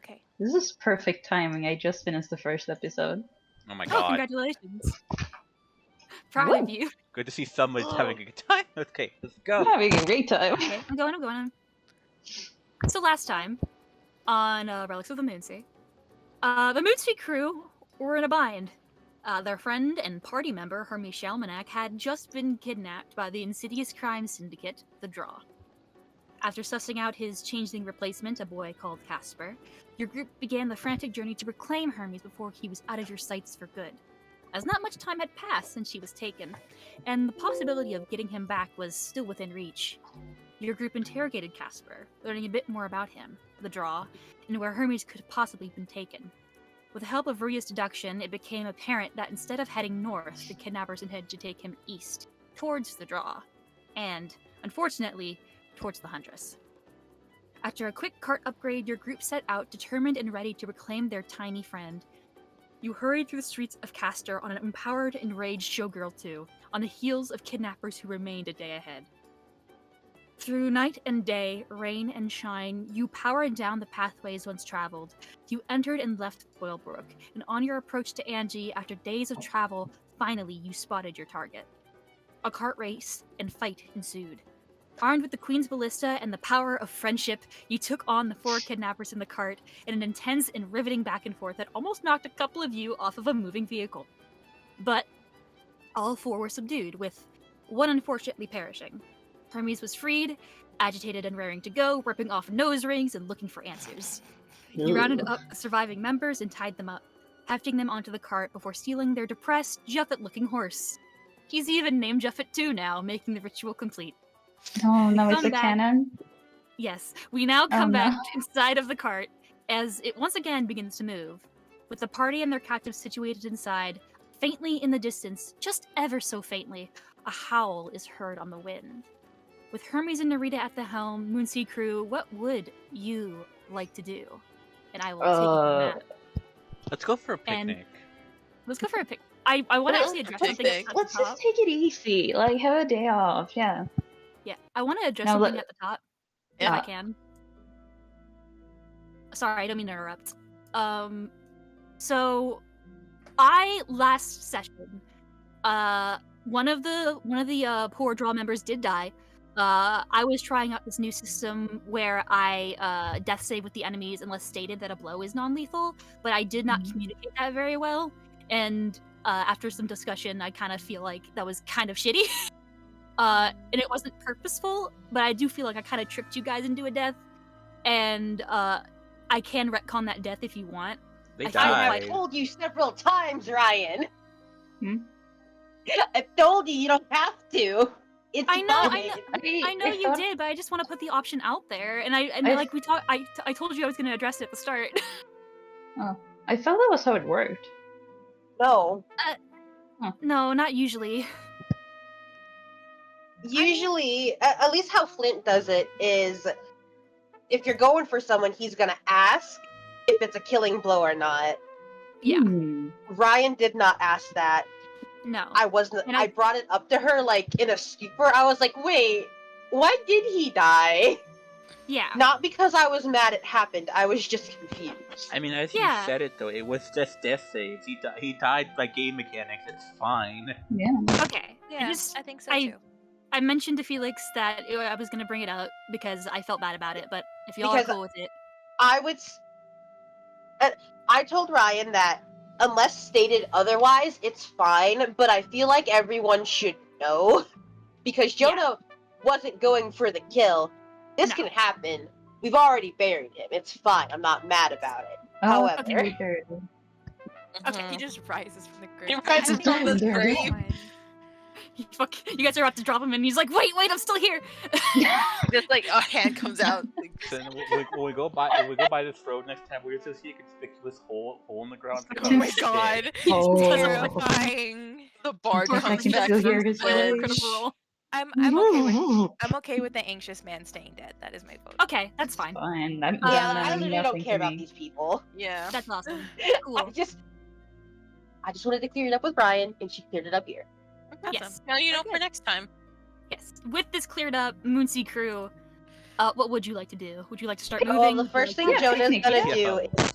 Okay. This is perfect timing. I just finished the first episode. Oh my Oh, god. congratulations. Proud of you. Good to see somebody's having a good time. Okay, let's go. I'm having a great time. Okay, I'm going. So last time, on Relics of the Moonsea, the Moonsea crew were in a bind. Their friend and party member, Hermes Shalmanak, had just been kidnapped by the insidious crime syndicate, the Draw. After sussing out his changeling replacement, a boy called Casper, your group began the frantic journey to reclaim Hermes before he was out of your sights for good, as not much time had passed since she was taken, and the possibility of getting him back was still within reach. Your group interrogated Casper, learning a bit more about him, the Draw, and where Hermes could have possibly been taken. With the help of Ruya's deduction, it became apparent that instead of heading north, the kidnappers intended to take him east, towards the Draw, and, unfortunately, towards the Huntress. After a quick cart upgrade, your group set out, determined and ready to reclaim their tiny friend. You hurried through the streets of Castor on an empowered, enraged showgirl too, on the heels of kidnappers who remained a day ahead. Through night and day, rain and shine, you powered down the pathways once traveled. You entered and left Boilbrook, and on your approach to Angie, after days of travel, finally you spotted your target. A cart race and fight ensued. Armed with the Queen's Ballista and the power of friendship, you took on the 4 kidnappers in the cart in an intense and riveting back and forth that almost knocked a couple of you off of a moving vehicle. But all 4 were subdued, with one unfortunately perishing. Hermes was freed, agitated and raring to go, ripping off nose rings and looking for answers. You rounded up the surviving members and tied them up, hefting them onto the cart before stealing their depressed, Juffet-looking horse. He's even named Juffet too now, making the ritual complete. Oh, no, it's Come a back. cannon? Yes, we now come no. back inside of the cart as it once again begins to move. With the party and their captives situated inside, faintly in the distance, just ever so faintly, a howl is heard on the wind. With Hermes and Narita at the helm, Moonsea crew, what would you like to do? And I will take it from that. Let's go for a And- picnic. Let's go for a pick. I want to Well, actually address let's something at the Let's top. just take it easy. Like, have a day off, yeah. Yeah, I want to address No, something let- at the top, if Yeah. I can. Sorry, I don't mean to interrupt. So I last session, one of the poor draw members did die. I was trying out this new system where I death save with the enemies unless stated that a blow is non-lethal, but I did not communicate that very well, and after some discussion, I kind of feel like that was kind of shitty. And it wasn't purposeful, but I do feel like I kind of tricked you guys into a death, and I can retcon that death if you want. They I feel died. like- I've told you several times, Ryan. Hmm? I've told you don't have to. It's I know, fine. I know you thought- did, but I just want to put the option out there, and I- like we talked. I told you I was going to address it at the start. I thought that was how it worked. No. No, not usually. Usually, at least how Flint does it is, if you're going for someone, he's gonna ask if it's a killing blow or not. Yeah, Hmm. Ryan did not ask that. no. I wasn't. And I I- brought it up to her like in a stupor. I was like, "Wait, why did he die?" Yeah. Not because I was mad it happened. I was just confused. I mean, as Yeah. you said it though, it was just death saves. He died by game mechanics. It's fine. Yeah. Okay. Yeah, just- I think so I- too. I mentioned to Felix that I was going to bring it up because I felt bad about it, but if y'all Because- are cool with it, I would. I told Ryan that unless stated otherwise, it's fine. But I feel like everyone should know because Jonah wasn't going for the kill. This No. can happen. We've already buried him. It's fine. I'm not mad about it. Oh, However, okay, there. Okay. He just rises from the grave. He rises from the grave. You guys are about to drop him, and he's like, "Wait, I'm still here." Just like a hand comes out. So then when we go by this road next time, we're just see a conspicuous hole in the ground. Oh my god. Oh. Terrifying. The bard I comes can back still from hear the his flesh. Critical roll. I'm okay with the anxious man staying dead. That is my vote. Okay, that's fine. Fine. yeah, I literally don't care about these people. Yeah. That's awesome. I Cool. just wanted to clear it up with Brian, and she cleared it up here. Yes. Now you know Okay. for next time. Yes. With this cleared up, Moonsea crew, What would you like to do? Would you like to start Well, moving? the Would you first like thing to- Yeah, Jonah's picnic, gonna yeah. do is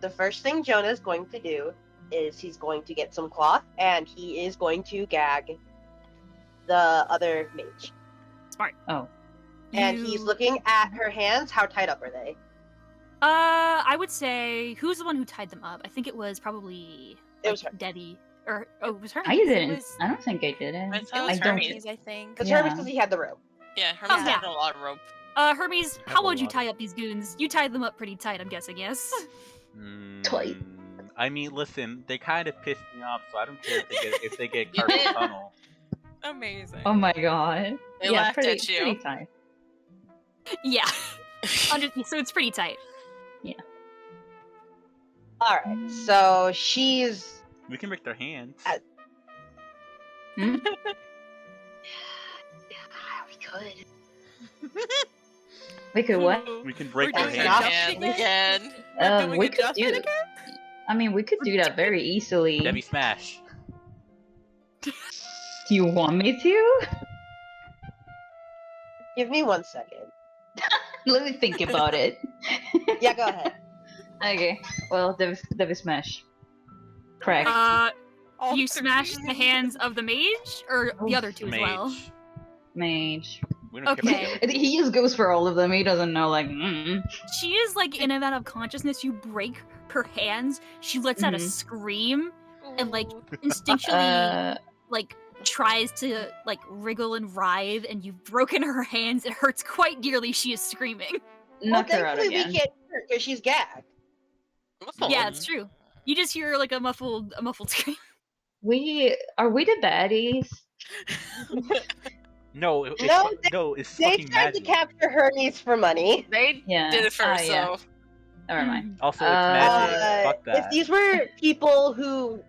the first thing Jonah's going to do is he's going to get some cloth and he is going to gag the other mage. Oh. And he's You- looking at her hands. How tied up are they? I would say who's the one who tied them up? I think it was probably It was Debbie. Or it was her. I didn't. was- I don't think I did it. I It thought was it was don't- Hermes. I think. Because Yeah. Hermes because he had the rope. Yeah, Hermes yeah. had a lot of rope. Hermes, I how have a would you lot. tie up these goons? You tied them up pretty tight, I'm guessing, yes? Tight. I mean, listen, they kind of pissed me off, so I don't care if they get You carpal did. tunnel. Amazing. Oh my god. They yeah, laughed pretty, at you. pretty tight. Yeah. So it's pretty tight. Alright, so she's. We can break their hands. We could. We could what? We can break We're their doing hands. it. Can, Again? can. We're doing We it could just do. again? I mean, we could do that very easily. Debbie Smash. Do you want me to? Give me 1 second. Let me think about it. Yeah, go ahead. Okay. Well, Debbie Smash. Correct. All You three. smash the hands of the mage, or the other two as well? Mage. Mage. We don't care about Okay. the He just goes for all of them. He doesn't know, like, She is like in and out of consciousness. You break her hands. She lets out a Mhm. scream and like Ooh. instinctually like tries to like wriggle and writhe, and you've broken her hands. It hurts quite dearly. She is screaming. knock Well, her out thankfully again. we can't hurt because she's gagged. Yeah, it's true. You just hear like a muffled scream. Are we the baddies? No, it's, No, no, it's They fucking tried to magic. capture Hermes for money. They Yeah. did it first, yeah. so. Never mind. Also, it's magic. Fuck If that. these were people who,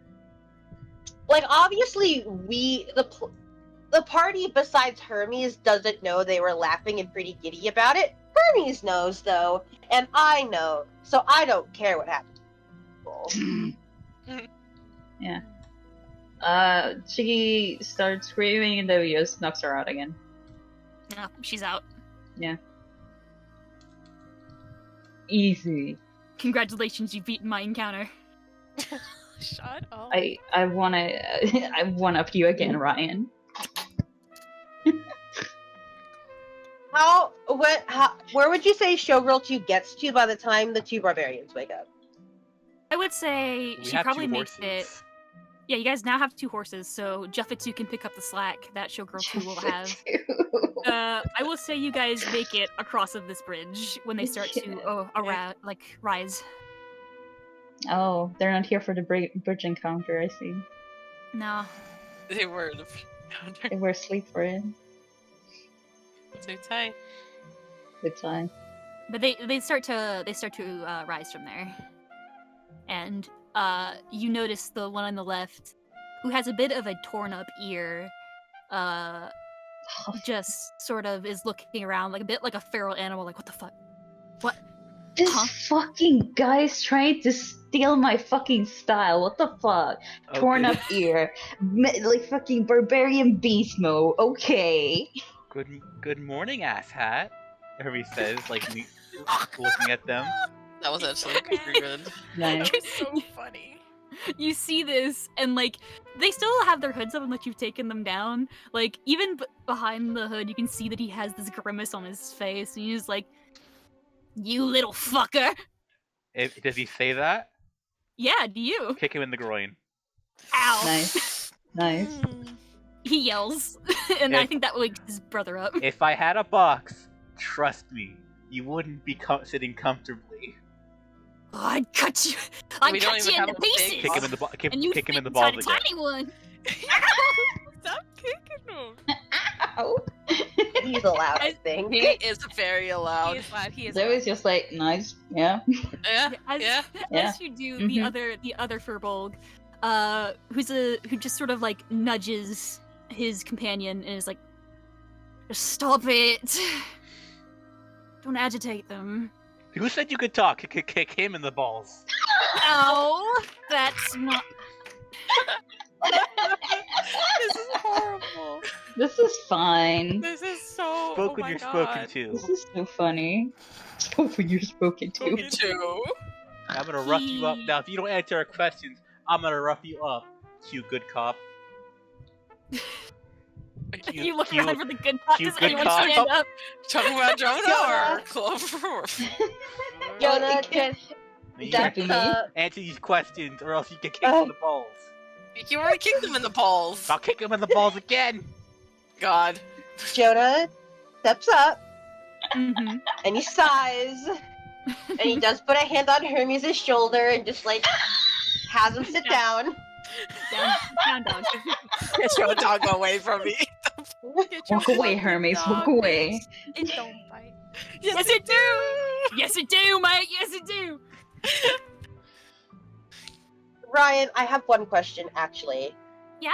like, obviously the party besides Hermes doesn't know they were laughing and pretty giddy about it. Hermes knows though, and I know, so I don't care what happens. to people. Yeah. She starts screaming and then he just knocks her out again. No, she's out. Easy. Congratulations, you've beaten my encounter. Shut up. I wanna I one up you again, Ryan. Where would you say Showgirl 2 gets to by the time the two barbarians wake up? I would say We she have probably two makes it. horses. Yeah, you guys now have 2 horses, so Juffetsu can pick up the slack that Showgirl 2 will have. I will say you guys make it across of this bridge when they start to rise. Oh, they're not here for the bridge encounter, I see. No. They were the They were asleep for it. so tight. Good time. But they start to rise from there, and you notice the one on the left, who has a bit of a torn up ear, just sort of is looking around like a bit like a feral animal, like what the fuck? What? This Huh? fucking guy's trying to steal my fucking style. What the fuck? Torn Okay. up ear. Like fucking barbarian beast mode. Okay. Good morning, asshat. Hermes says, like me looking at them. That was actually pretty good. Nice. It's so funny. You see this, and like they still have their hoods up, and like you've taken them down. Like even behind the hood, you can see that he has this grimace on his face, and he's like, "You little fucker." Does he say that? Yeah, do you? Kick him in the groin. Ow. Nice. Nice. Mm. He yells, and Yeah. I think that wakes his brother up. If I had a box, trust me, you wouldn't be sitting comfortably. Oh, I'd cut you. I'd We don't cut even you have into a big pieces. Kick him in the and you kick him in the inside balls a again. tiny one. Stop kicking him. Ow. He's allowed, I think. He is very He loud. is loud. He is That loud. was just like nice. Yeah. Yeah, As, yeah. Yeah. as you do, Mhm. the other Furbolg, who just sort of like nudges his companion and is like, "Just stop it! Don't agitate them." Who said you could talk? Kick him in the balls. No, that's not. This is horrible. This is fine. This is so. Spoke oh when my you're God. spoken to. This is so funny. Spoke when you're spoken to. Me too. I'm gonna rough you up. Now, if you don't answer our questions, I'm gonna rough you up, cute good cop. You look around for the good cop. cute Does good anyone cop. stand up? Talking about Jonah Jonah. or Clover? Jonah, You That- that's answer these questions, or else you get kicked in the balls. You already kicked him in the balls. I'll kick him in the balls again. God. Jonah steps up Mm-hmm. and he sighs and he does put a hand on Hermes' shoulder and just like has him sit down. Down dog. Get your dog away from me. Get your Walk away, fucking Hermes. dog, Walk away. bitch. It don't bite. Yes, it do. Yes, it do, mate. Yes, it do. Ryan, I have one question actually. Yeah?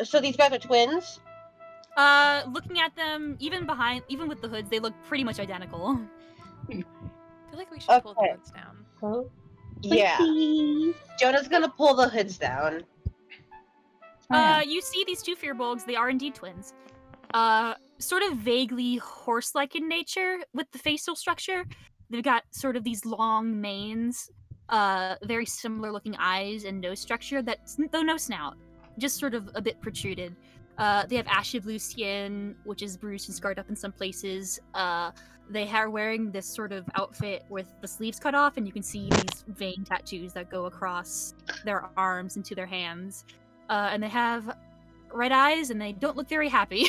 So these guys are twins? Looking at them, even with the hoods, they look pretty much identical. I feel like we should pull the Okay. hoods down. Yeah. Jonah's gonna pull the hoods down. You see these two fearbolgs, they are indeed twins. Sort of vaguely horse-like in nature with the facial structure. They've got sort of these long manes, very similar looking eyes and nose structure, though no snout, just sort of a bit protruded. They have ashy blue skin, which is bruised and scarred up in some places. They are wearing this sort of outfit with the sleeves cut off, and you can see these vein tattoos that go across their arms into their hands. And they have red eyes, and they don't look very happy.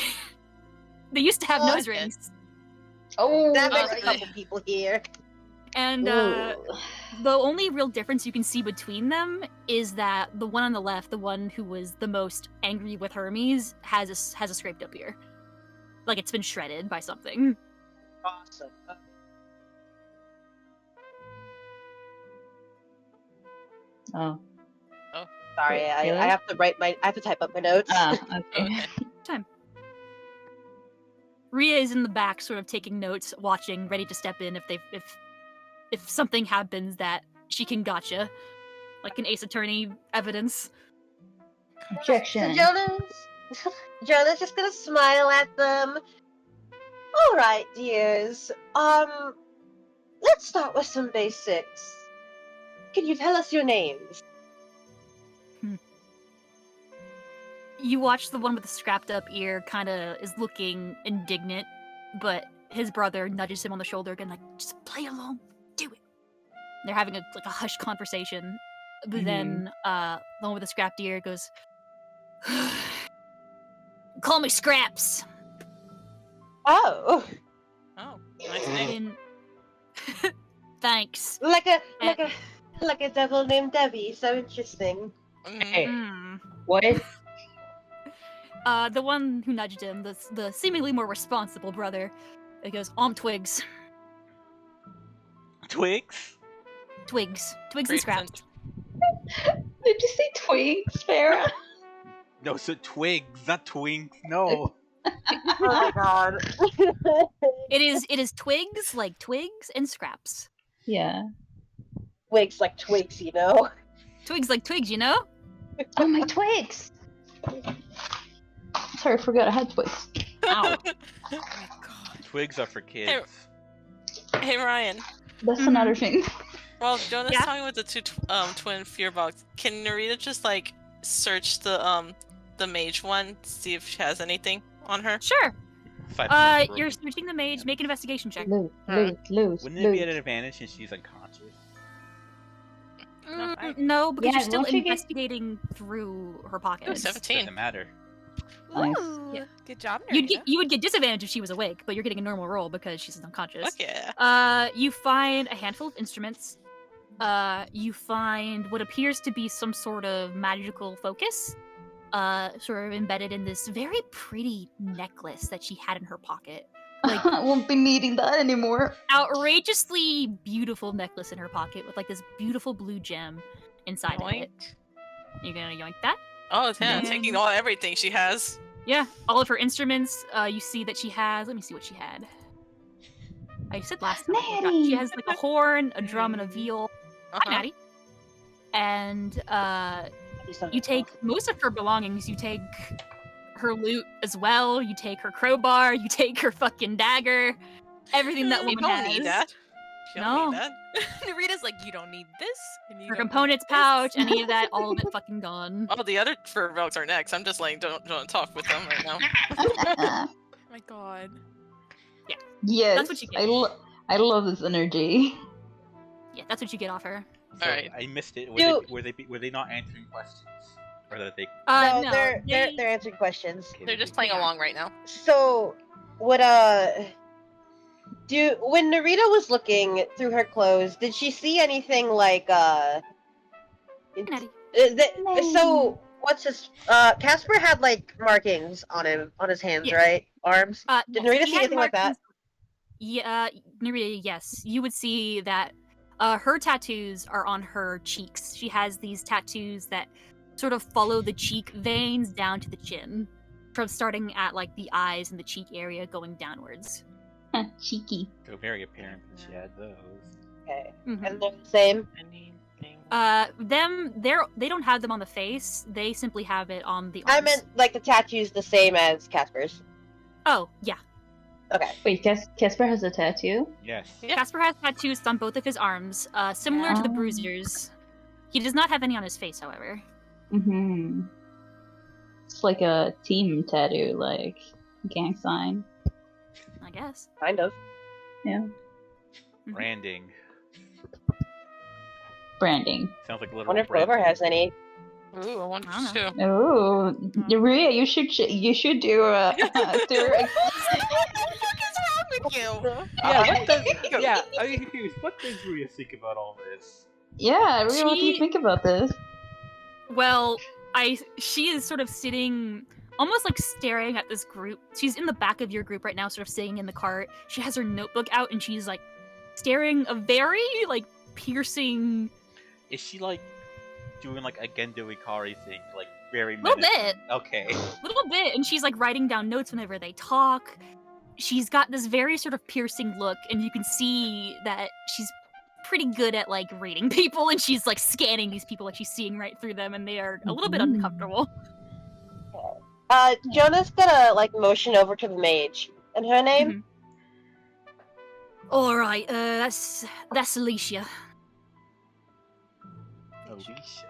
They used to have Oh, nose okay. rings. Oh, That makes a right. couple people here. And the only real difference you can see between them is that the one on the left, the one who was the most angry with Hermes, has a scraped up ear. Like it's been shredded by something. Awesome. Oh. Sorry, Wait, I really? have to I have to type up my notes. Okay. Okay. Rhea is in the back, sort of taking notes, watching, ready to step in if something happens that she can gotcha, like an ace attorney evidence. So Objection. Jonah's just gonna smile at them. All right, dears. Let's start with some basics. Can you tell us your names? You watch the one with the scrapped up ear kind of is looking indignant, but his brother nudges him on the shoulder again, like, just play along, do it. They're having a hushed conversation. But then the one with the scrapped ear goes, call me Scraps. Oh, Oh, nice name. And thanks. like a devil named Debbie. So interesting. Mhm. Hey, Hmm. what? The one who nudged him, the seemingly more responsible brother, it goes, Twigs. Twigs? Twigs and Great Scraps. sense. Did you say twigs, Farah? No, so twigs, not twinks. No. Oh my god. It is Twigs like Twigs and Scraps. Yeah. Twigs like twigs, you know. Twigs like Twigs, you know? Oh, my twigs! Sorry, I forgot I had twigs. Ow. Oh my God. Twigs are for kids. Hey Ryan. That's Mhm. another thing. While Jonah's Yeah? talking with the two twin fearbogs, can Narita just like search the mage one, see if she has anything on her? Sure. Aside from You're broken- searching the mage. Make an investigation check. Loot, Alright. loot. Wouldn't it be at an advantage since she's unconscious? No, because Yeah, you're still won't you get- investigating through her Ooh, pockets. 17. Doesn't matter. Nice. Ooh, Yeah. good job, You would get disadvantage if she was awake, but you're getting a normal roll because she's unconscious. Fuck yeah. You find a handful of instruments. You find what appears to be some sort of magical focus, sort of embedded in this very pretty necklace that she had in her pocket. Like- I won't be needing that anymore. Outrageously beautiful necklace in her pocket with like this beautiful blue gem inside of it. Yoink. You're gonna yoink that? Oh, yeah, Then- taking everything she has. Yeah, all of her instruments. You see that she has. Let me see what she had. I said last time. I forgot. Natty! She has like a horn, a drum, and a viol. Hi, Uh-huh. Natty. And You take most of her belongings. You take her loot as well. You take her crowbar. You take her fucking dagger. Everything that You woman don't has. need that. You don't No. need that. Narita's like, you don't need this. And you Her don't need components this." pouch, any of that, all of it fucking gone. Oh, the other fur relics are next. I'm just like, don't talk with them right now. Oh my god. Yes, That's what you get. I love this energy. Yeah, that's what you get off her. So Alright. I missed it. Dude. Were they not answering questions, or that they? No, they're answering questions. Okay, They're just playing along right now. So, what when Narita was looking through her clothes, did she see anything like Natty. so what's his Casper had like markings on him on his hands, Yes. right? Arms. Did Yes, Narita he see had anything like that? markings- Yeah, Narita, yes. You would see that her tattoos are on her cheeks. She has these tattoos that sort of follow the cheek veins down to the chin, from starting at like the eyes and the cheek area going downwards. Cheeky. So very apparent that she had those. Okay. Mhm. And they're the same. Them, they don't have them on the face. They simply have it on the arms. I meant like the tattoos the same as Casper's. Oh, yeah. Okay. Wait, Casper has a tattoo? Yes. Yeah. Casper has tattoos on both of his arms, similar to the Oh. bruisers. He does not have any on his face, however. Mm-hmm. It's like a team tattoo, like gang sign. I guess. Kind of. Branding. Branding. Sounds like a I little. wonder if Clover has any. Ooh, I wonder I too. Oh, Maria, you should do a With you. Yeah. What does? Yeah. I'm confused. What does Rhea think about all this? Yeah, Maria, what do you She- think about this? Well, she is sort of sitting, almost like staring at this group. She's in the back of your group right now, sort of sitting in the cart. She has her notebook out and she's like staring a very like piercing. Is she like doing like a Gendo Ikari thing, like very Little menacing? bit. Okay. Little bit, and she's like writing down notes whenever they talk. She's got this very sort of piercing look, and you can see that she's pretty good at like reading people, and she's like scanning these people, like she's seeing right through them, and they are a little bit Mhm. uncomfortable. Jonah's gonna like motion over to the mage. And her name? All right, that's Alicia. Alicia.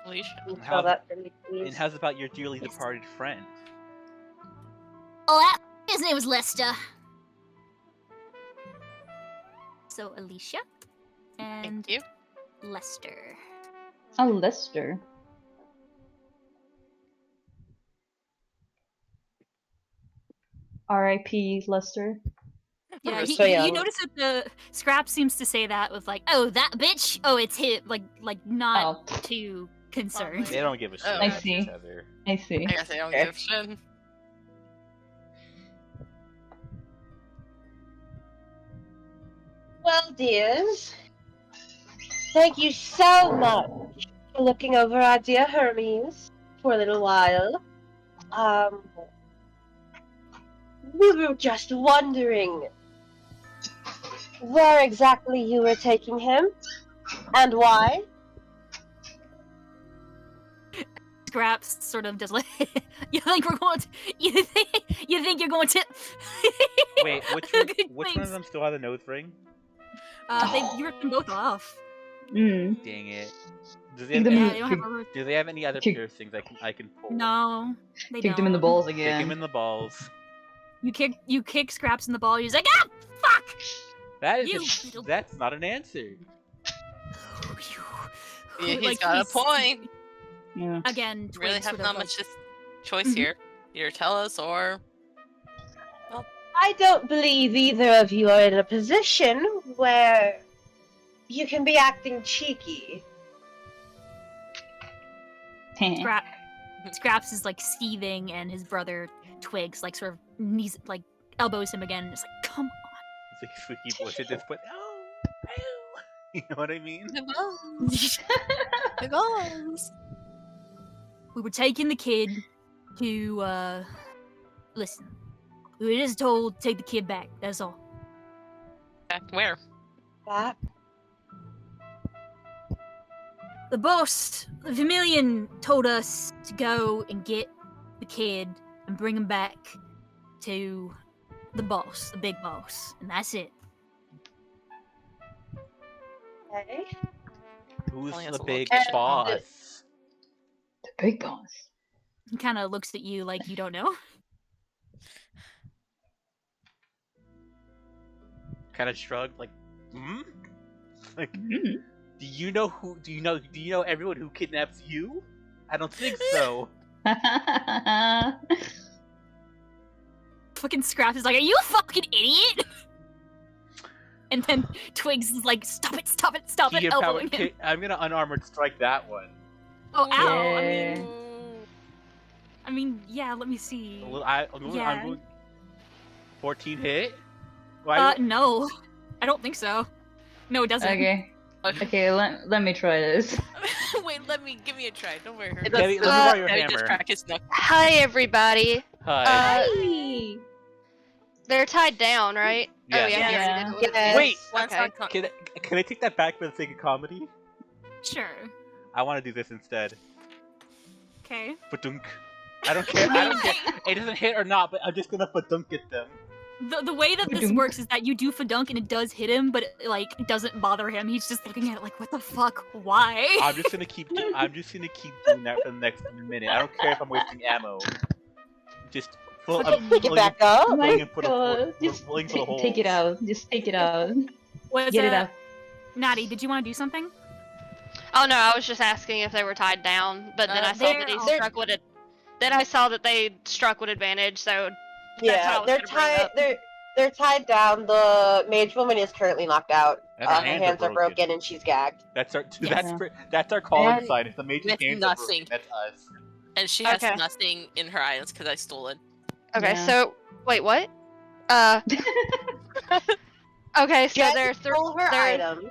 Alicia. Can you How spell the- that for me, please? And how's about your dearly Yes. departed friend? Oh, his name was Lester. So Alicia and Thank you. Lester. Oh, Lester. R.I.P. Lester. Yeah, We're so you young. notice that the Scrap seems to say that with like, oh, that bitch. Oh, it's him. Like not Oh, too concerned. They don't give a shit Oh. about I see. each other. I see. I guess I don't Okay. give a shit. Well, dears, thank you so much for looking over our dear Hermes for a little while. We were just wondering where exactly you were taking him and why. Scraps sort of does like, you think we're going to, you think you're going to. Wait, which one of Thanks. them still had a nose ring? You ripped them both off. Mm. Dang it. Do Kick they them have, Yeah, they don't have a. do they have any other Kick- piercings I can pull? No, they Kicked him in the don't. balls Kick again. him in the balls. You kick Scraps in the ball. He's like, ah, fuck. That is You a, little- that's not an answer. Yeah, he's Like, got a point. Yeah. Again, You really Twig have sort of, not like, much choice Mhm. here. Either tell us or I don't believe either of you are in a position where you can be acting cheeky. Scraps is like seething, and his brother Twigs like sort of knees, like elbows him again, and it's like, come on. It's like squeaky voice at this point. Oh, ew. You know what I mean? the goals. We were taking the kid to listen. We were just told to take the kid back. That's all. Back where? Back the boss, the Vermilion, told us to go and get the kid and bring him back to the boss, the big boss, and that's it. Okay. Who's Only has the a big location. boss? The big boss. He kind of looks at you like you don't know. Kind of shrugged, like, hmm? Like, Mm. do you know who? Do you know everyone who kidnaps you? I don't think so. Fucking Scraps is like, are you a fucking idiot? And then Twigs is like, stop it, stop it, stop it, Key elbowing empowered- him. I'm gonna unarmored strike that one. Oh, ow! Yeah. I mean, yeah. Let me see. I'm Yeah. going 14 hit. Why? No, I don't think so. No, it doesn't. Okay. Okay, let me try this. Wait, give me a try. Don't worry. It Let me does- borrow your Natty just hammer. crack his neck. Hi, everybody. Hi. Hi. They're tied down, right? Yeah. Oh, yeah. Yeah. we already did it. Yes. Wait, One's Okay. not can I take that back for the sake of comedy? Sure. I want to do this instead. Okay. Badunk. I don't care. I don't care. It doesn't hit or not, but I'm just gonna badunk at them. The way that this Ba-dunk. works is that you do Fadunk and it does hit him, but it doesn't bother him. He's just looking at it like, what the fuck? Why? I'm just gonna keep. I'm just gonna keep doing that for the next minute. I don't care if I'm wasting ammo. Just full. Okay, pick it back up. Oh my Willing for the god. Just willing for the take it holes. out. Just take it out. Was, Get it out. Natty, did you want to do something? Oh no, I was just asking if they were tied down, but then I saw that he they're- struck with it. Then I saw that they struck with advantage, so Yeah, what I they're was gonna bring tied. up. They're tied down. The mage woman is currently knocked out. And Her hands are broken and she's gagged. That's our. Yes. That's our calling And sign. If the mage's with hands are nothing. broken, that's us. And she has Okay. nothing in her items because I stole it. okay. Yeah. So wait, what? Okay, so Jen there are three. stole her there- item.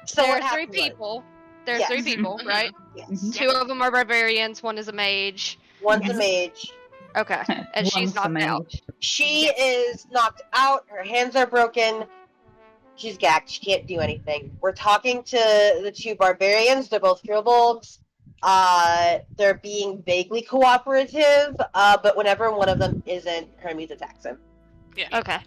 So There what are three happened was- people. There are Yes. three people, Mhm. right? Yes. Two of them are barbarians. One is a mage. One's a mage. Okay, and she's Once a knocked out. mage. She is knocked out. Her hands are broken. She's gagged. She can't do anything. We're talking to the two barbarians. They're both kobolds. They're being vaguely cooperative. But whenever one of them isn't, Hermes attacks him. Okay.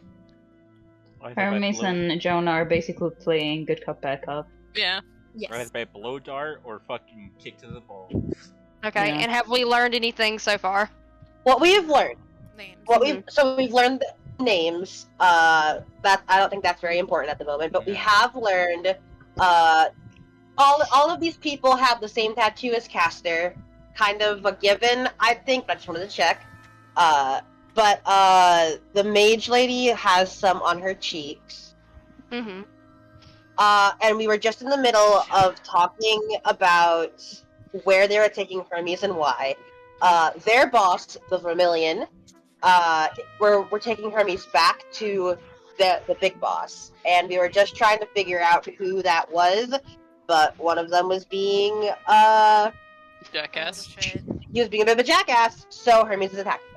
Hermes and Jonah are basically playing good cop, bad cop. Yeah. Yes. Right by blow dart or fucking kick to the balls. Okay. Yeah. And have we learned anything so far? What we have learned. Names. We've learned the names. That I don't think that's very important at the moment, but we have learned. All of these people have the same tattoo as Caster, kind of a given, I think. But I just wanted to check. But the mage lady has some on her cheeks. Mm-hmm. And we were just in the middle of talking about where they were taking Hermes and why. Their boss, the Vermilion, we're taking Hermes back to the big boss, and we were just trying to figure out who that was. But one of them was being Jackass. Shit. he was being a bit of a jackass, so Hermes is attacking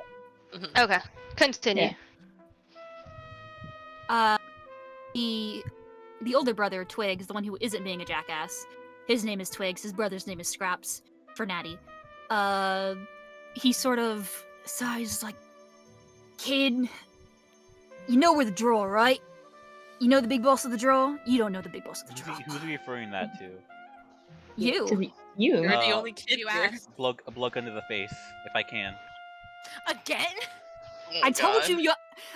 him. Okay. Continue. Yeah. The older brother, Twigs, the one who isn't being a jackass, his name is Twigs, his brother's name is Scraps, for Natty. He sort of sighs like, kid, you know we're the draw, right? You know the big boss of the draw? You don't know the big boss of the draw. Who's he referring that to? You. To you. You're the Uh, only kid you here. asked. A blow under the face, if I can. Again? Oh, I told God. you,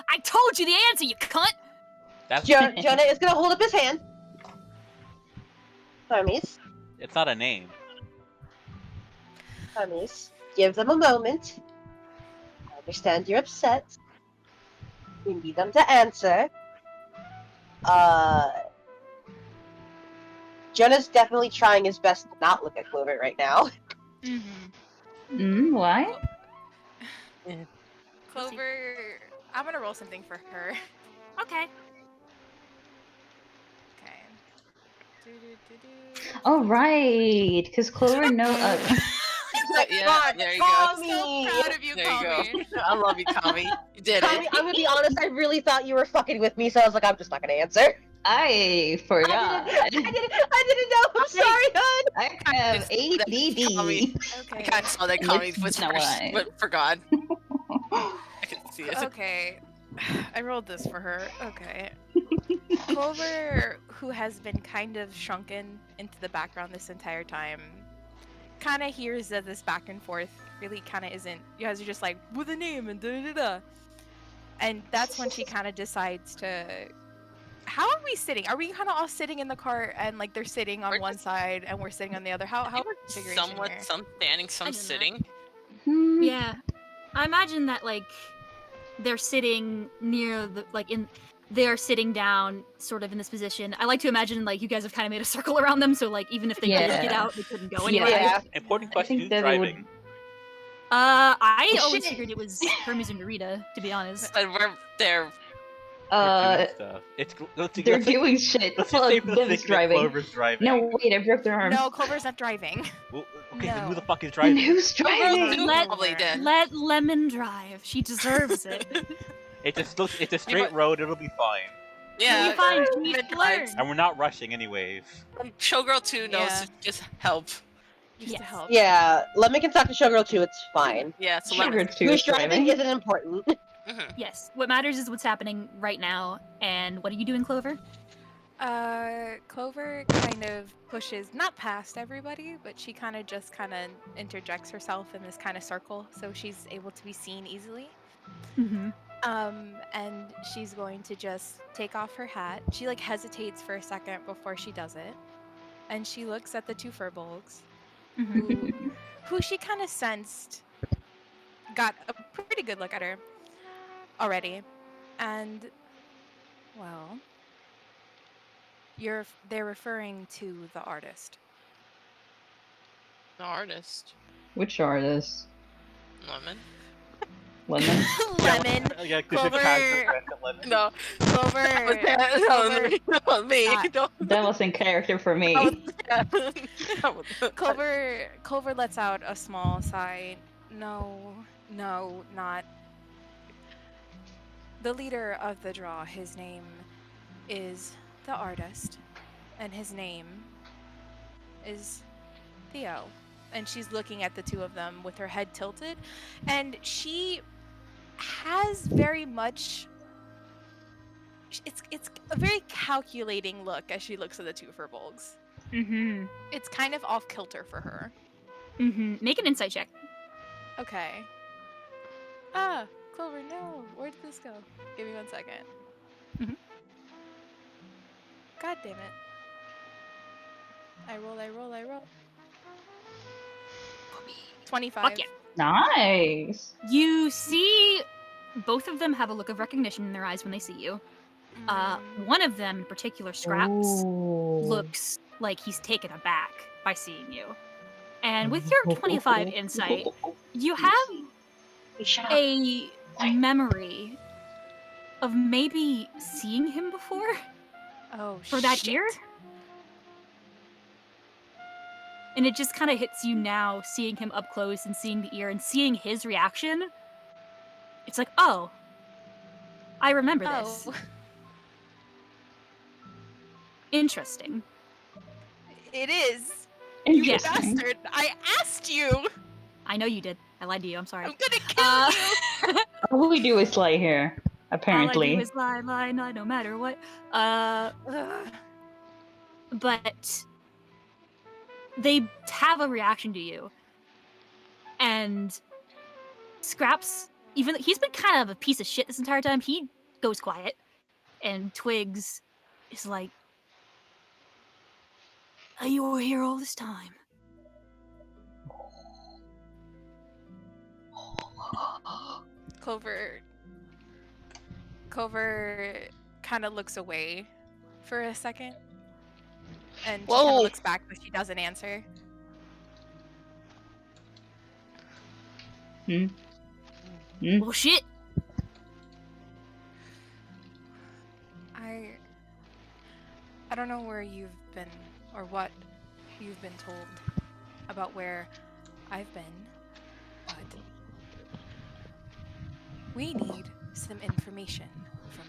I told you the answer, you cunt! That's. Jonah is gonna hold up his hand. Hermes, It's not a name. Hermes, give them a moment. I understand you're upset. We need them to answer. Jonah's definitely trying his best to not look at Clover right now. Why? Clover, I'm gonna roll something for her. Okay. Okay. Do-do-do-do. Oh right, because Clover know. Yeah, there you go. I'm so proud of you, There you Cami. go. I love you, Cami. You did Tommy, it. I'm gonna be honest, I really thought you were fucking with me, so I was like, I'm just not gonna answer. I forgot. I didn't know. I'm sorry, hon. I have Cami. ADD. I kind of saw that Cami was Not first, why. but forgot. I can see it. Okay. I rolled this for her. Okay. Clover, who has been kind of shrunken into the background this entire time, kind of hears that this back and forth really kind of isn't. You guys are just like, with a name and da da da. And that's when she kind of decides to. How are we sitting? Are we kind of all sitting in the cart and like they're sitting on We're one just- side and we're sitting on the other? How are we configuration Somewhat, here? some standing, some I did not. sitting. Yeah, I imagine that like they're sitting near the they're sitting down, sort of in this position. I like to imagine like you guys have kind of made a circle around them, so like even if they did get Yeah. out, they couldn't go Yeah. anywhere. Yeah. Important I question: think who's that would- driving? I Oh, always shit. figured it was Hermes and Narita, to be honest. But we're there. We're doing stuff. They're doing shit. Let's just say for the Liv's sake of it, driving. Clover's driving. No, wait, I broke their arms. No, Clover's not driving. Well, okay, then who the No. fuck is And driving? who's driving? Let- Probably dead. Let Lemon drive. She deserves it. It's a straight road. It'll be fine, Yeah. You're fine. She needs Lemon to drives. learn. and we're not rushing anyways. Showgirl 2 knows Yeah. to just help. Just to Yes. help. Yeah, Lemon can talk to Showgirl too. It's fine. Yeah, so Sugar Lemon. too Who's is driving driving. isn't important. Mhm. Yes. What matters is what's happening right now. And what are you doing, Clover? Clover kind of pushes, not past everybody, but she kind of interjects herself in this kind of circle so she's able to be seen easily. Mm-hmm. And she's going to just take off her hat. She like hesitates for a second before she does it. And she looks at the two furbolgs, Mm-hmm. who she kind of sensed got a pretty good look at her already. And, well, they're referring to the artist. The artist. Which artist? Lemon. Lemon? Lemon. Yeah, 'cause you're Clover- passive aggressive, Lemon. No, Clover. that was me. Got- Don't- That was in character for me. that was- Clover lets out a small sigh. No, not. The leader of the draw, his name is the artist, and his name is Theo. And she's looking at the two of them with her head tilted, and she has very much. It's a very calculating look as she looks at the two furbolgs. Mm-hmm. It's kind of off kilter for her. Mm-hmm. Make an insight check. Okay. Ah, Clover, no. Where did this go? Give me 1 second. Mhm. God damn it. I roll. 25. Fuck yeah. Nice. You see both of them have a look of recognition in their eyes when they see you. One of them in particular, Scraps, Ooh. looks like he's taken aback by seeing you. And with your 25 insight, you have a memory of maybe seeing him before Oh, for that shit. year. And it just kind of hits you now, seeing him up close and seeing the ear and seeing his reaction. It's like, oh, I remember this. Oh, Interesting. it is. You Yes. Bastard. I asked you. I know you did. I lied to you. I'm sorry. I'm gonna kill Uh, you. All we do is lie here, All I apparently. do is lie, lie, no matter what. Ugh. But they have a reaction to you. And Scraps, even he's been kind of a piece of shit this entire time, he goes quiet. And Twigs is like, "Oh, you were here all this time." Clover kind of looks away for a second. And she kind Whoa. of looks back, but she doesn't answer. Well, shit. I don't know where you've been or what you've been told about where I've been, but we need some information from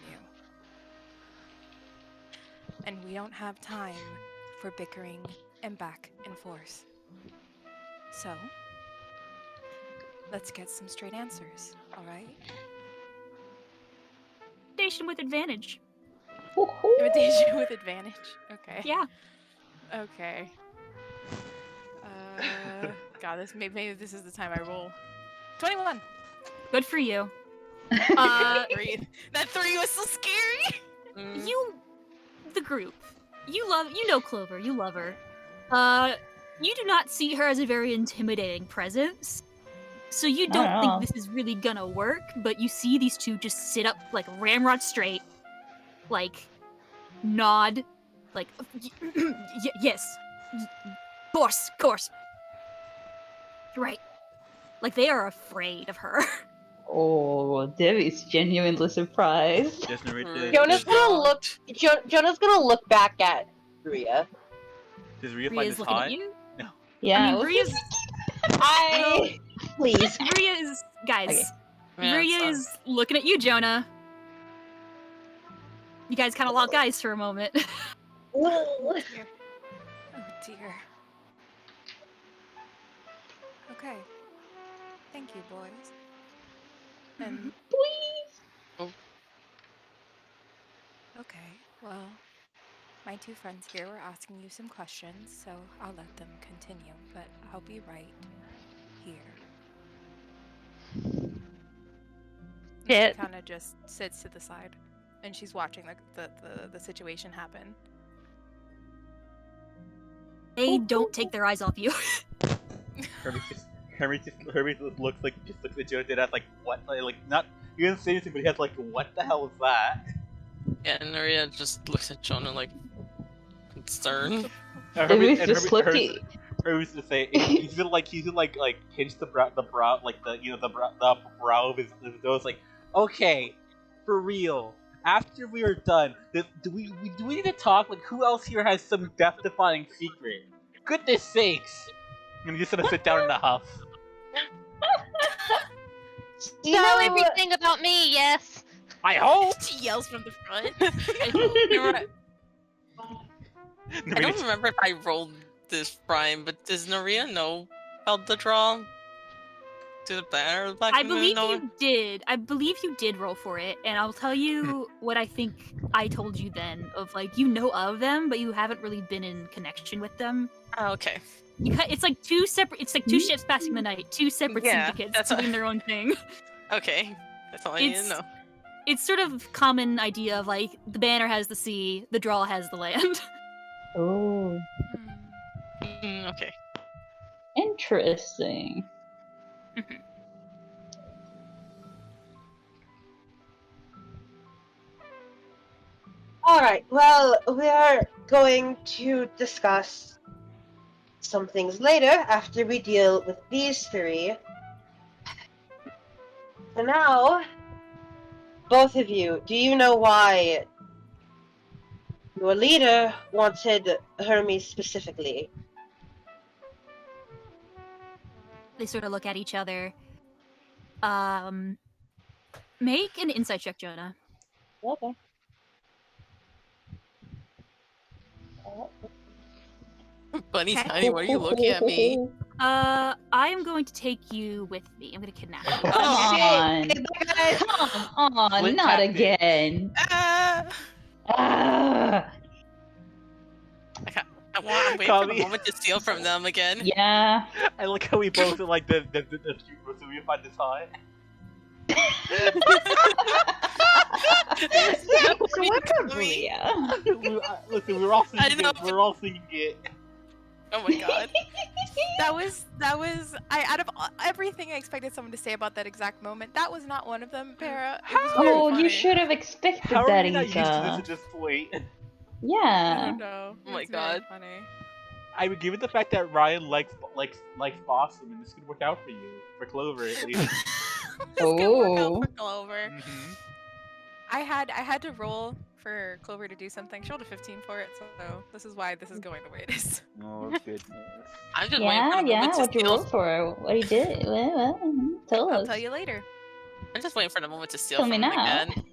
and we don't have time for bickering and back and forth. So, let's get some straight answers, alright? Intimidation with advantage. Intimidation with advantage? Okay. Yeah. Okay. God, maybe this is the time I roll. 21! Good for you. Breathe. That 3 was so scary! The group. You know Clover, you love her. You do not see her as a very intimidating presence. So you don't think this is really gonna work, but you see these two just sit up, like, ramrod straight, like, nod, like, yes, course. Right. Like, they are afraid of her. Oh, Debbie's genuinely surprised. Does Narita, Jonah's gonna look. Jonah's gonna look back at Ria. does Ria find Ria's this looking hot? at you. Yeah. I mean, Ria's Please. Ria is, guys. Okay. Yeah, Ria it's is looking at you, Jonah. You guys kind of lock eyes for a moment. Oh dear. Okay. Thank you, boys. And Please. okay, well, my two friends here were asking you some questions, so I'll let them continue, but I'll be right here. Yeah. She kind of just sits to the side, and she's watching the situation happen. They don't take their eyes off you. Hermes just looks at Jonah and has like, what? Like, not, he doesn't say anything, but he has like, what the hell is that? Yeah, and Maria just looks at Jonah like concerned. Hermes just looking. Hermes to say he's gonna pinch the brow, like the brow of his nose, like, okay, for real. After we are done, do we need to talk? Like, who else here has some death-defying secret? Goodness sakes! I'm just gonna sit down in a huff. You know everything about me, yes. I hope. She yells from the front. I don't remember if I rolled this prime, but does Naria know about the draw? To the banner? I believe you did. I believe you did roll for it, and I'll tell you what I think I told you then. Of like, you know of them, but you haven't really been in connection with them. Oh, okay. It's like two separate. It's like two ships passing the night. Two separate syndicates doing their own thing. Okay, that's all I need to know. It's sort of common idea of like the banner has the sea, the draw has the land. Oh, Okay. interesting. Alright, well, we are going to discuss some things later after we deal with these three. For now, both of you, do you know why your leader wanted Hermes specifically? They sort of look at each other. Make an insight check, Jonah. Okay. Bunny Tiny, why are you looking at me? I am going to take you with me. I'm going to kidnap you. Come on. Come on, Flint not tactics. again. Ah! Ah. I'm waiting for Cami. the moment to steal from them again. Yeah. I like how we both are like the so we find this hot. Yeah. Listen, we're all I singing know. it. We're all singing it. Oh my god. That was out of everything I expected someone to say about that exact moment, that was not one of them, Para. It was very Oh, funny. you should have expected How are that, we not used to this Isa. at this point? I Yeah. don't know. Oh my It's very God. funny. I mean, given the fact that Ryan likes Boston, and this could work out for you, for Clover at least. This could work out Oh. for Clover. Mhm. I had to roll for Clover to do something. She rolled a 15 for it, so this is why this is going the way it is. Oh goodness. I'm just Yeah, waiting for the yeah, moment to what you steal. rolled for, what he did. Well, tell I'll us. tell you later. I'm just waiting for the moment to steal Tell from me them now. again.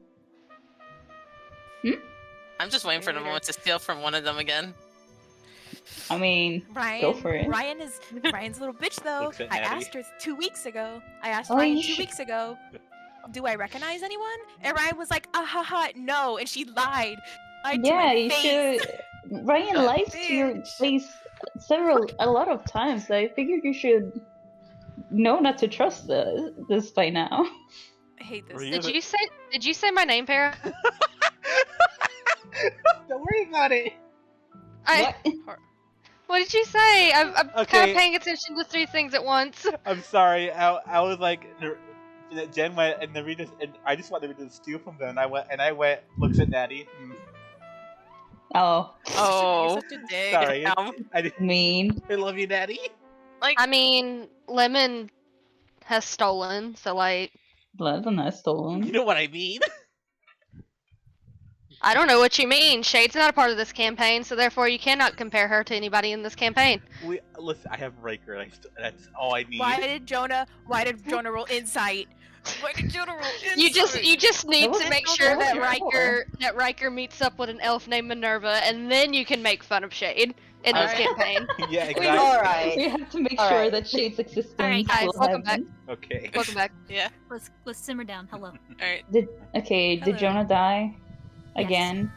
I'm just waiting for the moment to steal from one of them again. I mean, Ryan, go for it. Ryan's a little bitch though. Looks at I Natty. asked her 2 weeks ago. I asked Oh, Ryan you 2 should- weeks ago. Do I recognize anyone? And Ryan was like, ha, no, and she lied. Lied to Yeah, my you face. should. Ryan lies to your Bitch. face a lot of times. So I figured you should know not to trust this by now. I hate this. Were Did you say my name, Para? Don't worry about it. What did you say? I'm kind Okay. of paying attention to 3 things at once. I'm sorry. I was like, Jen went and Narita, and I just wanted to steal from them. And I went, looks at Natty. Oh, Oh, You're such a dick. Sorry, Damn. I mean. love you, Natty. Like, I mean, Lemon has stolen, so like, Lemon has You stolen. know what I mean? I don't know what you mean. Shade's not a part of this campaign, so therefore you cannot compare her to anybody in this campaign. Listen, I have Riker. That's all I need. Why did Jonah roll insight? Why did Jonah roll insight? You just need That to was make so sure good. that Riker meets up with an elf named Minerva, and then you can make fun of Shade in this Alright. campaign. Yeah, exactly. Alright. We have to make All sure right. that Shade's existence Alright, guys, will welcome back. happen. Okay. Welcome back. yeah. Let's simmer down. Hello. Alright. Okay, did Hello. Jonah die? Yes. Again?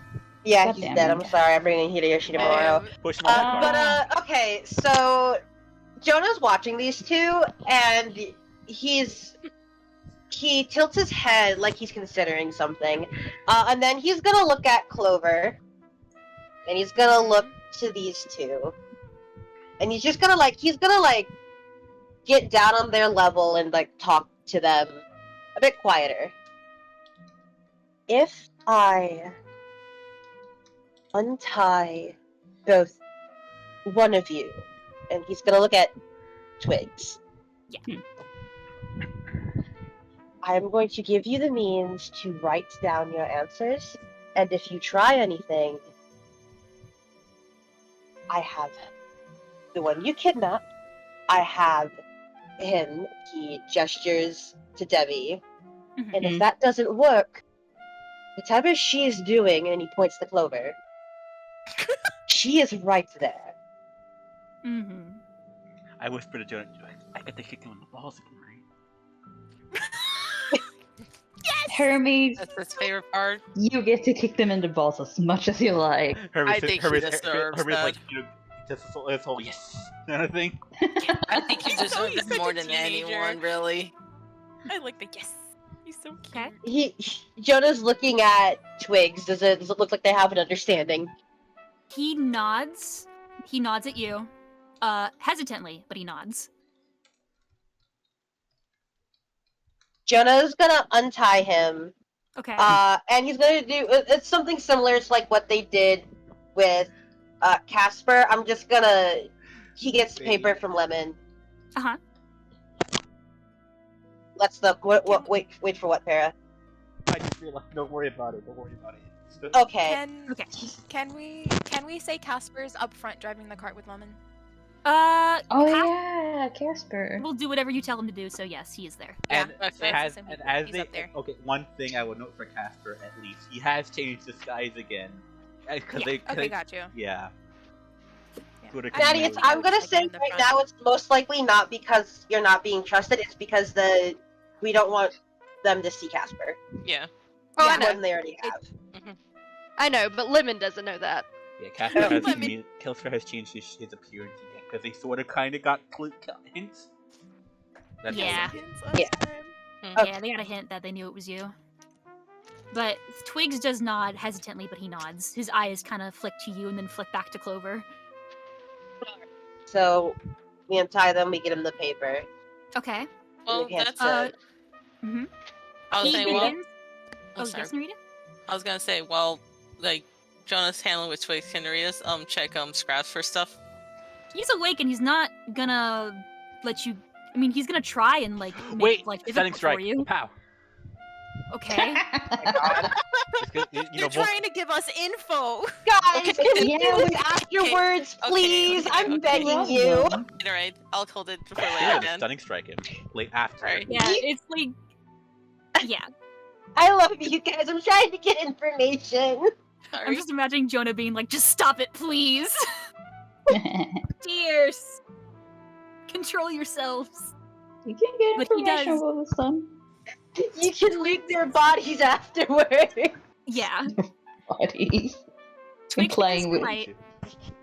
Yeah, God he's damn dead. it. I'm sorry. I'm bringing Hideyoshi tomorrow. Push him off the car. But okay, so Jonah's watching these two, and he tilts his head like he's considering something, and then he's gonna look at Clover, and he's gonna look to these two, and he's gonna get down on their level and like talk to them a bit quieter. If I untie both one of you, and he's gonna look at Twigs. Yeah. I'm going to give you the means to write down your answers, and if you try anything, I have the one you kidnapped. I have him. He gestures to Debbie, Mhm. and if that doesn't work, whatever she's doing, and he points to Clover, she is right there. Mm-hmm. I whispered to Jonah, I get to kick him in the balls again, right? Hermes, That's his favorite part. you get to kick them in the balls as much as you like. I think he deserves Hermes that. like, just this whole yes kind of thing. I think you He's so- deserve he's this such more a than teenager. anyone, really. I like the yes. He's so cute. Okay. Jonah's looking at Twigs. Does it look like they have an understanding? He nods. He nods at you. Hesitantly, but he nods. Jonah's gonna untie him, Okay. and he's gonna do it's something similar to like what they did with Casper. He gets the paper from Lemon. Uh-huh. Wait for what, Para? I just realized, don't worry about it. Okay. Okay. Can we say Casper's up front driving the cart with Lemon? Oh Cas- yeah, Casper. Will do whatever you tell him to do, so yes, he is there. And Yeah, okay. that's the same people. as He's they up there. okay, one thing I would note for Casper at least, he has changed disguise again. Because Yeah, okay, got you. Yeah. Yeah. Good I Natty, mean, it's, I I'm would gonna just say like him in the right front. now it's most likely not because you're not being trusted. It's because we don't want them to see Casper. Yeah. Oh, Yeah, I know. more than they already have. I know, but Lemon doesn't know that. Yeah, Let me- Casper has changed his appearance again because they sort of kind of got hints. That's all. Yeah. Yeah. Yeah, they got a hint that they knew it was you. But Twigs does nod hesitantly, but he nods. His eyes kind of flick to you and then flick back to Clover. So we untie them, we get them the paper. Okay. Well, We can't that's. send- Mm-hmm. I was He saying, well. begins. Oh, Oh, sorry. yes, Narita? I was gonna say, well, like Jonah's handling with Twigs can Narita's check scraps for stuff. He's awake and he's not gonna let you. I mean, he's gonna try and like make Wait, like stunning difficult strike. for you. Pow. Okay. It's good, You're trying to give us info. Guys, Okay. can we Yeah, do this we- afterwards, Okay, please? okay, I'm okay. begging you. Alright, I'll hold it for Yeah, later the then. stunning strike him. Late after. Right. Yeah, it's like. Yeah. I love you guys. I'm trying to get information. I'm Sorry. just imagining Jonah being like, just stop it, please. Tears. Control yourselves. You can get But he information does. about the sun. You can leave their bodies afterward. Yeah. Bodies. Twig Playing begins with.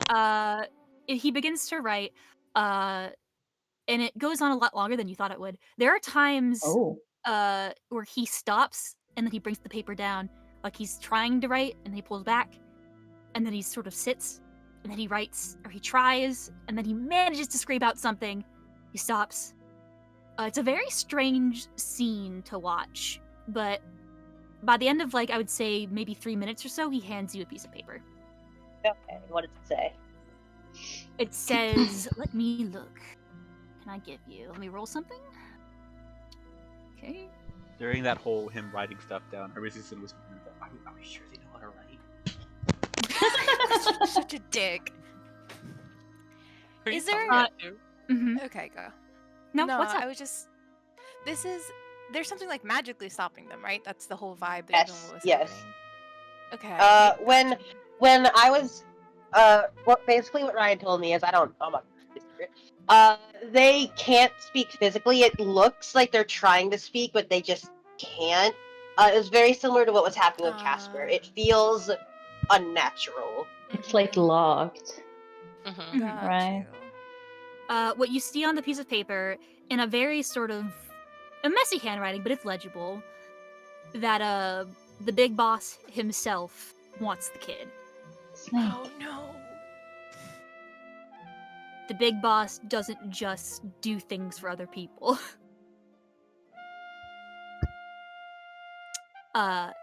to write. He begins to write. And it goes on a lot longer than you thought it would. There are times Oh. where he stops and then he brings the paper down, like he's trying to write, and then he pulls back, and then he sort of sits, and then he writes, or he tries, and then he manages to scrape out something. He stops. It's a very strange scene to watch, but by the end of, like, I would say maybe 3 minutes or so, he hands you a piece of paper. Okay, what does it say? It says, let me look. Can I give you? Let me roll something. Okay. During that whole him writing stuff down, Hermes is whispering, are we sure they know how to write? Such a dick. Are you Is there- telling me to? Mm-hmm. Okay, go. No, what's up? I was just. There's something like magically stopping them, right? That's the whole vibe that Yes, you know what was yes. happening. Okay. When I was, what Ryan told me is they can't speak physically. It looks like they're trying to speak, but they just can't. It was very similar to what was happening with Casper. It feels unnatural. It's like locked. Mhm. Got Right. you. What you see on the piece of paper, in a very sort of a messy handwriting, but it's legible, that the big boss himself wants the kid. Snake. Oh no. The big boss doesn't just do things for other people.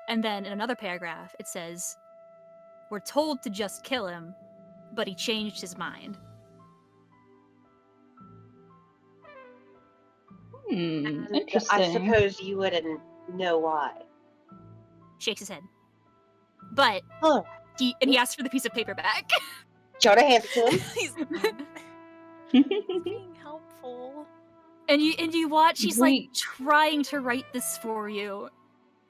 And then in another paragraph, it says, we're told to just kill him, but he changed his mind. And Interesting. I suppose you wouldn't know why. Shakes his head. But Huh. he asks for the piece of paper back. Jonah hands it to him. He's being helpful. And you watch, he's like Wait. trying to write this for you.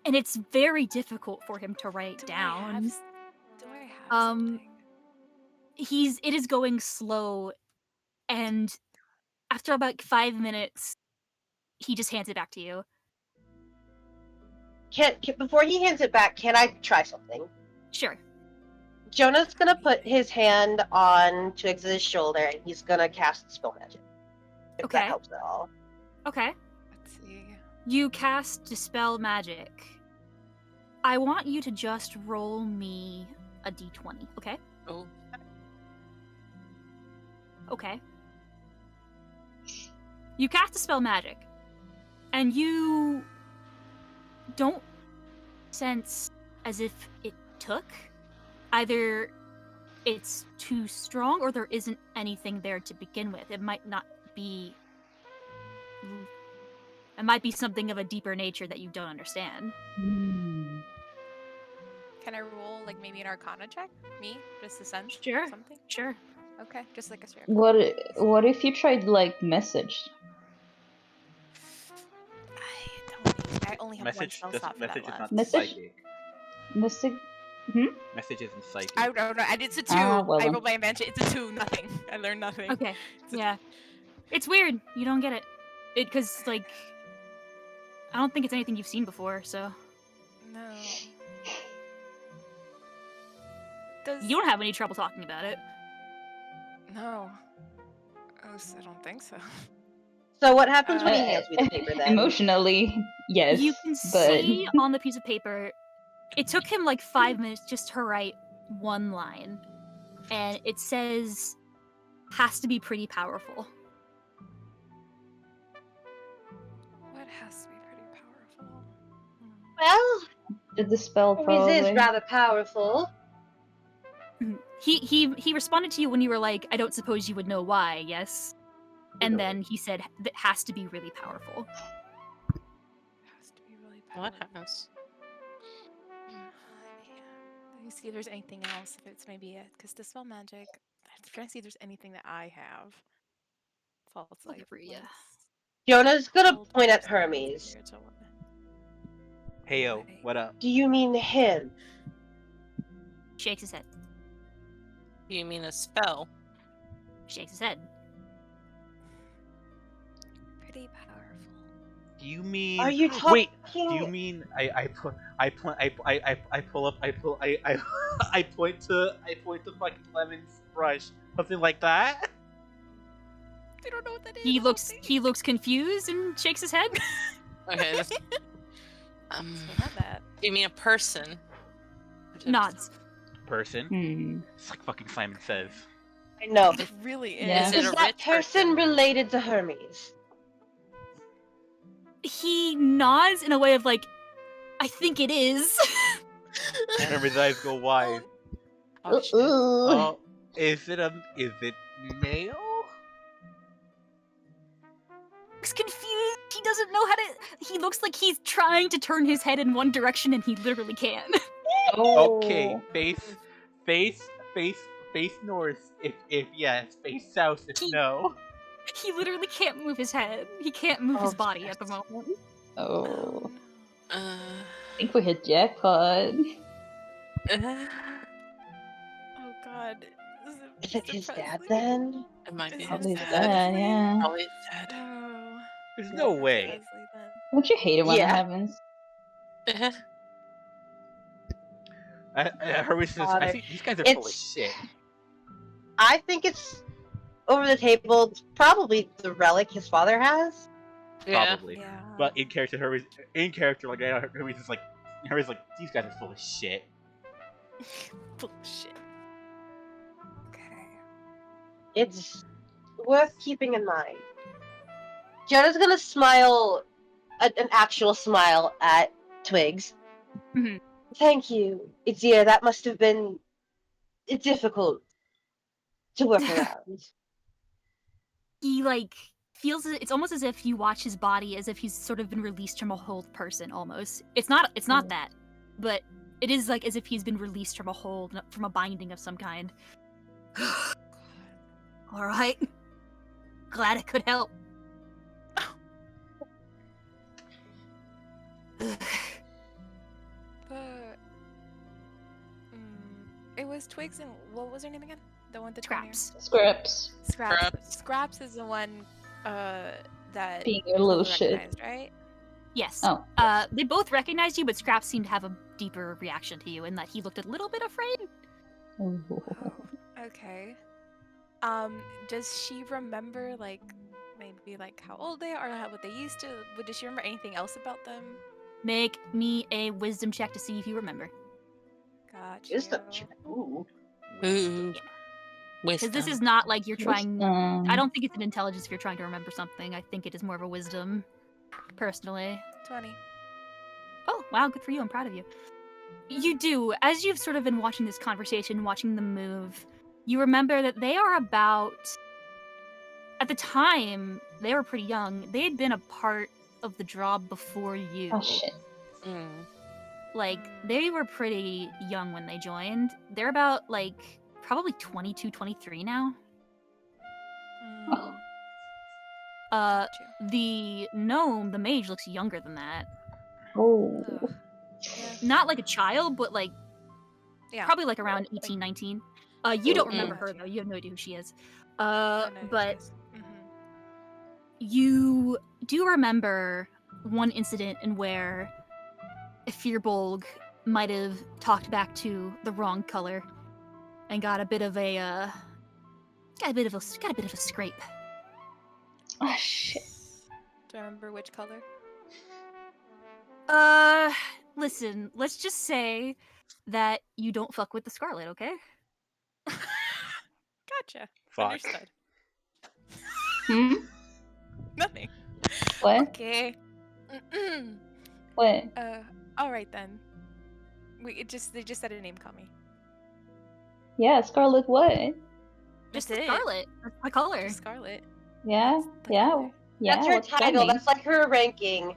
And it's very difficult for him to write down. Do I have something? It is going slow, and after about 5 minutes, he just hands it back to you. Before he hands it back, can I try something? Sure. Jonah's gonna put his hand on Twigs' shoulder and he's gonna cast spell magic. If Okay. that helps at all. Okay. Let's see. You cast Dispel Magic. I want you to just roll me a d20, okay? Oh. Okay. You cast Dispel Magic, and you don't sense as if it took. Either it's too strong or there isn't anything there to begin with. It might not be... It might be something of a deeper nature that you don't understand. Hmm. Can I roll like maybe an Arcana check? Me, just a sense. Sure. Something. Sure. Okay, just like a straight. What if you tried like message? I don't. I only have one Message spell doesn't. slot for that Message is left. not Message? psychic. Message? Message isn't psychic. I don't know. It's a 2. Well I then. rolled my invention. It's a 2. Nothing. I learned nothing. Okay. Yeah. It's weird. You don't get it. Because, like, I don't think it's anything you've seen before, so. No. Does You don't have any trouble talking about it. No. I don't think so. So what happens when he Uh, hands me the paper then? Emotionally, yes. You can but see on the piece of paper, it took him like 5 minutes just to write one line. And it says, has to be pretty powerful. What has to be pretty powerful? Well, the spell his probably. is rather powerful. He responded to you when you were like, I don't suppose you would know why, yes? And then he said, that has to be really powerful. It has to be really What powerful. house? Let me see if there's anything else. If it's maybe it, because Dispel Magic. I'm trying to see if there's anything that I have. False Look life. for ya. bliss, Jonah's gonna old point at person, Hermes. spiritual weapon. Heyo, what up? Do you mean him? Shakes his head. You mean a spell? Shakes his head. Pretty powerful. Do you mean? Are you Wait. talking- Do you mean I pull up I point to fucking Lemon's brush, something like that? I don't know what that is. He looks confused and shakes his head. Okay. That's, So not that. you mean a person? Nods. Person. It's like fucking Simon Says. I know. It really is. Yeah. Is it Is a that rich person related to Hermes? He nods in a way of like, I think it is. Remember his eyes go wide. Oh, shit. Oh, is it male? He's confused. He doesn't know how to. He looks like he's trying to turn his head in one direction and he literally can't. Oh. Okay, face north if yes, face south if no. He literally can't move his head. He can't move his Oh, body at the moment. Oh. Uh, I think we hit jackpot. Oh god. Is it his dad depressing. then? it might be Is Probably it his that, dad. yeah. Probably his dad. Oh. There's no way. Leslie then. Don't you hate it when Yeah. that happens? I think these guys are full of It's- shit. I think it's over the table. It's probably the relic his father has. Yeah. Probably. Yeah. But in character, like Hermes is like these guys are full of shit. Bullshit. Okay. It's worth keeping in mind. Jenna's gonna smile, an actual smile at Twigs. Mhm. Thank you, Itzir. That must have been difficult to work around. He like feels it's almost as if you watch his body as if he's sort of been released from a hold person almost. It's not that, but it is like as if he's been released from a hold, from a binding of some kind. All right. Glad it could help. But it was Twigs and what was her name again? The one with the twin hair? Scraps. Scraps. Scraps. Scraps. Scraps is the one that Being a little Clover shit. recognized, right? Yes. Oh. They both recognized you, but Scraps seemed to have a deeper reaction to you in that he looked a little bit afraid. Ooh. Okay. Does she remember like maybe like how old they are, or what they used to? Does she remember anything else about them? Make me a wisdom check to see if you remember. Gotcha. Wisdom check. Ooh. Ooh. Because this is not like you're trying. Wisdom. I don't think it's an intelligence if you're trying to remember something. I think it is more of a wisdom, personally. 20. Oh, wow, good for you. I'm proud of you. You do. As you've sort of been watching this conversation, watching them move, you remember that they are about. At the time, they were pretty young. They had been a part of the job before you. Oh shit. Mm. Like, they were pretty young when they joined. They're about, like, probably 22, 23 now. Oh. Gotcha. The gnome, the mage, looks younger than that. Oh. Ugh. Yeah. Not like a child, but like Yeah. probably like around 18, 19. You don't Mm. remember her though. You have no idea who she is. Oh, no, But she's- you do remember one incident in where Fearbolg might have talked back to the wrong color and got a bit of a scrape. Oh shit. Do I remember which color? Listen, let's just say that you don't fuck with the Scarlet, okay? Gotcha. Fuck. Understood. Hmm? Nothing. What? Okay. What? All right then. They just said a name, Cami. Yeah, Scarlet what? Just That's the it. Scarlet. That's my color. Just Scarlet. Yeah? The Yeah? color. Yeah, That's her what's that title. mean? That's like her ranking.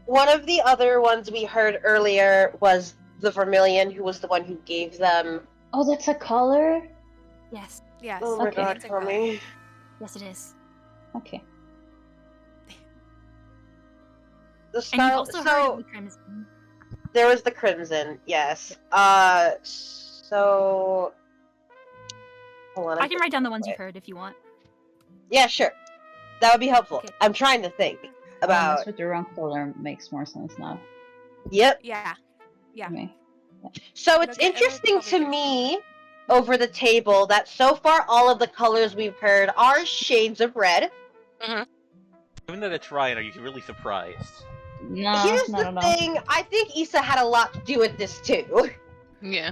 One of the other ones we heard earlier was the Vermilion, who was the one who gave them. Oh, that's a color? Yes. Yes. Oh my Okay. god, It's a color. Tommy. Yes, it is. Okay. The And you've Scarlet. also heard So of the Crimson. there was the Crimson, yes. So, hold on. I can write down the ones you've heard if you want. Yeah, sure. That would be helpful. Okay. I'm trying to think About about. with the wrong color makes more sense now. Yep. Yeah. Yeah. To me. So it's It'll interesting probably to get me over the table that so far all of the colors we've heard are shades of red. Even though that's right, are you really surprised? No, Here's not the at all. thing, I think Isa had a lot to do with this too. Yeah.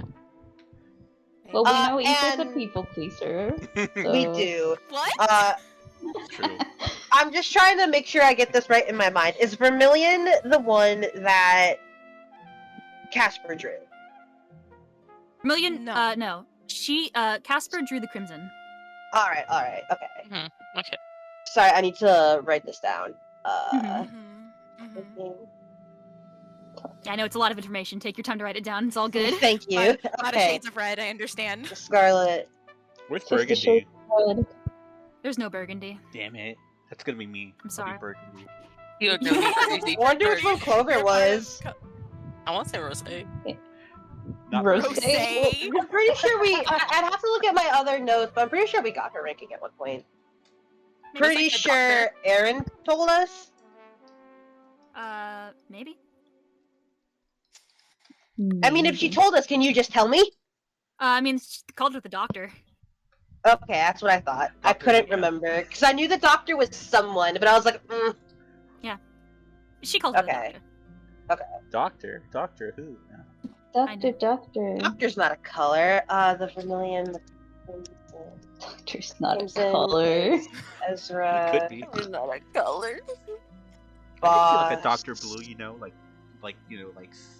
Well, we know Isa's a and- people pleaser. We so- do. What? It's true. I'm just trying to make sure I get this right in my mind. Is Vermilion the one that Casper drew? Million? No. No. She, Casper drew the crimson. Alright, okay. Okay. Sorry, I need to write this down. Mhm. Mhm. Yeah, I know it's a lot of information. Take your time to write it down. It's all good. Thank you. A lot of Okay. shades of red, I understand. Scarlet. Where's Just a Burgundy? shade of red. There's no burgundy. Damn it. That's gonna be me. I'm I'll sorry. be Burgundy. You're gonna be crazy. Wonder which one Clover was. I want to say Rose. Not Rose. Rosé. I'm pretty sure I'd have to look at my other notes, but I'm pretty sure we got her ranking at one point. Maybe Pretty it's like the sure Aaron told us. Maybe? I mean, if she Maybe. told us, can you just tell me? I mean, she called her the doctor. Okay, that's what I thought. I Doctor couldn't Who, yeah. remember because I knew the doctor was someone, but I was like, She called her Okay. the doctor. Doctor who? Doctor. doctor's not a color. The Vermilion, Doctor's not a Crimson. color. Ezra. He could be. It's not a color. I could see like a Boss. Doctor Blue, you know, like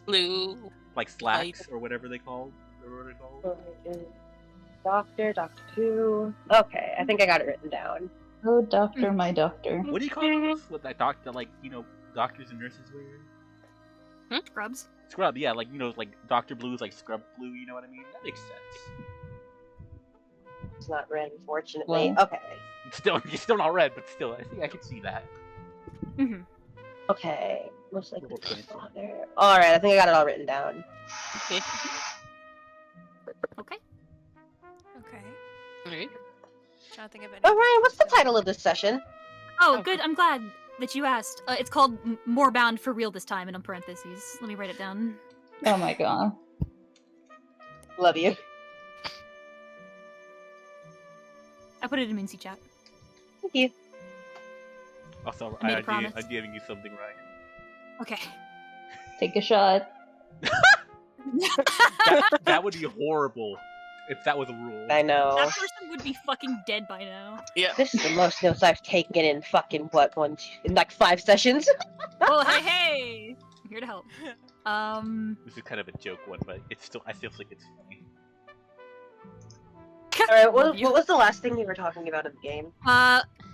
Blue. like slacks or whatever they called. Or what they're called. Doctor Who. Okay, I think I got it written down. Oh, doctor, my doctor. What do you call those? What that doctor, like, you know, doctors and nurses wear? Scrubs. Scrub, yeah, like, you know, like Doctor Blue is like scrub blue, you know what I mean? That makes sense. It's not red, unfortunately. Well. Okay. It's still not red, but still, I think I can see that. Mm-hmm. Okay. Most likely Little fancy. father. Alright, I think I got it all written down. Okay. Okay. Okay. Alright. Trying to think of any. Alright, what's the title of this session? Oh, good. I'm glad that you asked. It's called More Bound for Real this time, and in parentheses. Let me write it down. Oh my god. Love you. I put it in Moonsea chat. Thank you. Also, I made a I'm promise. giving you something right. Okay. Take a shot. That would be horrible if that was a rule. I know. That person would be fucking dead by now. Yeah. This is the most notes I've taken in fucking in like 5 sessions. Well, hey! I'm here to help. This is kind of a joke one, but it's still, I still think it's funny. Alright, Love you. what was the last thing you were talking about in the game?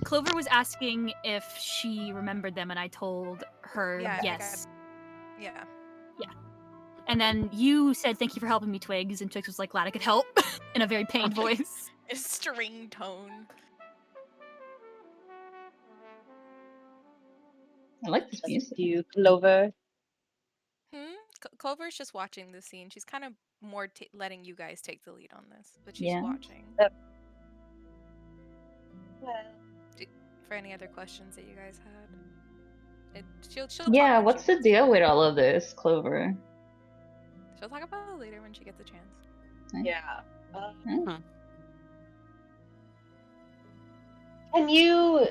Clover was asking if she remembered them, and I told her Yeah, I yes. Yeah. And then you said, "Thank you for helping me, Twigs," and Twigs was like, "Glad I could help," in a very pained voice. A string tone. I like this music. You, Clover. Clover's just watching the scene. She's kind of more letting you guys take the lead on this, but she's Yeah. watching. Well, For any other questions that you guys had, she'll Yeah, talk when what's she the gets- deal with all of this, Clover? She'll talk about it later when she gets a chance. yeah. Hmm. Can you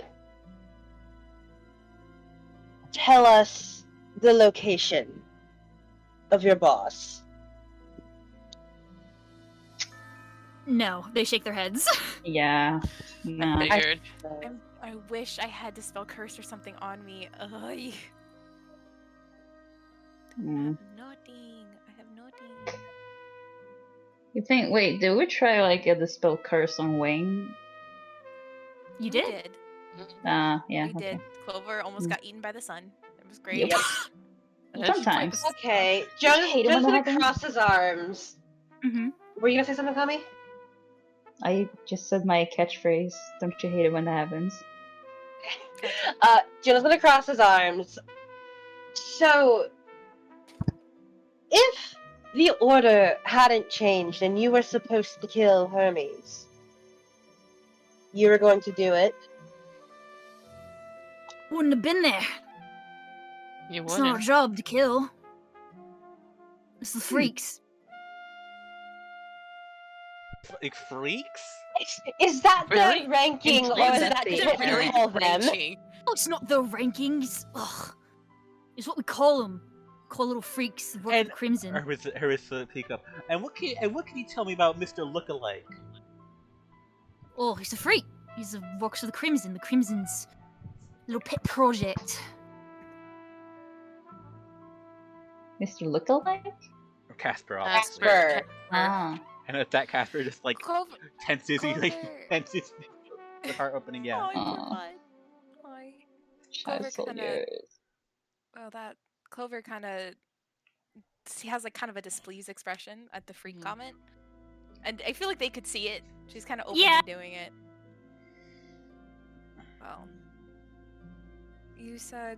tell us the location of your boss? No, they shake their heads. Yeah. Nah. Figured. I wish I had Dispel Curse or something on me. Ugh. I Mm. have nothing. I have nothing. You think? Wait, did we try like a dispel curse on Wayne? You We did? Yeah. We Okay. did. Clover almost Mm. got eaten by the sun. It was great. Yep. Sometimes. Okay, Don't you hate it when Joe's that gonna happens? cross his arms. Mm-hmm. Were you gonna say something, Cami? I just said my catchphrase. Don't you hate it when that happens? Joe's gonna cross his arms. So, if the order hadn't changed and you were supposed to kill Hermes, you were going to do it. Wouldn't have been there. You It's not our wouldn't. job to kill. It's the freaks. Like freaks? Is that Really? the ranking, or Is is that that the just what you ranking? call them? Raging. Oh, it's not the rankings. Ugh. It's what we call them. Call little freaks that work for And the Crimson. Hermes pick up. And what can you tell me about Mr. Lookalike? Oh, he's a freak. Works for the Crimson. The Crimson's little pet project. Mr. Lookalike? Or Casper, obviously. Casper. Ah. And at that, Casper just like Clover. tenses, he like Clover. tenses the heart opening. Yeah. Oh, poor Aw. bud. Hi. Clover Child kinda- soldiers. Well, that Clover kind of he has like kind of a displeased expression at the freak comment, and I feel like they could see it. She's kind of openly Yeah. doing it. Well, you said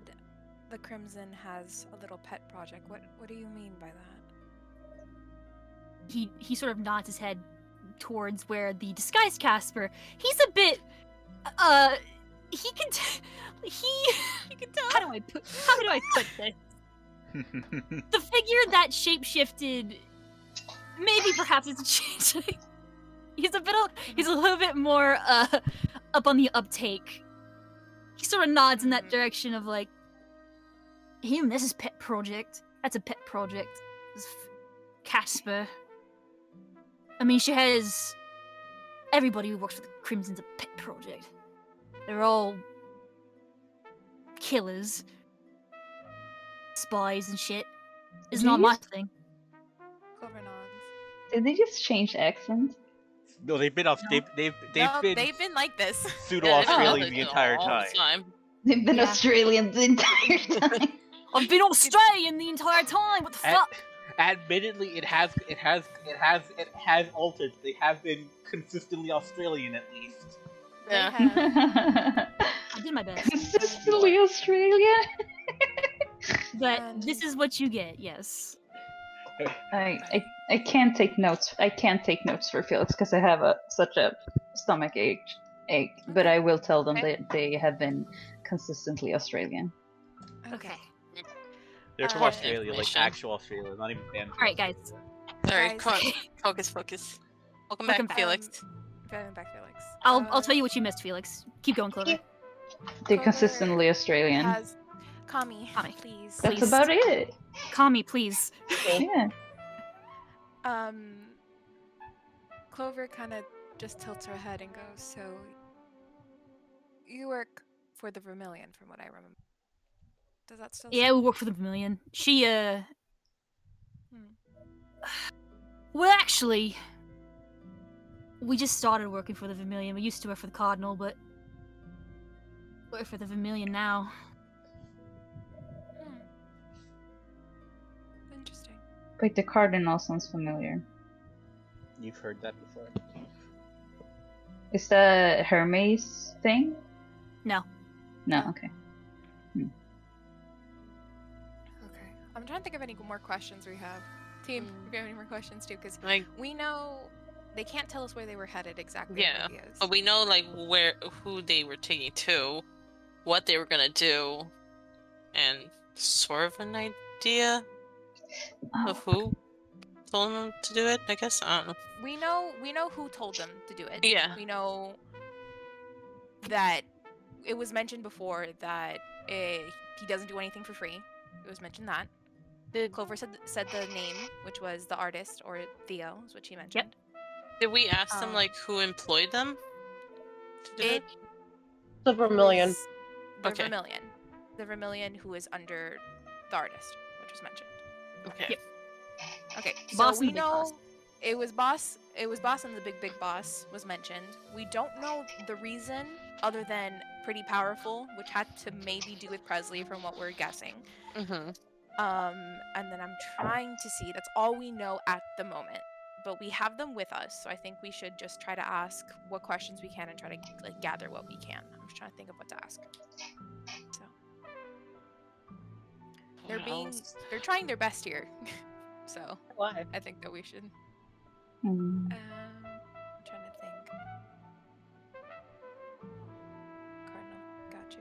the Crimson has a little pet project. What do you mean by that? He sort of nods his head towards where the disguised Casper. He's a bit. He can. He can tell. How do I put this? The figure that shapeshifted, maybe perhaps it's a change. He's a little bit more up on the uptake. He sort of nods in that direction of like, him. This is pet project. That's a pet project. This Casper. I mean, she has everybody who works for the Crimson's a pet project. They're all killers, spies and shit. It's not my thing. Clover nods. Did they just change accent? No, they've been off. They've No, been they've been like this. pseudo Yeah, they've been Australian like the this entire all the time. They've been Yeah. Australian the entire time. I've been Australian the entire time. What the fuck? Admittedly, it has altered. They have been consistently Australian at least. They Yeah. have. I did my best, Consistently Australian. but And- this is what you get. Yes. I can't take notes. I can't take notes for Felix because I have such a stomach ache. But I will tell them Okay. that they have been consistently Australian. Okay. They're from Uh, Australia, like information. actual Australia, not even fan. All right, guys. Sorry, Guys. focus. Welcome Welcome back, back. Felix. Going back, Felix. I'll tell you what you missed, Felix. Keep going, Clover. They're Clover consistently Australian. Has Cami, Cami. please. That's please. about it. Cami, please. Okay. Yeah. Clover kind of just tilts her head and goes, "So you work for the Vermilion, from what I remember. Does that still? Yeah, we work for the Vermilion. She, Hmm. Well, actually, we just started working for the Vermilion. We used to work for the Cardinal, but work for the Vermilion now. Hmm. Interesting. Wait, the cardinal sounds familiar. You've heard that before. Is that Hermes thing? No. No, okay. Okay. I'm trying to think of any more questions we have. Team, if you have any more questions too, because Like, we know they can't tell us where they were headed exactly. yeah, where he is. but we know like who they were taking to, what they were gonna do, and sort of an idea of who told them to do it. I guess I don't know. We know who told them to do it. Yeah. We know that it was mentioned before that he doesn't do anything for free. It was mentioned that. Clover said the name, which was the artist, or Theo, is what she mentioned. Did we ask them Um, like who employed them to do It it? The Vermilion. was The Okay. Vermilion. The Vermilion who is under the artist, which was mentioned. Okay. Yep. Okay, so Boss and we the big know boss. it was boss and the big boss was mentioned. We don't know the reason other than pretty powerful, which had to maybe do with Presley from what we're guessing. Mm-hmm. And then I'm trying to see. That's all we know at the moment. But we have them with us, so I think we should just try to ask what questions we can and try to like gather what we can. I'm just trying to think of what to ask. So they're trying their best here. So Why? I think that we should. Hmm. I'm trying to think. Cardinal, got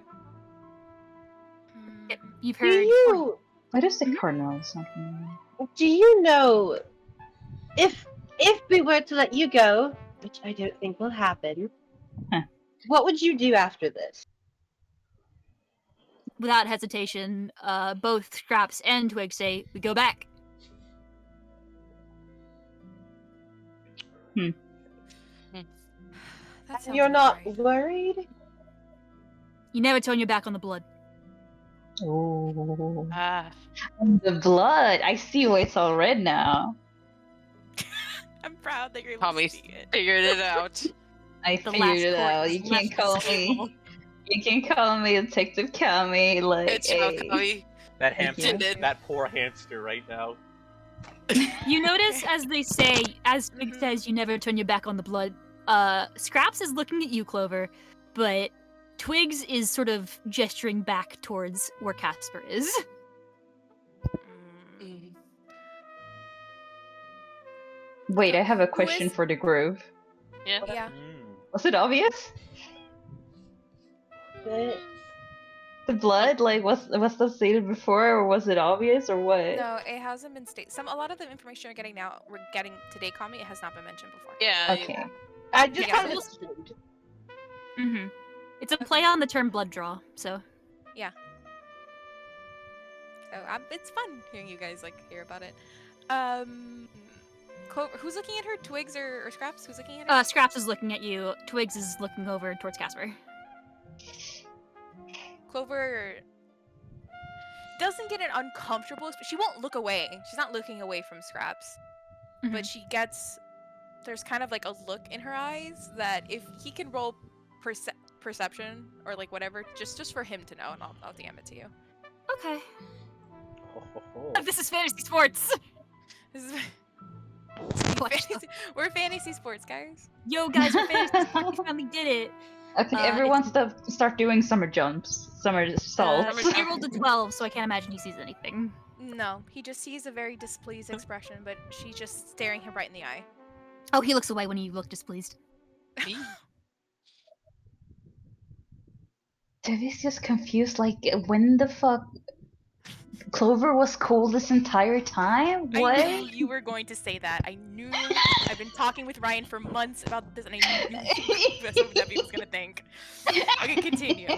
you. You've Do heard. you What is the Mhm. cardinal or something? do you know if we were to let you go, which I don't think will happen, Huh. what would you do after this? Without hesitation, both Scraps and Twig say, "We go back." That sounds You're about not right. worried? You never turn your back on the blood. Oh. Ah. The blood. I see why it's all red now. I'm proud that you're able Tommy to see it. figured it out. I The figured last it court out. is You can't left call on the table. me. You can call me Detective Cami. Like, Good job, hey. Tommy. That Thank hamster, you. that poor hamster right now. You notice as they say, as Twig Mhm. says, you never turn your back on the blood. Scraps is looking at you, Clover, but Twigs is sort of gesturing back towards where Casper is. Mm. Wait, I have a question is- for the groove. Yeah. Yeah. Was it obvious? But The blood, like, was that stated before, or was it obvious, or what? No, it hasn't been stated. A lot of the information we're getting today, Kami, it has not been mentioned before. Yeah. Okay. I just Yeah, kind of rules- assumed. Mm-hmm. It's a play on the term blood draw, so. So it's fun hearing you guys like hear about it. Who's looking at her? Twigs or Scraps? Who's looking at her? Scraps is looking at you. Twigs is looking over towards Casper. Clover doesn't get an uncomfortable. She won't look away. She's not looking away from Scraps, but she gets. There's kind of like a look in her eyes that if he can roll perception or like whatever, just for him to know, and I'll DM it to you. Okay. Ho, ho, ho. This is fantasy sports. This is Clutch fantasy, we're fantasy sports guys. Yo, guys, we're fantasy sports. We finally did it. Okay, everyone start doing summer jumps, summer salts. He rolled a 12, so I can't imagine he sees anything. No, he just sees a very displeased expression, but she's just staring him right in the eye. Oh, he looks away when you look displeased. Debbie's just confused, like, when the fuck? Clover was cool this entire time? What? I knew you were going to say that. I knew. I've been talking with Ryan for months about this, and I knew that's what Debbie was gonna think. Okay, continue.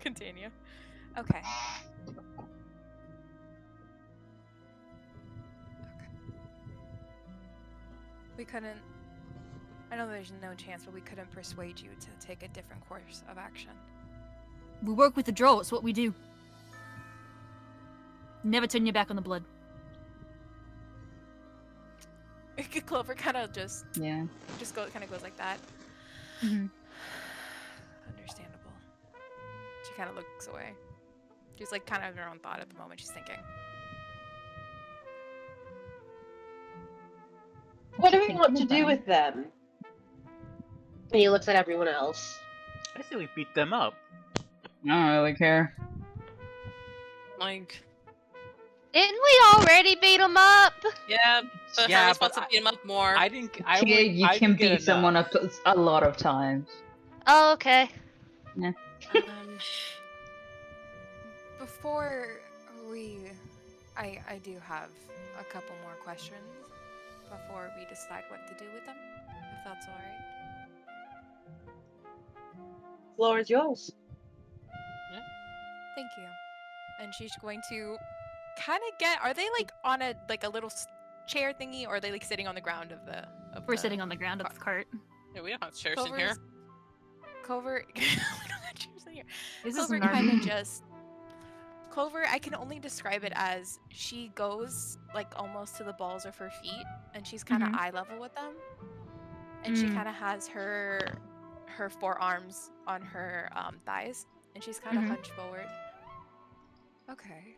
Continue. Okay. We couldn't. I know there's no chance, but we couldn't persuade you to take a different course of action. We work with the draw. It's what we do. Never turn your back on the blood. Clover kind of just Yeah. kind of goes like that. Mhm. Understandable. She kind of looks away. She's like kind of in her own thought at the moment. She's thinking. What do we want to do with them? And he looks at everyone else. I say we beat them up. I don't really care. Like, Didn't we already beat him up? yeah, but Yeah, Hermes but wants to beat him up more. I didn't. I Yeah, would- you I can didn't get beat someone enough. up a lot of times. Oh, okay. Before I do have a couple more questions before we decide what to do with them, if that's all right. Floor is yours. Thank you. And she's going to kind of get. Are they like on a little chair thingy, or are they like sitting on the ground of the? We're sitting on the ground of the cart. Yeah, we don't have chairs in here. Clover. We don't have chairs in here. This is Clover an kind of RV. just. Clover, I can only describe it as she goes like almost to the balls of her feet, and she's kind of eye level with them, and she kind of has her forearms on her thighs, and she's kind of hunched forward. Okay.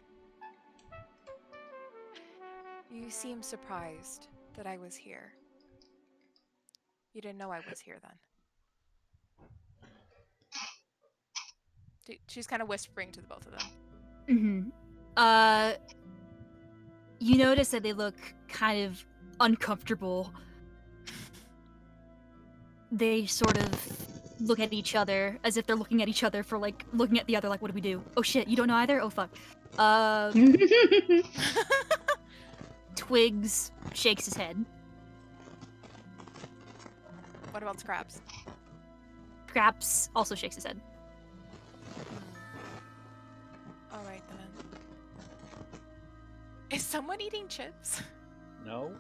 You seem surprised that I was here. You didn't know I was here then. She's kind of whispering to the both of them. Mm-hmm. You notice that they look kind of uncomfortable. They sort of look at each other as if they're looking at each other for like looking at the other like, what do we do? Oh shit, you don't know either? Oh fuck. Twigs shakes his head. What about Scraps? Scraps also shakes his head. All right then. Is someone eating chips? No.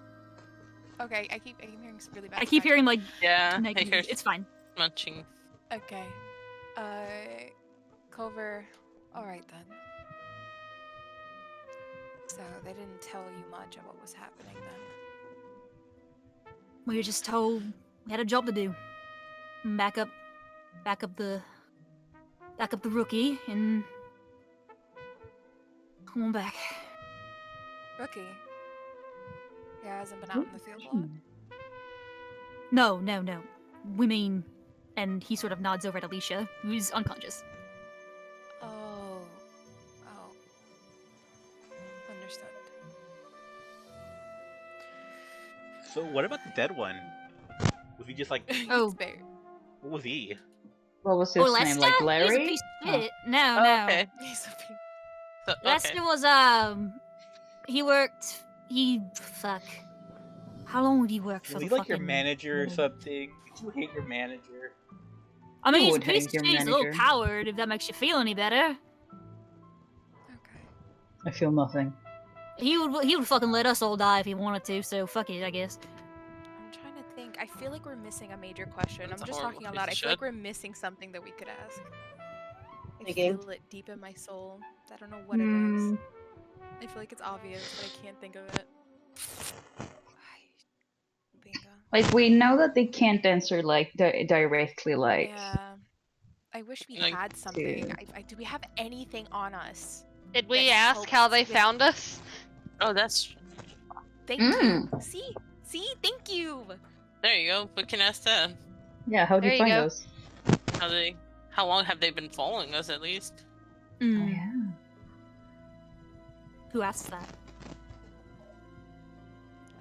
Okay, I keep hearing some really bad. I keep hearing like Yeah, like, I hear it's fine. munching. Okay. Culver. All right then. So they didn't tell you much of what was happening then. We were just told we had a job to do. Back up the rookie and come on back. Rookie. He hasn't been out in the field a lot. No. We mean, and he sort of nods over at Alicia, who's unconscious. Oh. Understood. So what about the dead one? Was he just like? Oh. It's Bear. What was he? What was his name? Lester? Like He's a Larry? piece of shit. No. Okay. He's a piece. So, Lester okay. was fuck. How long would he work for Was the he like your fucking- manager or something? Did you hate your manager? I mean, You he's a would piece hate of your shit. He's a little manager. coward. If that makes you feel any better, Okay. I feel nothing. he would fucking let us all die if he wanted to. So fuck it, I guess. I'm trying to think. I feel like we're missing a major question. That's I'm a just horrible talking piece aloud. of I feel like shit. we're missing something that we could ask. I Thinking. feel it deep in my soul. I don't know what it is. I feel like it's obvious, but I can't think of it. Bingo. Like, we know that they can't answer, like, directly, like... Yeah. I wish we Like- had something. Do we have anything on us? Did we That ask how they helps with- found us? Oh, that's Thank Mm. you. See, thank you. there. You go. We can ask that. Yeah, how do There you you find go. us? How long have they been following us at least? Oh, Mm, yeah. Who asked that?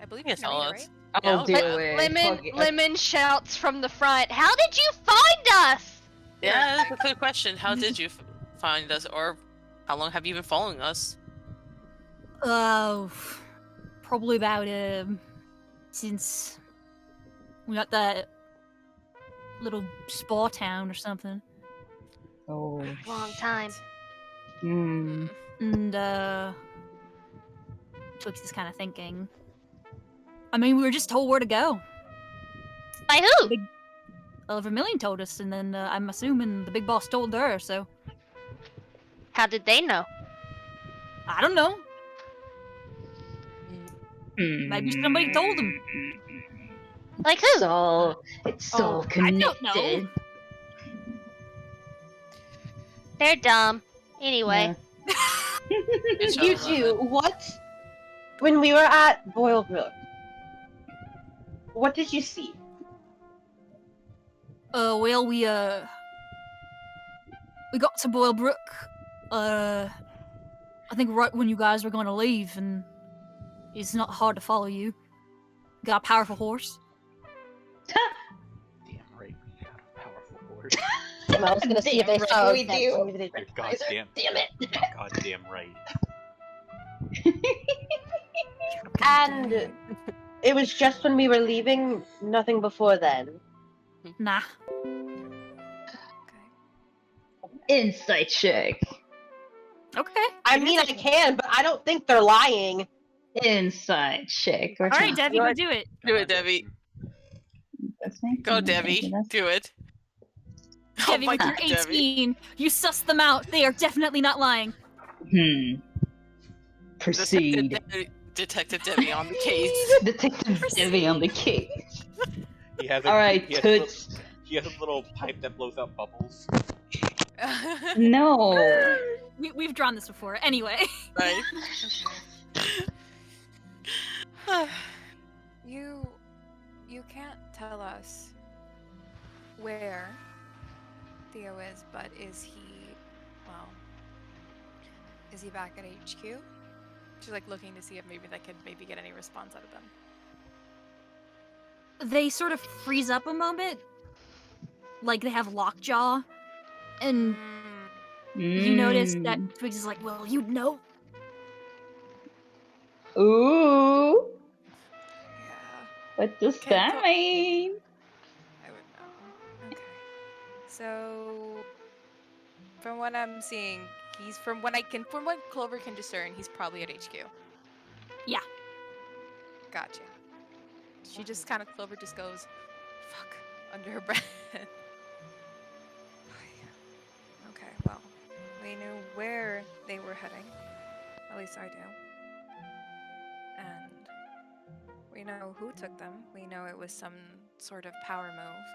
I believe Yes, it's I'll Naya, ask. right? Yeah, I'll I'll do ask. it. Lemon Fuck it. Lemon shouts from the front, "How did you find us?" Yeah, that's a good question. How did you find us, or how long have you been following us? Oh, probably about since we got that little spa town or something. Oh. Long time. Hmm. And Twix is kind of thinking. I mean, we were just told where to go. By who? Vermilion told us, and then I'm assuming the big boss told her. So How did they know? I don't know. Hmm. Maybe somebody told them. Like It's who? all I connected. don't know. They're dumb. Anyway, It's You relevant. two, what? When we were at Boilebrook, what did you see? Well, we got to Boilebrook. I think right when you guys were going to leave, and it's not hard to follow you. Got a powerful horse. Damn right, we have a powerful horse. I was gonna see if they Damn saw right we that, do. so maybe they You're recognize her. goddamn, Damn it! goddamn right. And it was just when we were leaving, nothing before then. Nah. Insight check. Okay. I mean, I can, but I don't think they're lying. Insight check. All right, Debbie, go do it. Do it, Debbie. Go, Debbie. Do it. Debbie, my with your God, Debbie. 18, you suss them out. They are definitely not lying. Proceed. Detective Debbie on the case. Detective Debbie on the case. He has All right, he has Toots. he has a little pipe that blows out bubbles. No. We've drawn this before. Anyway. Right? You can't tell us where Theo is, but is he back at HQ? She's like looking to see if maybe they could maybe get any response out of them. They sort of freeze up a moment, like they have lockjaw, and you notice that Twigs is like, well, you know. Ooh. Yeah, What does Can that co- mean? I would know. Okay. So, from what I'm seeing, from what Clover can discern, he's probably at HQ. Yeah. Gotcha. She just kind of Clover just goes, "Fuck," under her breath. Okay, well, we knew where they were heading. At least I do. And we know who took them. We know it was some sort of power move.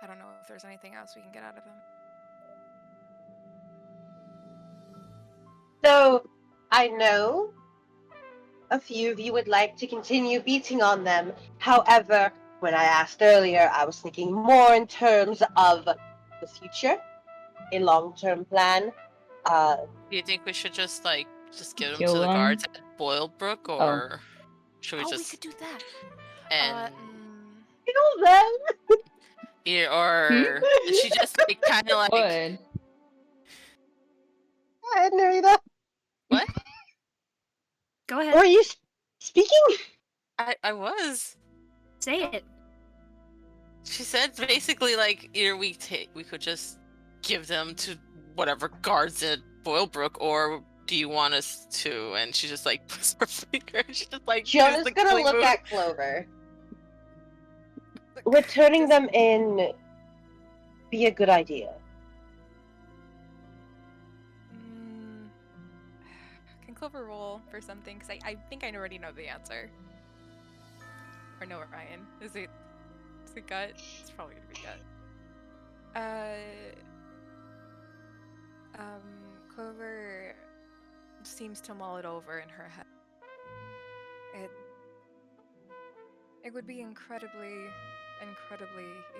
I don't know if there's anything else we can get out of them. So, I know a few of you would like to continue beating on them. However, when I asked earlier, I was thinking more in terms of the future, a long-term plan. Do you think we should just give them Kill to the them? guards at Boilbrook, or should we We just could do that. and Kill them! or did she just kind of like Would. Go ahead, Narita. what? Go ahead. Were you speaking? I was. Say it. She said basically like either we could just give them to whatever guards at Boilbrook, or do you want us to? And she just like puts her finger. She just like Jonah's does the gonna killing look move. at Clover. Would turning them in be a good idea? Can Clover roll for something? Because I think I already know the answer. Or no, Ryan. Is it gut? It's probably gonna be gut. Clover seems to mull it over in her head. It would be incredibly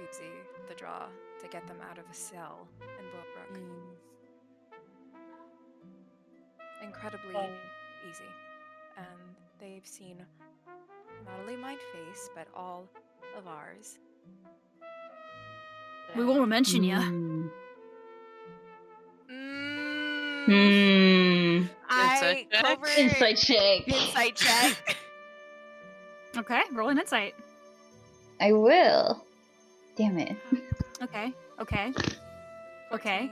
easy to draw to get them out of a cell in Boilbrook. Incredibly easy. And they've seen not only my face, but all of ours. We won't mention ya. I check? Clover Insight check. Insight check. Okay, roll an insight. I will. Damn it. Okay. 14.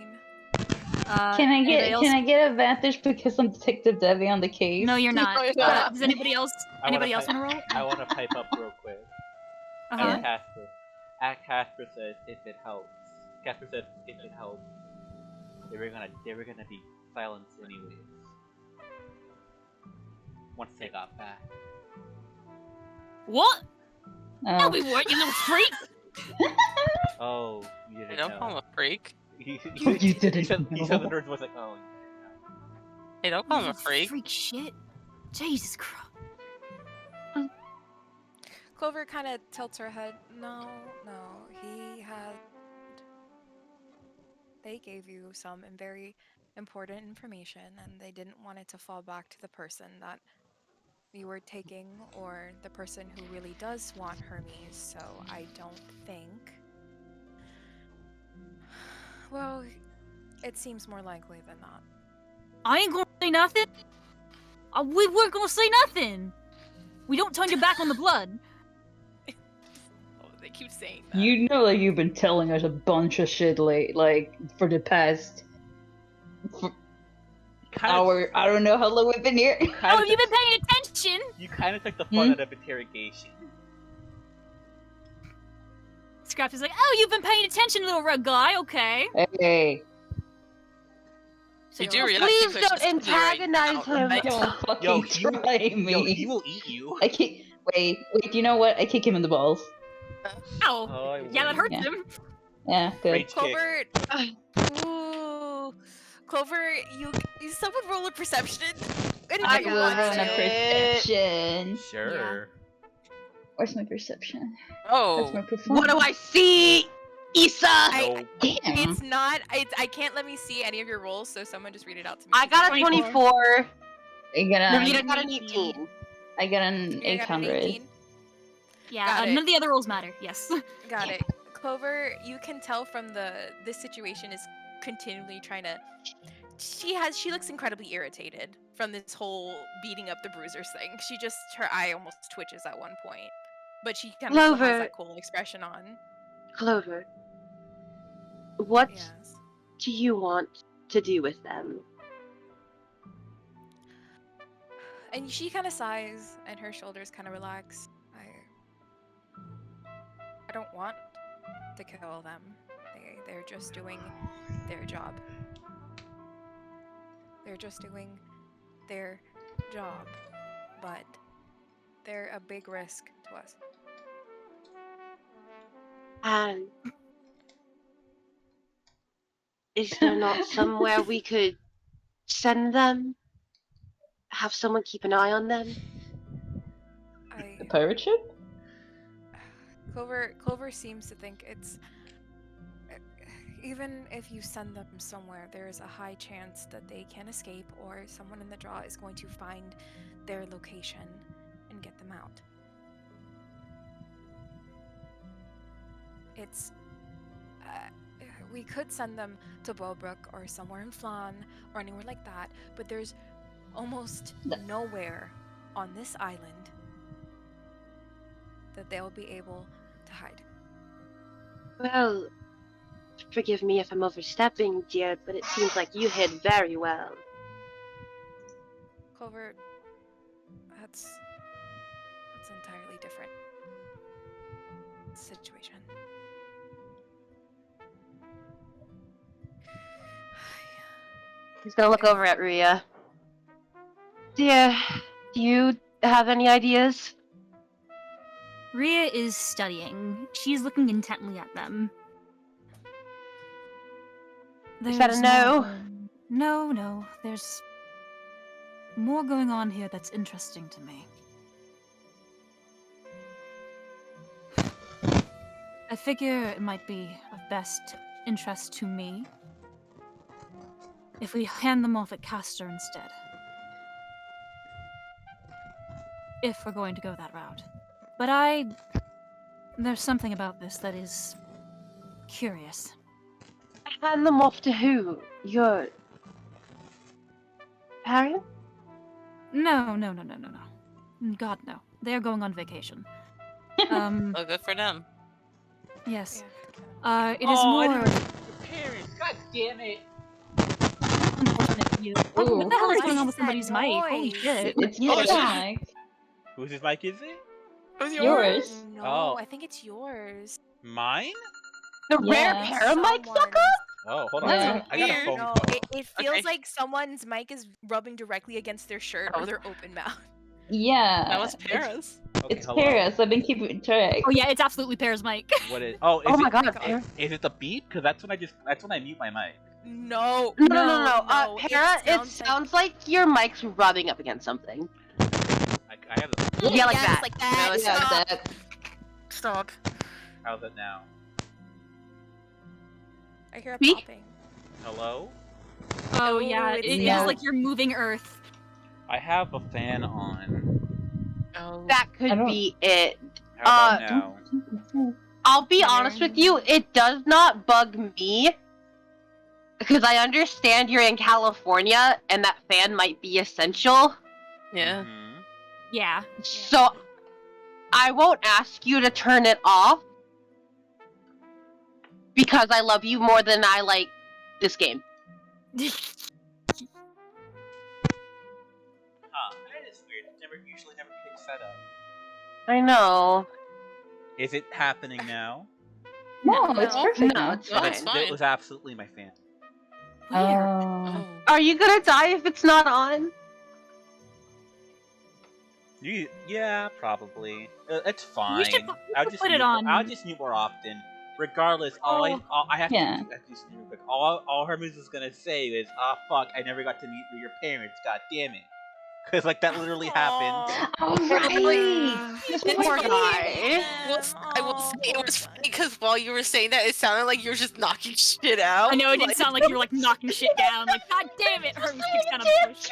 Can I get advantage because I'm Detective Debbie on the case? No, you're not. No, you're not. Does anybody else want to roll? I want to pipe up real quick. Uh-huh. Casper says if it helps. Casper said if it helps, they were gonna be silenced anyways. Once they got back. What? Oh. No, we weren't, you little freak! Oh, you didn't I don't know. call him a freak. You didn't He said know. the nerd was like, oh, you didn't know. Hey, don't call him a freak. Freak shit. Jesus Christ. Clover kind of tilts her head. No, they gave you some very important information, and they didn't want it to fall back to the person that you were taking, or the person who really does want Hermes, so I don't think... Well, it seems more likely than not. I ain't gonna say nothing. We weren't gonna say nothing. We don't turn your back on the blood. Oh, they keep saying that. You know that you've been telling us a bunch of shit for the past hour. I don't know how long we've been here. Oh, have you been paying attention? You kind of took the fun out of interrogation. Scraps is like, oh, you've been paying attention, little red guy. Okay. Hey, You do realize Please you could don't just do it right antagonize now, him. right? don't fucking try me. Yo, he will eat you. I kick. Wait. You know what? I kick him in the balls. Ow. Oh, I Yeah, that hurts Yeah. him. Yeah, good. Rage kick. Clover... Ooh. Clover, you someone roll a perception? I Anything will wants run a to. perception. Sure. Where's my perception? Oh, That's my performance. What do I see? Isa! No. Damn. It's not. I can't let me see any of your rolls, so someone just read it out to me. I got a 24. 24. I got Narita an, got an 18. I got an You got an 800. 18? Yeah, Got none it. of the other rules matter. Yes. Got it. Clover, you can tell from this situation is continually trying to. She looks incredibly irritated from this whole beating up the bruisers thing. Her eye almost twitches at one point, but she kind of still has Clover. that cool expression on. Clover, what Yes. do you want to do with them? And she kind of sighs, and her shoulders kind of relax. I don't want to kill them. They're just doing their job. They're just doing their job, but they're a big risk to us. And is there not somewhere we could send them? Have someone keep an eye on them? The pirate ship? Clover seems to think it's even if you send them somewhere, there is a high chance that they can escape, or someone in the draw is going to find their location and get them out. It's we could send them to Bowbrook or somewhere in Flan or anywhere like that, but there's almost nowhere on this island that they'll be able to hide. Well, forgive me if I'm overstepping, dear, but it seems like you hid very well. Clover, that's an entirely different situation. He's gonna look over at Rhea. Dear, do you have any ideas? Rhea is studying. She's looking intently at them. Is that a There's no? No. There's more going on here that's interesting to me. I figure it might be of best interest to me if we hand them off at Castor instead. If we're going to go that route. But there's something about this that is curious. Hand them off to who? Your parent? No. God, no. They're going on vacation. Oh, good for them. Yes. Yeah. It is more Your parents, god damn it! unfortunate for you. Ooh. What the hell is What going on is with somebody's that mic? Holy noise? shit. It's Oh, my shit. mic. Whose mic is it? Who's Yours. No, Oh. I think it's yours. Mine? The Yeah. rare paramic Someone's. sucker? Oh, hold on. Yeah. I got a Weird. phone No, call. it feels Okay. like someone's mic is rubbing directly against their shirt or their open mouth. Yeah. That was Paris. Okay, It's hello. Paris. I've been keeping track. Oh yeah, it's absolutely Pear's mic. What is? Oh, is Oh my it? god, God. Para. Is it the beep? Because that's when I mute my mic. No. No. no, Para, it sounds like your mic's rubbing up against something. I have the. Yeah, like Yes, that. like that. No, it's Yeah, Stop. that. Stop. How's it now? I hear a Speak? popping. Hello? Oh yeah, it's it yeah. is like you're moving Earth. I have a fan on. Oh. That I could don't- be it. How about now? I'll be honest with you, it does not bug me. Because I understand you're in California and that fan might be essential. Yeah. Mhm. Yeah. So I won't ask you to turn it off. Because I love you more than I like this game. Huh. That is weird. Usually never picks that up. I know. Is it happening now? No, No. it's perfect No, now. it's No, it's fine. fine. It was absolutely my fan. Weird. Oh. Are you gonna die if it's not on? Yeah, probably. It's You fine. should I'll just put it mute, on. I'll just mute more often. Regardless, all I have Yeah. to do this real quick. All Hermes is gonna say is, "Ah, fuck! I never got to meet your parents. God damn it!" Because like that literally happened. Oh right! It's Poor funny. guy. I will say it was funny because while you were saying that, it sounded like you were just knocking shit out. I know it didn't like, sound like you were like knocking shit down. Like, God damn it, Hermes kicks down a bush.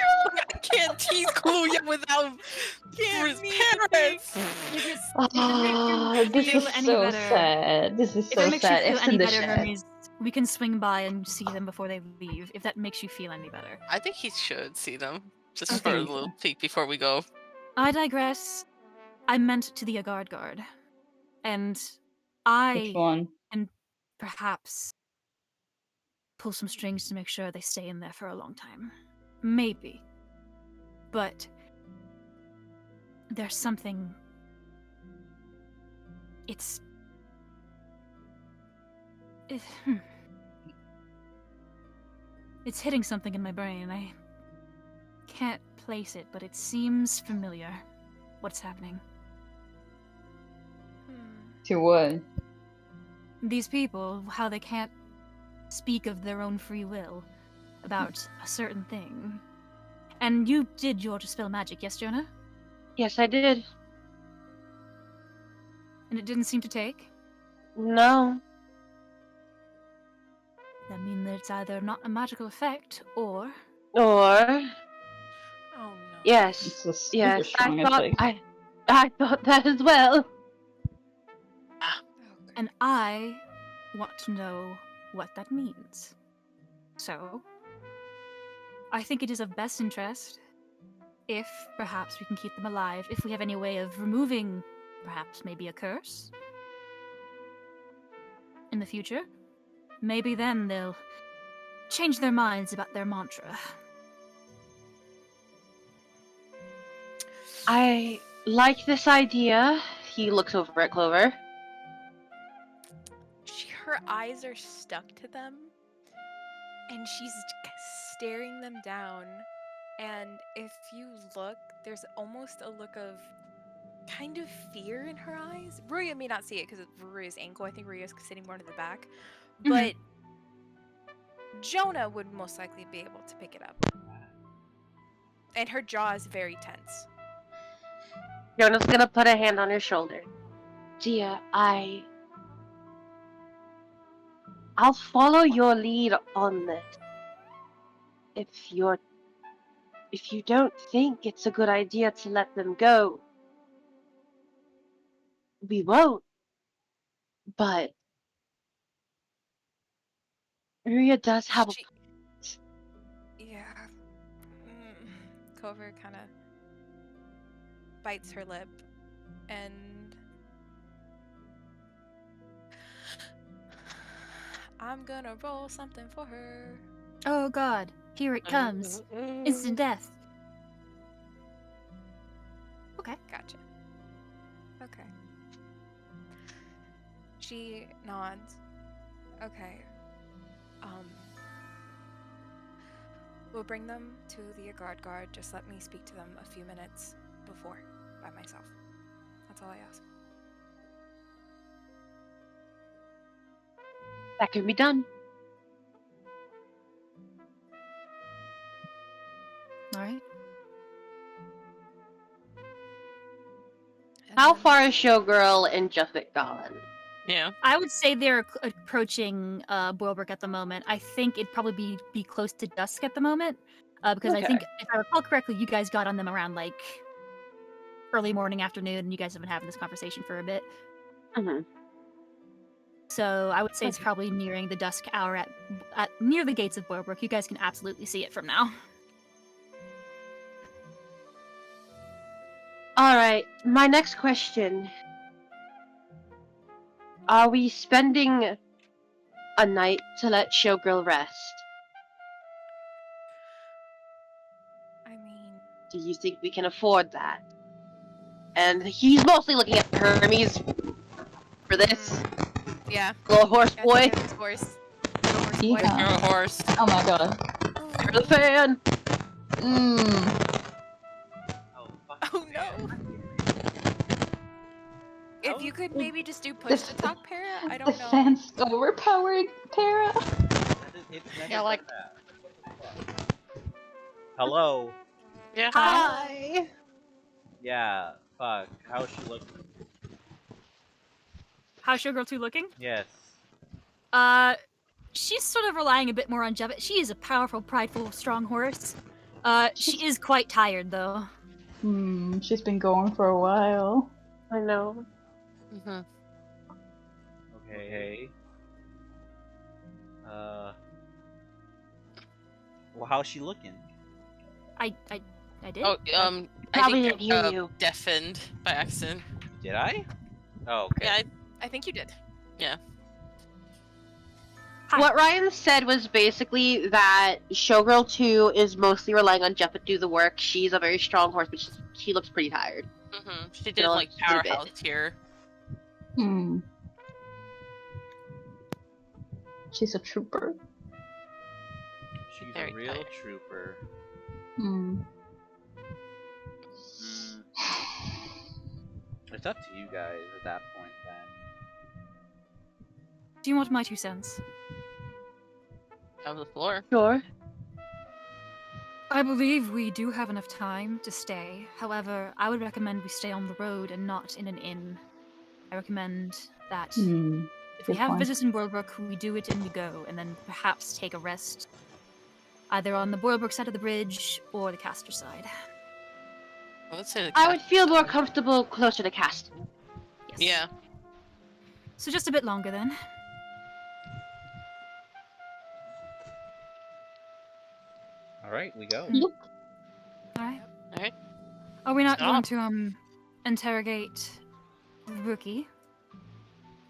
I can't tease Kuya without for his parents. If it's, Oh, if it this makes you is feel any so better, sad. This is if so it makes you sad. feel It's any in the better, shed. Hermes, we can swing by and see them before they leave. If that makes you feel any better. I think he should see them just I for a think so. little peek before we go. I digress. I meant to the Agard Guard, and Which I one? can perhaps pull some strings to make sure they stay in there for a long time. Maybe. But there's something. It's. It's hitting something in my brain. I can't place it, but it seems familiar. What's happening? To what? These people, how they can't speak of their own free will about a certain thing. And you did your dispel magic, yes, Jonah? Yes, I did. And it didn't seem to take? No. That means that it's either not a magical effect, or... Or Oh no. yes, It's a super yes. strong I effect. thought that as well. Okay. And I want to know what that means. So, I think it is of best interest if perhaps we can keep them alive, if we have any way of removing perhaps maybe a curse in the future. Maybe then they'll change their minds about their mantra. I like this idea. He looks over at Clover. Her eyes are stuck to them, and she's staring them down. And if you look, there's almost a look of kind of fear in her eyes. Ruya may not see it because of Ruya's ankle. I think Ruya's sitting more to the back. But Jonah would most likely be able to pick it up. And her jaw is very tense. Jonah's gonna put a hand on her shoulder. Dear, I'll follow your lead on this. If you don't think it's a good idea to let them go, we won't. But Ruya does have a Yeah. Clover kind of bites her lip and I'm gonna roll something for her. Oh god, here it comes. Instant death. Okay. Gotcha. Okay. She nods. Okay. We'll bring them to the guard. Just let me speak to them a few minutes before, by myself. That's all I ask. that can be done. Alright. And How then- far is Showgirl and Juffet gone? Yeah. I would say they're approaching Boilbrook at the moment. I think it'd probably be close to dusk at the moment. Because I think, if I recall correctly, you guys got on them around, like, early morning, afternoon, and you guys have been having this conversation for a bit. Mhm. So I would say it's probably nearing the dusk hour at near the gates of Boilbrook. You guys can absolutely see it from now. Alright, my next question. Are we spending a night to let Showgirl rest? I mean, Do you think we can afford that? And he's mostly looking at Hermes for this. yeah. Little horse I boy. think it was horse. Little horse boy. Yeah. You're a horse. Oh my god. You're the fan. Oh no. If you could maybe just do push to talk, Para, I The don't know. fans overpowered Para. Yeah, like- Hello. Yeah. Hi. Yeah, fuck. How's she looking? How's Showgirl 2 looking? Yes. She's sort of relying a bit more on Jebit. She is a powerful, prideful, strong horse. She is quite tired, though. She's been going for a while. I know. Mm-hmm. Okay. Well, how's she looking? I did. Oh, Probably I didn't think hear I you. deafened by accident. Did I? Oh, okay. Yeah, I think you did. Hi. What Ryan said was basically that Showgirl 2 is mostly relying on Jeff to do the work. She's a very strong horse, but she looks pretty tired. She did No, like just a bit. powerhouse here. She's a trooper. She's Very a real tired. trooper. It's up to you guys at that point, then. Do you want my 2 cents? Have the floor. Sure. I believe we do have enough time to stay. However, I would recommend we stay on the road and not in an inn. I recommend that if we good have point. visits in Boilbrook, we do it and we go, and then perhaps take a rest. Either on the Boilbrook side of the bridge or the Caster side. Well, let's say the I would cat- feel more comfortable closer to Caston. Yes. Yeah. So just a bit longer then. Alright, we go. Alright. Alright. Are we not going Stop. to interrogate the rookie?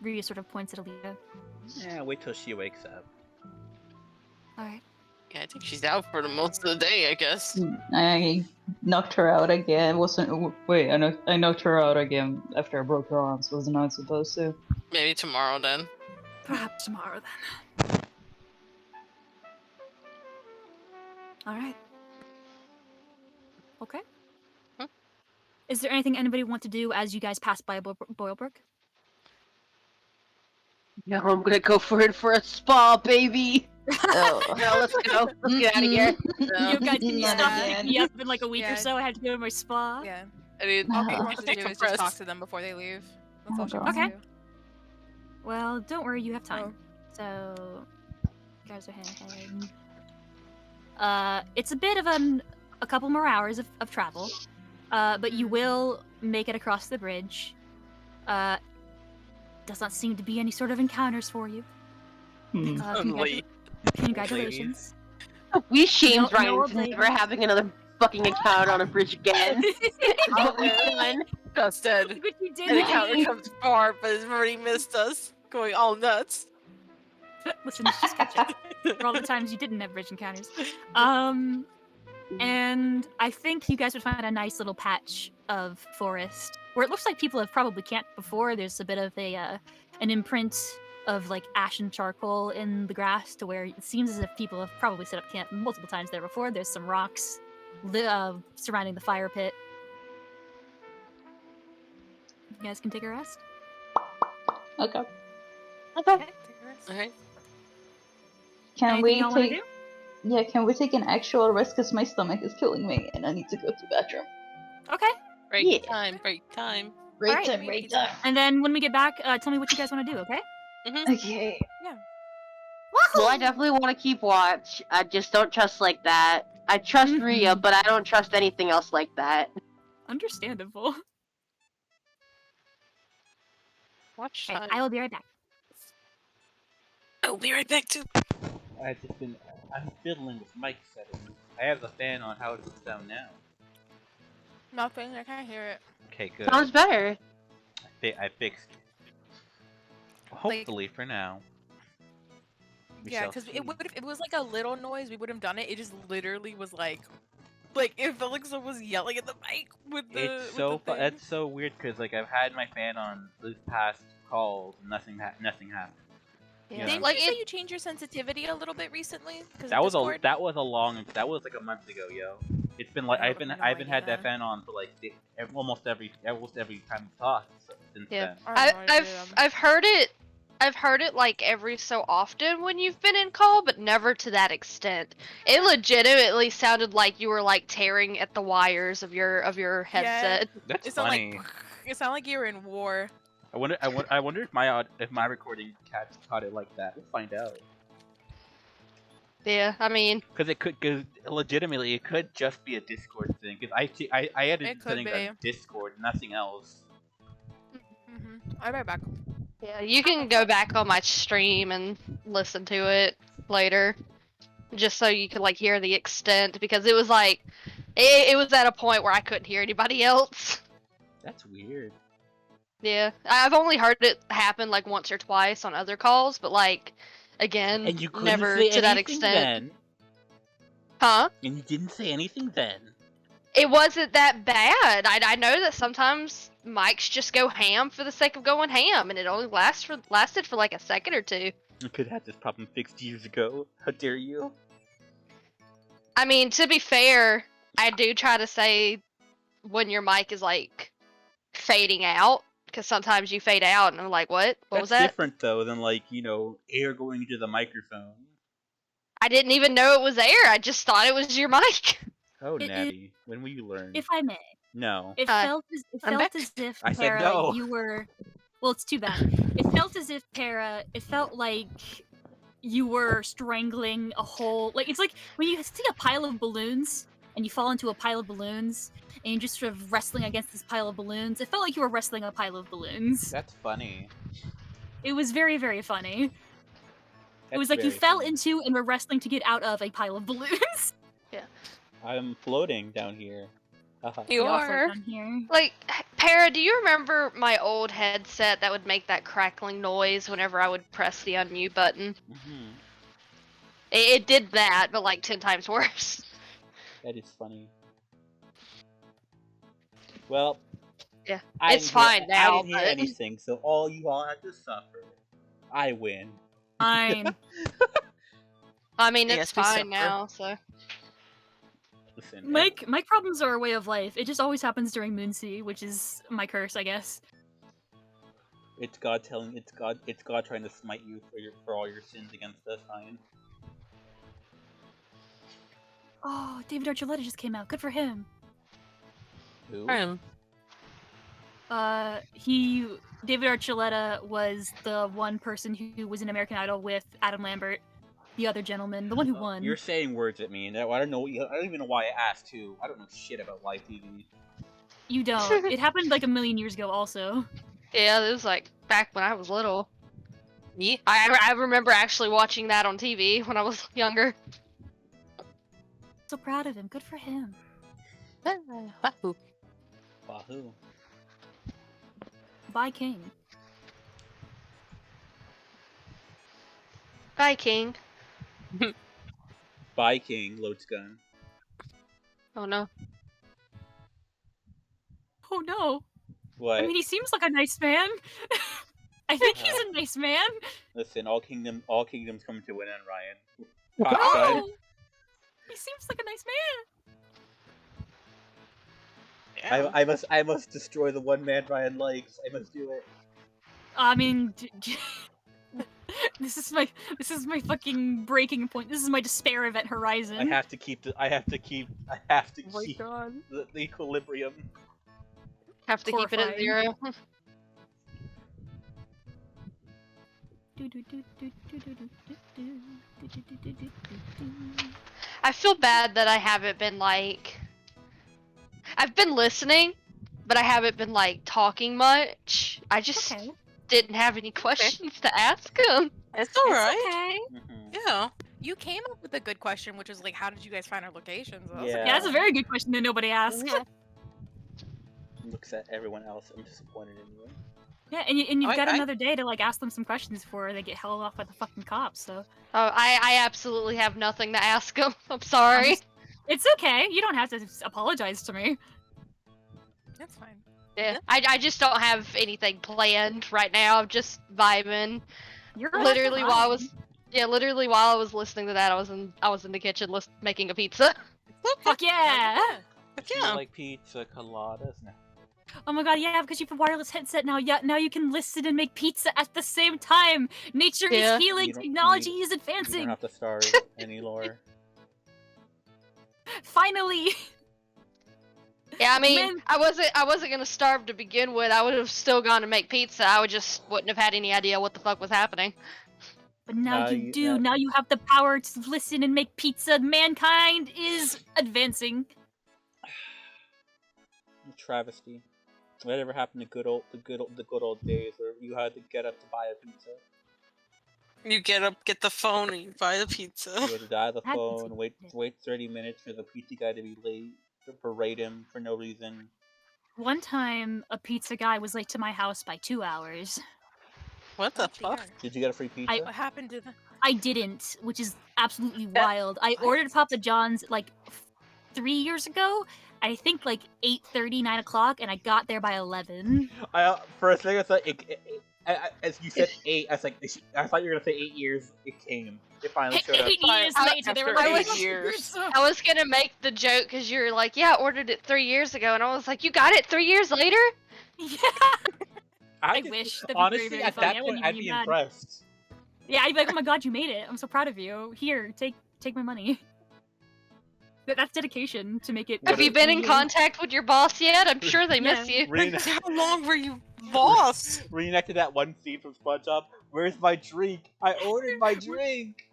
Ryu sort of points at Alita. Yeah, wait till she wakes up. Alright. Yeah, I think she's out for the most of the day, I guess. I knocked her out again. Wait, I knocked her out again after I broke her arms. Wasn't I supposed to? Maybe tomorrow then. Perhaps tomorrow then. Alright. Okay. Is there anything anybody want to do as you guys pass by Boilbrook? No, I'm gonna go for it for a spa, baby. Oh. No, let's go. Let's get out of here. You guys, can you Not stop again. picking me up in like a week Yeah. or so? I had to go to my spa. Yeah. I mean, All he Oh. wants to do is just talk to them before they leave. That's all she Okay. wants to Okay. do. Well, don't worry, you have time. So, you guys are heading. It's a bit of a couple more hours of travel, but you will make it across the bridge. Does not seem to be any sort of encounters for you. Late. Congratulations. We shamed No, Ryan no, for they- never having another fucking encounter on a bridge again. What we've done. Just dead. Look what you did. And the counter comes far, but it's already missed us. Going all nuts. Listen, it's just catch up for all the times you didn't have bridge encounters. And I think you guys would find a nice little patch of forest where it looks like people have probably camped before. There's a bit of an imprint of like ash and charcoal in the grass to where it seems as if people have probably set up camp multiple times there before. There's some rocks surrounding the fire pit. You guys can take a rest. Okay. Okay. Alright. Can Anything we y'all wanna take? Yeah, can we take an actual rest? Because my stomach is killing me, and I need to go to the bathroom. Okay. Break Yeah. time, break time. Right Alright. time, right time. And then when we get back, tell me what you guys want to do, okay? Okay. Well, I definitely want to keep watch. I just don't trust like that. I trust Mhm. Rhea, but I don't trust anything else like that. Understandable. Watch Okay, time. I will be right back. I'll be right back too. I'm fiddling with mic settings. I have the fan on. How does it sound now? Nothing. I can't hear it. Okay, good. Sounds better. I fixed it. Hopefully for now. We Yeah, shall because see. it was like a little noise. We would have done it. It just literally was like if Felix was yelling at the mic with the. It's with so the thing. that's so weird because like I've had my fan on these past calls and nothing happened. Yeah. Yeah. Didn't Like you say it. you changed your sensitivity a little bit recently? 'Cause That of was Discord? that was like a month ago, yo. It's been like I I've been have no had idea that fan on for like almost every time we talked since Yeah. then. I have no idea. I've heard it I've heard it like every so often when you've been in call, but never to that extent. It legitimately sounded like you were like tearing at the wires of your headset. That's It sounded funny. like it sounded like you were in war. I wonder if my recording caught it like that. We'll find out. Yeah, I mean, Because legitimately it could just be a Discord thing. Because I edited It could something be. on Discord, nothing else. I'll be right back. yeah, you can go back on my stream and listen to it later, just so you could like hear the extent, because it was like, it was at a point where I couldn't hear anybody else. That's weird. Yeah, I've only heard it happen like once or twice on other calls, but like, again, And you couldn't never say to that anything extent. then. Huh? And you didn't say anything then. It wasn't that bad. I know that sometimes mics just go ham for the sake of going ham, and it only lasted for like a second or two. You could have this problem fixed years ago. How dare you? I mean, to be fair, I do try to say when your mic is like fading out, because sometimes you fade out, and I'm like, what? What was That's that? different though than like, air going into the microphone. I didn't even know it was air. I just thought it was your mic. Oh, It- Natty, when will you learn? If I may, No. it Uh, felt I'm back. as if I said Tara, no. you were. Well, it's too bad. It felt as if Tara. It felt like you were strangling a whole. Like it's like when you see a pile of balloons and you fall into a pile of balloons and you're just sort of wrestling against this pile of balloons. It felt like you were wrestling a pile of balloons. That's funny. It was very, very funny. It was That's like you very fell funny. into and were wrestling to get out of a pile of balloons. I'm floating down here. Haha. You We all float are. down here. Like, Para, do you remember my old headset that would make that crackling noise whenever I would press the unmute button? Mhm. It did that, but like 10 times worse. That is funny. Well, Yeah, I it's didn't hear- fine now, I didn't hear but- anything, so all you all had to suffer. I win. Fine. I mean, Yes, it's we fine suffer. now, so. Listen, Mic problems are a way of life. It just always happens during Moonsea, which is my curse, I guess. it's God trying to smite you for all your sins against us, Ryan. Oh, David Archuleta just came out. Good for him. Who? David Archuleta was the one person who was in American Idol with Adam Lambert, the other gentleman, the one who won. You're saying words at me, and I don't know. I don't even know why I asked too. I don't know shit about live TV. You don't. It happened like a million years ago, also. Yeah, it was like back when I was little. Yeah. I remember actually watching that on TV when I was younger. So proud of him. Good for him. Wahoo. Wahoo! Bye, King. Bye, King. Bye, King. Loads gun. Oh no. Oh no. What? I mean, he seems like a nice man. I think he's a nice man. Listen, all kingdoms come to an end, Ryan. Oh! He seems like a nice man. Yeah. I must destroy the one man Ryan likes. I must do it. I mean, this is my fucking breaking point. This is my despair event horizon. I have to keep the equilibrium. Have to keep it at Horrifying. 0. I feel bad that I haven't been like. I've been listening, but I haven't been like talking much. I just Okay. didn't have any questions to ask him. It's alright. Okay. Mhm. Yeah. You came up with a good question, which was like, how did you guys find our locations? I was Yeah. like, Yeah, that's a very good question that nobody asked. Looks at everyone else. I'm disappointed in you. Yeah, and you've got I- another day to like ask them some questions before they get held off by the fucking cops. So Oh, I absolutely have nothing to ask him. I'm sorry. it's okay. You don't have to apologize to me. That's fine. Yeah, I just don't have anything planned right now. I'm just vibing. You're allowed to Literally while I vibe. was, literally while I was listening to that, I was in the kitchen making a pizza. Fuck yeah! But Do you yeah. like pizza coladas? No. Oh my god, yeah, because you have a wireless headset now. Yeah, now you can listen and make pizza at the same time. Nature Yeah. is healing. You don't Technology need- is You don't advancing. have to starve anymore. Finally. Yeah, I mean, Man. I wasn't gonna starve to begin with. I would have still gone to make pizza. I wouldn't have had any idea what the fuck was happening. But now Now you you- do. now- Now you have the power to listen and make pizza. Mankind is advancing. Travesty. Whatever happened to the good old days where you had to get up to buy a pizza? You get up, get the phone, and you buy the pizza. You had to dial the That phone, pizza- wait 30 minutes for the pizza guy to be late, to berate him for no reason. One time, a pizza guy was late to my house by 2 hours. What the Oh, fuck? dear. Did you get a free pizza? What happened to the? I didn't, which is absolutely wild. I ordered Papa John's like 3 years ago. I think like 8:30, 9 o'clock, and I got there by 11. For a second, I thought as you said 8, I was like, I thought you were gonna say 8 years. It came. It finally showed up. 8 years later, they were After like, 8 years. I was gonna make the joke because you were like, "Yeah, I ordered it 3 years ago," and I was like, "You got it 3 years later?" Yeah. I wish. That'd be honestly, very, very at funny. I that wouldn't point, I'd even be be mad. impressed. Yeah, I'd be like, oh my god, you made it. I'm so proud of you. Here, take my money. That's dedication to make it. Have you been in convenient. contact with your boss yet? I'm sure they miss Yeah. you. How long were you lost? Reenacted that one scene from SpongeBob. Where's my drink? I ordered my drink.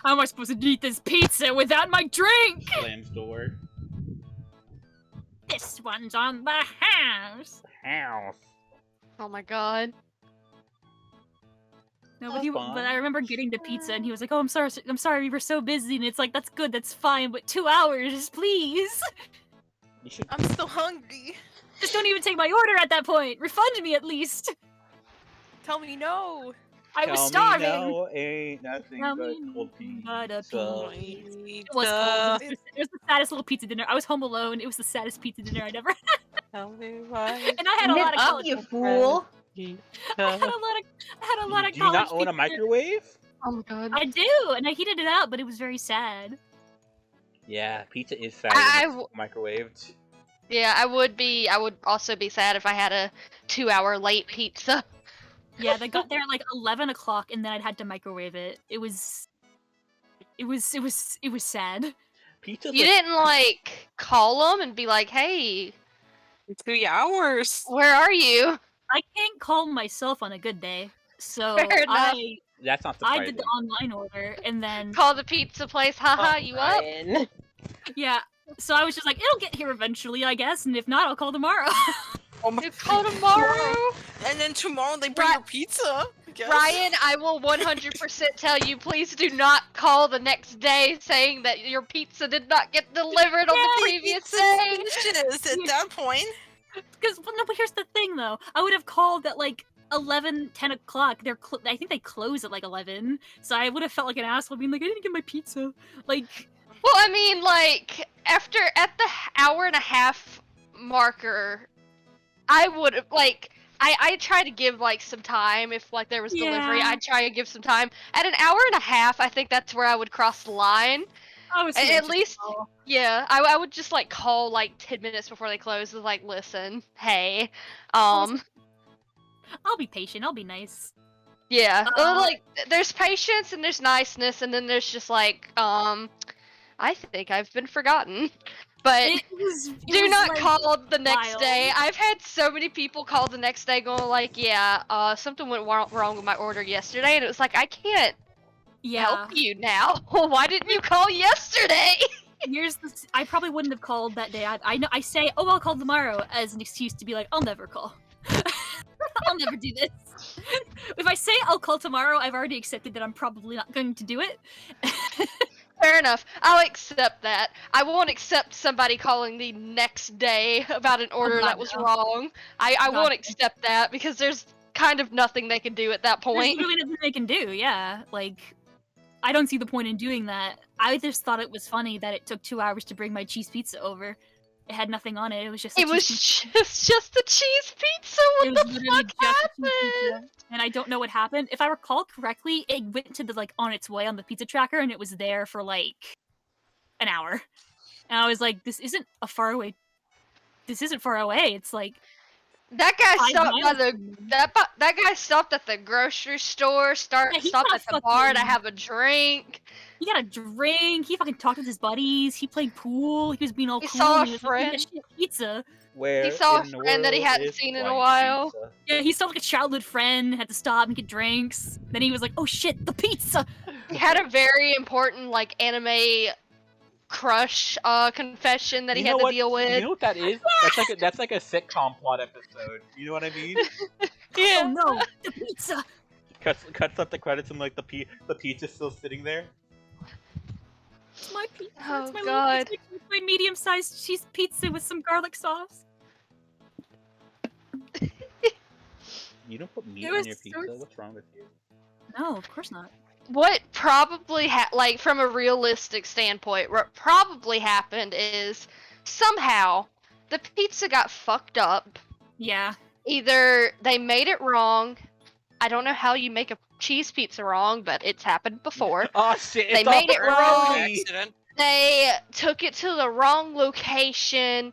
How am I supposed to eat this pizza without my drink? Slams door. This one's on the house. House. Oh my god. No, That's but fine. I remember getting the pizza, and he was like, "Oh, I'm sorry, we were so busy." And it's like, "That's good, that's fine, but 2 hours, please. You should. I'm still hungry. Just don't even take my order at that point. Refund me at least. Tell me no. I was Tell starving." Me no, ain't nothing Tell but me cold but a pizza. It was cold. It was the saddest little pizza dinner. I was home alone. It was the saddest pizza dinner I'd ever had. Tell me why. And I had a Knit lot of up, college. you fool. I had a lot of Do you not college own a pizza. microwave? Oh my god. I do, and I heated it up, but it was very sad. Yeah, pizza is sad I when it's microwaved. Yeah, I would also be sad if I had a 2-hour late pizza. Yeah, they got there at like 11 o'clock, and then I'd had to microwave it. It was sad. Pizza's You like, didn't like call them and be like, "Hey, 3 hours. where are you?" I can't call myself on a good day, so Fair enough. that's not I surprising. did the online order, and then Call the pizza place. Haha, you up? Ryan. yeah, so I was just like, it'll get here eventually, I guess, and if not, I'll call tomorrow. Oh my You call tomorrow. And then tomorrow they bring your pizza. I guess. Ryan, I will 100% tell you, please do not call the next day saying that your pizza did not get delivered on the previous day. Suspicious at that point. Because no, but here's the thing, though. I would have called at like 11, 10 o'clock. I think they close at like 11, so I would have felt like an asshole being like, I didn't get my pizza. Like, Well, I mean, like, at the hour and a half marker, I would have, like, I try to give, like, some time if, like, there was delivery. Yeah. I'd try to give some time. At an hour and a half, I think that's where I would cross the line. I was At just least- call. Yeah, I would just, like, call, like, 10 minutes before they close. With, like, listen, hey, I'll be patient. I'll be nice. yeah. Uh, Like, there's patience and there's niceness, and then there's just, like, I think I've been forgotten. But It was do not like, call the next wild. day. I've had so many people call the next day going like, yeah, something went wrong with my order yesterday, and it was like, I can't Yeah. help you now. Why didn't you call yesterday? Here's the. I probably wouldn't have called that day. I know. I say, oh, I'll call tomorrow as an excuse to be like, I'll never call. I'll never do this. If I say I'll call tomorrow, I've already accepted that I'm probably not going to do it. Fair enough. I'll accept that. I won't accept somebody calling the next day about an order God, that was no. wrong. I God, won't no. accept that because there's kind of nothing they can do at that There's point. really nothing they can do. Yeah, like I don't see the point in doing that. I just thought it was funny that it took 2 hours to bring my cheese pizza over. It had nothing on it. It was just. A It was cheese pizza. just a cheese pizza. It What was the literally fuck just a cheese happened? pizza, and I don't know what happened. If I recall correctly, it went to the like on its way on the pizza tracker, and it was there for like an hour. And I was like, this isn't a faraway this isn't far away. It's like That guy 5 stopped by miles the from me." that guy stopped at the grocery store. Yeah, he Stopped got at the bar to fucking- have a drink. He got a drink. He fucking talked with his buddies. He played pool. He was being all He cool. saw and a he was like, "Yeah, friend." shit, pizza. Where saw a in the friend that he world hadn't is seen in a White while. Pizza? Yeah, he saw like a childhood friend. Had to stop and get drinks. Then he was like, "Oh shit, the pizza." He had a very important like anime crush confession that he You had know to what- deal with. You know what that is? That's like a sitcom plot episode. You know what I mean? Yeah. Oh no, the pizza. Cuts up the credits and like the pizza's still sitting there. It's my pizza. Oh, It's my God. Little, it's my medium-sized cheese pizza with some garlic sauce. You don't put meat It on was your so pizza. What's wrong with you? No, of course not. What probably like from a realistic standpoint, what probably happened is somehow the pizza got fucked up. Yeah. Either they made it wrong. I don't know how you make a cheese pizza wrong, but it's happened before. Oh shit! They It's all made it wrong. pepperoni! Accident. They took it to the wrong location,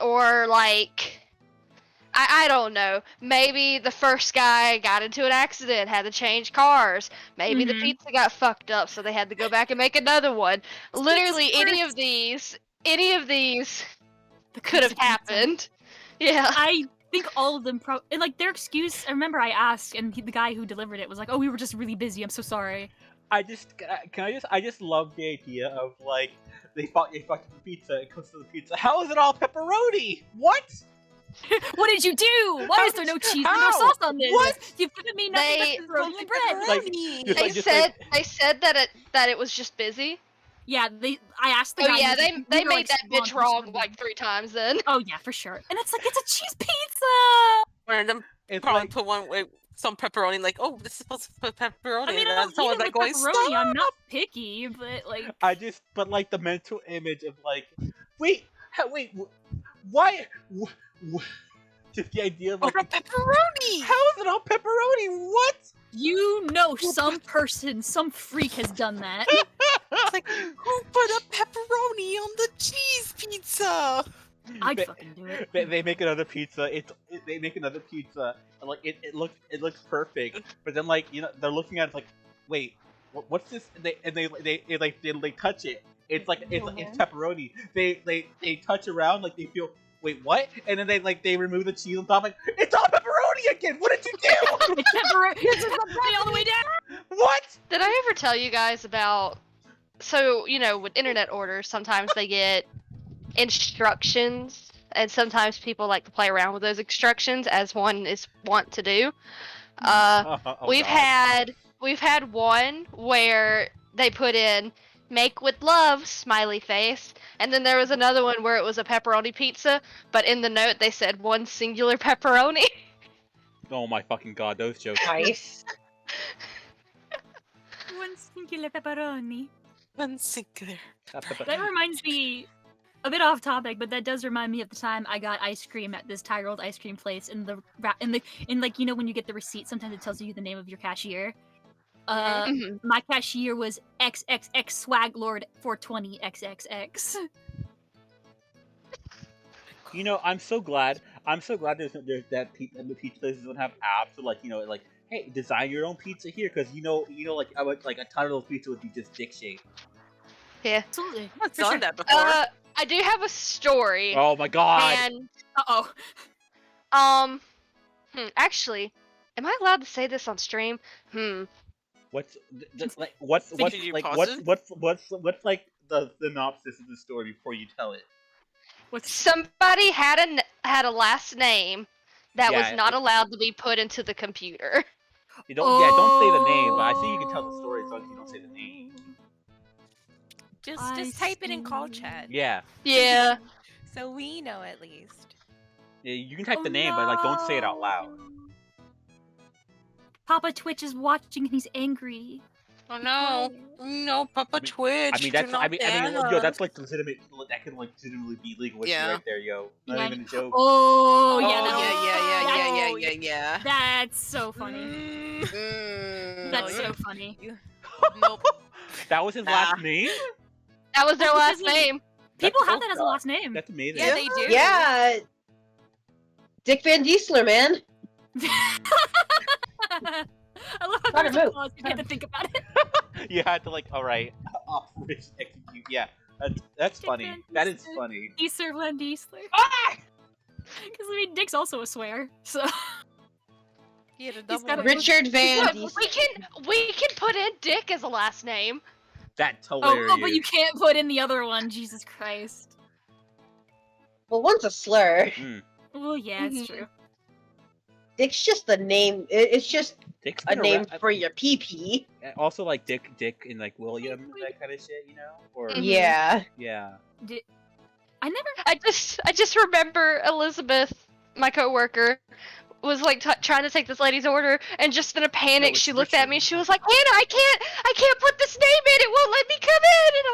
or like I don't know. Maybe the first guy got into an accident, had to change cars. Maybe the Mhm. pizza got fucked up, so they had to go back and make another one. Literally, any of these The could have pizza. happened. Yeah. I think all of them and like their excuse. I remember I asked, and the guy who delivered it was like, "Oh, we were just really busy. I'm so sorry." I just love the idea of like they fucked up the pizza. It comes to the pizza. How is it all pepperoni? What? What did you do? Why is there no cheese and no How? sauce on this? What? You've given me nothing They- but pepperoni and bread. Like, They said that it was just busy. Yeah, I asked the Oh guy. yeah, he was like, they "We were, made like, that bitch spawned wrong for like 3 times then. Oh yeah, for sure. And it's like it's a cheese pizza. One of them It's probably like put one with some pepperoni, like, oh, this is supposed to put pepperoni. I mean, and I then don't someone's eat it like with going, pepperoni. stop! I'm not picky, but like, but like the mental image of like, wait, why? Just the idea of like, Over pepperoni! how is it all pepperoni? What? you know, some person, some freak has done that. It's like, who put a pepperoni on the cheese pizza? I'd They- fucking do it. They make another pizza. They make another pizza. And like it looks perfect. But then like they're looking at it like, wait, what's this? And they touch it. It's like it's pepperoni. They touch around like they feel. Wait, what? And then they remove the cheese on top. Like it's all pepperoni again. What did you do? It's pepperoni. It's pepperoni all the way down. What? Did I ever tell you guys about? So with internet orders, sometimes they get instructions, and sometimes people like to play around with those instructions, as one is wont to do. Oh, We've God. had one where they put in "make with love" smiley face, and then there was another one where it was a pepperoni pizza, but in the note they said one singular pepperoni. Oh my fucking God, those jokes. Nice. One singular pepperoni. One singular. That reminds me, a bit off topic, but that does remind me of the time I got ice cream at this Thai rolled ice cream place. In like when you get the receipt, sometimes it tells you the name of your cashier. Mhm. My cashier was XXX Swag Lord 420 XXX. I'm so glad. There's that the pizza places don't have apps or like hey, design your own pizza here because I would like a ton of those pizza would be just dick shaped. Yeah. Absolutely. I've For done sure. that before. I do have a story. Oh my God. And Uh-oh. actually, am I allowed to say this on stream? What's like Did you pause it? what's like the synopsis of the story before you tell it? What's Somebody had a last name that Yeah, was not allowed to be put into the computer. You don't say the name, but I see you can tell the story as long as you don't say the name. Just type it in call chat, Yeah. Yeah. so we know at least. Yeah, you can type the name, but like don't say it out loud. Papa Twitch is watching and he's angry. Oh no. No, Papa Twitch. I mean that's do not ban yo, us. that's like legitimate. That can like legitimately be legal issue Yeah. right there, yo. Not Yeah. even a joke. Oh, yeah, Oh, that's, yeah. that's so funny. Mm. That's No, so funny. Nope. That was his Nah. last name. That was their Well, last because, like, name. People have oh that as a God, last name. That's amazing. Yeah, they do. Yeah. Dick Van Diesler, man. I love how Gotta there's a move. pause. You had to think about it. You had to like, all right, off-rich execute. Yeah, that's Dick funny. Van That is Diesler. funny. Diesler Van Diesler. Ah! Because I mean, Dick's also a swear, so He had a He's double. got a- name. Richard Van Look, Diesler. we can put in Dick as a last name. That's hilarious. oh, but you can't put in the other one. Jesus Christ. Well, one's a slur. Mm. Well, yeah, it's Mhm. true. Dick's just a name. It's just Dick's a been name around- for your PP. Also, like Dick, and like William, that kind of shit, you know? Or Mhm. Yeah. yeah. I never. I just remember Elizabeth, my coworker, was like trying to take this lady's order, and just in a panic, it's she looked at me. Richard. She was like, "Hannah, I can't put this name in. It won't let me come in." And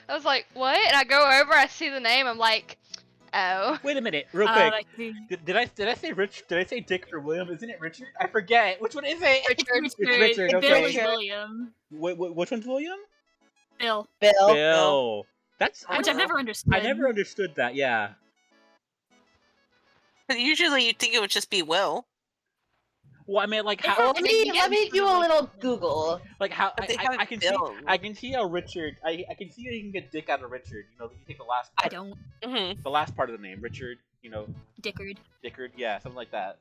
I was like, "What?" And I go over, I see the name. I'm like, "Oh." Wait a minute, real I quick. see. Did I say Rich? Did I say Dick for William? Isn't it Richard? I forget. Which one is it? Richard. It's Richard. Bill Okay. is William. Which one's William? Bill, Bill. Bill. That's which I've never understood. I never understood that. Yeah. Usually you'd think it would just be Will. Well, I mean, like how, Well, let me do a little Google. like how But they I haven't can see, Bill. I can see how Richard. I can see how you can get Dick out of Richard. You know, you take the last. I Part, don't. Mm-hmm. The last part of the name, Richard. You know, Dickard. Dickard. Yeah, something like that.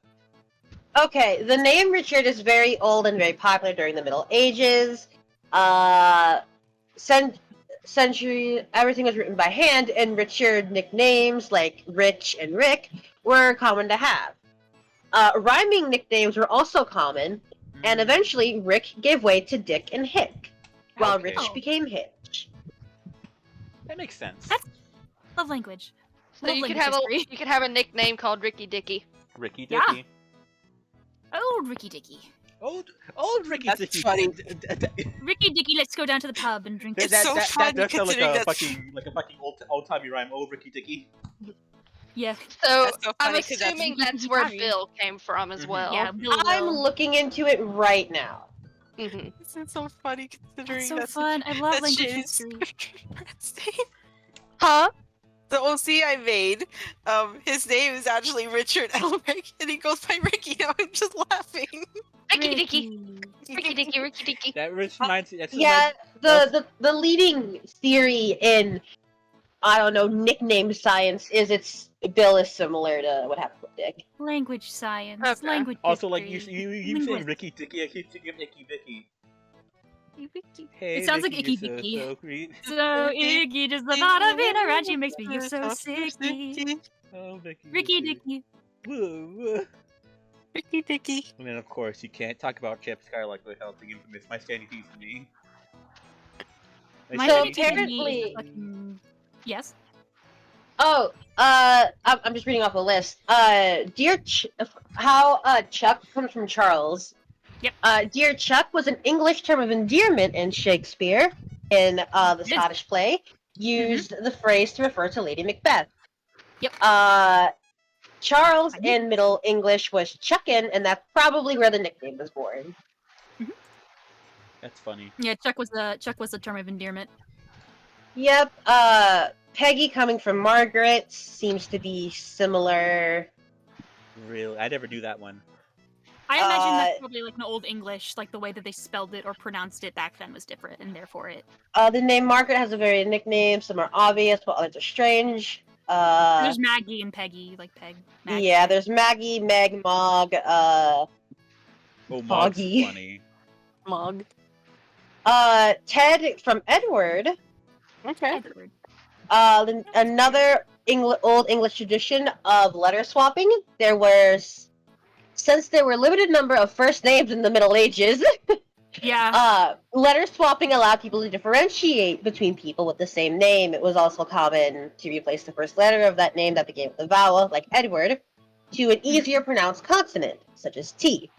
Okay, the name Richard is very old and very popular during the Middle Ages. Century, everything was written by hand, and Richard nicknames like Rich and Rick were common to have. Rhyming nicknames were also common, and Mm. eventually Rick gave way to Dick and Hick, while Okay. Rich became Hitch. That makes sense. That's- Love language. So Love you could language have history. you could have a nickname called Ricky Dicky. Ricky Yeah. Dicky. Oh, Ricky Dicky. Old Ricky That's Dicky. funny. Ricky Dicky, let's go down to the pub and drink. It's so funny does sound like considering a that's- fucking old timey rhyme. Old Ricky Dicky. Yeah, So That's so I'm funny 'cause that's- assuming that's where Harry. Bill came from as Mhm. well. yeah. Bill I'm Will. looking into it right now. hmm This is so funny considering That's so fun. I love that language shit is history. Brad's name. Huh? The OC I made, his name is actually Richard Elric, and he goes by Ricky. Now I'm just laughing. Ricky Dicky. Ricky Dicky. Ricky Dicky. That reminds me. That's Yeah, the leading theory in, I don't know, nickname science is Bill is similar to what happened with Dick. Language science. Okay. Language Also, like history. you saying linguistics. Ricky Dicky, I keep thinking of Icky Vicky. Hey, It sounds like Vicky, Icky you're Vicky. So sweet. So icky, just the thought of being around you makes me you so sicky. Oh, Vicky. Ricky Dicky. Woo, woo. Ricky Dicky. And then, of course, you can't talk about Chip Skylark without the infamous "My Standing Piece of Me." My So Dicky Dicky apparently- is fucking- Yes. Oh, I'm just reading off a list. Chuck comes from Charles. Yep. Dear Chuck was an English term of endearment in Shakespeare, in the Yes. Scottish play, used the phrase to refer to Lady Macbeth. Yep. Charles I knew- in Middle English was Chuckin, and that's probably where the nickname was born. That's funny. Yeah, Chuck was a term of endearment. Yep. Peggy coming from Margaret seems to be similar. Really, I never knew that one. I imagine that's Uh, probably like an old English, like the way that they spelled it or pronounced it back then was different, and therefore it. The name Margaret has a varied nickname. Some are obvious, while others are strange. There's Maggie and Peggy, like Peg. Maggie. Yeah, there's Maggie, Meg, Mog, Oh, Mog's Foggy. funny. Mog. Ted from Edward. Okay. Edward. Another old English tradition of letter swapping. Since there were limited number of first names in the Middle Ages, Yeah. letter swapping allowed people to differentiate between people with the same name. It was also common to replace the first letter of that name that began with a vowel, like Edward, to an easier pronounced consonant, such as T.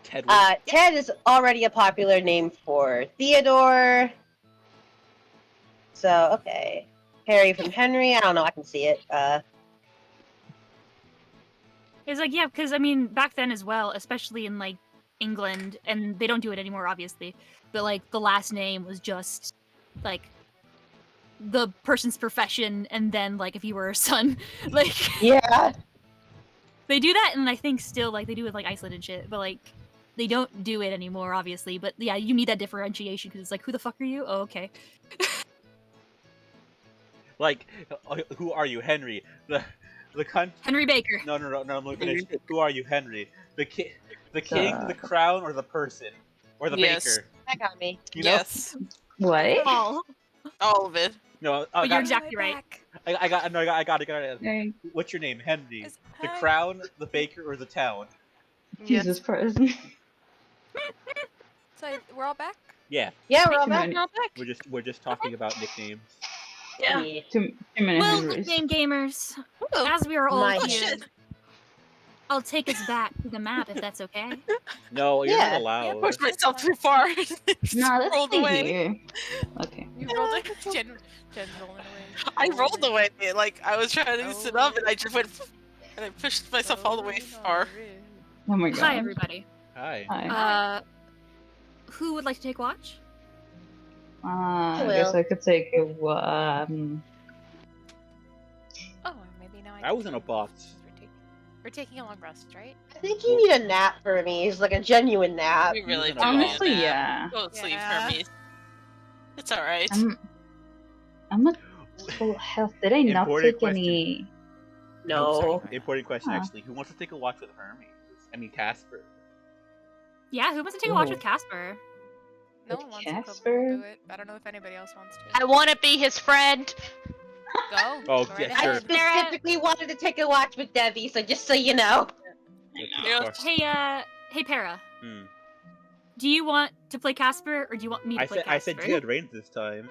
Tedward. Ted is already a popular name for Theodore. So, okay. Harry from Henry, I don't know, I can see it. It's like, yeah, because I mean, back then as well, especially in like England, and they don't do it anymore, obviously. But like the last name was just like the person's profession, and then like if you were a son, like Yeah. they do that, and I think still like they do with like Iceland and shit, but like they don't do it anymore, obviously. But yeah, you need that differentiation because it's like, who the fuck are you? Oh, okay. Like, who are you, Henry? The Henry Baker. No. Let me finish. Who are you, Henry? The king, the crown, or the person, or the Yes. baker? That got me. You know? Yes. What? All. All of it. No, But you're I exactly right. got it. What's your name, Henry? The crown, the baker, or the town? Jesus Christ. So we're all back. Yeah, Yeah, we're all Too back. many- We're all back. we're just talking about nicknames. Yeah. Too many Well, Henrys. game gamers, Ooh. as we are all My here, shit. I'll take us back to the map if that's okay. No, you're Yeah. not allowed. Pushed myself too far. No, let's rolled stay away. here. Okay. You rolled like Jen rolling away. I rolled away. Like I was trying to sit up, and I just went, and I pushed myself all the way far. Oh my god. Hi, everybody. Hi. Hi. Who would like to take watch? I will. guess I could take a Oh, maybe now I was in a box. We're taking a long rest, right? I think you need a nap for me. It's like a genuine nap. We really do. honestly, need a yeah. nap. Go to sleep, Yeah. Hermes. It's all right. I'm at full health. Did I not Important take question. any? No. Important question, Huh. actually. Who wants to take a watch with Hermes? I mean, Casper. Yeah, who wants to take a watch Ooh. with Casper? No With one wants to Casper? do it. I don't know if anybody else wants to. I want to be his friend. Go. Oh, Go yeah, right I sure. ahead. specifically wanted to take a watch with Debbie, so just so you know. Yeah. Of course. Hey, Para. Hmm. Do you want to play Casper, or do you want me to play I Casper? said you had reigns this time.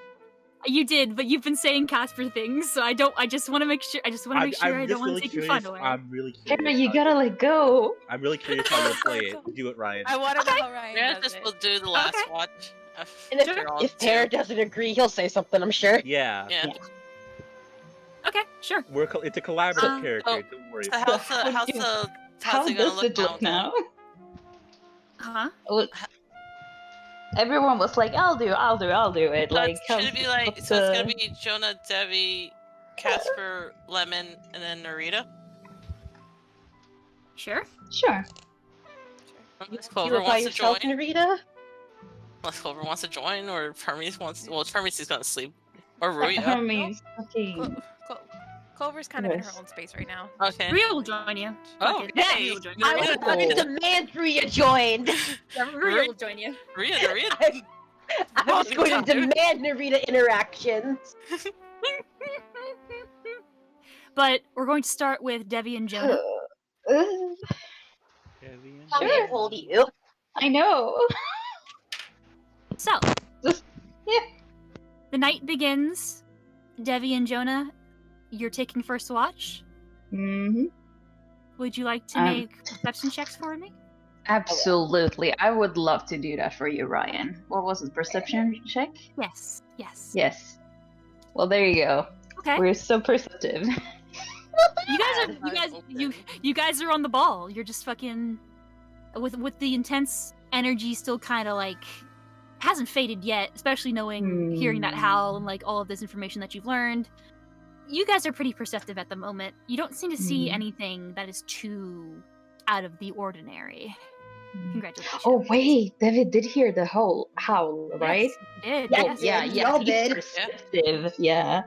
You did, but you've been saying Casper things, so I don't. I just want to make sure. I just want to make sure I just don't want really to take your curious. fun away. I'm really Kara, curious. you gotta let go. I'm really curious how you'll play it. Do it, Ryan. I want to know how Ryan Yeah, does just it. we'll do the last Okay. watch. And if, After all, if Pear too. doesn't agree, he'll say something, I'm sure. Yeah. Yeah. Okay, sure. It's a collaborative character. oh, Don't worry. So how's the how's you- the How how's it gonna does it look now? Huh? Well, everyone was like, "I'll do it." So Like, should it be like what's so? It's the- gonna be Jonah, Debbie, Casper, Lemon, and then Narita. Sure. Sure. Unless You Clover by wants to yourself, join. Narita? Unless Clover wants to join, or Hermes wants. Well, Hermes is gonna sleep, or Ruya. Hermes. Okay. Clover's kind of in her Yes. own space right now. Okay. Ria will join you. Oh, Fuck it. hey. Ria will join you. I was going to demand Rhea joined. Ria will join you. Narita. I was going to demand Narita interactions. But we're going to start with Devi and Jonah. I told you. I know. So, Yeah. the night begins. Devi and Jonah, you're taking first watch. Mm-hmm. Would you like to make perception checks for me? Absolutely. I would love to do that for you, Ryan. What was it? Perception check? Yes. Yes. Yes. Well, there you go. Okay. We're so perceptive. You guys are on the ball. You're just fucking with the intense energy still kind of like hasn't faded yet, especially knowing hearing that howl and like all of this information that you've learned. You guys are pretty perceptive at the moment. You don't seem to see anything that is too out of the ordinary. Congratulations. Oh wait, David did hear the whole howl, right? Yes, you did. Yes, Yes. y'all he's did. perceptive. Yeah.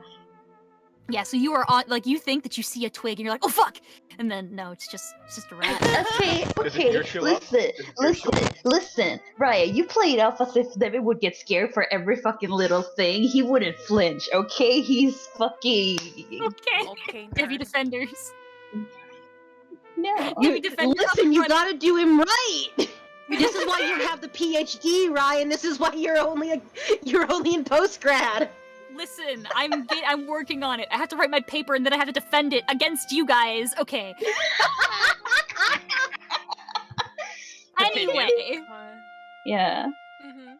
Yeah, so you are on like you think that you see a twig and you're like, oh fuck, and then no, it's just a rat. Okay, Does the okay. deer show up? Listen, Does the deer show listen. Ryan, you played off as if David would get scared for every fucking little thing. He wouldn't flinch, okay? He's fucking. Okay. Okay, Heavy nerd. defenders. No. Heavy defenders. Listen, you gotta do him right. This is why you have the PhD, Ryan. This is why you're only in postgrad. Listen, I'm working on it. I have to write my paper and then I have to defend it against you guys. Okay. Anyway, Yeah. Mm-hmm.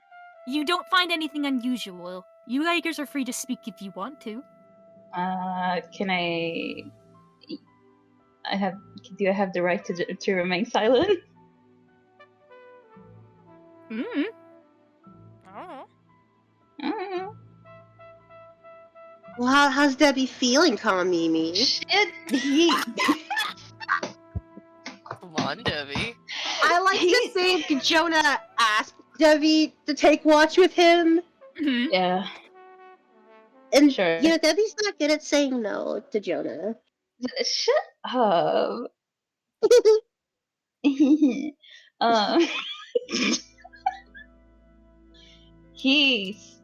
you don't find anything unusual. You guys are free to speak if you want to. Can I? Do I have the right to remain silent? Mm. I don't know. Mm. Well, how's Debbie feeling, Kamimi? Shit, he Come on, Debbie. I like to think Jonah asked Debbie to take watch with him. Mhm. yeah, And, sure. you know, Debbie's not good at saying no to Jonah. Shut up. um, he's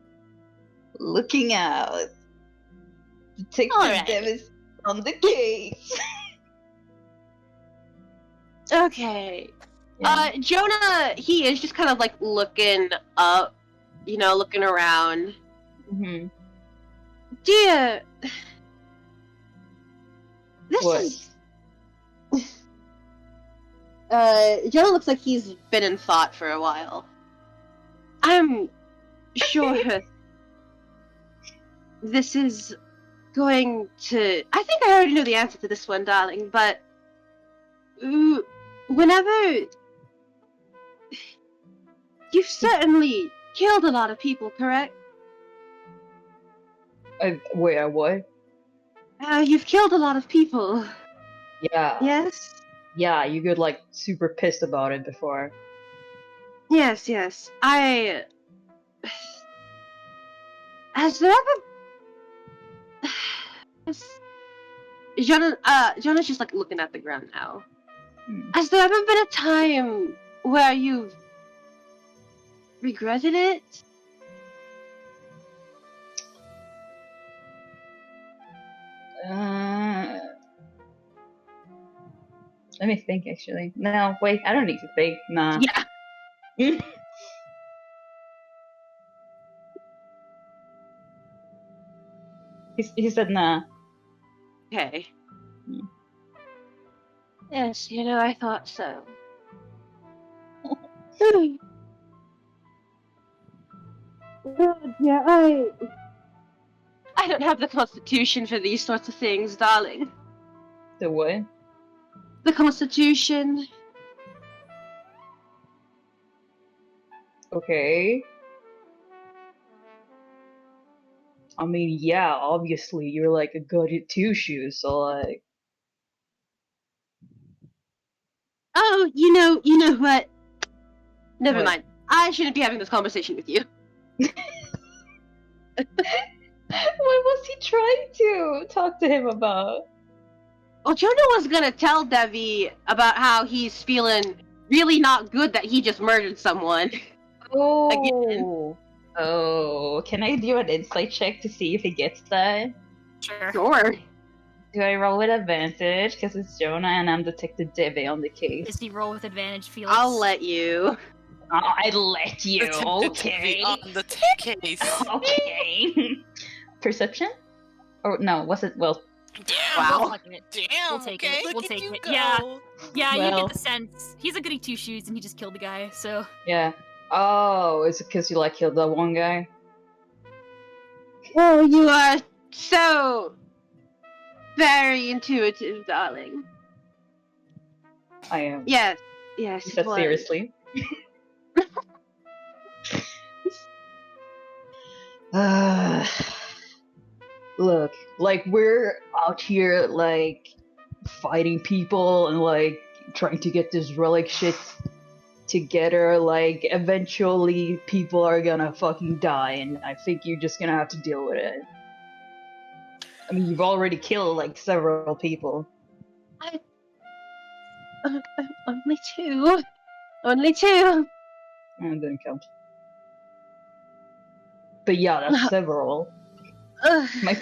looking out. Detective Alright. Davis on the case. Okay. Yeah. Jonah, he is just kind of like looking up, you know, looking around. Mhm. Dear, this What? is. Jonah looks like he's been in thought for a while. I'm sure this is going to. I think I already know the answer to this one, darling, but. Whenever. You've certainly killed a lot of people, correct? Wait, what? You've killed a lot of people. Yeah. Yes? Yeah, you get like super pissed about it before. Yes. Has there ever... Jonah's just like looking at the ground now. Hmm. Has there ever been a time where you've regretted it? Let me think actually. No, wait, I don't need to think. Nah. Yeah. He said nah. Okay. Hmm. Yes, you know, I thought so. Oh, yeah, I don't have the constitution for these sorts of things, darling. The what? The constitution. Okay. I mean, yeah, obviously you're like a goody two shoes, so like. Oh, you know what? Never What? mind. I shouldn't be having this conversation with you. What was he trying to talk to him about? Well, Jonah was gonna tell Devi about how he's feeling really not good that he just murdered someone. Oh. Oh, can I do an insight check to see if he gets that? Sure. Sure. Do I roll with advantage? Because it's Jonah and I'm Detective Debbie on the case. Does he roll with advantage, Felix? I'll let you. Oh, I let you. Okay. On the case. Okay. Perception? Or no, was it? Well, Damn. Wow. Fuck it. Damn. We'll take okay. it. We'll Look take at you it. go. Yeah, you Well. get the sense. He's a goody two shoes and he just killed the guy, so. yeah. Oh, is it because you like killed that one guy? Oh, you are so very intuitive, darling. I am. Yes, You it said was. seriously? Look, like we're out here like fighting people and like trying to get this relic shit together. Like eventually people are gonna fucking die, and I think you're just gonna have to deal with it. I mean, you've already killed like several people. Only two. Only two. And didn't count. But yeah, that's several. Ugh. My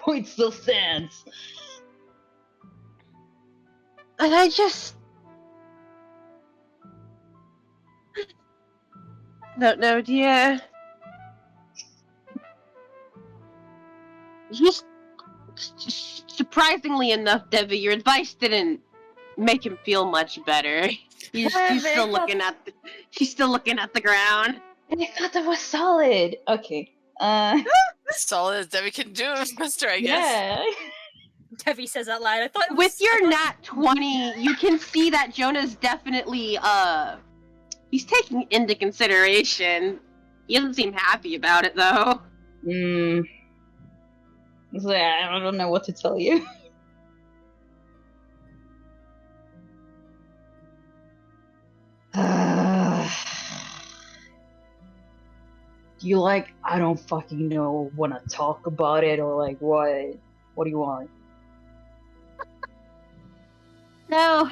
point still stands. And I just don't know, dear. Just surprisingly enough, Debbie, your advice didn't make him feel much better. She's still looking at the ground. And I thought that was solid. Okay. Solid as Debbie can do, Mister. I guess. Yeah. Debbie says out loud. I thought it was, With your nat 20, you can see that Jonah's definitely he's taking into consideration. He doesn't seem happy about it though. It's like, I don't know what to tell you. You like, I don't fucking know, wanna talk about it or like what? What do you want? No,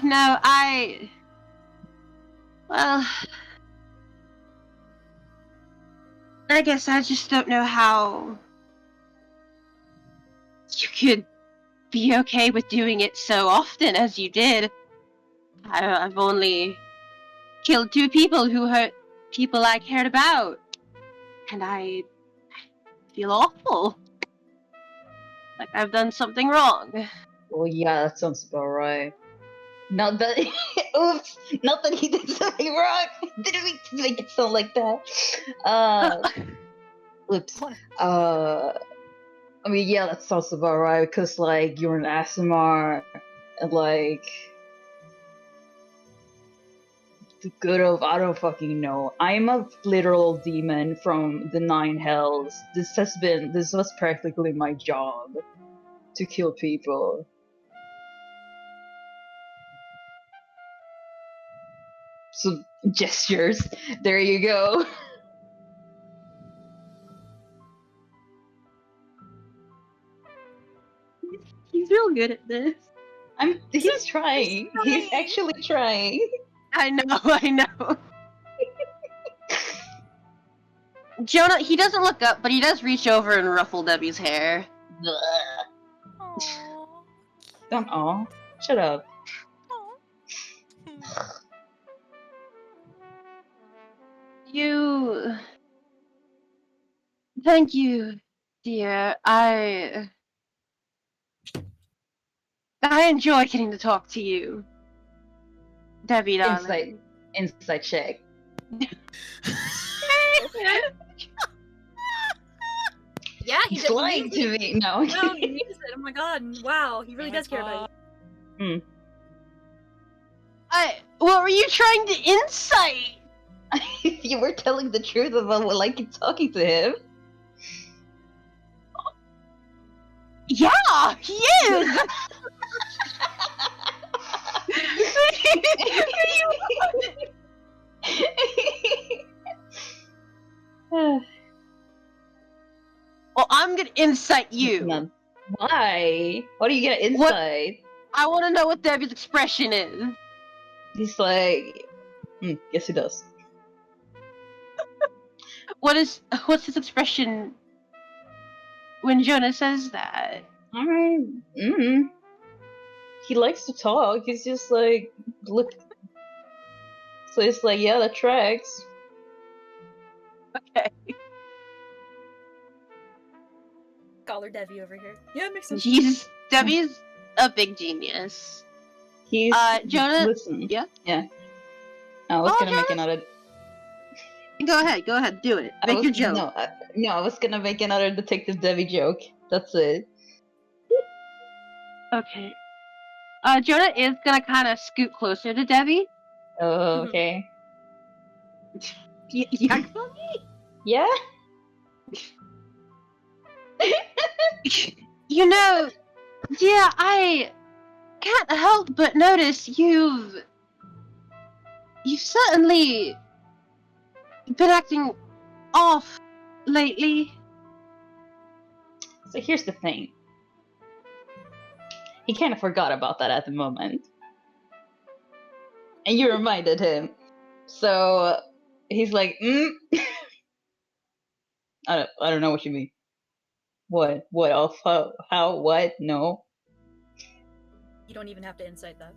well, I guess I just don't know how you could be okay with doing it so often as you did. I've only killed 2 people who hurt people I cared about, and I feel awful. Like I've done something wrong. Well, yeah, that sounds about right. Not that, oops, not that he did something wrong. Didn't mean to make it sound like that. Oops. I mean, yeah, that sounds about right, because, like, you're an ASMR, and, like, the good of, I don't fucking know. I'm a literal demon from the 9 hells. This was practically my job, to kill people. So, gestures, there you go. He's real good at this. He's trying. He's actually trying. I know. Jonah, he doesn't look up, but he does reach over and ruffle Debbie's hair. Aww. Don't aw. Shut up. Thank you, dear. I enjoy getting to talk to you. Debbie, darling. Insight check. Yeah, He's lying to me. No. No, he means it. Oh my god! Wow, he really does care about you. What were you trying to incite? You were telling the truth about what, like, talking to him. Yeah, he is. Well, I'm gonna incite you. Why? What are you gonna incite? I want to know what Debbie's expression is. He's like, yes, he does. What's his expression when Jonah says that? Alright. He likes to talk. He's just like, look. So it's like, yeah, that tracks. Okay. Scholar Debbie over here. Yeah, makes sense. Debbie's a big genius. He's Jonah. Listen. Yeah. I was gonna make another. Go ahead, do it. Make your joke. No, I was gonna make another Detective Debbie joke. That's it. Okay. Jonah is gonna kind of scoot closer to Debbie. Oh, okay. Yeah. Yeah. You know, dear, I can't help but notice you've certainly been acting off lately. So here's the thing. He kind of forgot about that at the moment. And you reminded him. So he's like, I don't know what you mean. What? What? How? What? No. You don't even have to incite that.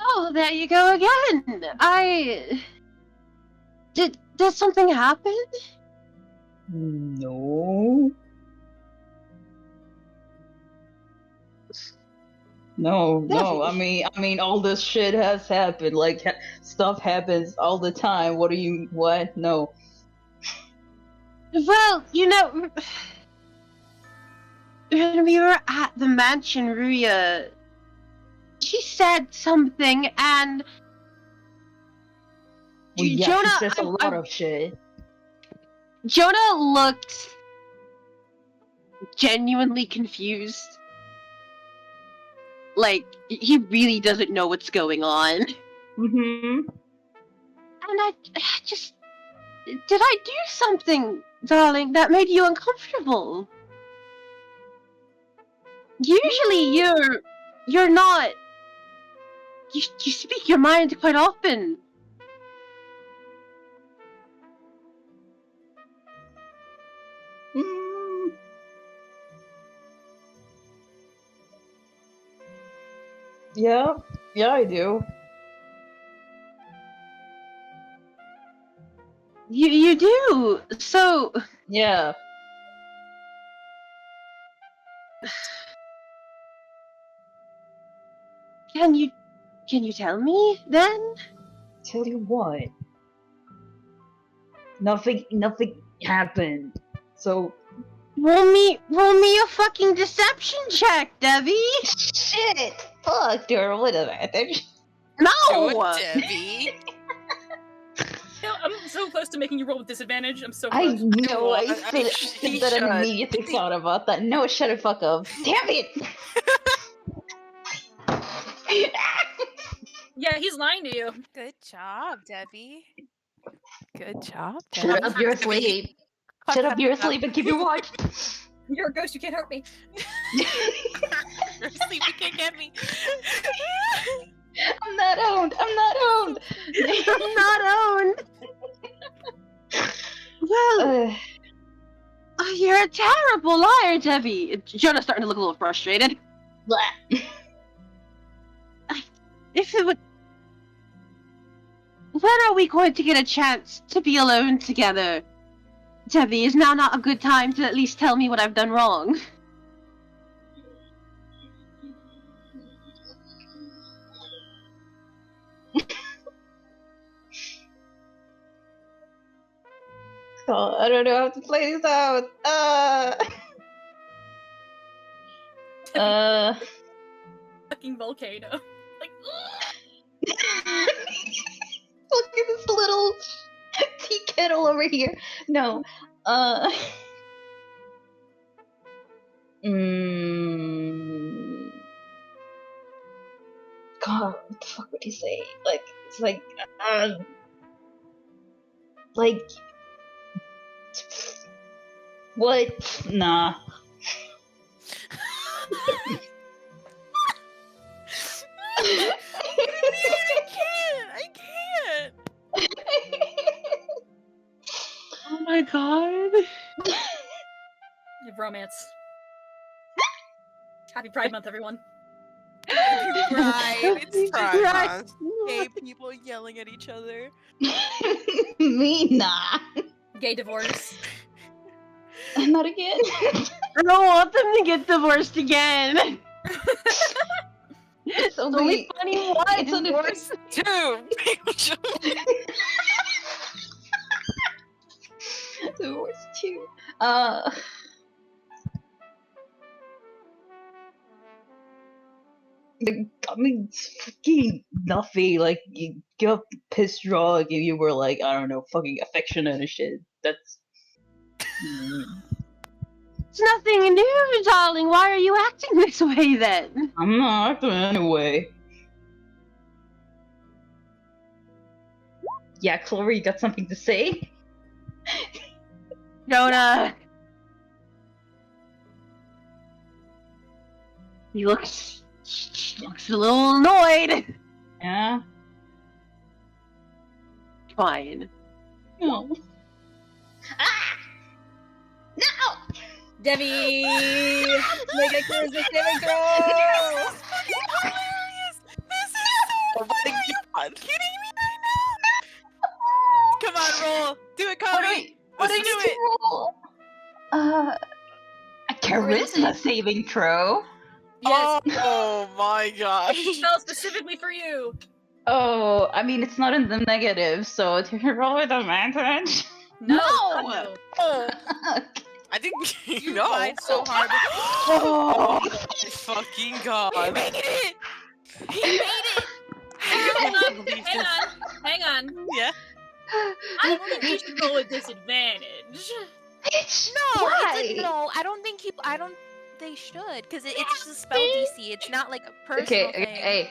Oh, there you go again. Did something happen? No. No. I mean, all this shit has happened. Like, stuff happens all the time. What? No. Well, you know, when we were at the mansion, Ruya, she said something, and Well, yeah, Jonah she says a lot of shit. Jonah looked genuinely confused. Like, he really doesn't know what's going on. Mm-hmm. And I just... Did I do something, darling, that made you uncomfortable? Usually you're not... You speak your mind quite often. Mm. Yeah, I do. You do. So Yeah. can you tell me then? Tell you what. Nothing happened. So Roll me a fucking deception check, Debbie. shit. Fuck, do I roll an advantage? Do No. it, Debbie. No, I'm so close to making you roll with disadvantage. I'm so I close. know. I He said that should. immediately thought about that. No, shut the fuck up. Damn it. Yeah, he's lying to you. Good job, Debbie. Good job, Shut Debbie. up, you're asleep. Shut up, you're asleep and keep your watch. You're a ghost. You can't hurt me. You're asleep, you can't get me. I'm not owned. I'm not owned. I'm not owned. Well, you're a terrible liar, Debbie. Jonah's starting to look a little frustrated. Blah. If it would... When are we going to get a chance to be alone together? Debbie, is now not a good time to at least tell me what I've done wrong? God, I don't know how to play this out. Fucking volcano. Like, Look at this little tea kettle over here. No. God, what the fuck would he say? Like, it's like, what? Nah. I can't. Oh my god. you have romance. Happy Pride Month, everyone. Right, it's Pride Right. Month. gay people yelling at each other. Me, nah. Gay divorce. Not again. I don't want them to get divorced again. It's It's only funny once. It's only Divorce too. Divorce too. I mean, it's fucking nothing. Like, you got pissed drunk and you were like, I don't know, fucking affectionate and shit. That's. It's nothing new, darling. Why are you acting this way then? I'm not acting anyway. Yeah, Clover, you got something to say? Jonah. He looks a little annoyed. Yeah? Fine. No. Ah! No! Debbie! Make a charisma saving throw! Hilarious! This is so Oh my god. kidding me right now? Come on, roll. Do it, Cami. What do Let's you do need to roll? A charisma saving throw? Yes, Oh my gosh. spell specifically for you! Oh, I mean, it's not in the negative, so do you roll with advantage? No! No! God, Oh, I think You no. lied so hard. Oh my fucking god. He made it! He made it! Hang on, believe hang this. on, hang on. Yeah. I think you should roll with disadvantage. Bitch, No, why? it's no. I don't think they should, because it's just a spell DC. It's not like a personal Okay, thing. hey,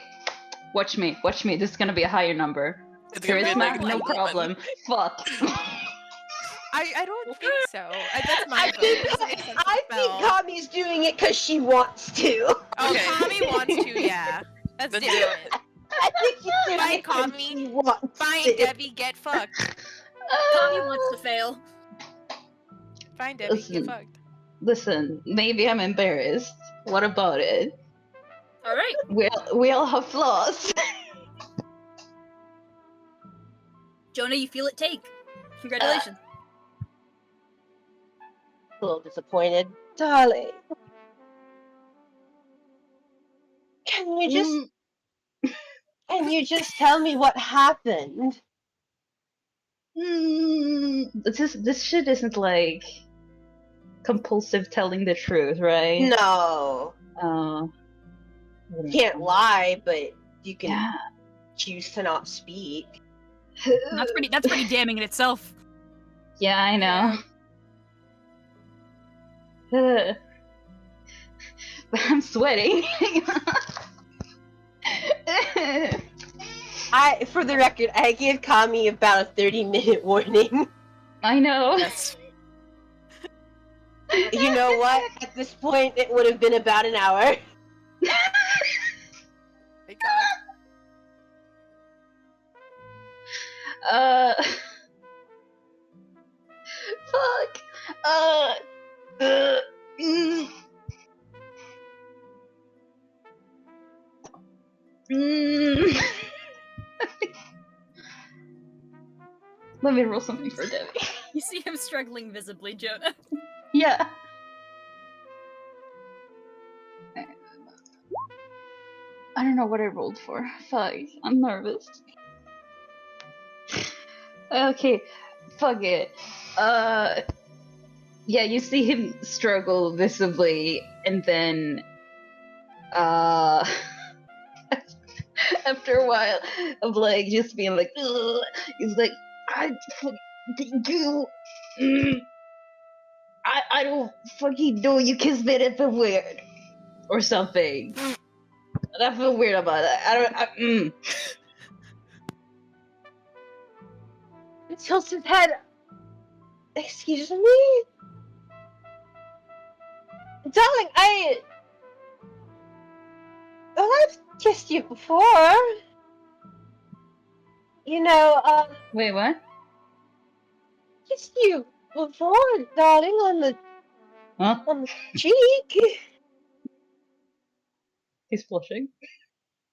watch me. This is gonna be a higher number. It's gonna be a Charisma, negative no 11. problem. Fuck. I don't think so. That's my I vote. think It doesn't make sense to I think spell. Kami's doing it because she wants to. Oh, Okay. Kami wants to, yeah. That's Let's do different. I think she's doing Fine, it because Kami. she wants Fine, to. Debbie, get fucked. Tommy wants to fail. Fine, Debbie, get Listen. fucked. Listen, maybe I'm embarrassed. What about it? All right. We all have flaws. Jonah, you feel it take. Congratulations. A little disappointed. Darling. Can you just tell me what happened? This shit isn't like compulsive telling the truth, right? No. You Can't lie, but you can Yeah. choose to not speak. That's pretty damning in itself. Yeah, I know. But I'm sweating. For the record, I gave Kami about a 30-minute warning. I know. Yes. You know what? At this point, it would have been about an hour. My God. Fuck. Mm. Mm. Let me roll something for Debbie. You see him struggling visibly, Jonah. Yeah. I don't know what I rolled for. Fuck. I'm nervous. Okay. Fuck it. Yeah, you see him struggle visibly, and then, after a while of, like, just being like, ugh, he's like, I fucking do. I don't fucking know, you kissed me, that feel weird. Or something. I feel weird about that. It tilts his head. Excuse me? Darling, I've kissed you before. You know, Wait, what? kissed you before, darling, on the cheek. He's blushing.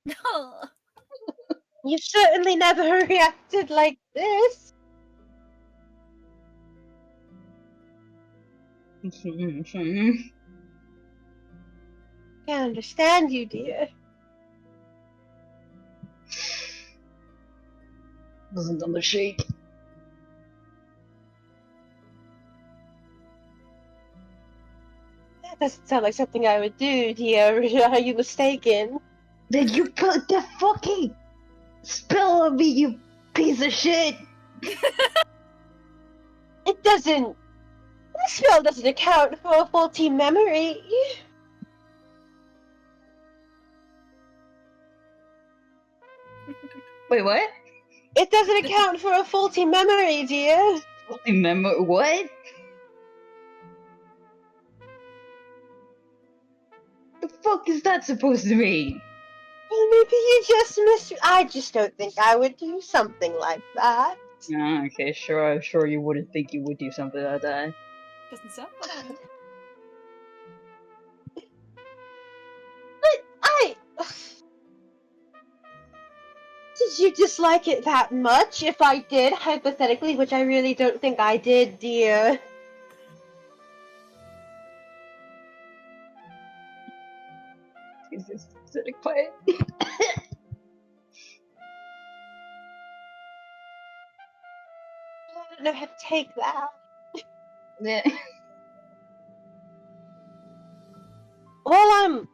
No. You certainly never reacted like this. I understand you, dear. Wasn't on the shake. That doesn't sound like something I would do, dear. Are you mistaken? Then you put the fucking spell on me, you piece of shit! It doesn't. The spell doesn't account for a faulty memory. Wait, what? It doesn't account for a faulty memory, dear. Remember what? The fuck is that supposed to mean? Well, maybe you just I just don't think I would do something like that. Oh, okay, sure you wouldn't think you would do something like that. Doesn't sound like it. But did you dislike it that much? If I did, hypothetically, which I really don't think I did, dear. He's just sitting quiet. I don't know how to take that. Yeah. Well, I'm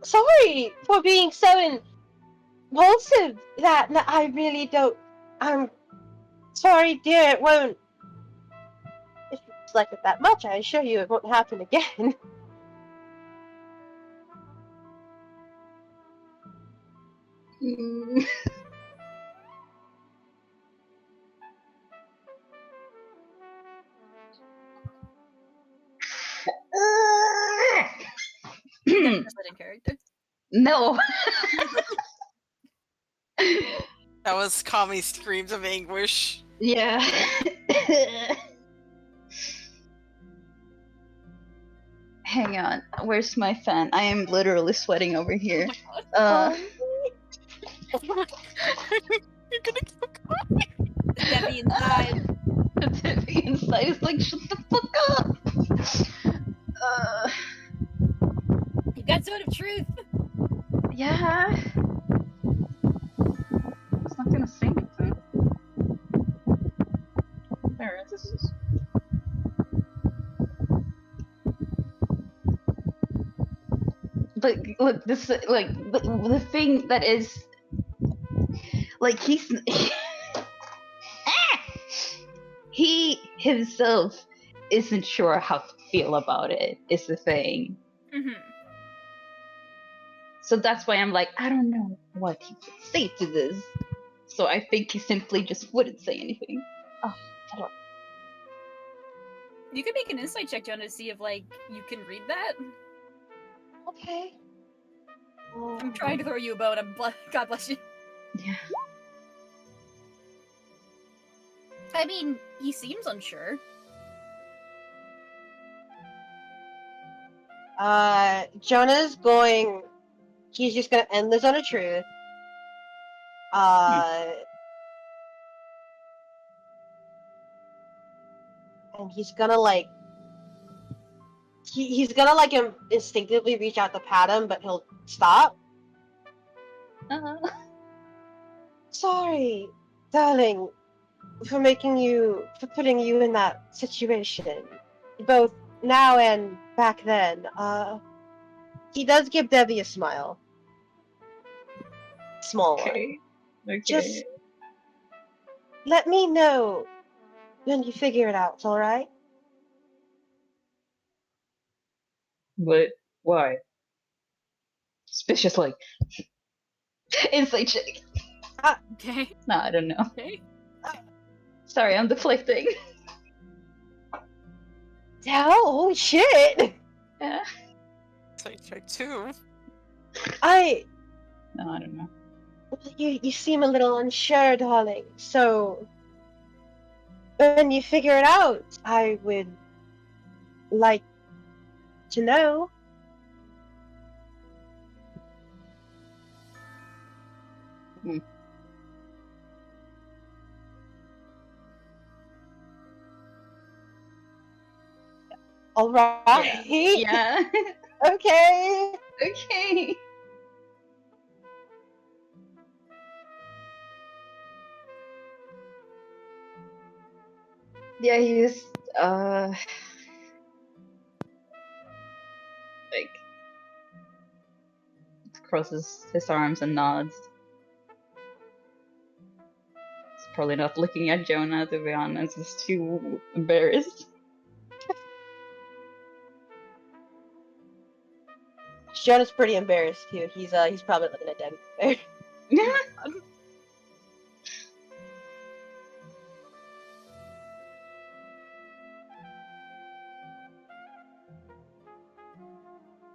sorry for being so impulsive that I really don't. I'm sorry, dear. It won't. If you disliked it that much, I assure you it won't happen again. Mm. You got translate in character. No. That was Kami's screams of anguish. Yeah. Hang on. Where's my fan? I am literally sweating over here. You're gonna kill Kami. The Debbie inside. The Debbie inside is like, shut the fuck up. You got Sword of Truth. Yeah. It's not gonna say anything. There, this is. But look, this like the thing that is like he's he himself isn't sure how to feel about it. Is the thing. Mm-hmm. So that's why I'm like, I don't know what he would say to this. So I think he simply just wouldn't say anything. Oh, I don't. You can make an insight check, Jonah, to see if like you can read that. Okay. I'm trying to throw you a bone. God bless you. Yeah. I mean, he seems unsure. Jonah's going. He's just gonna end this on a truth. And he's gonna like. He's gonna like instinctively reach out to pat him, but he'll stop. Sorry, darling, for putting you in that situation, both now and back then. He does give Debbie a smile. Small one. Okay. Just let me know when you figure it out, alright? But why? Suspicious, like insight check. Okay. No, I don't know. Okay. Sorry, I'm deflecting. Oh shit! Yeah. Check 2. No, I don't know. You seem a little unsure, darling. So when you figure it out, I would like to know. All right. Yeah. Okay. Okay. Yeah, he's like crosses his arms and nods. He's probably not looking at Jonah, to be honest. He's too embarrassed. Jonah's pretty embarrassed too. He's probably looking at Debbie.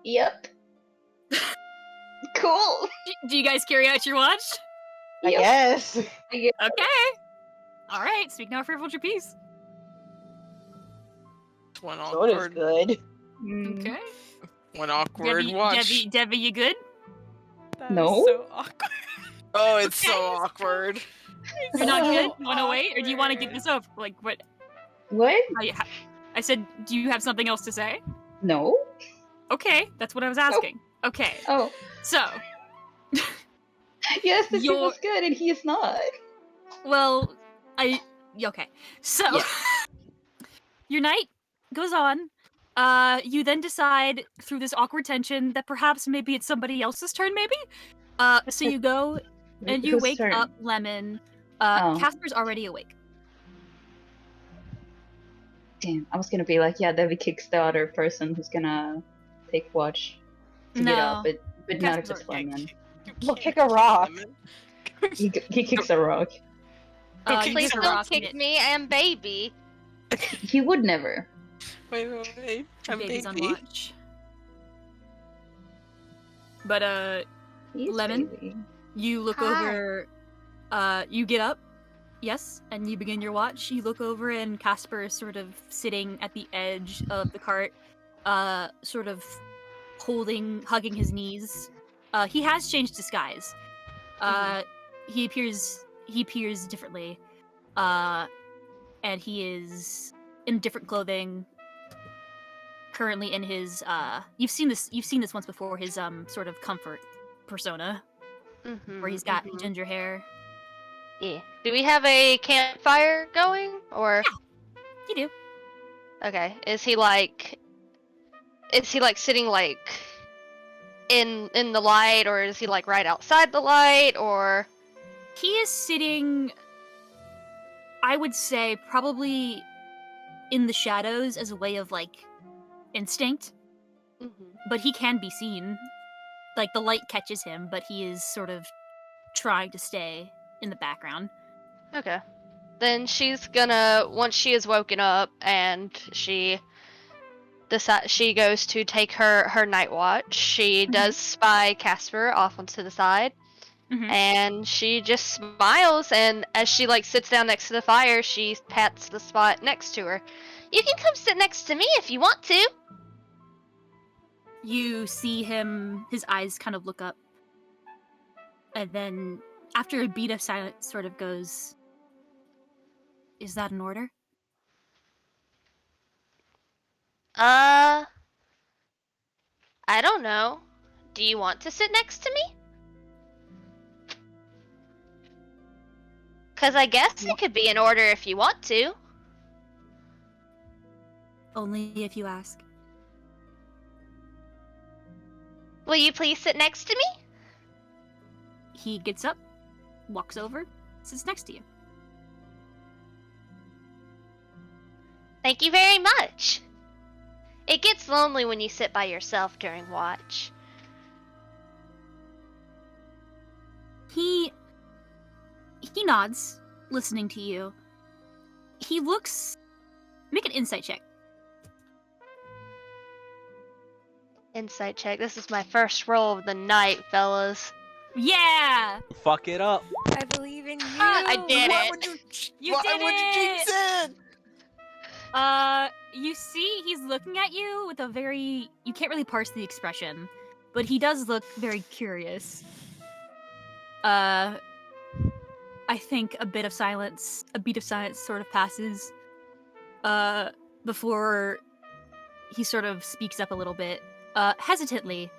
Yep. Cool. Do you guys carry out your watch? I guess. Okay. All right. Speak now, for hold your peace. One Jonah's awkward. good. Okay. One awkward Debbie, watch. Debbie, you good? That No. was so awkward. Oh, it's Okay. so awkward. You're not So good? You want to wait, or do you want to get awkward. this over? Like what? What? I said, do you have something else to say? No. Okay, that's what I was asking. Okay, Oh. so Yes, this You're- was good, and he is not. well, okay. So Yeah. your night goes on. You then decide through this awkward tension that perhaps maybe it's somebody else's turn. Maybe. So you go and you Whose wake turn? up, Lemon. Oh. Casper's already awake. Damn, I was gonna be like, yeah, Debbie kicks the other person who's gonna take watch to get up, No. but not if Casper's it's Lemon. Well, kick a rock. He kicks a rock. Go You kick Please just some don't rock and kick it- me and baby. He would never. Wait. I'm baby's on baby. watch. But He's Lemon? baby. you look Hi. over. You get up, yes, and you begin your watch. You look over, and Casper is sort of sitting at the edge of the cart, sort of hugging his knees. He has changed disguise. He appears differently, and he is in different clothing. Currently in his you've seen this once before, his sort of comfort persona, where he's got ginger hair. Yeah. Do we have a campfire going, or? You do. Okay. Is he like sitting like in the light, or is he like right outside the light, or? He is sitting, I would say, probably in the shadows as a way of like instinct, but he can be seen. Like the light catches him, but he is sort of trying to stay in the background. Okay. Then she's gonna, once she is woken up and she goes to take her night watch, she does spy Casper off onto the side, and she just smiles, and as she like sits down next to the fire, she pats the spot next to her. You can come sit next to me if you want to. You see him, his eyes kind of look up, and then after a beat of silence sort of goes, "Is that an order?" I don't know. Do you want to sit next to me? Cause I guess it could be an order if you want to. Only if you ask. Will you please sit next to me? He gets up, walks over, sits next to you. Thank you very much. It gets lonely when you sit by yourself during watch. He nods, listening to you. He looks. Make an insight check. Insight check. This is my first roll of the night, fellas. Yeah! Fuck it up. I believe in you. I did Why it. would you? You why did would you jinx it! it? You see, he's looking at you with a very. You can't really parse the expression, but he does look very curious. I think a beat of silence sort of passes, before he sort of speaks up a little bit, hesitantly.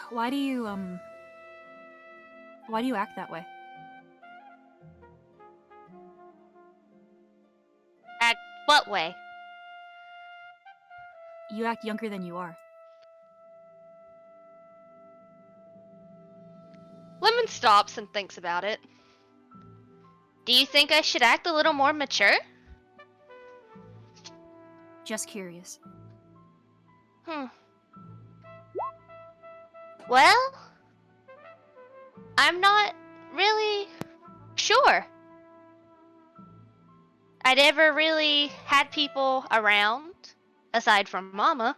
Why do you act that way? Act what way? You act younger than you are. Lemon stops and thinks about it. Do you think I should act a little more mature? Just curious. Well, I'm not really sure. I never really had people around, aside from Mama.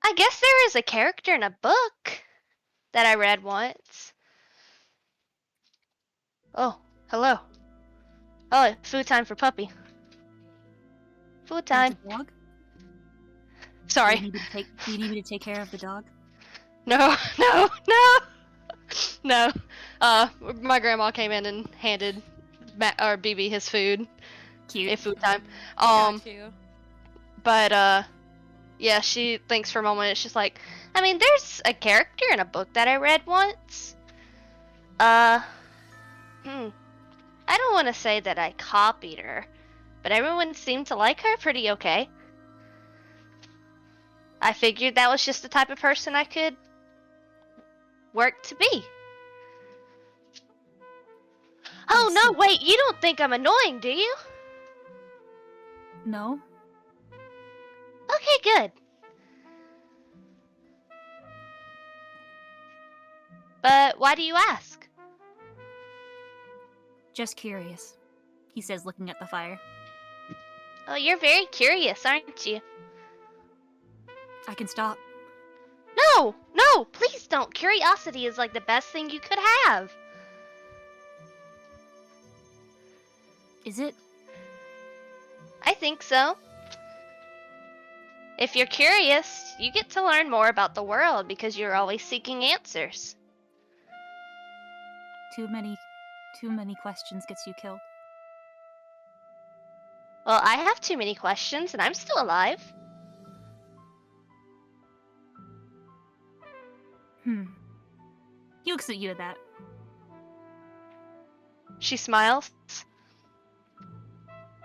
I guess there is a character in a book that I read once. Oh, hello. Oh, food time for puppy. Food time. Want a dog? Sorry. Do you need me to take care of the dog? No. No. My grandma came in and handed BB his food. Cute. At food time. Got you. But yeah, she thinks for a moment. It's just like, I mean, there's a character in a book that I read once. I don't want to say that I copied her, but everyone seemed to like her pretty okay. I figured that was just the type of person I could work to be. Oh, I no, see. wait, you don't think I'm annoying, do you? No? Okay, good. But why do you ask? Just curious, he says, looking at the fire. Oh, you're very curious, aren't you? I can stop. No, no, please don't. Curiosity is like the best thing you could have. Is it? I think so. If you're curious, you get to learn more about the world because you're always seeking answers. Too many questions gets you killed. Well, I have too many questions and I'm still alive. He looks at you at that. She smiles.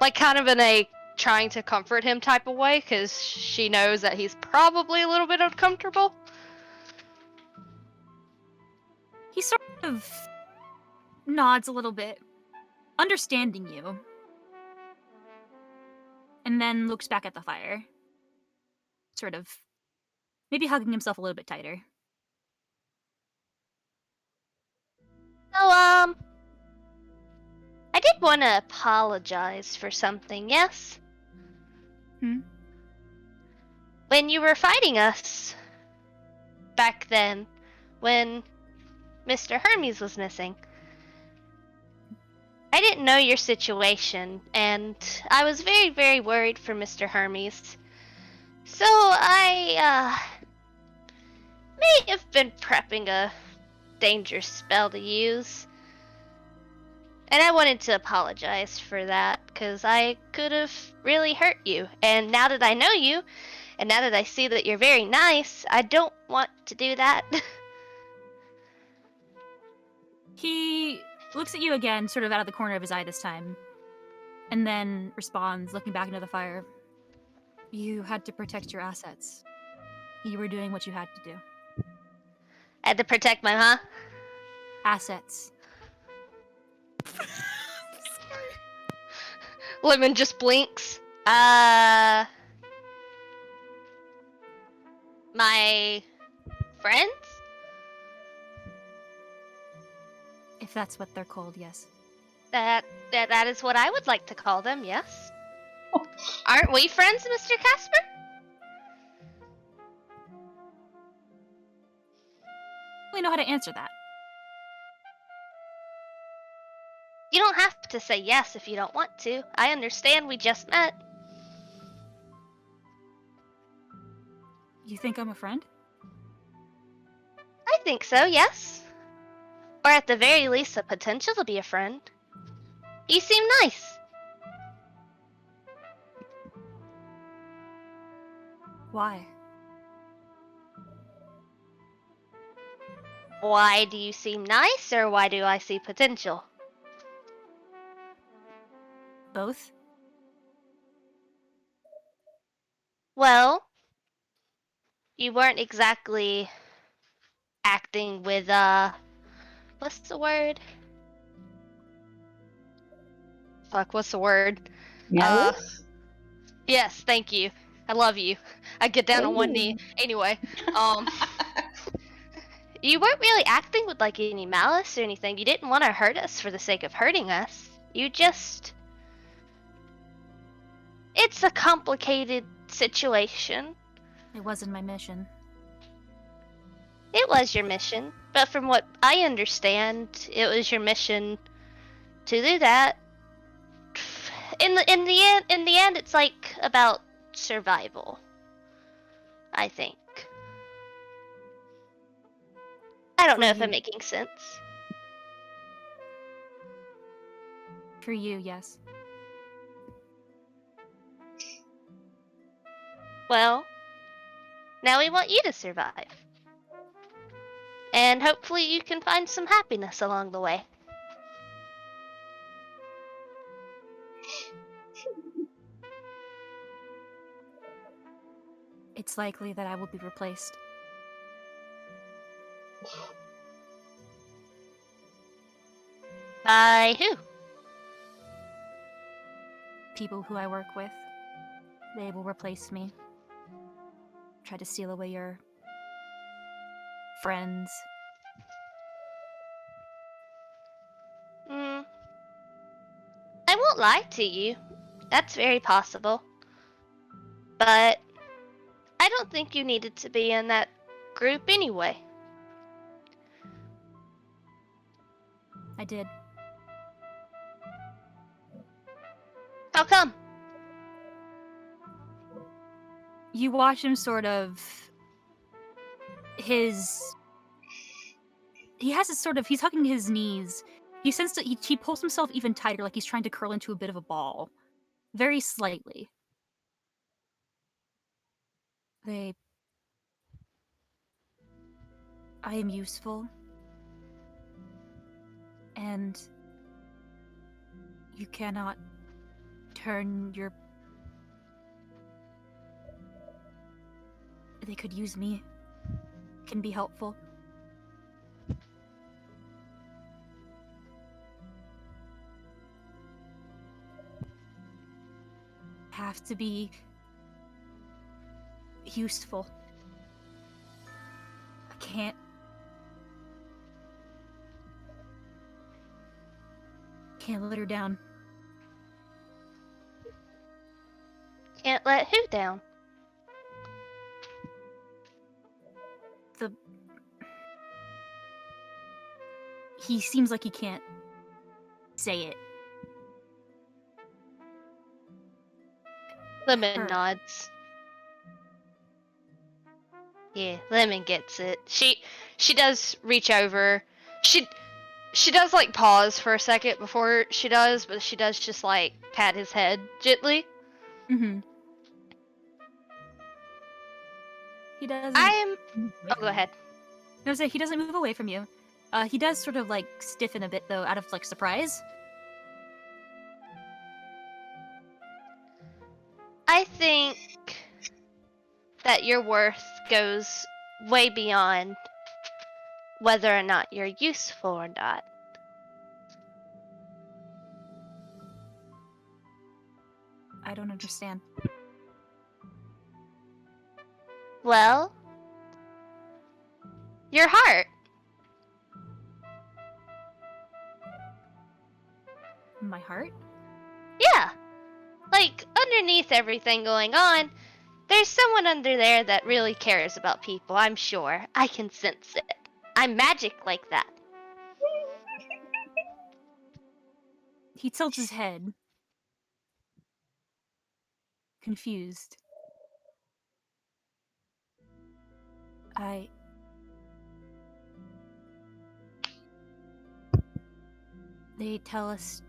Like kind of in a trying to comfort him type of way because she knows that he's probably a little bit uncomfortable. He sort of nods a little bit, understanding you. And then looks back at the fire. Sort of maybe hugging himself a little bit tighter. So, I did want to apologize for something, yes? When you were fighting us back then, when Mr. Hermes was missing, I didn't know your situation, and I was very, very worried for Mr. Hermes. So I, may have been prepping a dangerous spell to use. And I wanted to apologize for that, because I could have really hurt you. And now that I know you, and now that I see that you're very nice, I don't want to do that. He looks at you again, sort of out of the corner of his eye this time, and then responds, looking back into the fire. You had to protect your assets. You were doing what you had to do. I had to protect my, Assets. Lemon just blinks. My friends? If that's what they're called, yes. That is what I would like to call them, yes. Aren't we friends, Mr. Casper? We know how to answer that. You don't have to say yes if you don't want to. I understand we just met. You think I'm a friend? I think so, yes. Or at the very least, a potential to be a friend. You seem nice. Why? Why do you seem nice, or why do I see potential? Both? Well, you weren't exactly acting with, what's the word? Fuck, what's the word? Malice? Yes, thank you. I love you. I get down on one knee. Anyway, you weren't really acting with like any malice or anything. You didn't want to hurt us for the sake of hurting us. You just... It's a complicated situation. It wasn't my mission. It was your mission, but from what I understand, it was your mission to do that. In the end, it's like about survival. I think. I don't know if I'm making sense. For you, yes. Well, now we want you to survive. And hopefully you can find some happiness along the way. It's likely that I will be replaced. By who? People who I work with. They will replace me. Try to steal away your friends. I won't lie to you. That's very possible. But I don't think you needed to be in that group anyway. I did. How come? You watch him sort of. He has this sort of. He's hugging his knees. He he pulls himself even tighter, like he's trying to curl into a bit of a ball. Very slightly. I am useful. And you cannot turn your... They could use me. Can be helpful. Have to be useful. I can't. Can't let her down. Can't let who down? He seems like he can't say it. Lemon Her. nods. Yeah, Lemon gets it. She does reach over. She does like pause for a second before she does, but she does just like pat his head gently. Mm-hmm. He doesn't. Oh, go ahead. No, so he doesn't move away from you. He does sort of like stiffen a bit though, out of like surprise. I think that your worth goes way beyond whether or not you're useful or not. I don't understand. Well, your heart. My heart? Yeah. Like, underneath everything going on, there's someone under there that really cares about people, I'm sure. I can sense it. I'm magic like that. He tilts his head. Confused. They tell us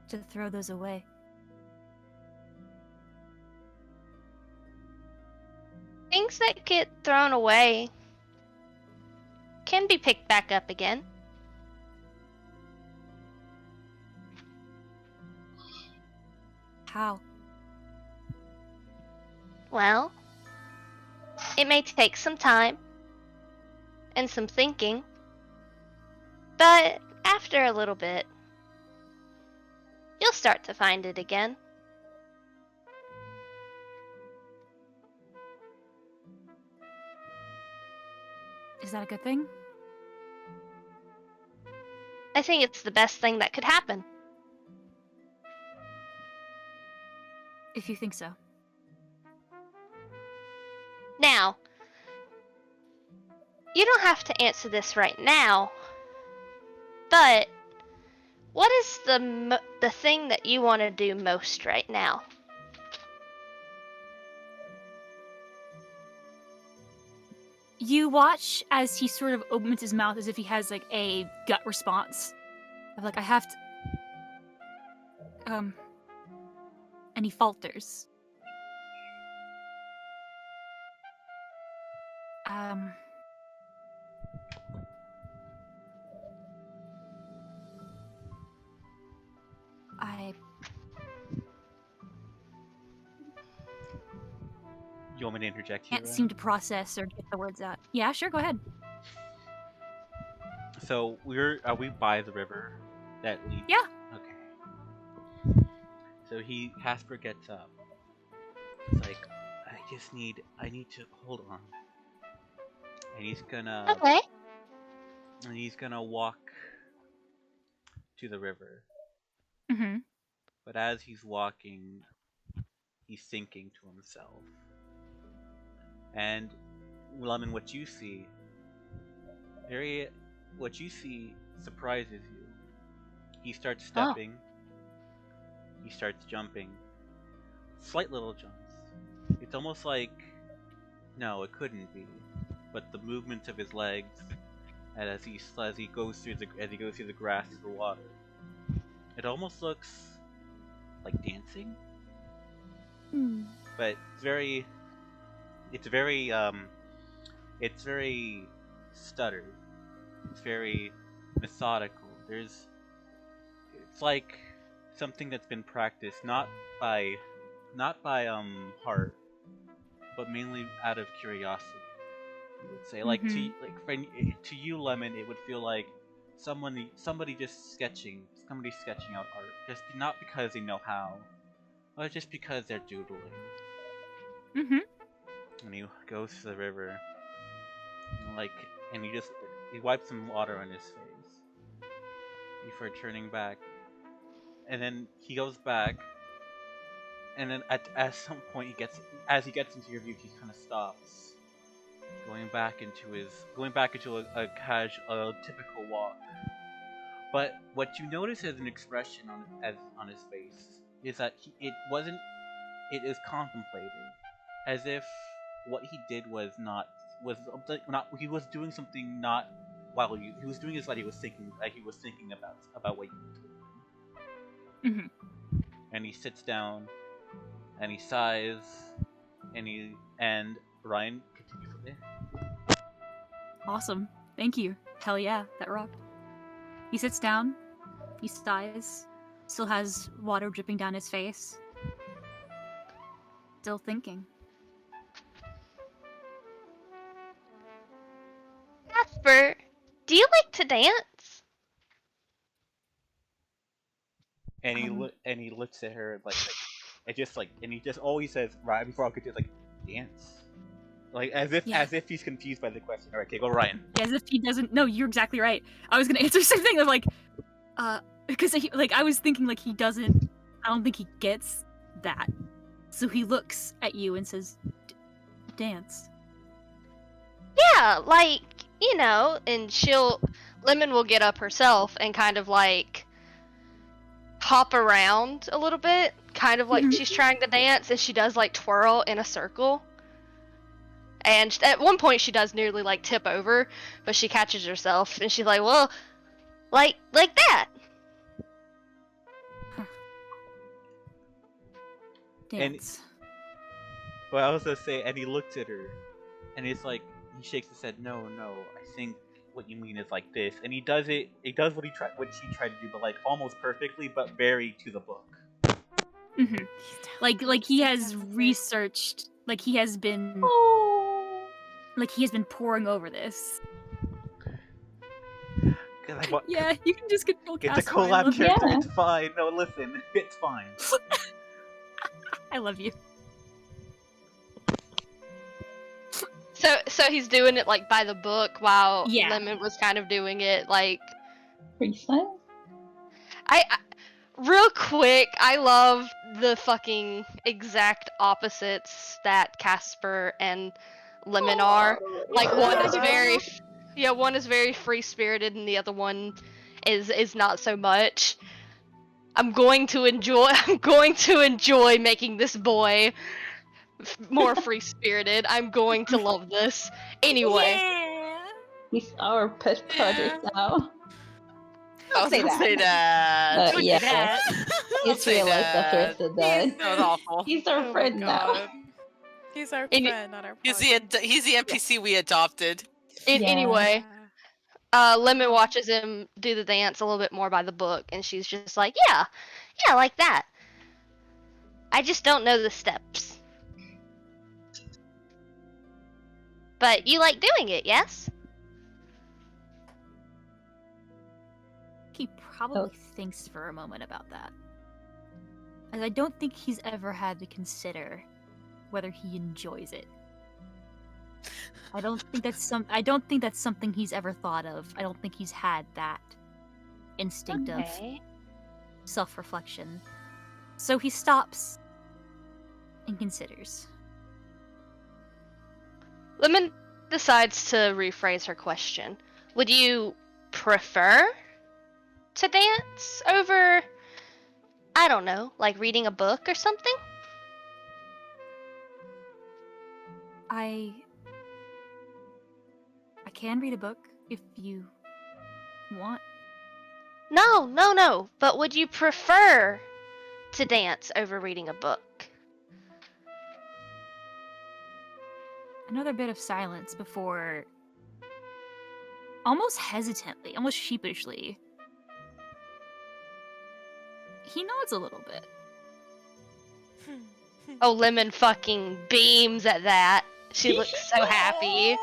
to throw those away. Things that get thrown away can be picked back up again. How? Well, it may take some time and some thinking, but after a little bit, you'll start to find it again. Is that a good thing? I think it's the best thing that could happen. If you think so. Now, you don't have to answer this right now, but what is the thing that you want to do most right now? You watch as he sort of opens his mouth as if he has like a gut response of like, I have to. And he falters. You want me to interject here? Can't seem to process or get the words out. Yeah, sure, go ahead. So are we by the river that leads? Yeah. Okay. So Casper gets up. He's like, I need to hold on. And he's gonna walk to the river. Mm-hmm. But as he's walking, he's thinking to himself. And Lemon, what you see surprises you. He starts stepping. He starts jumping. Slight little jumps. It's almost like, no, it couldn't be. But the movements of his legs, and as he goes through the grass to the water, it almost looks like dancing. But it's very stuttered. It's very methodical. It's like something that's been practiced not by heart, but mainly out of curiosity. You would say, like to you, Lemon, it would feel like somebody just sketching out art, just not because they know how, but just because they're doodling. Mm-hmm. And he goes to the river, and he wipes some water on his face before turning back, and then he goes back, and then at some point as he gets into your view, he kind of stops, going back into a typical walk. But what you notice as an expression on his face is that it is contemplative, as if what he did was not he was doing something not while he was doing is what he was thinking about what you were doing. Mm-hmm. And he sits down and he sighs and Ryan continues from there. Awesome. Thank you. Hell yeah, that rocked. He sits down, he sighs, still has water dripping down his face. Still thinking. Casper, do you like to dance? And he looks at her and he just always says right before I could just like dance. Like as if he's confused by the question. Alright, okay, go Ryan. Yeah, as if he doesn't. No, you're exactly right. I was gonna answer something of because I was thinking like he doesn't. I don't think he gets that. So he looks at you and says, "Dance." Yeah, like, and Lemon will get up herself and kind of like hop around a little bit, kind of like she's trying to dance, and she does like twirl in a circle. And at one point she does nearly like tip over, but she catches herself and she's like, well, like that. Dance. Well, I was gonna say, and he looks at her, and he shakes his head, no, I think what you mean is like this, and he does what she tried to do, but like almost perfectly, but very to the book. Mm-hmm. Like he has researched, like he has been poring over this. Yeah, you can just control Casper. It's a collab character, it's fine. No, listen, it's fine. I love you. So he's doing it like by the book while Yeah. Lemon was kind of doing it like freestyle. I real quick, I love the fucking exact opposites that Casper and Lemon are. Like one is very free spirited and the other one is not so much. I'm going to enjoy making this boy more free spirited. I'm going to love this. Anyway. Yeah. He's our pet project now. Don't say that. But yeah, it's realized after I said that. That was awful. He's our friend now. He's our friend, not our He's project. the NPC we adopted. Anyway, Lemon watches him do the dance a little bit more by the book, and she's just like, yeah, like that. I just don't know the steps. But you like doing it, yes? he probably thinks for a moment about that. And I don't think he's ever had to consider whether he enjoys it. I don't think that's something he's ever thought of. I don't think he's had that instinct of self-reflection. So he stops and considers. Lemon decides to rephrase her question. Would you prefer to dance over, I don't know, like reading a book or something? I can read a book if you want. No. But would you prefer to dance over reading a book? Another bit of silence before, almost hesitantly, almost sheepishly, he nods a little bit. Oh, Lemon fucking beams at that. She looks so happy.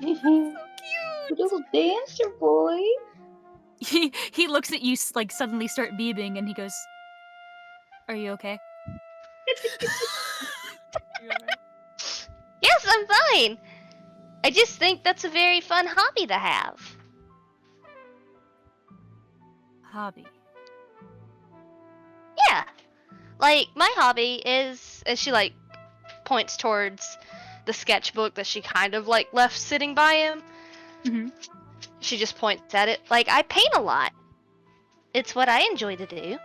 Little dancer boy. He looks at you, like, suddenly start beaming, and he goes, "Are you okay?" Yes, I'm fine. I just think that's a very fun hobby to have. Hobby. Yeah. Like, my hobby is, as she, like, points towards the sketchbook that she kind of, like, left sitting by him. Mm-hmm. She just points at it. Like, I paint a lot. It's what I enjoy to do.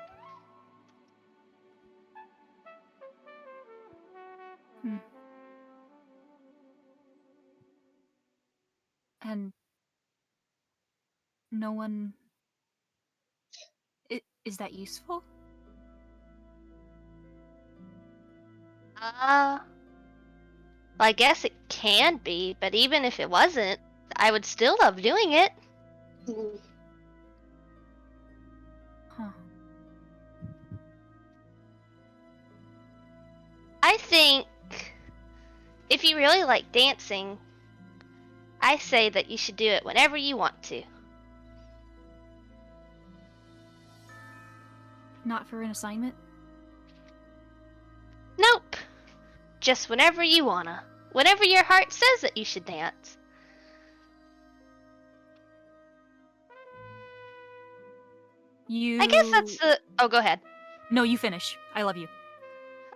And no one... Is that useful? Well, I guess it can be, but even if it wasn't, I would still love doing it. Huh. I think if you really like dancing, I say that you should do it whenever you want to. Not for an assignment? Nope. Just whenever you wanna. Whenever your heart says that you should dance. I guess that's the... Oh, go ahead. No, you finish. I love you.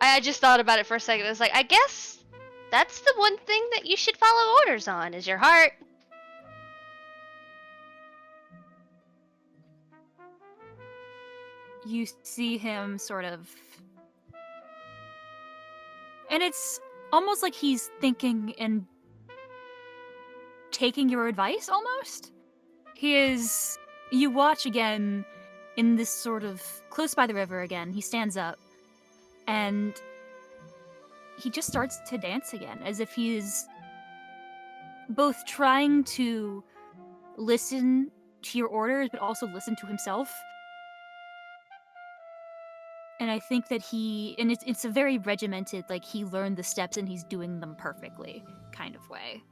I just thought about it for a second. It's like, I guess that's the one thing that you should follow orders on, is your heart. You see him sort of... And it's almost like he's thinking and taking your advice, almost. He is... You watch again in this sort of... Close by the river again, he stands up. And he just starts to dance again, as if he is both trying to listen to your orders, but also listen to himself. And I think that it's a very regimented, like, he learned the steps and he's doing them perfectly kind of way.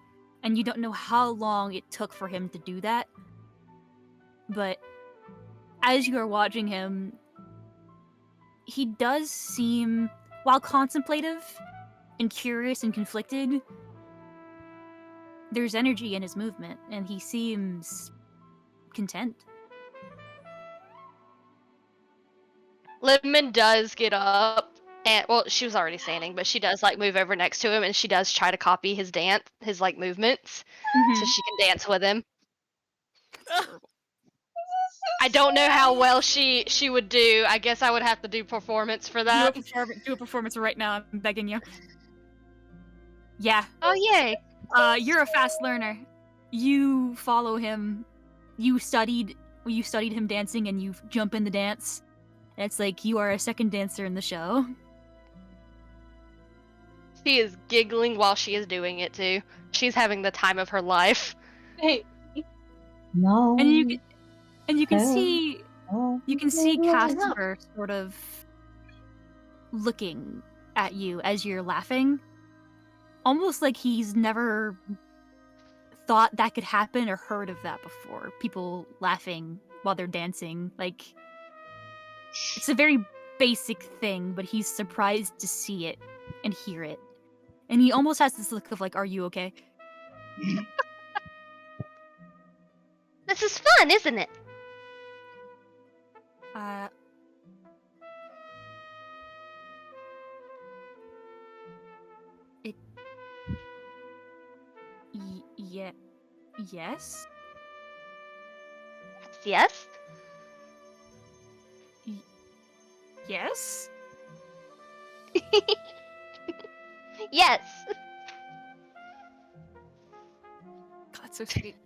And you don't know how long it took for him to do that. But as you are watching him, he does seem, while contemplative and curious and conflicted, there's energy in his movement, and he seems content. Lemon does get up, and, well, she was already standing, but she does, like, move over next to him, and she does try to copy his dance, his, like, movements, so she can dance with him. I don't know how well she would do. I guess I would have to do performance for that. Do a performance right now, I'm begging you. Yeah. Oh, yay. You're a fast learner. You follow him. You studied him dancing, and you jump in the dance. And it's like you are a second dancer in the show. She is giggling while she is doing it, too. She's having the time of her life. Hey, No. And you can see Casper Casper sort of looking at you as you're laughing. Almost like he's never thought that could happen or heard of that before. People laughing while they're dancing. Like, it's a very basic thing, but he's surprised to see it and hear it. And he almost has this look of like, are you okay? This is fun, isn't it? Yeah. Yes? Yes? Yes? Yes. God, that's so sweet.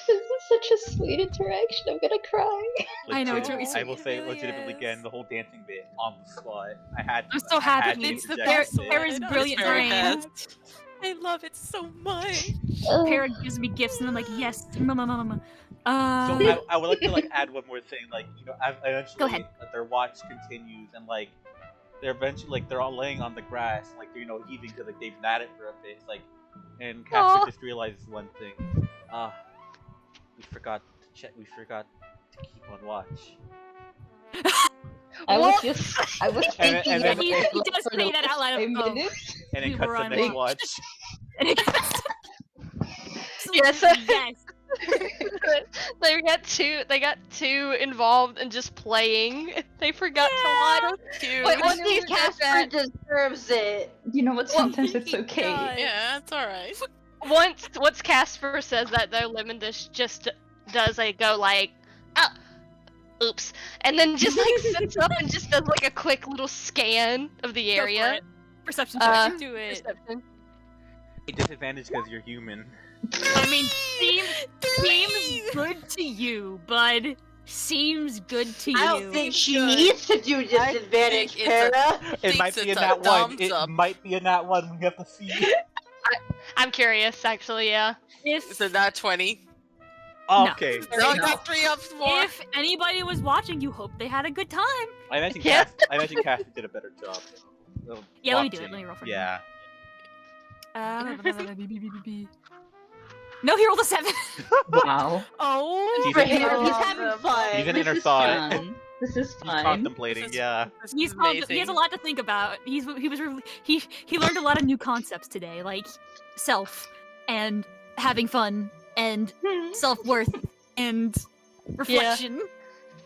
This is such a sweet interaction. I'm gonna cry. I know, it's Legit- really I sweet. will It say, really legitimately, is. again, the whole dancing bit on the spot. I had. I'm so I happy. had to It's the interject best it. There is one. brilliant It's very brain. best. I love it so much. Parrot gives me gifts and I'm like, yes, mama. So I would like to like add one more thing. Like eventually, Go ahead. their watch continues, and like they're eventually like they're all laying on the grass, like heaving because like they've had it for a bit. It's like, and Casper Aw. just realizes one thing. We forgot to check. We forgot to keep on watch. I What? was And then- thinking and then- of he it does for say the that out loud. last 5 Oh. minutes. And We it cuts were the on next watch. watch. And it goes, Yes. yes. They got too involved in just playing. They forgot to watch. Cute. Wait, But these Casper deserves it. You know what? Sometimes it's He okay. does. Yeah, it's alright. Once Casper says that though, Lemon just does a go like, oh, oops, and then just like sits up and just does like a quick little scan of the Go for area. it. Perception Uh, check. Do it. Perception. A disadvantage because you're human. I mean, seems good to you, bud. Seems good to you. I don't think she Good. needs to do disadvantage, think it's a- Para. It Thinks might be it's in a that one. thumbs It up. might be in that one. We have to see. I'm curious, actually. Yeah. It's a not 20. Oh, No. okay. No, I got 3 ups more. If anybody was watching, you hope they had a good time. I imagine Yeah. Casper did a better job. of Yeah, let me do it. watching. Let me roll for Yeah. No, he rolled a 7. Wow. Oh, He's For in- him, he's having fun. He's an This inner is thought. fun. This is He's fun. contemplating. This is- Yeah. This He is has a amazing. lot to think about. He learned a lot of new concepts today, like self and having fun and self-worth and reflection.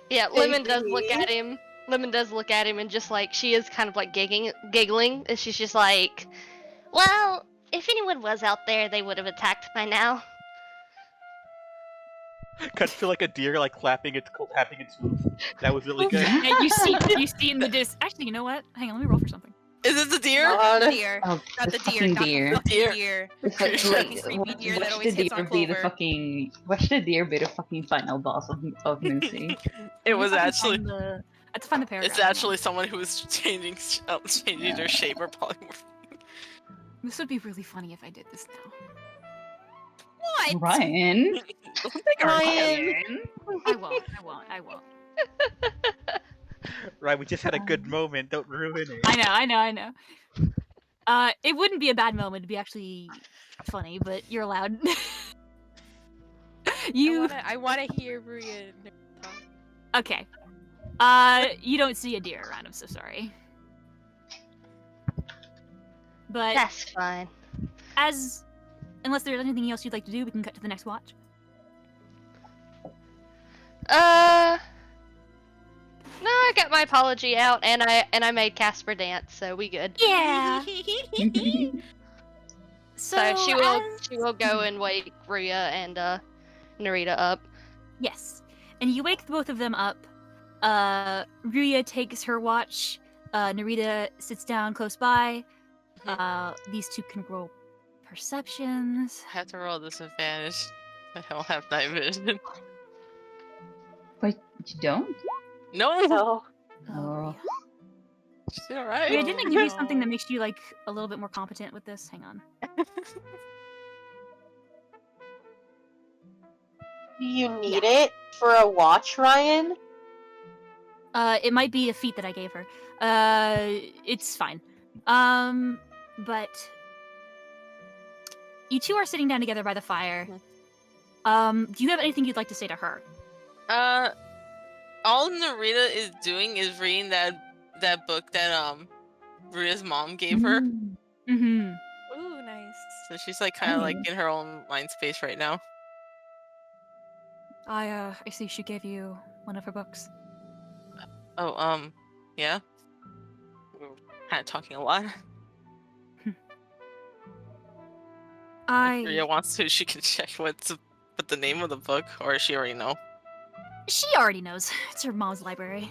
Yeah. Lemon does look at him. Lemon does look at him and just like she is kind of like giggling, and she's just like, "Well, if anyone was out there, they would have attacked by now." Cuts to like a deer like clapping its hoof. That was really good. And you see in the actually, you know what? Hang on, let me roll for something. Is it the deer? deer. Oh, Got the the deer. fucking Got deer. the fucking Deer. deer. It's like, Fucking creepy deer that watch always the hits deer on be the Clover. fucking. Watch the deer be the fucking final boss of Moonsea. It was I have to actually. find the- I have to find the paragraph. It's hang on. actually someone who was changing their shape or polymorph. This would be really funny if I did this now. What? Ryan. Ryan. I won't. Right, we just had a good moment. Don't ruin it. I know. It wouldn't be a bad moment. It'd be actually funny, but you're allowed. I wanna hear Ruya talk. Okay. You don't see a deer around. I'm so sorry. But That's fine. unless there's anything else you'd like to do, we can cut to the next watch. No, I got my apology out, and I made Casper dance, so we good. Yeah. So she will go and wake Ruya and Narita up. Yes. And you wake both of them up. Ruya takes her watch. Narita sits down close by. These two can roll perceptions. I have to roll disadvantage. I don't have night vision. Wait, you don't? No! No. Oh. She's alright. Ruya, didn't I give you something No. that makes you like a little bit more competent with this? Hang on. You need it for a watch, Ryan? It might be a feat that I gave her. It's fine. But you two are sitting down together by the fire. Do you have anything you'd like to say to her? All Narita is doing is reading that book that Rita's mom gave her. Mm-hmm. Ooh, nice. So she's like kind of like in her own mind space right now. I see she gave you one of her books. Oh, yeah. We were kind of talking a lot. If Rita wants to, she can check what the name of the book, or she already know. She already knows. It's her mom's library.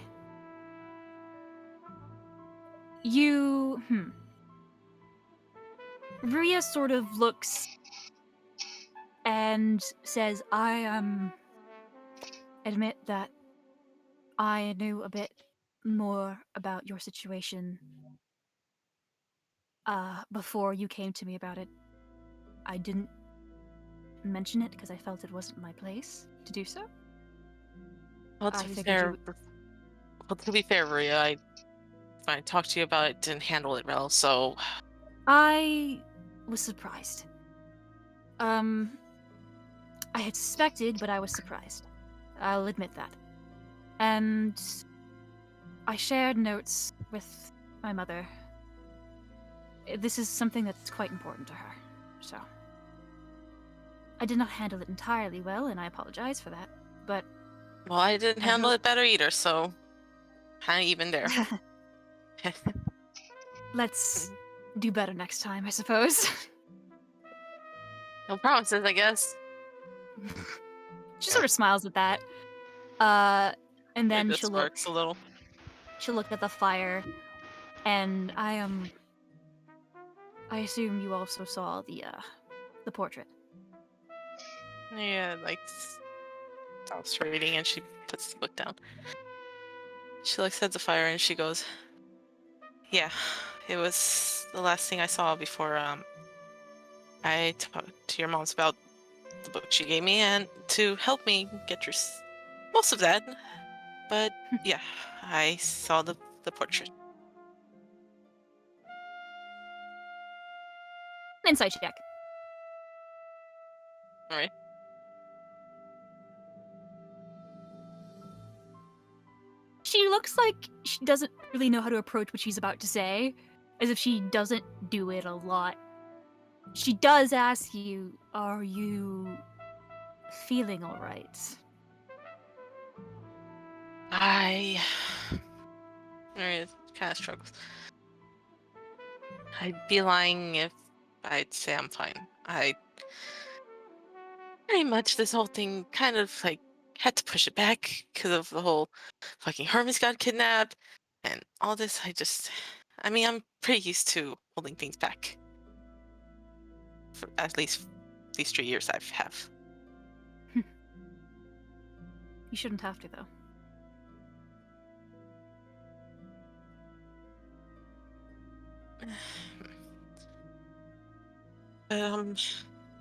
Ria sort of looks and says, I admit that I knew a bit more about your situation before you came to me about it. I didn't mention it because I felt it wasn't my place to do so. Well, to be fair, Ria, when I talked to you about it, didn't handle it well, so... I was surprised. I had suspected, but I was surprised. I'll admit that. And I shared notes with my mother. This is something that's quite important to her, so... I did not handle it entirely well, and I apologize for that, but... Well, I didn't handle it better either, so... Kinda even there. Let's do better next time, I suppose. No promises, I guess. She sort of smiles at that. And then she'll look a little. She'll look at the fire, and I assume you also saw the portrait. Yeah, like stops reading and she puts the book down. She looks at the fire and she goes, "Yeah, it was the last thing I saw before I talked to your mom's about the book she gave me and to help me get through most of that. But yeah, I saw the portrait." Insight check. All right. She looks like she doesn't really know how to approach what she's about to say, as if she doesn't do it a lot. She does ask you, are you feeling alright? It kind of struggles. I'd be lying if I'd say I'm fine. Pretty much this whole thing kind of like had to push it back because of the whole fucking Hermes got kidnapped and all this. I'm pretty used to holding things back. For at least these 3 years I've have. You shouldn't have to, though.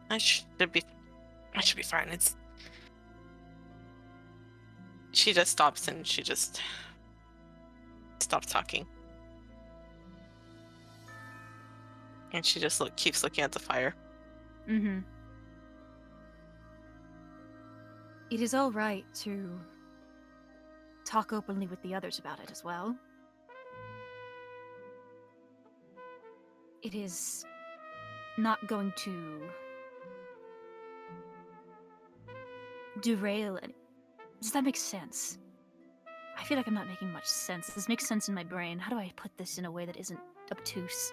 I should be fine. She just stops and she just stops talking. And she just keeps looking at the fire. Mm-hmm. It is all right to talk openly with the others about it as well. It is not going to derail any... Does that make sense? I feel like I'm not making much sense. This makes sense in my brain. How do I put this in a way that isn't obtuse?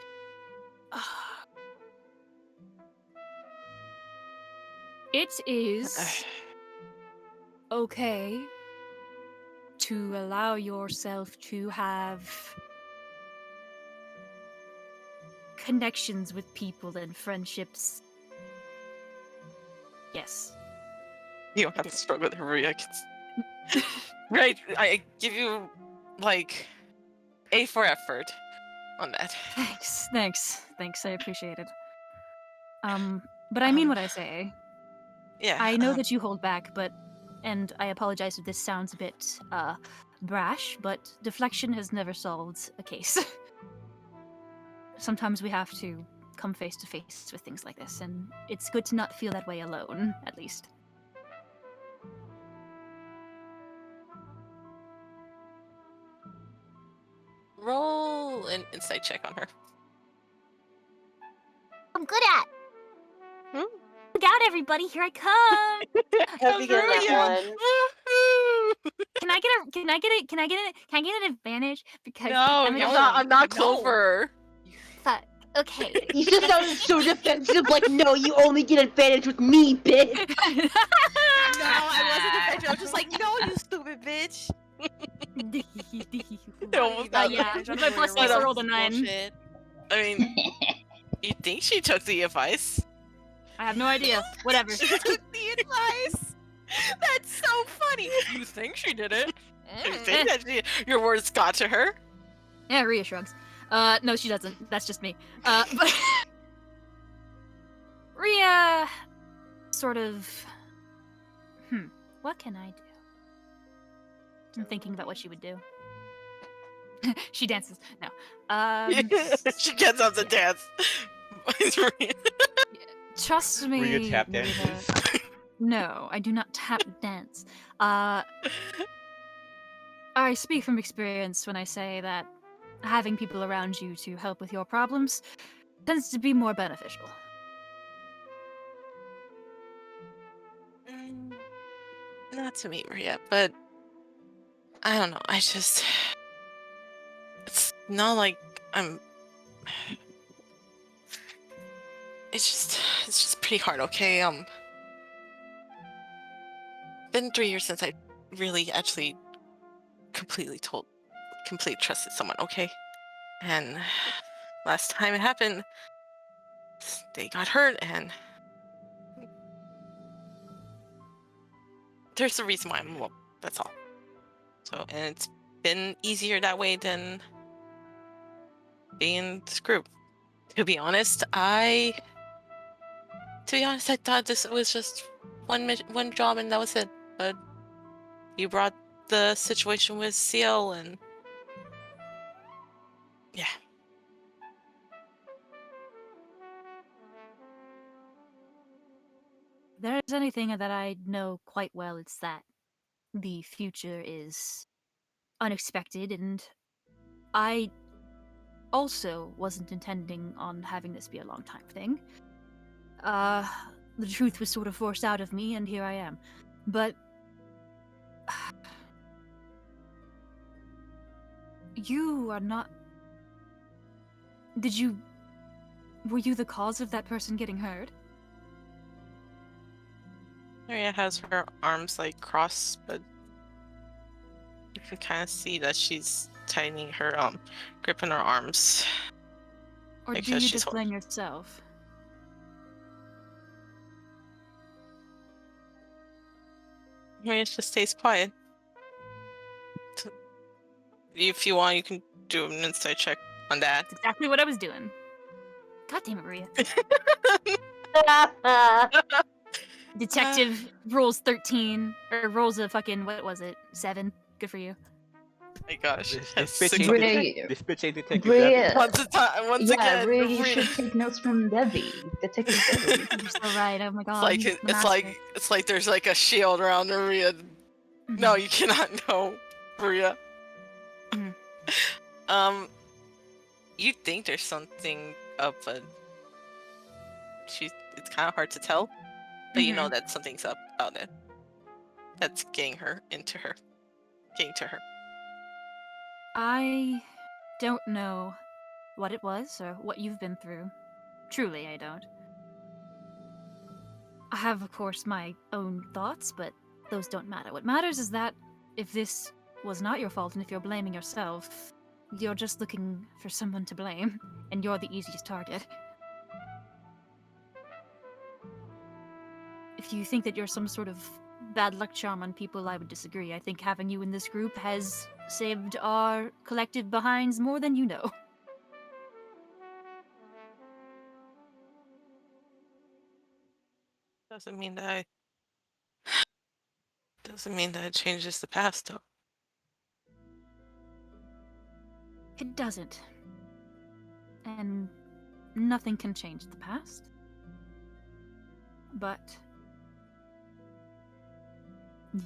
It is okay to allow yourself to have connections with people and friendships. Yes. You don't have to struggle with Maria. Right, I give you like A for effort on that. Thanks. I appreciate it. But I mean what I say. Yeah. I know that you hold back, and I apologize if this sounds a bit brash, but deflection has never solved a case. Sometimes we have to come face to face with things like this, and it's good to not feel that way alone, at least. roll an insight check on her. I'm good at. Hmm? Look out, everybody! Here I come. Hope you get that one. Woohoo! Can I get an advantage because No, I'm I'm not no. Clover. fuck. Okay. You just sounded so defensive, like, no, you only get advantage with me, bitch. No, I wasn't defensive. I was just like, no, you stupid bitch. almost got yeah. advantage on With my the plus reroll. 6, I rolled a 9. Bullshit. I mean, you think she took the advice? I have no idea. Whatever. She took the advice. That's so funny. You think she did it? You think that your words got to her? Yeah, Rhea shrugs. No, she doesn't. That's just me. But Rhea sort of what can I do? I'm thinking about what she would do. She dances. No. She gets up to dance. Trust me. Rhea tap Rhea. dances. No, I do not tap dance. I speak from experience when I say that having people around you to help with your problems tends to be more beneficial. Not to me, Maria, but I don't know. It's not like I'm. It's just pretty hard. Okay, been 3 years since I really actually completely trusted someone. Okay, and last time it happened, they got hurt, and there's a reason why I'm alone. That's all. So, and it's been easier that way than being in this group. To be honest, I thought this was just one job and that was it. But you brought the situation with CL and yeah. If there's anything that I know quite well, it's that the future is unexpected, and I also wasn't intending on having this be a long time thing. The truth was sort of forced out of me, and here I am. But you are not. Were you the cause of that person getting hurt? Maria has her arms like crossed, but you can kind of see that she's tightening her grip on her arms. Or Like do how you she's just blame yourself? Maria just stays quiet. If you want, you can do an insight check on that. That's exactly what I was doing. God damn it, Maria. Detective rolls 13, or rolls a fucking, what was it, 7? Good for you. My gosh. This That's bitch six- ain't Rhea, this bitch ain't detective. Rhea. Debbie. Once Yeah, again, Rhea, you Rhea- should take notes from Debbie, Detective Debbie. You're so right, oh my god. It's like he's the master. it's like there's like a shield around Maria. Mhm. No, you cannot know, Maria. Mhm. You think there's something up, but it's kind of hard to tell. But you know that something's up about it. That's getting to her. I don't know what it was or what you've been through. Truly, I don't. I have, of course, my own thoughts, but those don't matter. What matters is that if this was not your fault and if you're blaming yourself, you're just looking for someone to blame, and you're the easiest target. If you think that you're some sort of bad luck charm on people, I would disagree. I think having you in this group has saved our collective behinds more than you know. Doesn't mean that it changes the past, though. It doesn't. And nothing can change the past. But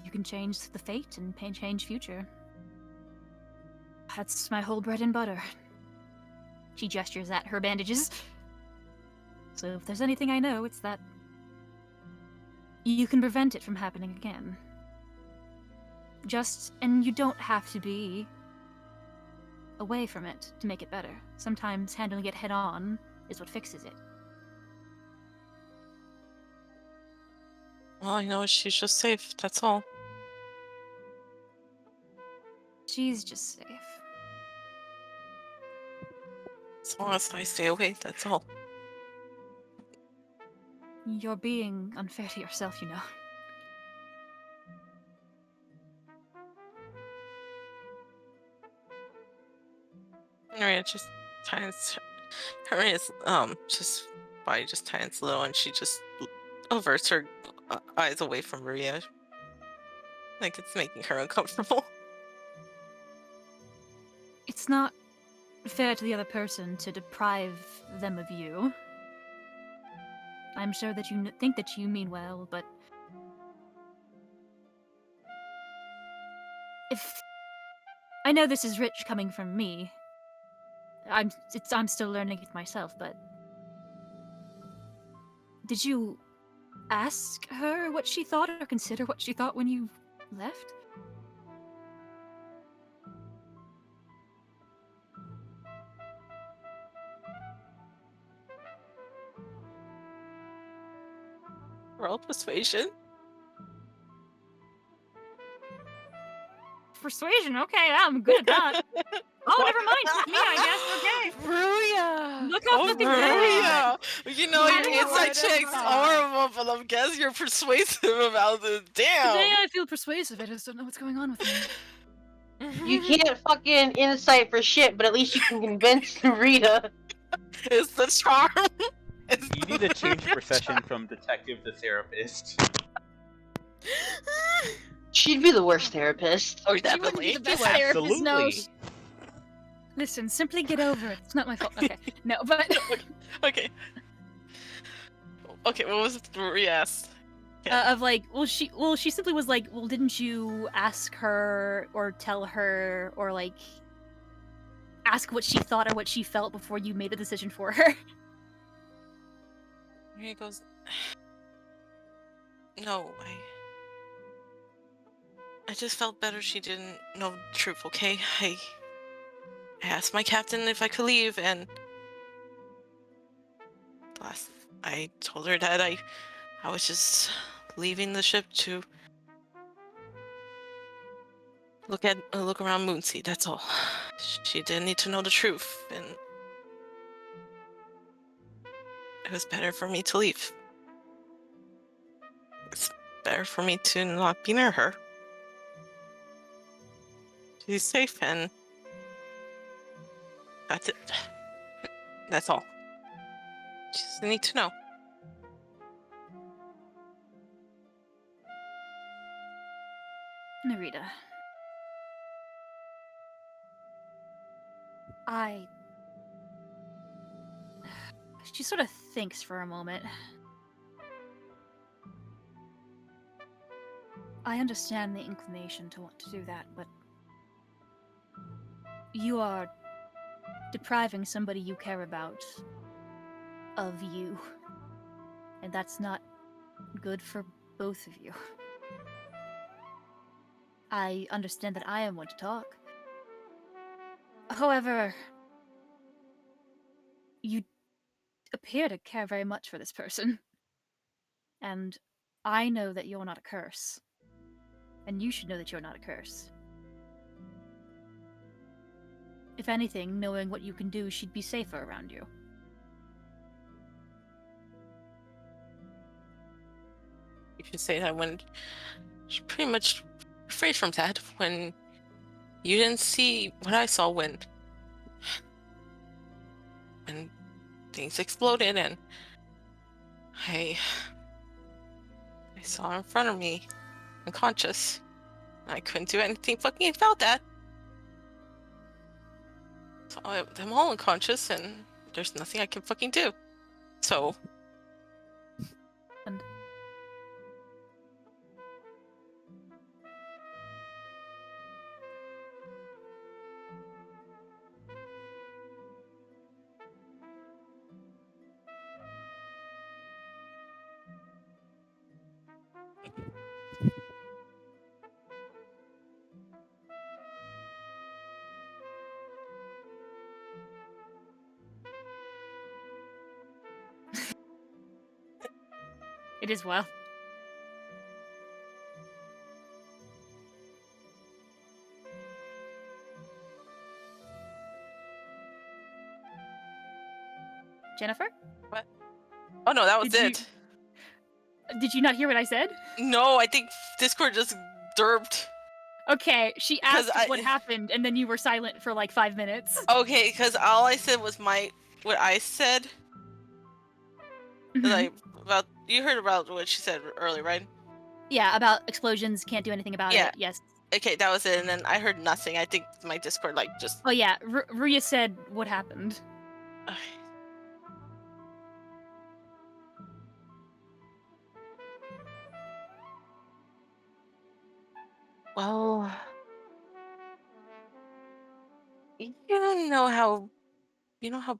you can change the fate and change future. That's my whole bread and butter. She gestures at her bandages. So if there's anything I know, it's that you can prevent it from happening again. And you don't have to be away from it to make it better. Sometimes handling it head on is what fixes it. All I know is she's just safe, that's all. She's just safe. As long as I stay away, that's all. You're being unfair to yourself, you know. Maria just tines Maria's just body just tightens a little, and she just averts her eyes away from Maria, like it's making her uncomfortable. It's not fair to the other person to deprive them of you. I'm sure that you think that you mean well, but if I know this is rich coming from me, I'm still learning it myself, but did you ask her what she thought or consider what she thought when you left? Roll persuasion. Persuasion, okay, I'm good at that. Oh, never mind, it's me, I guess, okay. Ruya! Look how fucking bad. Maria! You know, I your know, inside I check's know. horrible, but I guess you're persuasive about it. Damn! Today I feel persuasive, I just don't know what's going on with me. You can't fucking insight for shit, but at least you can convince Rita. It's the charm! You need to change your profession from detective to therapist. She'd be the worst therapist. Oh, She wouldn't definitely. be the best therapist, no. Absolutely. Listen, simply get over it. It's not my fault. Okay, no, but Okay. Okay, what was it Maria asked? of like, she simply was like, well, didn't you ask her or tell her or like ask what she thought or what she felt before you made a decision for her? Maria goes, no, I just felt better she didn't know the truth, okay? I asked my captain if I could leave, and I told her that I was just leaving the ship to look around Moonsea, that's all. She didn't need to know the truth, and it was better for me to leave. It's better for me to not be near her. She's safe, and that's it. That's all. Just need to know. Narita. She sort of thinks for a moment. I understand the inclination to want to do that, but you are depriving somebody you care about of you. And that's not good for both of you. I understand that I am one to talk. However, you appear to care very much for this person. And I know that you're not a curse. And you should know that you're not a curse. If anything, knowing what you can do, she'd be safer around you. You should say that when she pretty much rephrased from that when you didn't see what I saw when things exploded, and I saw her in front of me, unconscious. I couldn't do anything fucking about that. Saw them all unconscious, and there's nothing I can fucking do. So. And It is well. Jennifer? Oh no, that was Did it. Did you not hear what I said? No, I think Discord just derped. Okay, she 'Cause asked what happened, and then you were silent for like 5 minutes. Okay, because all I said was what I said. Mhm. Like about you heard about what she said earlier, right? Yeah, about explosions, can't do anything about Yeah. it. Yes. Okay, that was it, and then I heard nothing. I think my Discord just. Oh yeah, Ruya said what happened. Well, you know how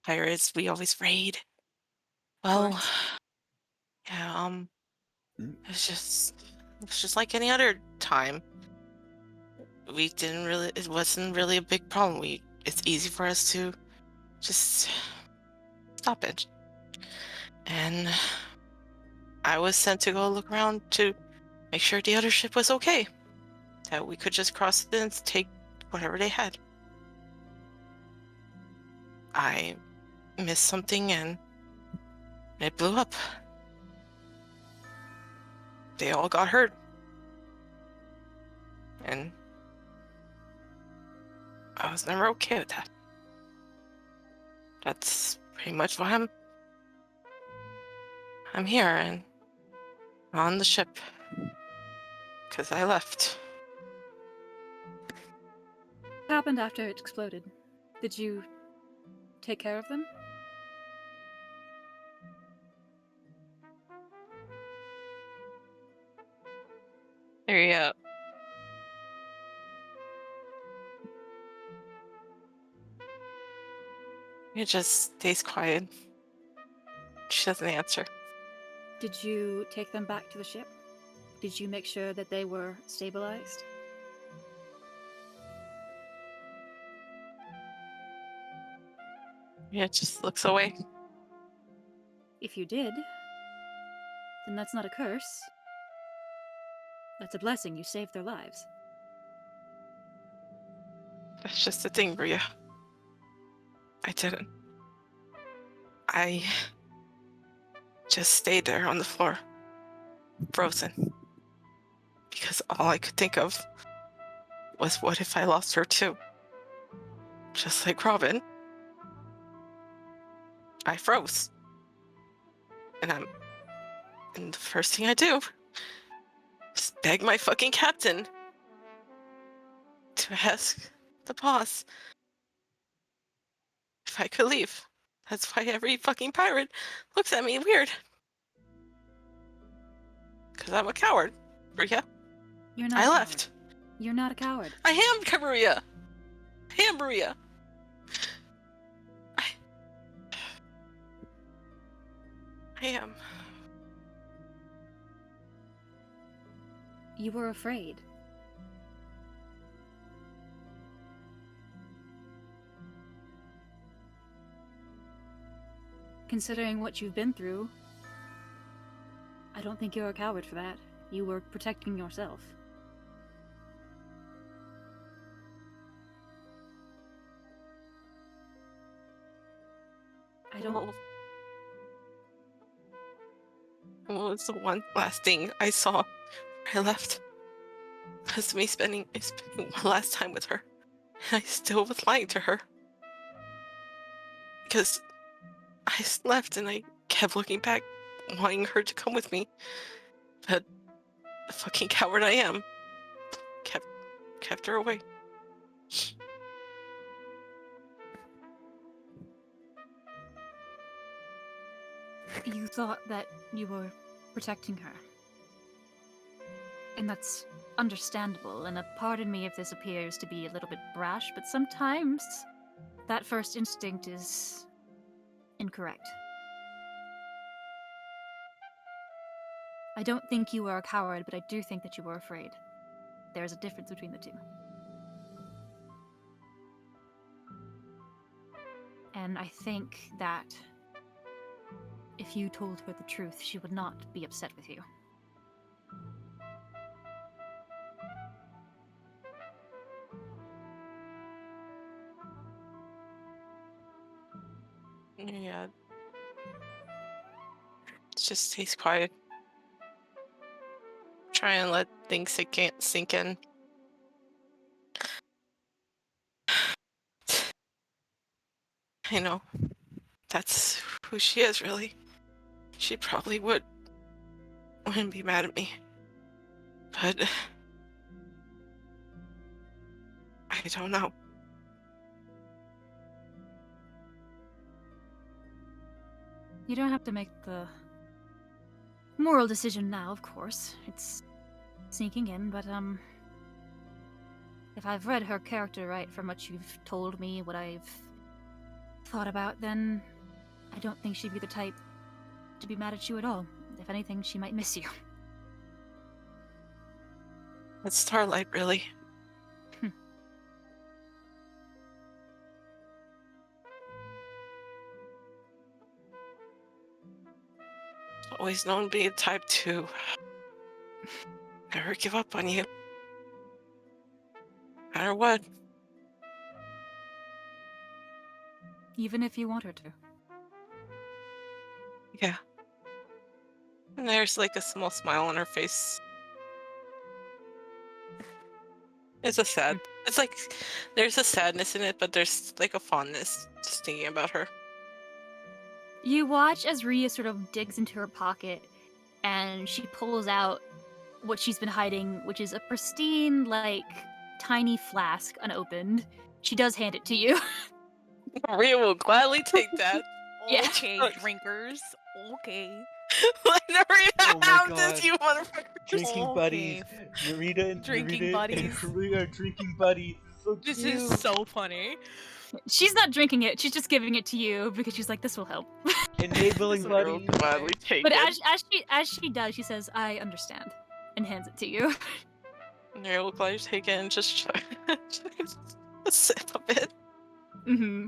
pirates we always raid. Well, course. yeah, it was just like any other time. It wasn't really a big problem. It's easy for us to just stop it. And I was sent to go look around to make sure the other ship was okay. That we could just cross it and take whatever they had. I missed something and it blew up. They all got hurt. And I was never okay with that. That's pretty much why I'm here and on the ship. Because I left. What happened after it exploded? Did you take care of them? There you go. It just stays quiet. She doesn't answer. Did you take them back to the ship? Did you make sure that they were stabilized? Yeah, it just looks away. If you did, then that's not a curse. That's a blessing. You saved their lives. That's just the thing, Bria. I didn't. I just stayed there on the floor, frozen. Because all I could think of was what if I lost her too? Just like Robin. I froze. And the first thing I do is beg my fucking captain to ask the boss if I could leave. That's why every fucking pirate looks at me weird. Because I'm a coward, Bria. You're not. I a left. coward. You're not a coward. I am Maria. I am Maria. I am. You were afraid. Considering what you've been through, I don't think you're a coward for that. You were protecting yourself. I don't. What was the one last thing I saw when I left? Was me spending one last time with her. And I still was lying to her. Because I left and I kept looking back, wanting her to come with me. But the fucking coward I am kept her away. You thought that you were protecting her. And that's understandable, and pardon me if this appears to be a little bit brash, but sometimes that first instinct is incorrect. I don't think you are a coward, but I do think that you were afraid. There's a difference between the two. And I think that if you told her the truth, she would not be upset with you. Yeah. Just stays quiet. Try and let things sink in. I know. That's who she is, really. She probably wouldn't be mad at me. But I don't know. You don't have to make the moral decision now, of course. It's sinking in, but if I've read her character right from what you've told me, what I've thought about, then I don't think she'd be the type to be mad at you at all. If anything, she might miss you. It's Starlight, really. Always known to be a type to never give up on you. No matter what. Even if you want her to. Yeah. And there's like a small smile on her face. It's a sad. It's like there's a sadness in it, but there's like a fondness just thinking about her. You watch as Rhea sort of digs into her pocket and she pulls out what she's been hiding, which is a pristine, like, tiny flask unopened. She does hand it to you. Rhea will gladly take that. Yeah. Okay, drinkers. Okay. Whenever you Oh my have God. this, you motherfucker. Drinking Okay. buddies. Narita and Drinking Narita buddies. And we are drinking buddies. So This cute. is so funny. She's not drinking it, she's just giving it to you because she's like, this will help. Enabling This Rhea will buddies. gladly take But it. as she does, she says, I understand, and hands it to you. Rhea will gladly take it and just try a sip of it. Mm-hmm.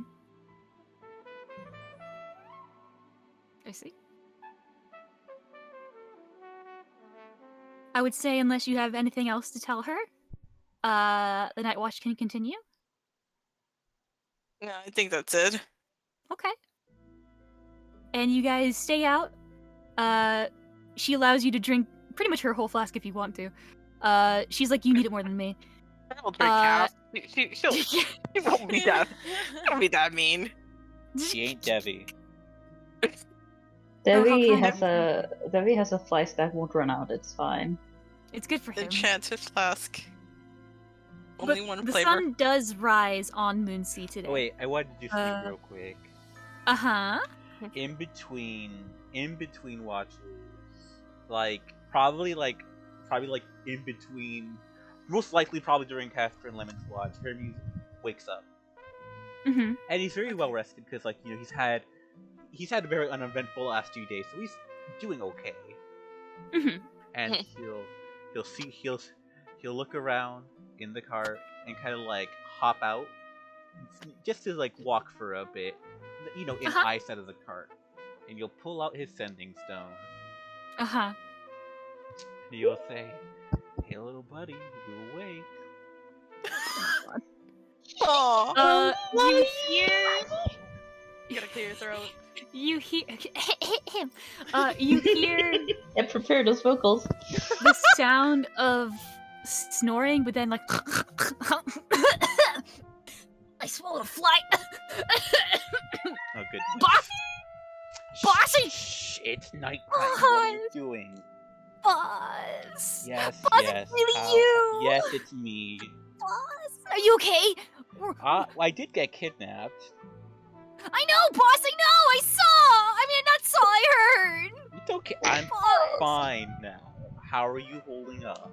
I see. I would say, unless you have anything else to tell her, the night watch can continue. No, I think that's it. Okay. And you guys stay out. She allows you to drink pretty much her whole flask if you want to. She's like, you need it more than me. I'll drink half. She won't be that. She won't be that mean. She ain't Devi. Devi kind has a fly that won't run out. It's fine. It's good for him. Enchanted flask. But Only one the flavor. sun does rise on Moonsea today. Oh, wait, I wanted to do something real quick. Uh-huh. In between watches, like probably in between, most likely probably during Casper and Lemon's watch, Hermes wakes up Mm-hmm. and he's very well rested because, like, you know, he's had a very uneventful last 2 days, so he's doing okay. Mm-hmm. And he'll look around in the cart and kind of like hop out just to like walk for a bit, you know, in eyesight of the cart, and you'll pull out his sending stone. Uh-huh. And you'll say, "Hey, little buddy, you awake?" Aww. You hear You gotta clear your throat. you hear him. You hear And prepare those vocals. the sound of snoring, but then like I swallowed a fly. Oh, good. Boss! Bossy! Shh, it's nighttime. What are you doing? Boss! Yes, Boss, yes. it's really you! Yes, it's me. Boss! Are you okay? I did get kidnapped. I know, boss, I know! I saw! I mean, not saw, I heard! It's okay. I'm Boss! fine now. How are you holding up?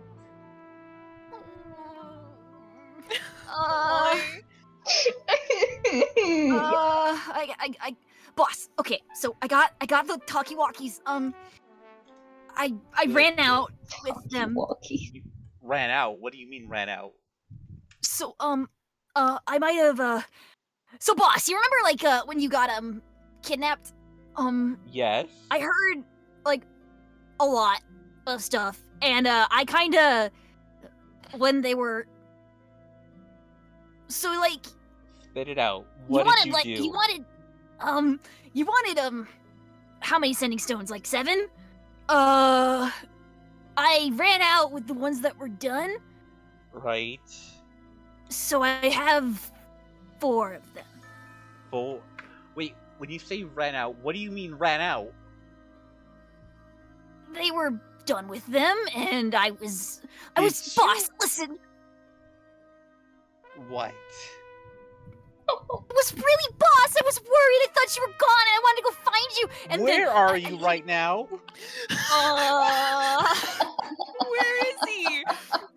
Boss, okay, so I got the talkie-walkies, I ran out with them. Walkie. Ran out? What do you mean ran out? So, I might have, so boss, you remember, like, when you got, kidnapped? Yes. I heard like a lot of stuff, and I kind of when they were so like Spit it out. What did you do? You wanted how many sending stones? Like 7? I ran out with the ones that were done, Right. so I have 4 of them. 4. Wait, when you say ran out, what do you mean ran out? They were done with them, and I was Did boss. Listen, What? I was really boss. I was worried. I thought you were gone, and I wanted to go find you. And Where then, are you right now? Where is he?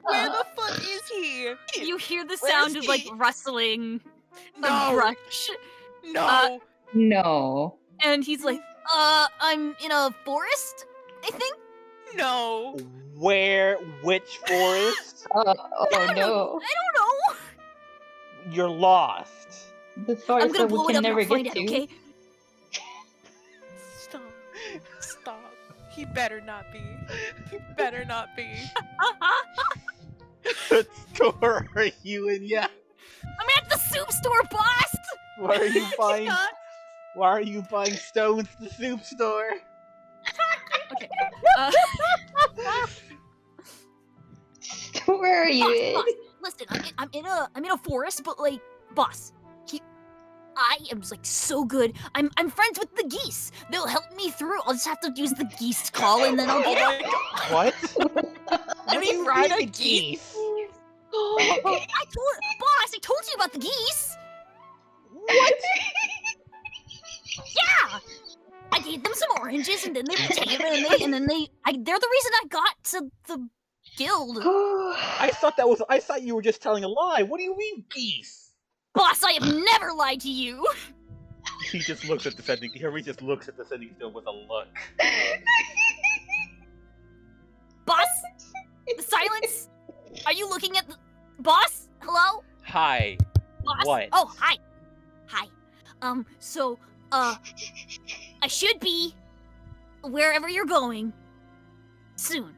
Where the fuck is he? You hear the Where sound is of like he? rustling of No. brush, No. No. and he's like, I'm in a forest, I think. No. Where? Which forest? Oh I don't no. know. You're lost. The I'm forest gonna that we blow it can up never and I'll find get it, to. okay? Stop. Stop. He better not be. He better not be. What store are you in? Yeah. I'm at the soup store, boss. Why are you buying? Why are you buying stones at the soup store? Okay. Where are you Boss, in? listen, I'm in a forest, but like, boss, I am like so good. I'm friends with the geese. They'll help me through. I'll just have to use the geese call, and then I'll get out. What? Can he ride a geese? Boss, I told you about the geese. What? Yeah, I gave them some oranges, and then they were tame, and then they're the reason I got to the guild. I thought you were just telling a lie. What do you mean, geese? Boss, I have never lied to you. He just looks at the sending. He just looks at the sending stone with a look. Boss, the silence. Are you looking at the boss? Hello, Hi. boss. What? Oh, hi. So, I should be wherever you're going soon.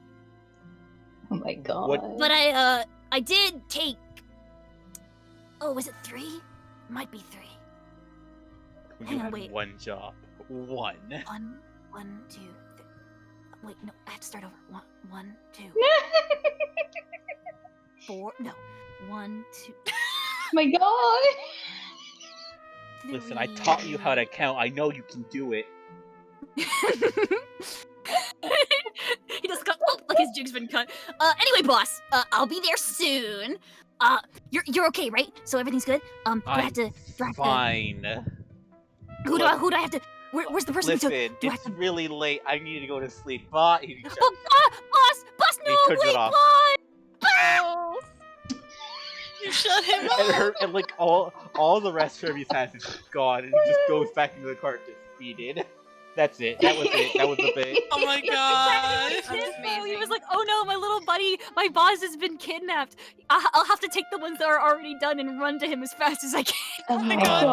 Oh my god. What- But I did take. Oh, was it 3? Might be 3. You Hang on, had wait. one job. One. 1, 2, 3. Wait, no, I have to start over. 1, 2, 4. No, 1, 2. My god. Listen, I taught you how to count. I know you can do it. He just got like his jig's been cut. Anyway, boss, I'll be there soon. You're okay, right? So everything's good. Do I have to? Fine. Who do I have to? Where's the person Listen, who took? Do I have it's to? really late. I need to go to sleep. Bye. Oh, boss, no, turns it wait, off. boss. You shut him and up. her and like all the rest of his has is gone, and he just goes back into the cart defeated. That's it. That was it. That was the bit. Oh my god. That's That's exactly what he did, though. He was amazing. like, "Oh no, my little buddy, my boss has been kidnapped. I'll have to take the ones that are already done and run to him as fast as I can." Oh my my god.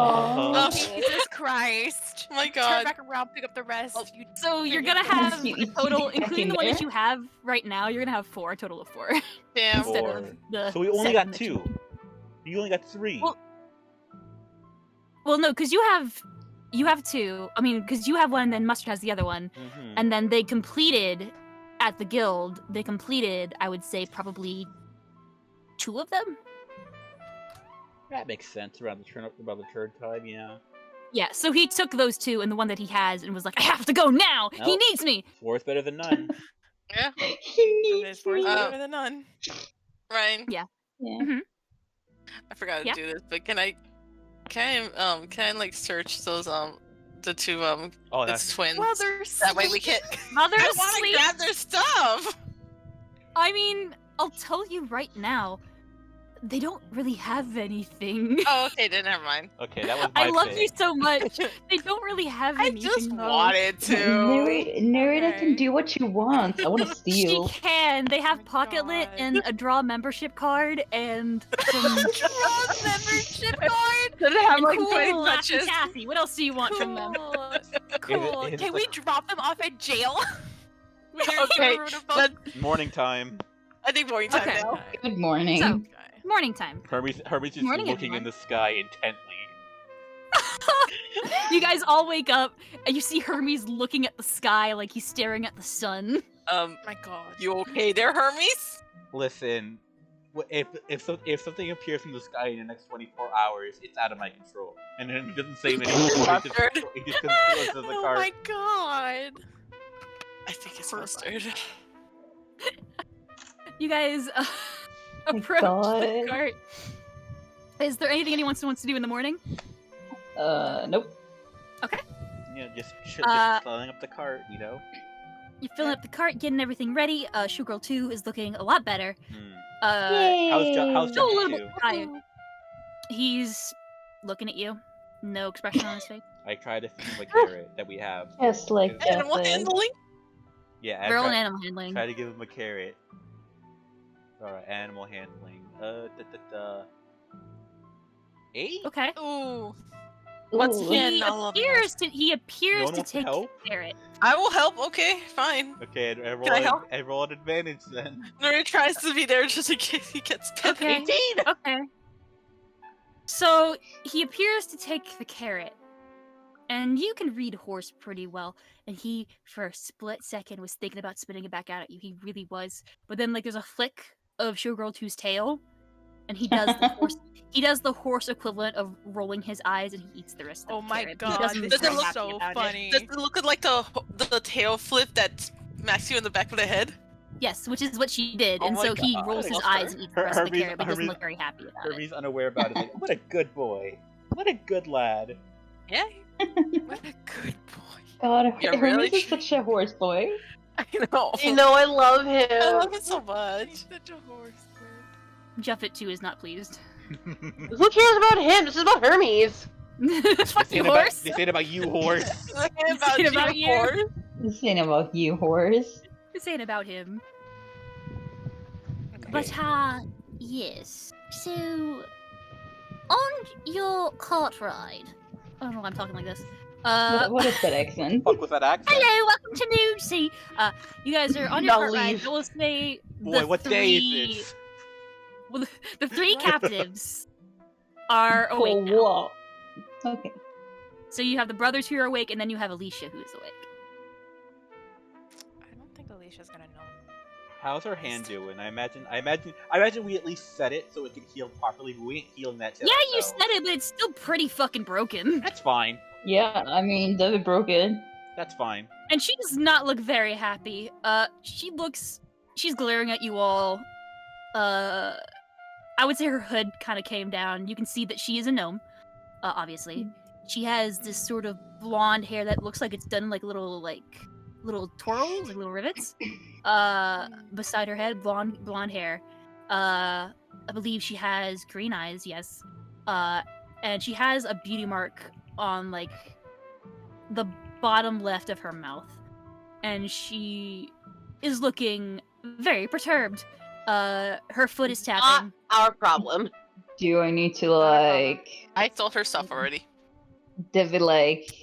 god. Jesus Christ. Oh my Turn god. back around, pick up the rest. You So you're freaking gonna have You- a total, you including the one there? that you have right now. You're gonna have 4, a total of 4 Damn. instead Four. of the. So we only 7 got that you 2. You only got 3. Well, no, because you have 2. I mean, because you have one, and then Mustard has the other one, Mhm. and then they completed at the guild. They completed, I would say, probably 2 of them. That makes sense around the turn time. Yeah. Yeah, so he took those 2 and the one that he has and was like, I have to go now! He Nope. needs me! 4 is better than none. Yeah. He needs There's worse me. better than none. Ryan, Yeah. I forgot to Yeah? do this, but can I like search those the 2 Oh, it's that's twins? Well, they're That way we sleeping. can. Mother I want to sleep! grab their stuff. I mean, I'll tell you right now, They don't really have anything. Oh, okay, then never mind. Okay, that was my I love pick. you so much. They don't really have I anything. just though. wanted to. Narita Okay. can do what she wants. I want to She steal. can. They have Oh my pocket lit God. and a draw membership card and some membership card. Did it have and like cool 20 Laffy touches? Taffy. What else do you want from them? Cool. Is it Can the- we drop them off at jail? Okay, but Morning time. I think morning time Okay. now. Good morning. So- Morning time. Hermes is Morning, looking everyone. in the sky intently. You guys all wake up and you see Hermes looking at the sky like he's staring at the sun. My God. You okay there, Hermes? Listen, if something appears from the sky in the next 24 hours, it's out of my control. And then he doesn't say anything. Mustard. He just conceals the Oh card. my God. I think it's mustard. You guys My approach the God. cart. Is there anything anyone wants to do in the morning? Nope. Yeah, just Uh, filling up the cart, you know. You're filling up the cart, getting everything ready. Showgirl 2 is looking a lot better. Hmm. How's Still a Johnny little too? bit tired. He's looking at you. No expression on his face. I try to feed him a carrot that we have. Just like Animal Jeffrey. handling? Yeah, I Roll an try, animal handling. try to give him a carrot. Alright, animal handling. 8? Okay. Ooh. Ooh. Yeah, He not loving appears to No one wants to take help? the carrot. I will help. Okay, fine. Okay, I roll an advantage then. Nuri tries to be there just in case he gets picked. Okay. 18! Okay. So he appears to take the carrot. And you can read horse pretty well. And he, for a split second, was thinking about spitting it back out at you. He really was. But then, like, there's a flick of Showgirl 2's tail. And he does the horse. He does the horse equivalent of rolling his eyes, and he eats the rest of Oh the my carrot. God. He doesn't Does it very look happy so about it. funny? Does it look like the tail flip that smacks you in the back of the head? Yes, which is what she did. Oh And my so he God. rolls his Love eyes her. and eats the rest of the Hermes- carrot, but doesn't Hermes- look very happy about it. Hermes unaware about it. Like, what a good boy. What a good lad. Yeah. What a good boy. God, You're Hermes really is such a horse boy. I know. You know, I love him. I love it so much. He's such a horse. Juffet too is not pleased. Who cares about him? This is about Hermes. Fuck you, horse. They say it about you, horse. Talking about, It's about you. horse. This ain't about you, horse. This ain't about him. Okay. But, yes. So, on your cart ride. I don't know why I'm talking like this. What is that accent? Fuck with that accent. Hello, welcome to Moonsea. You guys are on your Now cart ride. leave. I will say Boy, the what day is this? Well, the three captives are awake Oh, now. whoa. Okay. So you have the brothers who are awake, and then you have Alicia who is awake. I don't think Alicia's gonna know. How's her hand doing? I imagine we at least set it so it can heal properly, but we ain't healing that tail. Yeah, you ourselves. said it, but it's still pretty fucking broken. That's fine. Yeah, I mean, David broke it. That's fine. And she does not look very happy. She's glaring at you all. I would say her hood kind of came down. You can see that she is a gnome, obviously. She has this sort of blonde hair that looks like it's done like little twirls, like little rivets. Beside her head, blonde hair. I believe she has green eyes, yes. And she has a beauty mark on like the bottom left of her mouth. And she is looking very perturbed. Her foot is Not tapping. our problem. Do I need to, like, I stole her stuff already. David, like,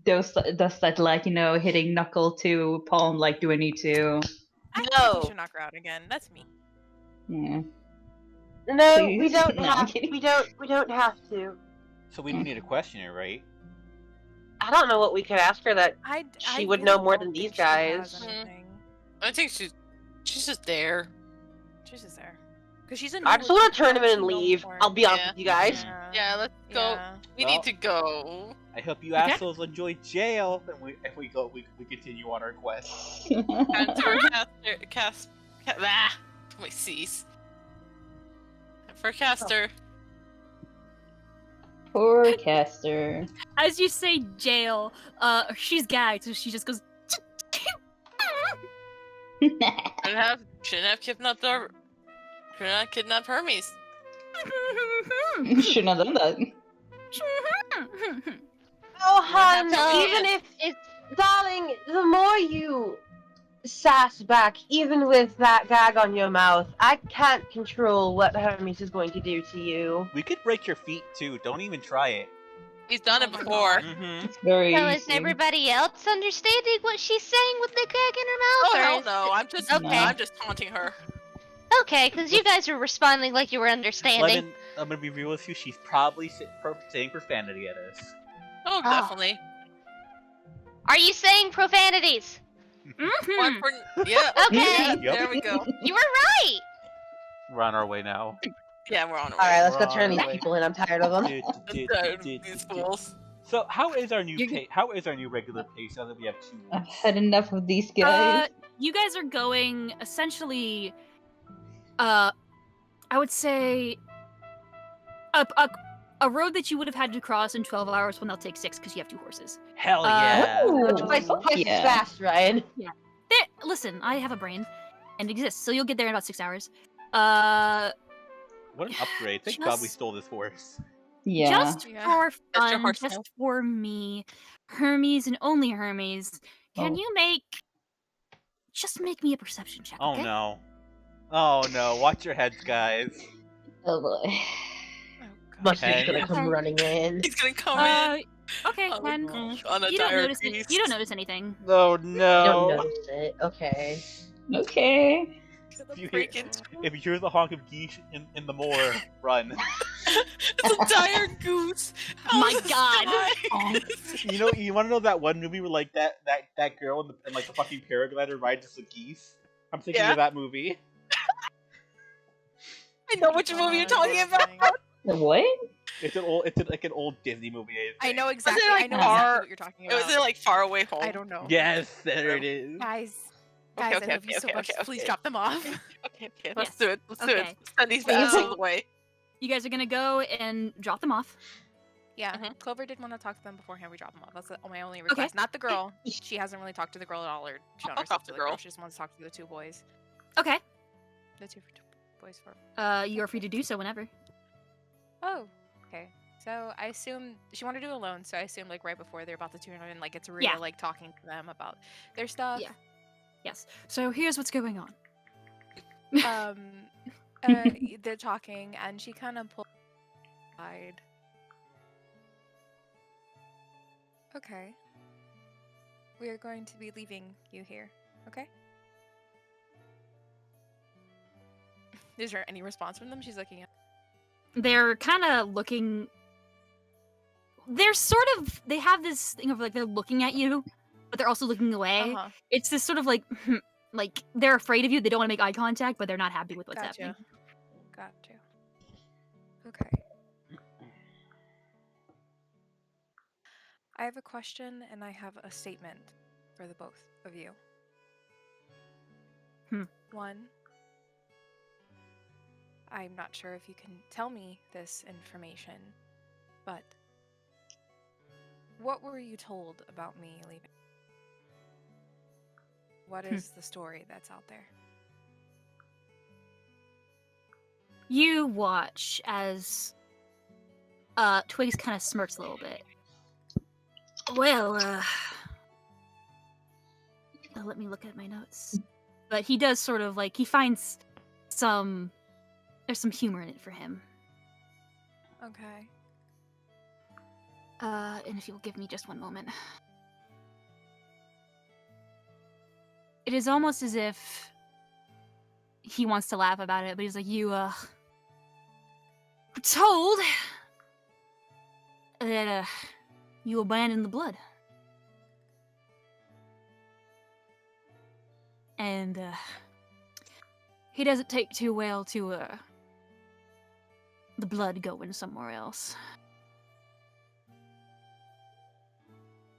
does that, like, hitting knuckle to palm, like, do I need to? I think No. we should knock her out again. That's me. Yeah. No, Please. we don't No, I'm have. kidding. We don't have to. So we don't need a questioner, right? I don't know what we could ask her that. I She would really know more don't than think these she has guys. anything. I think she's just there. She's just there. Because she's a I just want to turn him in and leave. I'll be honest Yeah. with you guys. Yeah, let's go. Yeah. We Well- need to go. I hope you Okay. assholes enjoy jail. Then if we go, we continue on our quest. My C's. For caster. Poor caster. As you say jail, she's gagged, so she just goes. Shouldn't have kidnapped Hermes. Shouldn't have done that. Oh, hon, So- even if it's, darling, the more you sass back, even with that gag on your mouth, I can't control what Hermes is going to do to you. We could break your feet too. Don't even try it. He's done Oh it my before. God. Mm-hmm. It's very So is easy. everybody else understanding what she's saying with the gag in her mouth? Oh or hell is no! it- I'm just Okay. I'm just taunting her. Okay, because you guys were responding like you were understanding. Lemon, I'm gonna be real with you. She's probably saying profanity at us. Oh, Oh. definitely. Are you saying profanities? One for yeah. Okay. Yeah, Yep. there we go. You were right. We're on our way now. Yeah, we're on our All right, way. let's go We're on turn our these way. people in. I'm tired of them. These fools. So how is our new You- how is our new regular pace now that we have two? I've had enough of these guys. You guys are going essentially, I would say, a road that you would have had to cross in 12 hours when they'll take 6 because you have 2 horses. Hell yeah! Ooh. Twice as Yeah. fast, Ryan. Listen, I have a brain, and it exists, so you'll get there in about 6 hours. What an upgrade! Thank God we Just- stole this horse. Yeah. Just Yeah. for That's your fun, horse just now. for me, Hermes and only Hermes, can Oh. you just make me a perception check, Oh okay? no! Oh no! Watch your heads, guys. Oh boy. Oh, God. Must be Okay. gonna come running in. He's gonna come in Okay, on, Ken. on a You don't dire notice beast. You don't notice anything. Oh Don't no! notice it. Okay. Okay. If you hear, if you hear the honk of geese in the moor, run. It's a dire goose. How My is this God. nice? You want to know that one movie where like that girl in like the fucking paraglider rides the geese? I'm thinking Yeah. of that movie. I know which movie you're talking about. What? It's like an old Disney movie. I know exactly. like, I know far- exactly what you're talking about. Was it like Far Away Home? I don't know. Yes, there it is. Guys, Okay, I love you so much. Please drop them off. Okay, let's Yes. do it. Let's do it. Okay. Send these So- bastards away. You guys are gonna go and drop them off. Yeah, Mhm. Clover did want to talk to them beforehand. We dropped them off. That's my only request. Not the girl. She hasn't really talked to the girl at all, or shown I'll talk herself to to the the girl. girl. She just wants to talk to the 2 boys. Okay. The 2 boys for. You are free to do so whenever. Oh, okay. So I assume she wanted to do it alone. So I assume like right before they're about to tune in, like it's real, Yeah. like talking to them about their stuff. Yeah. Yes. So here's what's going on. They're talking, and she kind of pulled aside. Okay. We are going to be leaving you here. Okay. Is there any response from them? She's looking at. They're kind of looking. They're sort of. They have this thing of like they're looking at you, but they're also looking away. Uh-huh. It's this sort of like they're afraid of you. They don't want to make eye contact, but they're not happy with what's happening. Gotcha. Okay. I have a question and I have a statement for the both of you. One, I'm not sure if you can tell me this information, but what were you told about me leaving? What is the story that's out there? You watch as Twigs kind of smirks a little bit. Well, let me look at my notes. But he does sort of like he finds there's some humor in it for him. Okay. And if you'll give me just one moment. It is almost as if he wants to laugh about it, but he's like, you were told that you abandoned the blood. And he doesn't take too well to the blood going somewhere else.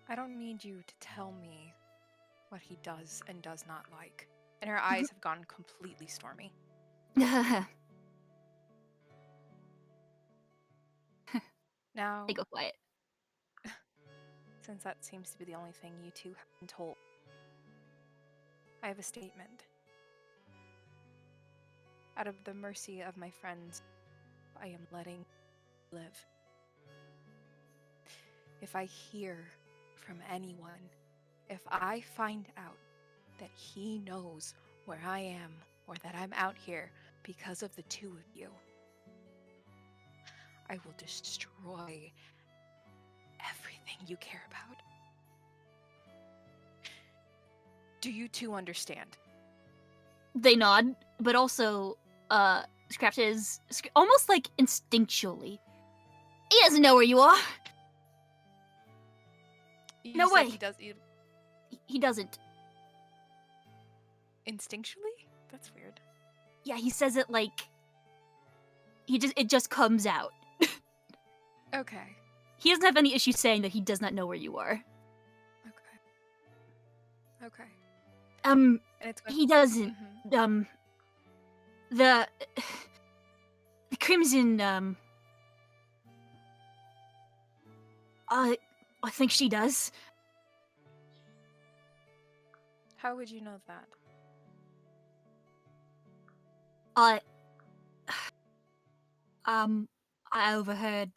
I don't need you to tell me what he does and does not like. And her eyes have gone completely stormy. Now, They go quiet. since that seems to be the only thing you two have been told, I have a statement. Out of the mercy of my friends, I am letting live. If I hear from anyone, if I find out that he knows where I am or that I'm out here because of the two of you, I will destroy everything you care about. Do you two understand? They nod, but also, scratches almost like instinctually. He doesn't know where you are. You No said way. He does. He doesn't. Instinctually? That's weird. Yeah, he says it like it just comes out. Okay. He doesn't have any issue saying that he does not know where you are. Okay. Um, And it's he doesn't. Mhm. The Crimson, I think she does. How would you know that? I overheard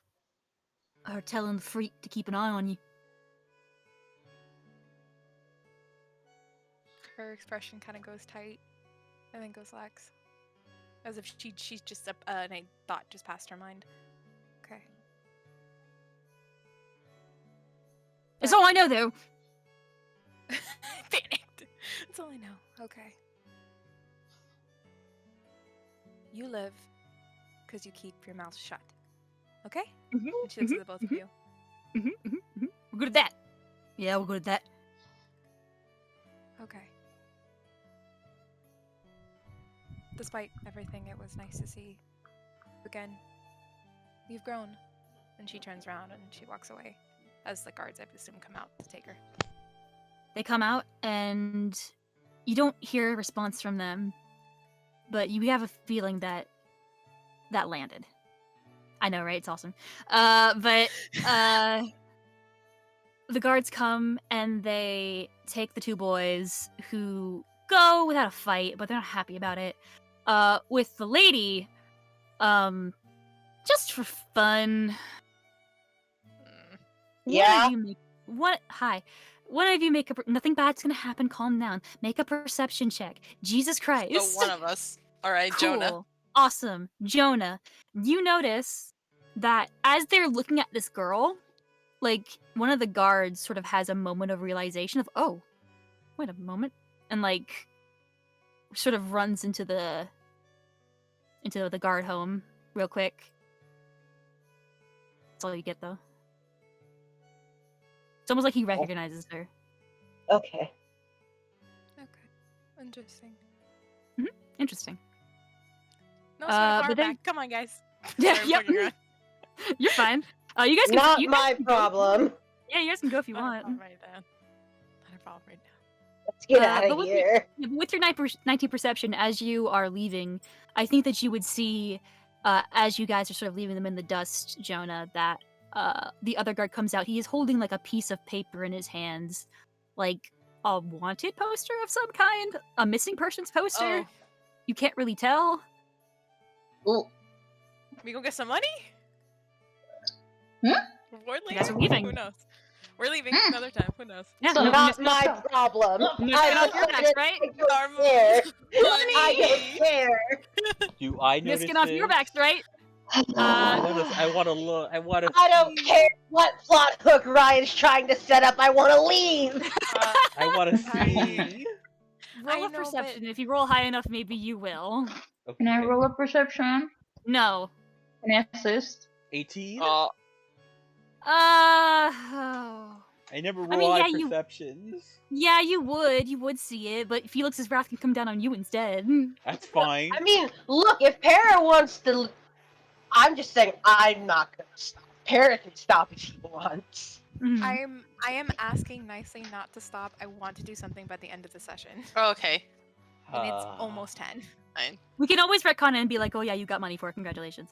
her telling the freak to keep an eye on you. Her expression kind of goes tight and then goes lax. As if she's just and a thought just passed her mind. Okay. That's all I know, though. Panicked. That's all I know. Okay. You live because you keep your mouth shut. Okay? And she looks at the both of you. We're good at that. Yeah, we're good at that. Okay. Despite everything, it was nice to see you again. You've grown. And she turns around and she walks away. As the guards, I assume, come out to take her. They come out, and you don't hear a response from them, but you have a feeling that landed. I know, right? It's awesome. But the guards come, and they take the two boys, who go without a fight, but they're not happy about it. With the lady, just for fun. Yeah. One of you make nothing bad's gonna happen. Calm down. Make a perception check. Jesus Christ. So one of us. All right, Cool. Jonah. Awesome. Jonah, you notice that as they're looking at this girl, like, one of the guards sort of has a moment of realization of, oh, wait a moment, and like sort of runs into the guard home real quick. That's all you get, though. It's almost like he recognizes her. Okay. Okay. Interesting. Interesting. No, sorry, but then- back. Come on, guys. Yeah, Sorry, yep. fucking around. You're fine. You guys can. Not you guys my can go. problem. Yeah, you guys can go if you Not a want. problem right now. Not a problem right now. Let's get but out of with here. With your 19 perception, as you are leaving, I think that you would see, as you guys are sort of leaving them in the dust, Jonah, that the other guard comes out. He is holding like a piece of paper in his hands, like a wanted poster of some kind, a missing persons poster. Oh, You can't really tell. Well, we gonna get some money? Hmm? Reward You guys later? are leaving. Who knows? We're leaving another time. Who knows? Yeah, So no, Not no, my problem. no, get off your backs, right? I don't Our care. money. I don't care. Do I You're notice just get off your this? backs, right? I want to look. I want to. I don't care what plot hook Ryan's trying to set up. I want to leave. I want to see. Roll I a know, perception. If you roll high enough, maybe you will. Okay. can I roll a perception? No. Can I assist? 18. Oh. I never roll I mean, high yeah, you- perceptions. Yeah, you would see it, but Felix's wrath can come down on you instead. That's fine. I mean, look, if Para wants to, I'm just saying I'm not gonna stop. Para can stop if he wants. Mhm. I am asking nicely not to stop. I want to do something by the end of the session. Okay. And it's almost 10. Fine. We can always retcon it and be like, oh yeah, you got money for it, congratulations.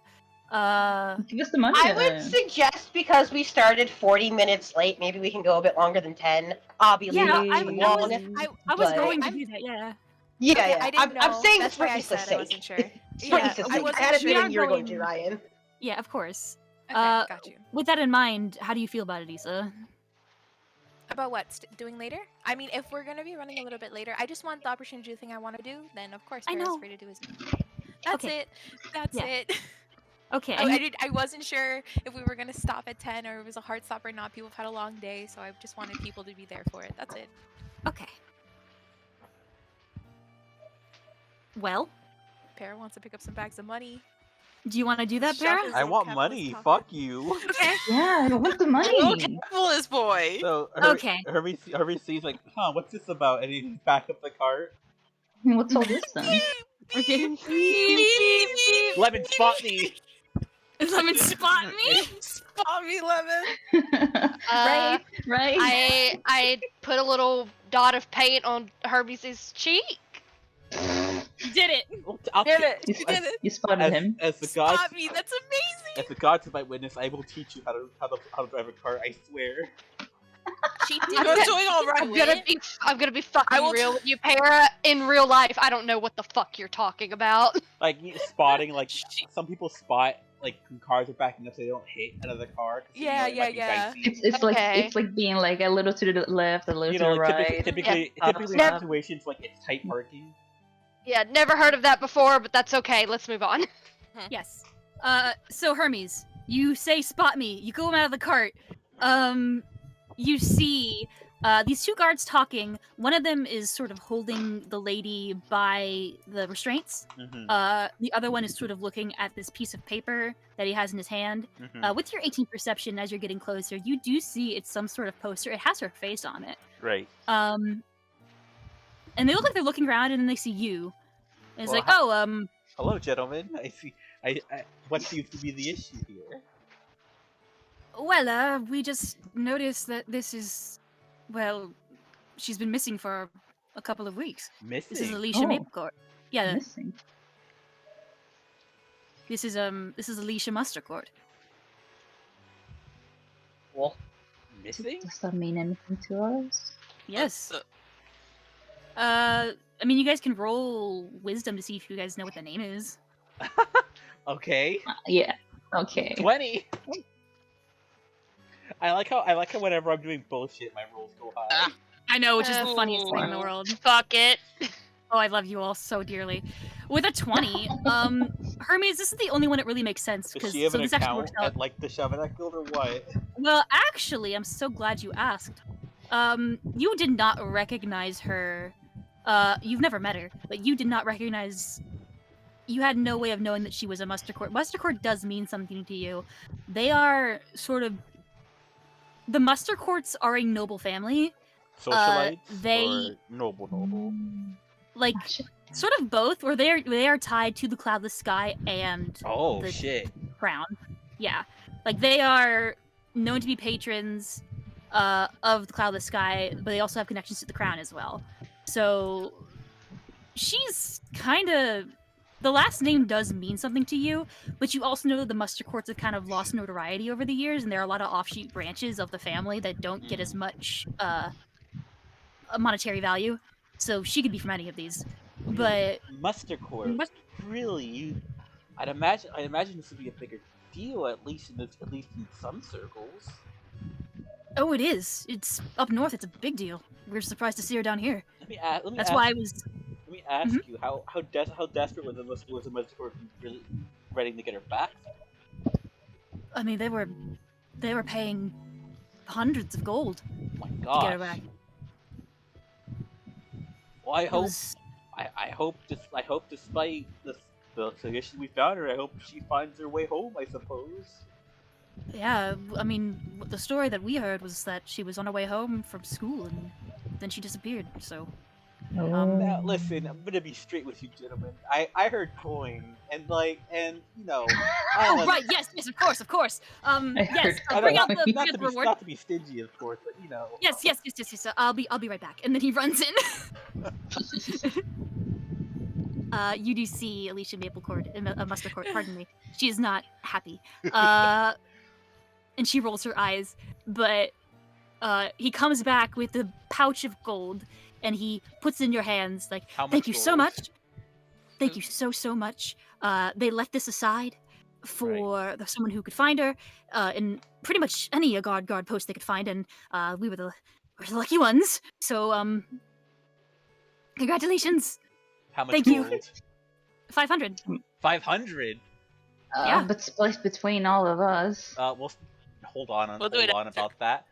Give us the money. I would then. suggest, because we started 40 minutes late, maybe we can go a bit longer than 10. Obviously, Yeah, not I too was- long. I was But- going to I'm- do that, yeah. Yeah, Okay, yeah. I didn't know. I'm saying That's this for why I Isa's said I wasn't sake. sure. It's for Yeah, Isa's I sake. I wasn't had a sure. feeling you were going- going to, Ryan. Yeah, of course. Okay, got you. With that in mind, how do you feel about it, Isa? About what? Doing later? I mean, if we're gonna be running a little bit later, I just want the opportunity to do the thing I want to do. Then, of course, I Farrah's know. free to do his thing. That's Okay. it. That's Yeah. it. Okay. I wasn't sure if we were gonna stop at 10 or it was a hard stop or not. People have had a long day, so I just wanted people to be there for it. That's it. Okay. Well, Para wants to pick up some bags of money. do you want to do that, Shove Para? his I little want capitalist money. pocket. Fuck you. Okay. Yeah, I want the Oh, money. capitalist boy. So Okay. Hermes sees like, huh, what's this about? And he back up the cart. What's all this then? Okay. Lemon, spot me. Lemon, spot me. Spot me, Lemon. Right, right. I put a little dot of paint on Hermes' cheek. You did it. I'll Did t- it. You did it. You spotted him. As the gods, Spot me. That's amazing. as the gods of my witness, I will teach you how to drive a car. I swear. She You're did doing all right. I'm gonna be fucking I will real with you, Para. In real life, I don't know what the fuck you're talking about. Like spotting, like some people spot like when cars are backing up so they don't hit another car. 'cause you know Yeah, it might be yeah. dicey. It's like Okay. it's like being like a little to the left, a little You to know, the like, right. typically in Never- situations like it's tight parking. Yeah, never heard of that before, but that's okay. Let's move on. Yes. So Hermes, you say spot me. You go out of the cart. You see these two guards talking. One of them is sort of holding the lady by the restraints. Mm-hmm. The other one is sort of looking at this piece of paper that he has in his hand. Mm-hmm. With your 18 perception, as you're getting closer, you do see it's some sort of poster. It has her face on it. Right. And they look like they're looking around, and then they see you. And it's Well, like, oh, Hello, gentlemen. I see. I what seems to be the issue here? well, we just noticed that this is, well, she's been missing for a couple of weeks. This is Missing. Alicia Oh. Maplecourt. Yeah, Missing. this is Alicia Mustardcourt. Well, Missing? does that mean anything to us? Yes. What's I mean, you guys can roll wisdom to see if you guys know what the name is. Okay. Yeah. Okay. 20. I like how whenever I'm doing bullshit, my rolls go high. Ah. I know, which is the funniest thing in the Oh. world. Fuck it. Oh, I love you all so dearly. With a 20, Hermes, this is the only one that really makes sense Does because she have so an this actually account works out. at like the Shaman Guild or what? Well, actually, I'm so glad you asked. You did not recognize her. You've never met her, but you did not recognize. You had no way of knowing that she was a Mustardcourt. Mustardcourt does mean something to you. They are sort of. The Mustardcourts are a noble family. Socialites they- or noble? Like, sort of both, where they are tied to the cloudless sky and Oh the shit! crown. Yeah, like they are known to be patrons of the cloudless sky, but they also have connections to the crown as well. So she's kind of the last name does mean something to you, but you also know that the Mustardcourts have kind of lost notoriety over the years, and there are a lot of offshoot branches of the family that don't get as much monetary value. So she could be from any of these, but Mustardcourt. Really? I'd imagine this would be a bigger deal, at least in some circles. oh, it is. It's up north. It's a big deal. We're surprised to see her down here. That's why I was. Let me ask you, how desperate was the Mustardcourt really ready to get her back? I mean, they were paying hundreds of gold Oh my to gosh. get her back. Well, I It hope was- I hope despite the condition we found her, I hope she finds her way home. I suppose. Yeah, I mean, the story that we heard was that she was on her way home from school and then she disappeared. So, Now, listen, I'm gonna be straight with you, gentlemen. I heard coin and you know. oh right, yes, of course. Yes, heard bring out coin. the not to be reward. not to be stingy, of course, but you know. Yes. I'll be right back. And then he runs in. You do see Alicia Maplecourt, Mustardcourt. Pardon me. She is not happy. And she rolls her eyes, but he comes back with a pouch of gold, and he puts it in your hands like, How much "Thank you so gold? much. Thank you so much. They left this aside for someone who could find her in pretty much any guard post they could find, and we were the lucky ones. So congratulations. How much Thank you. gold? 500. 500. Yeah. But split between all of us. We'll hold on. We'll do it on after. about that.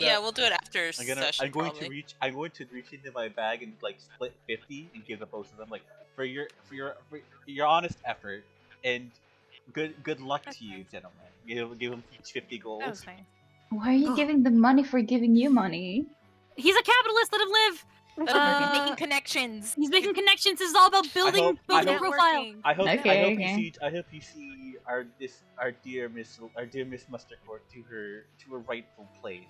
Yeah, we'll do it after I'm session. going probably. to reach. I'm going to reach into my bag and like split 50 and give the both of them like for your honest effort and good luck to you, gentlemen. Give them each 50 gold. That was nice. Why are you giving them money for giving you money? He's a capitalist. Let him live. Let him be making connections. He's making connections. This is all about building I a hope- profile. Networking. I hope Okay, you okay. see. I hope you see our dear Miss Mustardcourt to her rightful place.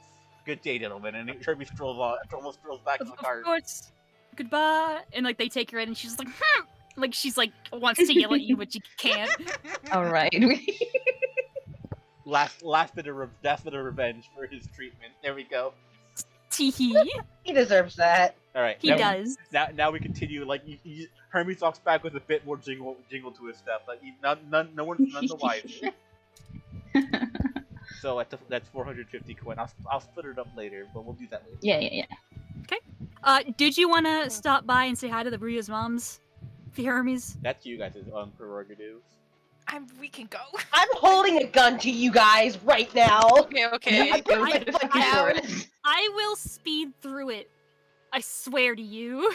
Good day, gentlemen. And Herbie strolls back to the Of cart. course. Goodbye. And like they take her in, and she's like, like she's like wants to yell at you, but she can't. Alright. Last bit of revenge for his treatment. There we go. Teehee. He deserves that. All right. He now does. Now we continue. Like Hermes walks back with a bit more jingle to his step. Like none the wiser. So that's 450 coin. I'll split it up later, but we'll do that later. Yeah. Did you want to stop by and say hi to the Bria's moms? For Hermes? That's you guys' own prerogatives. We can go. I'm holding a gun to you guys right now. Okay. I'm gonna I- get fucking I- forest. I will speed through it. I swear to you.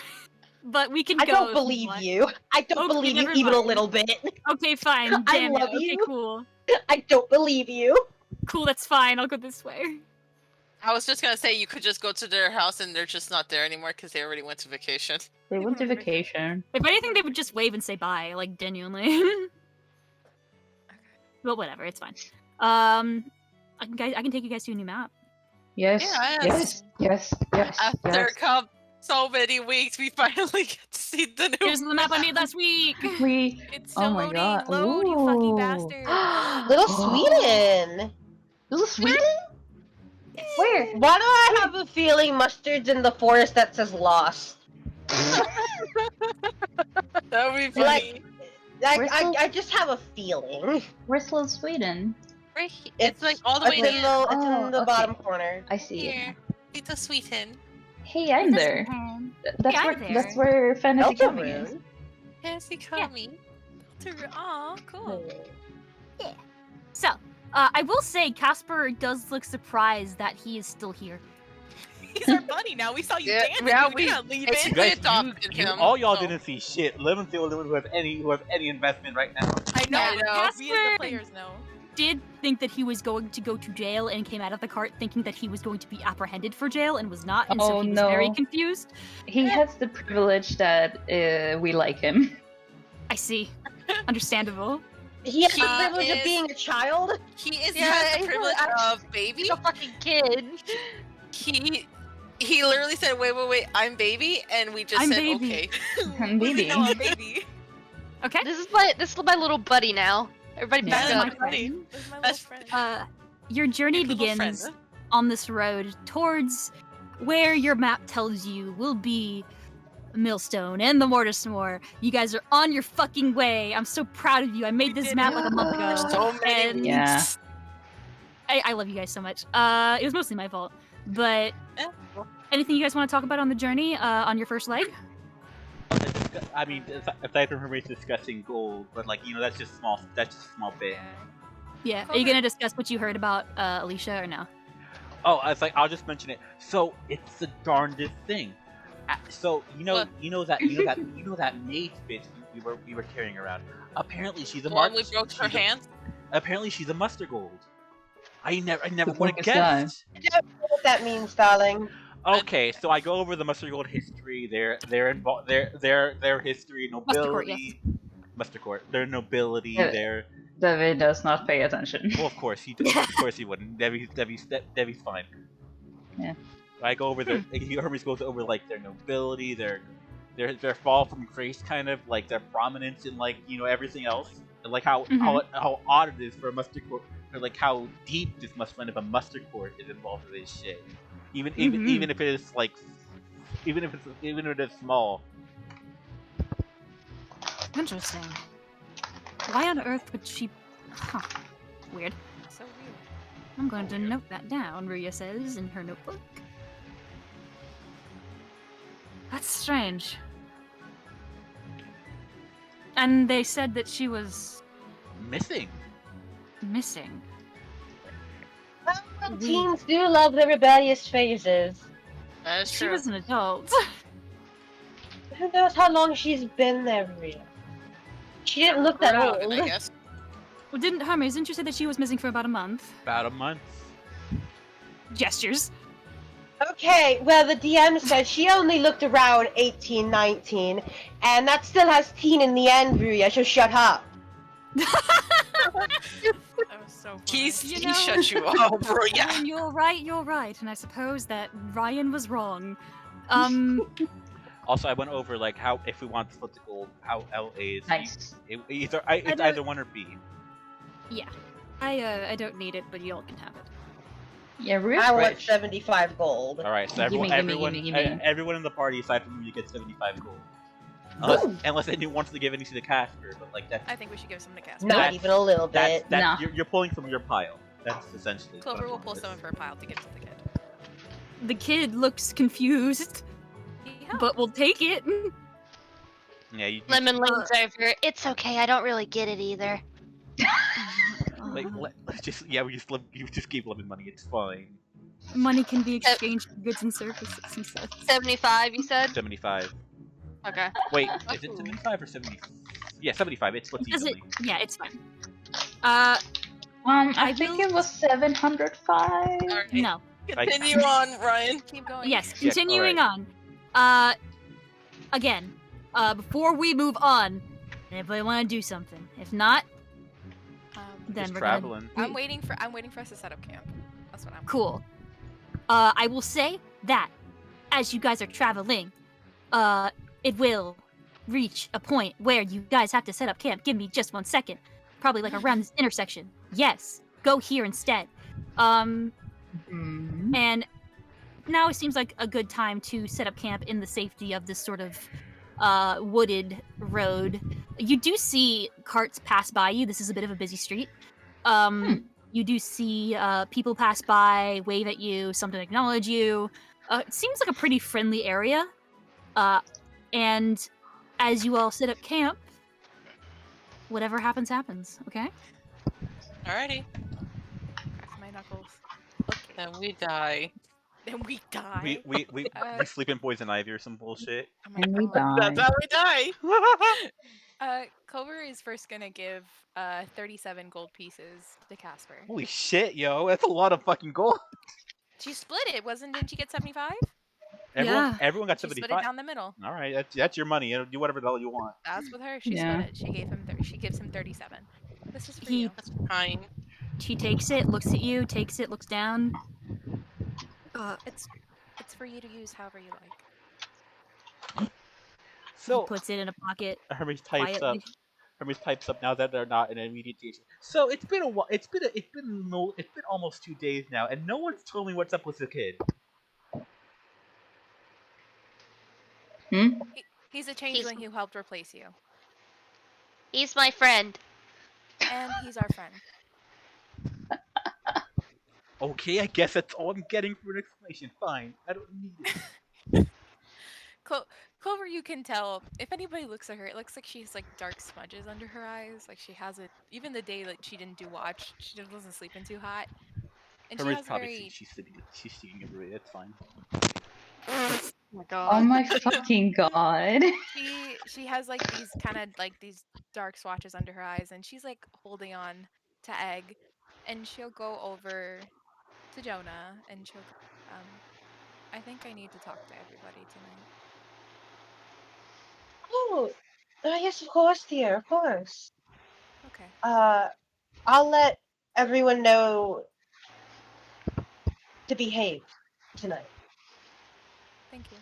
But we can I go. don't if believe want. you. I don't Okay, believe you never even a mind. little bit. Okay, fine. I Damn love it. Okay, you. cool. I don't believe you. Cool, that's fine. I'll go this way. I was just gonna say you could just go to their house and they're just not there anymore because they already went to vacation. They went to vacation. If anything, they would just wave and say bye, like genuinely. But whatever, it's fine. I can take you guys to a new map. Yes. Yes. After so many weeks, we finally get to see the new. Here's the map I made last week. It's still Oh my loading. god. Load, you fucking Ooh. bastard. Little Sweden. Little Sweden? Where? Why do I have a feeling Mustard's in the forest that says lost? That would be funny. Where's the- I just have a feeling. Where's Little Sweden? Right here. It's like all the way It's in near the, Oh, in the okay. bottom corner. I see it. here. Little Sweeten. Hey, I'm there. That's Yeah, where I'm there. that's where fantasy coming is. Deltarune. Yes, he called me. Aw, cool. So, I will say Casper does look surprised that he is still here. He's our buddy now. We saw you Yeah, dancing. yeah, we we- gotta leave You it. basically guys, adopted him. all y'all so- didn't see shit. Let them see who have any investment right now. I know. I know. We as the Casper- players know. Did think that he was going to go to jail and came out of the cart thinking that he was going to be apprehended for jail and was not, and so Oh, he was very no. confused. He has the privilege that we like him. I see. Understandable. He has the He privilege of is- being a child. He is Yeah, has the he's privilege a- of baby. He's a fucking kid. He literally said, "Wait, I'm baby," and we just I'm said, baby. "Okay." I'm We baby. know I'm baby. Okay. This is my little buddy now. Everybody Yeah. back That's up. my friend. This is my little That's- friend. Your journey Your little begins friend. on this road towards where your map tells you will be Millstone and the Mortismore. You guys are on your fucking way. I'm so proud of you. I made You this did map it. like a month ago. So many and weeks. Yeah. I love you guys so much. It was mostly my fault. But Yeah. anything you guys want to talk about on the journey, on your first leg? I mean, aside from her discussing gold, but like that's just small. That's just a small bit. Yeah. Are you gonna discuss what you heard about Alicia or no? Oh, it's like I'll just mention it. So it's the darndest thing. So What? you know that maid bitch we were carrying around. Apparently she's a The one mark. we broke her hand. Apparently she's a mustard gold. I never The would have fuck is that? guessed. I don't know what that means, darling. Okay, so I go over the mustard gold history, their history, nobility, mustard court, their nobility, Yeah. their David does not pay attention. well, of course he wouldn't. Debbie's fine. Yeah. I go over their Hermes goes over like their nobility, their fall from grace, kind of like their prominence in like everything else, and like how odd it is for a mustard court, or like how deep this must of a mustard court is involved with this shit. Even if it is like, even if it is small. Interesting. Why on earth would she Huh. Weird. So weird. I'm going to weird. note that down, Ruya says in her notebook. That's strange. And they said that she was Missing. missing. Well, teens do love the rebellious phases. That is She true. was an adult. Who knows how long she's been there, Maria? She didn't look that Grew out of old. it, I guess. Well, Hermes, didn't you say that she was missing for about a month? About a month. Gestures. Okay, well, the DM said she only looked around 18, 19, and that still has teen in the end, Ruya, so shut up. That was so funny. He You know- shut you up, bro. Yeah. And you're right, and I suppose that Ryan was wrong. Also, I went over like how if we want to split the gold, how LA is Nice. it's don't- either 1 or B. I don't need it, but y'all can have it. Yeah, we're I want rich. 75 gold. All right, so Gimme, everyone, gimme, gimme, gimme. everyone in the party aside from you gets 75 gold. Unless anyone wants to give any to the Casper, but like that's I think we should give some to Casper. Not That's- even a little bit. Nah. you're pulling from your pile. That's essentially. what Clover I'm will doing pull with some of this. her pile to give to the kid. The kid looks confused, Yeah. but we'll take it. Yeah, you. Lemon leans over. It's okay. I don't really get it either. Like, just you just keep Lemon money. It's fine. Money can be exchanged for goods and services, he said. 75, you said? 75. Okay. Wait, is it 75 or 70? Yeah, 75. It's what's Does it? evenly. Yeah, it's fine. I think it was 705. Alright. No. Continue on, Ryan. Keep going. Yes, Yeah, continuing on. Again, before we move on, anybody want to do something? If not, then Just we're traveling. gonna. I'm waiting for us to set up camp. That's what I'm. Cool. I will say that as you guys are traveling, it will reach a point where you guys have to set up camp. Give me just 1 second. Probably like around this intersection. Yes, go here instead. Mm. And now it seems like a good time to set up camp in the safety of this sort of wooded road. You do see carts pass by you. This is a bit of a busy street. You do see people pass by, wave at you, some to acknowledge you. It seems like a pretty friendly area. And as you all set up camp, whatever happens, happens. Okay? Alrighty. Crack my knuckles. Then we die. Then we die. We Uh, sleep in poison ivy or some bullshit. Oh my And we God. That's die. how we die. Clover is first gonna give 37 gold pieces to Casper. Holy shit, yo, that's a lot of fucking gold. She split it, didn't she get 75? Everyone got She split it 75. down the middle. All right, that's your money. Do whatever the hell you want. That's with her. She Yeah. split it. She gave him. She gives him 37. This is for He- you. That's fine. She takes it, looks at you, takes it, looks down. It's for you to use however you like. So Puts it in a pocket Hermes types quietly. up. Hermes types up now that they're not in immediate danger. So it's been a while. It's been almost 2 days now, and no one's told me what's up with the kid. He's a changeling who helped replace you, He's my friend. and he's our friend. Okay, I guess that's all I'm getting for an explanation. Fine, I don't need it. Clover, you can tell if anybody looks at her, it looks like she has like dark smudges under her eyes. Like she has it. Even the day like she didn't do watch, she just wasn't sleeping too hot. And she Hermes has probably very. thinks she's seeing everybody. That's fine. Oh my Oh god. my fucking god. She has like these kind of like these dark swatches under her eyes, and she's like holding on to Egg, and she'll go over to Jonah, and she'll I think I need to talk to everybody tonight. Oh, yes, of course, dear, of course. Okay. I'll let everyone know to behave tonight. Thank you.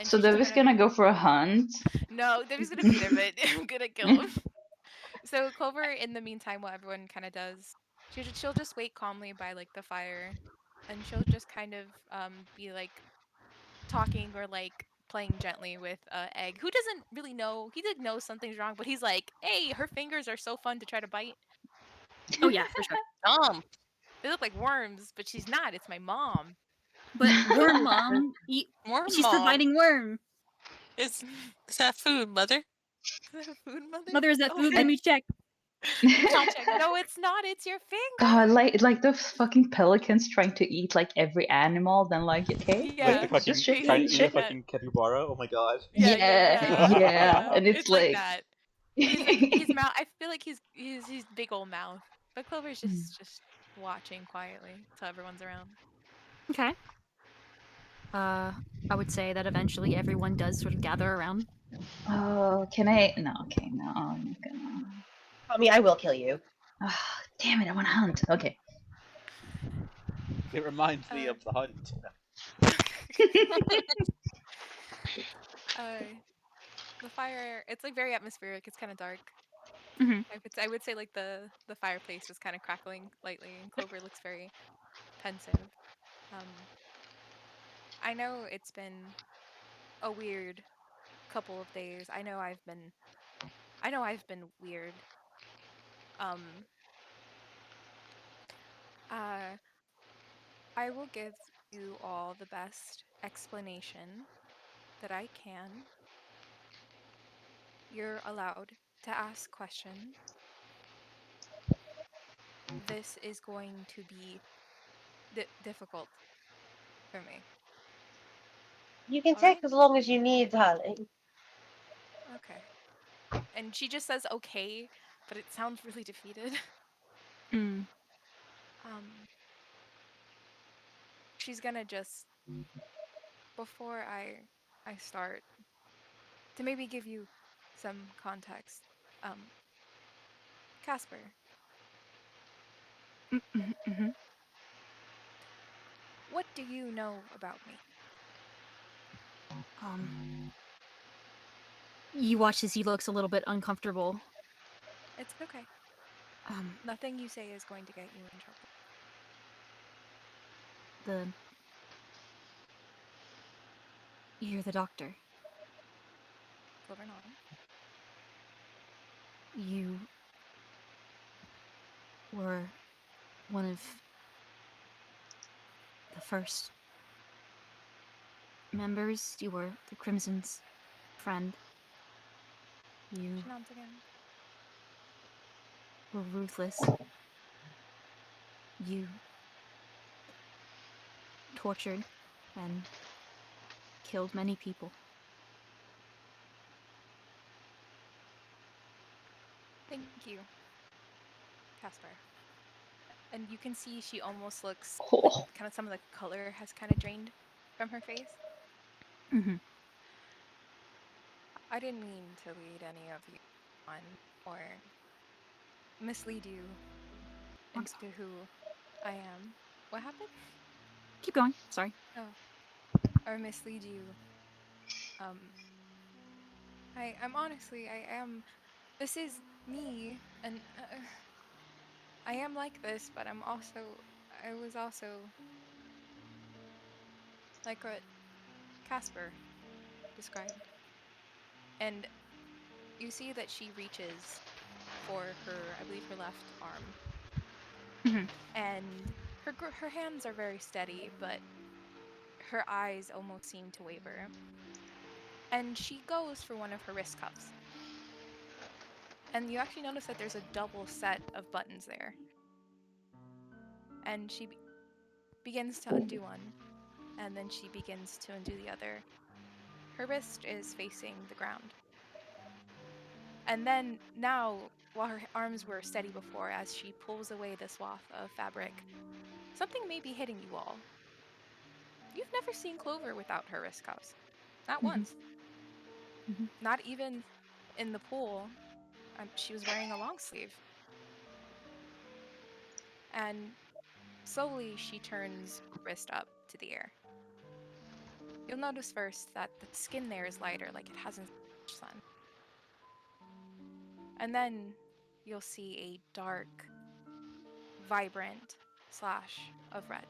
And So she's Dev is gonna go for a hunt. No, Debbie's gonna be there, but I'm gonna kill him. So Clover, in the meantime, what everyone kind of does, she'll just wait calmly by like the fire, and she'll just kind of be like talking or like playing gently with Egg, who doesn't really know. He did know something's wrong, but he's like, "Hey, her fingers are so fun to try to bite." Oh yeah, for sure. They look like worms, but she's not. It's my mom. But worm mom, More she's mom. providing worm. Is that food, mother? Is that a food, mother? Mother, is that Oh, food? Let me check. I'll check. No, it's not. It's your finger. God, like those fucking pelicans trying to eat like every animal, then like, okay, Yeah. Like the okay, fucking just shake trying it, to eat a shake it. fucking capybara. Oh my god. Yeah, and it's like like, that. His mouth. I feel like his big old mouth. But Clover's just watching quietly till everyone's around. Okay. I would say that eventually everyone does sort of gather around. oh, can I? No, okay, no, I'm not gonna. I mean, I will kill you. Ah, damn it, I want to hunt. Okay. It reminds me of the hunt. The fire. It's like very atmospheric. It's kind of dark. Mm-hmm. I would say like the fireplace is kind of crackling lightly, and Clover looks very pensive. I know it's been a weird couple of days. I know I've been weird. Uh, I will give you all the best explanation that I can. You're allowed to ask questions. This is going to be difficult for me. You can All take right? as long as you need, darling. Okay. And she just says okay, but it sounds really defeated. Mm. She's gonna just before I start to maybe give you some context. Casper, Mm-hmm. what do you know about me? You watch as he looks a little bit uncomfortable. It's okay. Um, Nothing you say is going to get you in trouble. You're the doctor. Clover nodded. You were one of the first members. You were the Crimson's friend. You She nods again. were ruthless. You tortured and killed many people. Thank you, Casper. And you can see she almost looks like Oh, kind of some of the color has kind of drained from her face. Mm-hmm. I didn't mean to lead any of you on or mislead you I'm sorry. into who I am. What happened? Keep going. Sorry. Oh, or mislead you. I'm honestly, I am. This is me, and I am like this, but I was also like what Casper described. And you see that she reaches for her, I believe, her left arm, Mm-hmm. and her hands are very steady, but her eyes almost seem to waver. And she goes for one of her wrist cuffs. And you actually notice that there's a double set of buttons there. And she begins to undo one, and then she begins to undo the other. Her wrist is facing the ground. And then now, while her arms were steady before, as she pulls away the swath of fabric, something may be hitting you all. You've never seen Clover without her wrist cuffs. Not once. Mhm. Not even in the pool. She was wearing a long sleeve. And slowly she turns wrist up to the air. You'll notice first that the skin there is lighter, like it hasn't seen much sun. And then you'll see a dark, vibrant slash of red.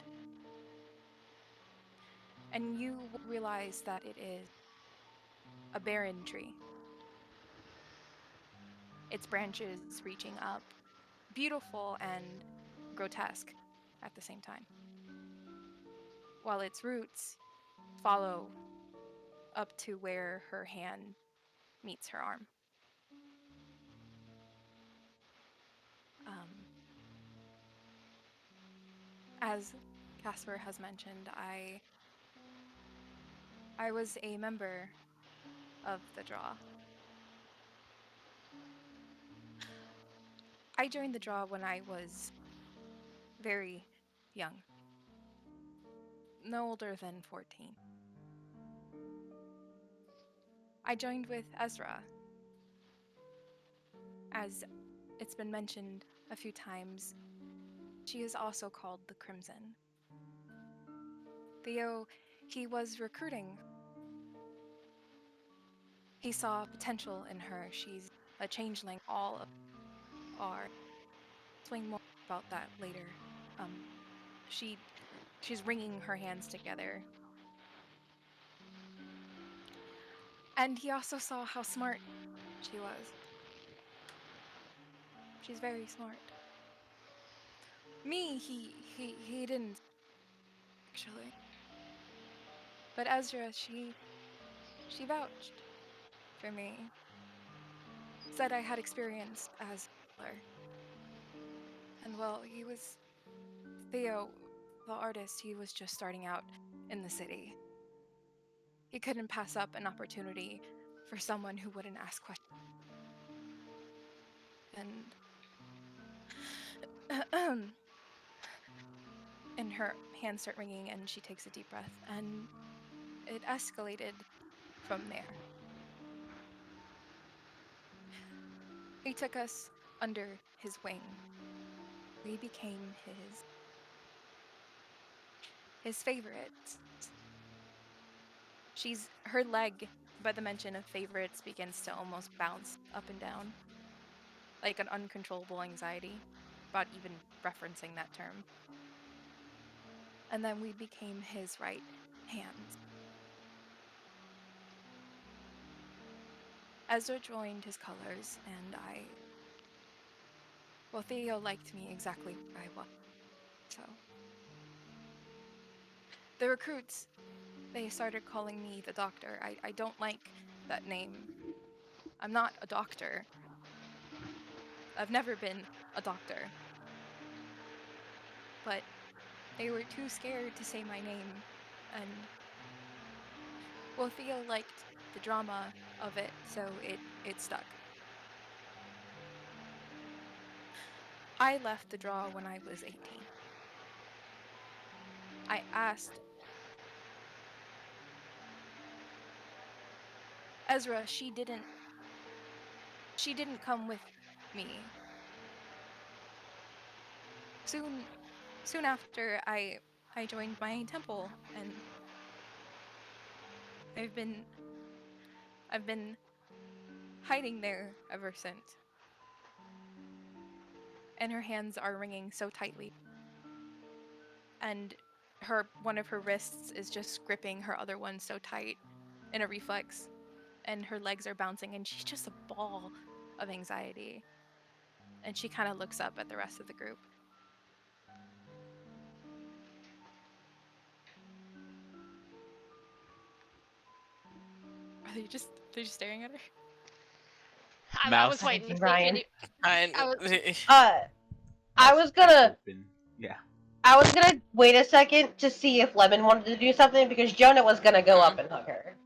And you realize that it is a barren tree. Its branches reaching up, beautiful and grotesque at the same time, while its roots follow up to where her hand meets her arm. As Casper has mentioned, I was a member of the draw. I joined the draw when I was very young, no older than 14. I joined with Ezra. As it's been mentioned a few times, she is also called the Crimson. Theo, he was recruiting. He saw potential in her. She's a changeling. All of are. Explain more about that later. She's wringing her hands together. And he also saw how smart she was. She's very smart. Me, he didn't actually. But Ezra, she vouched for me. Said I had experience as a healer. And well, he was Theo, the artist, he was just starting out in the city. He couldn't pass up an opportunity for someone who wouldn't ask questions. And her hands start wringing and she takes a deep breath, and it escalated from there. He took us under his wing. We became his favorites. Her leg, by the mention of favorites, begins to almost bounce up and down, like an uncontrollable anxiety about even referencing that term. And then we became his right hands. Ezra joined his colors, and Theo liked me exactly where I was. So the recruits, they started calling me the doctor. I don't like that name. I'm not a doctor. I've never been a doctor. But they were too scared to say my name, and Theo liked the drama of it, so it stuck. I left the draw when I was 18. I asked Ezra, she didn't come with me. Soon after I joined my temple, and I've been hiding there ever since. And her hands are wringing so tightly. And one of her wrists is just gripping her other one so tight in a reflex. And her legs are bouncing, and she's just a ball of anxiety. And she kind of looks up at the rest of the group. Are they just staring at her? I was waiting to see Ryan. I was gonna Yeah. I was gonna wait a second to see if Lemon wanted to do something because Jonah was gonna go up and hug her.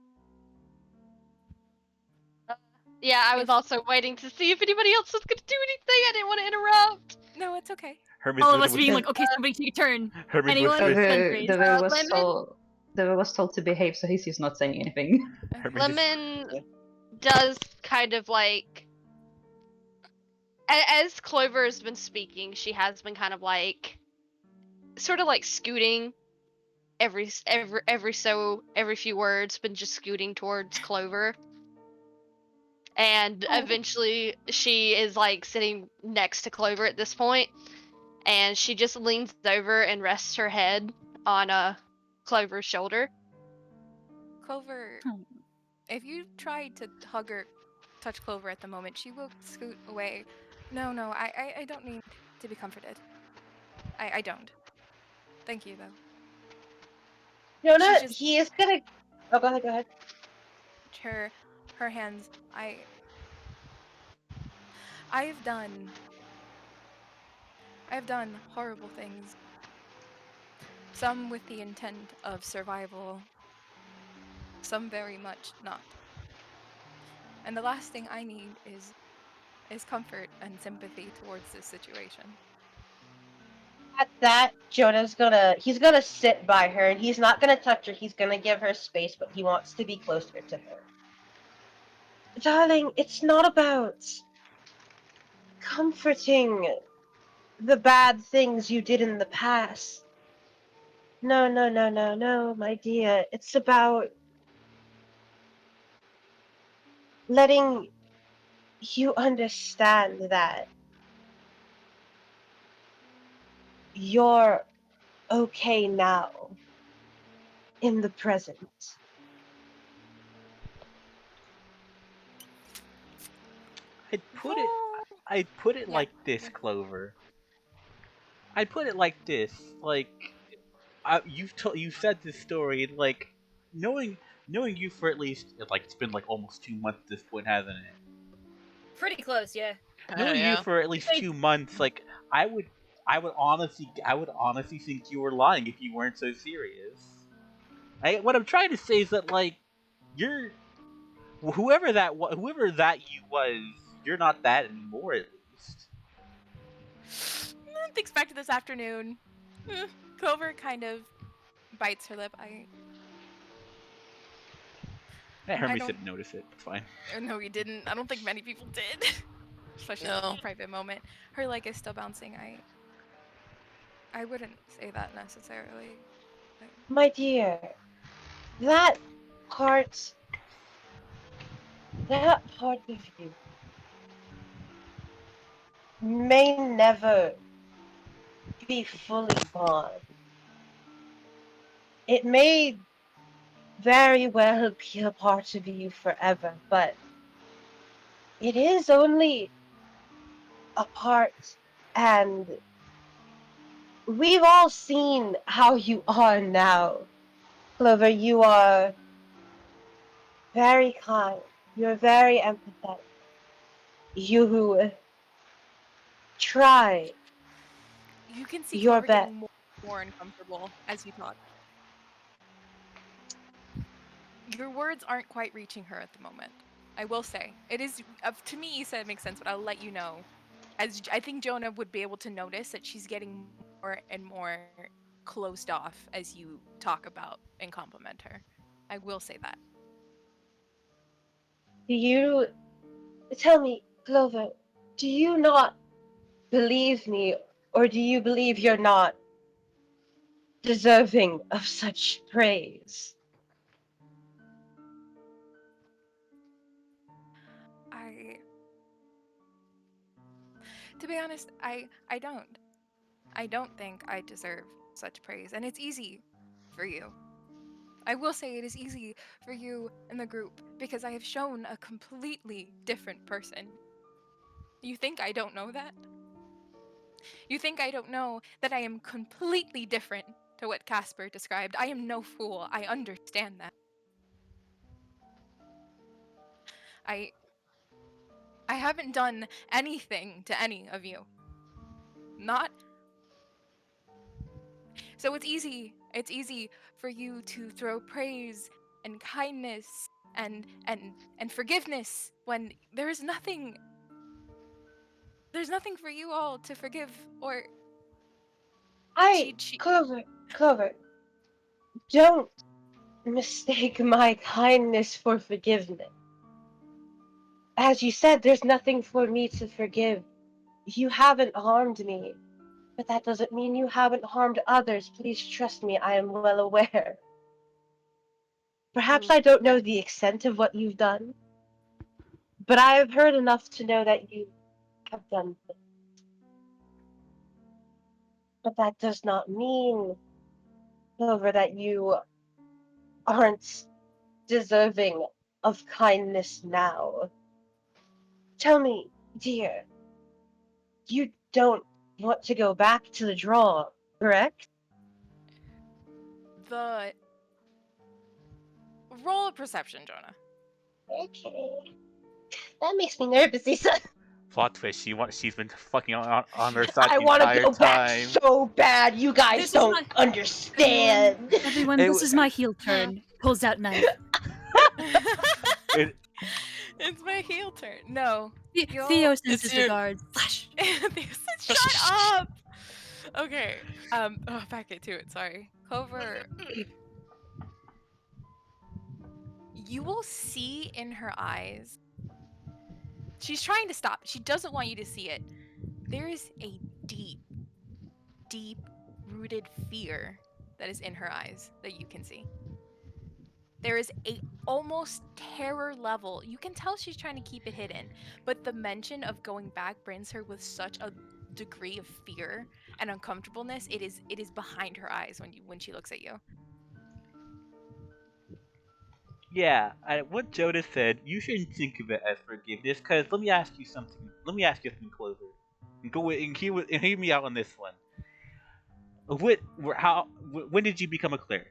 Yeah, I was also waiting to see if anybody else was gonna do anything. I didn't want to interrupt. No, it's okay. All of us being like, okay, somebody take a turn. Anyone? David was told to behave, so he's not saying anything. Lemon does kind of like, as Clover has been speaking, she has been kind of like, sort of like scooting every few words, been just scooting towards Clover. And eventually she is like sitting next to Clover at this point, and she just leans over and rests her head on Clover's shoulder. Clover, if you try to hug or touch Clover at the moment, she will scoot away. No, I don't need to be comforted. I don't. Thank you, though. Jonah, She's just he is gonna. Oh, go ahead, go ahead. her her hands. I've done I've done horrible things. Some with the intent of survival, some very much not. And the last thing I need is comfort and sympathy towards this situation. At that, he's gonna sit by her, and he's not gonna touch her. He's gonna give her space, but he wants to be closer to her. Darling, it's not about comforting the bad things you did in the past. No, no, no, no, no, my dear. It's about letting you understand that you're okay now in the present. I'd put it. I'd put it Yeah, like this, yeah. Clover. I'd put it like this. Like, you've said this story. Like, knowing you for at least like it's been like almost 2 months at this point, hasn't it? Pretty close, yeah. Knowing you Yeah. for at least 2 months, like I would honestly think you were lying if you weren't so serious. What I'm trying to say is that like you're whoever that you was, you're not that anymore at least. Thinks back to this afternoon. Clover kind of bites her lip. Hermes don't. didn't notice it. It's fine. No, he didn't. I don't think many people did. Especially in No. a private moment. Her leg is still bouncing. I wouldn't say that necessarily. My dear, that part, that part of you may never be fully gone. It may very well be a part of you forever, but it is only a part, and we've all seen how you are now. Clover, you are very kind. You're very empathetic. You try You can see your Clover best. getting more uncomfortable as you talk. Your words aren't quite reaching her at the moment. I will say. It is, to me, Isa, it makes sense, but I'll let you know. As I think Jonah would be able to notice that she's getting more and more closed off as you talk about and compliment her. I will say that. Do you tell me, Clover, do you not believe me, or do you believe you're not deserving of such praise? I To be honest, I don't. I don't think I deserve such praise, and it's easy for you. I will say it is easy for you in the group because I have shown a completely different person. You think I don't know that? You think I don't know that I am completely different to what Casper described? I am no fool. I understand that. I I haven't done anything to any of you. Not So it's easy. It's easy for you to throw praise and kindness and forgiveness when there's nothing for you all to forgive or she Clover, don't mistake my kindness for forgiveness. As you said, there's nothing for me to forgive. You haven't harmed me, but that doesn't mean you haven't harmed others. Please trust me, I am well aware. Perhaps I don't know the extent of what you've done, but I have heard enough to know that you have done things. But that does not mean, Clover, that you aren't deserving of kindness now. Tell me, dear, you don't want to go back to the draw, correct? The roll of perception, Jonah. Okay. That makes me nervous, Isa. Plot twist. She's been fucking on her side I the want to entire go back time. so bad. You guys This is don't my- understand. Everyone, It this w- is my heel turn. Pulls out knife. It, It's my heel turn. No. Yo, Theo sends it's his your- regards. Flash. Shut up! Okay. Back to it, sorry. Clover. You will see in her eyes. She's trying to stop. She doesn't want you to see it. There is a deep, deep rooted fear that is in her eyes that you can see. There is a almost terror level. You can tell she's trying to keep it hidden, but the mention of going back brings her with such a degree of fear and uncomfortableness. It is behind her eyes when she looks at you. yeah, what Jonas said, you shouldn't think of it as forgiveness. Because let me ask you something. Clover. And hear me out on this one. When did you become a cleric?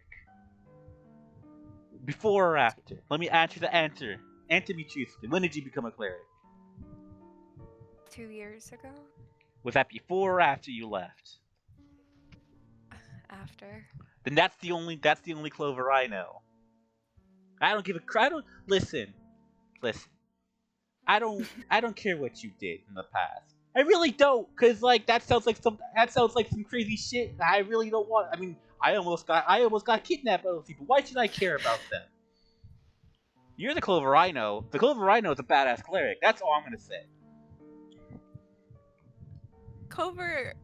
Before or after? Let me answer the answer. Answer me truthfully. When did you become a cleric? 2 years ago? Was that before or after you left? After. Then that's the only Clover I know. I don't give a crap. Listen. I don't care what you did in the past. I really don't, cause like that sounds like some crazy shit. I really don't want. I mean, I almost got kidnapped by those people. Why should I care about them? You're the Clover I know. The Clover I know is a badass cleric. That's all I'm gonna say. Clover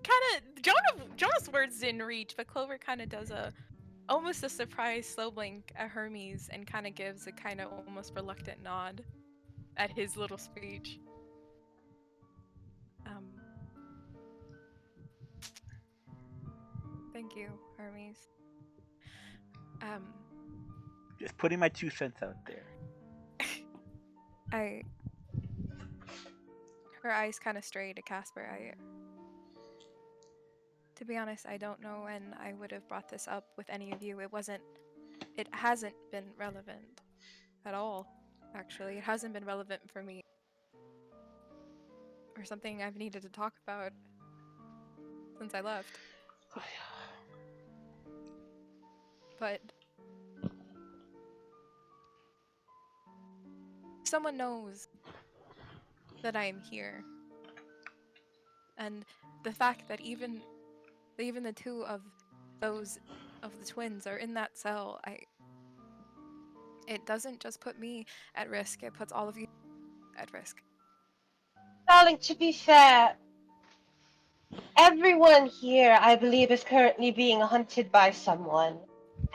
kind of Jonah's words didn't reach, but Clover kind of does almost a surprise slow blink at Hermes and kind of gives a kind of almost reluctant nod at his little speech. Thank you, Hermes. Just putting my 2 cents out there. Her eyes kind of stray to Casper. To be honest, I don't know when I would have brought this up with any of you. It hasn't been relevant at all, actually. It hasn't been relevant for me. Or something I've needed to talk about since I left. But someone knows that I am here. And the fact that even the 2 of those of the twins are in that cell, it doesn't just put me at risk, it puts all of you at risk. Darling, to be fair, everyone here, I believe, is currently being hunted by someone.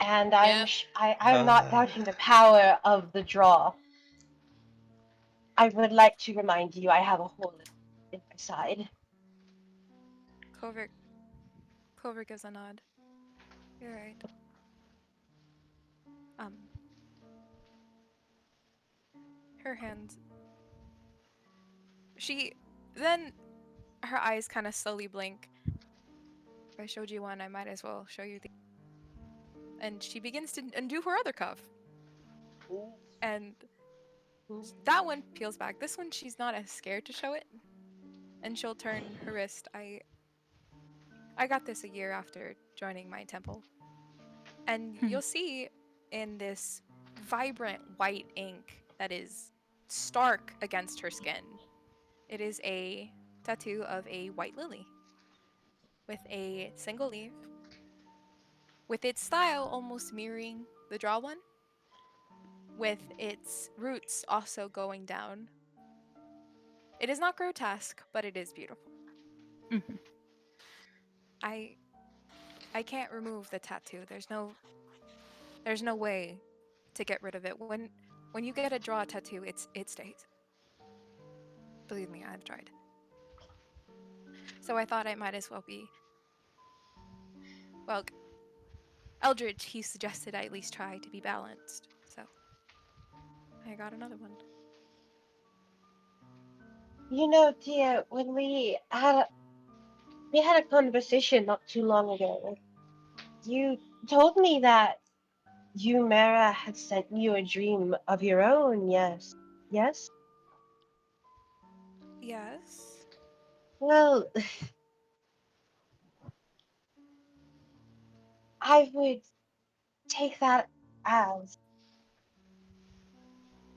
And I'm not doubting the power of the draw. I would like to remind you I have a hole in my side. Clover gives a nod. You're right. Her hands. Then her eyes kind of slowly blink. If I showed you one, I might as well show you the. And she begins to undo her other cuff. And that one peels back. This one, she's not as scared to show it. And she'll turn her wrist. I got this a year after joining my temple. And you'll see in this vibrant white ink that is stark against her skin, it is a tattoo of a white lily with a single leaf, with its style almost mirroring the draw one, with its roots also going down. It is not grotesque, but it is beautiful. Mm-hmm. I can't remove the tattoo. There's no way to get rid of it. When you get a draw tattoo, it stays. Believe me, I've tried. So I thought I might as well be. Well, Eldridge, he suggested I at least try to be balanced. So I got another one. You know, dear, when we had a conversation not too long ago. You told me that Mara had sent you a dream of your own, yes. Yes? Yes. Well, I would take that as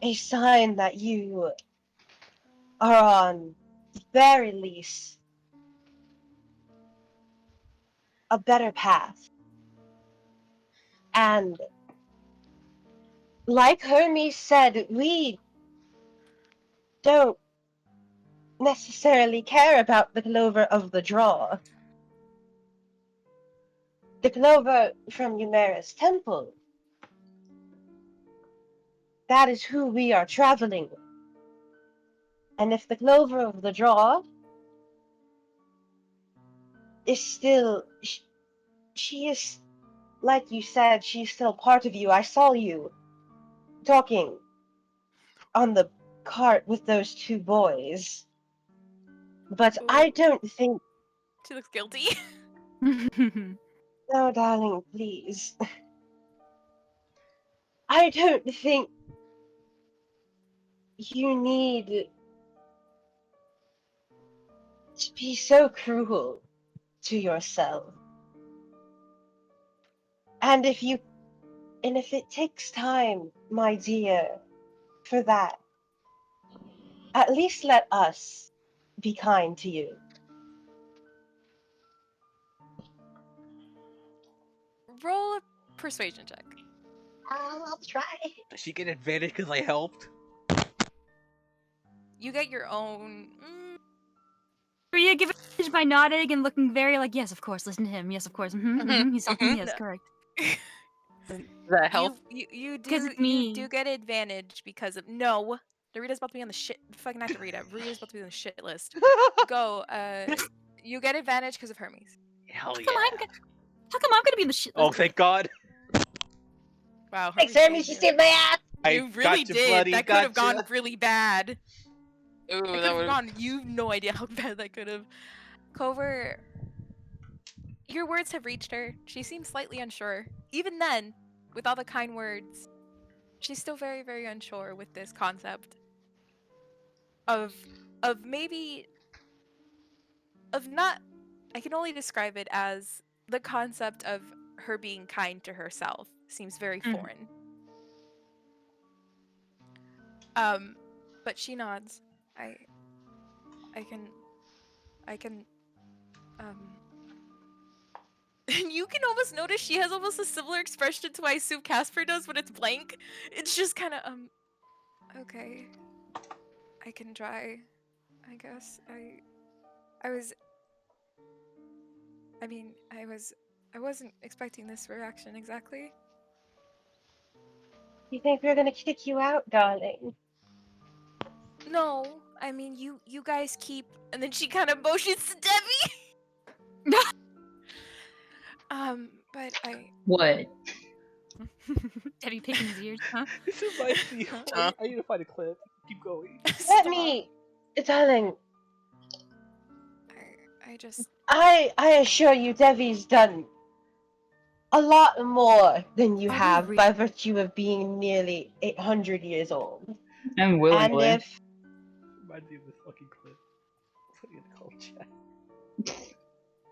a sign that you are on the very least a better path. And like Hermes said, we don't necessarily care about the clover of the draw. The clover from Yumera's temple. That is who we are traveling with. And if the clover of the draw is still, she is, like you said, she's still part of you. I saw you talking on the cart with those two boys. But I Ooh, don't think, she looks guilty. no, darling, please. I don't think you need to be so cruel to yourself. And if it takes time, my dear, for that, at least let us be kind to you. Roll a persuasion check. I'll try. Does she get advantage because I helped? You get your own. Rhea give it by nodding and looking very like, yes, of course, listen to him. Yes, of course. He's talking. Yes, correct. The health. You 'Cause do it's you me. do get advantage because of no. Dorita's about to be on the shit. Fucking not Dorita. Rita's about to be on the shit list. Go. You get advantage because of Hermes. Hell yeah. How come I'm gonna be in the shit Oh, list? thank God. Wow. Thanks, Hermes Hermes, you saved saved my ass! you. You I really gotcha, did. bloody, That could have gotcha. gone really bad. Ooh, That could that have would. gone. You've no idea how bad that could have. Clover, your words have reached her. She seems slightly unsure. Even then, with all the kind words, she's still very, very unsure with this concept of maybe of not. I can only describe it as the concept of her being kind to herself seems very foreign. But she nods. I can and you can almost notice she has almost a similar expression to why Sue Casper does when it's blank. It's just kind of okay. I can try. I guess I wasn't expecting this reaction exactly. You think we're gonna kick you out, darling? No, I mean you guys keep, and then she kind of motions to Debbie. But What? Debbie picking his ears, huh? This reminds me. Huh? I need to find a clip. Keep going. Let me, darling. I just I assure you, Devi's done a lot more than you Are we have re- by virtue of being nearly 800 years old. And And willingly. if Reminds me of this fucking clip. Put it in the call chat.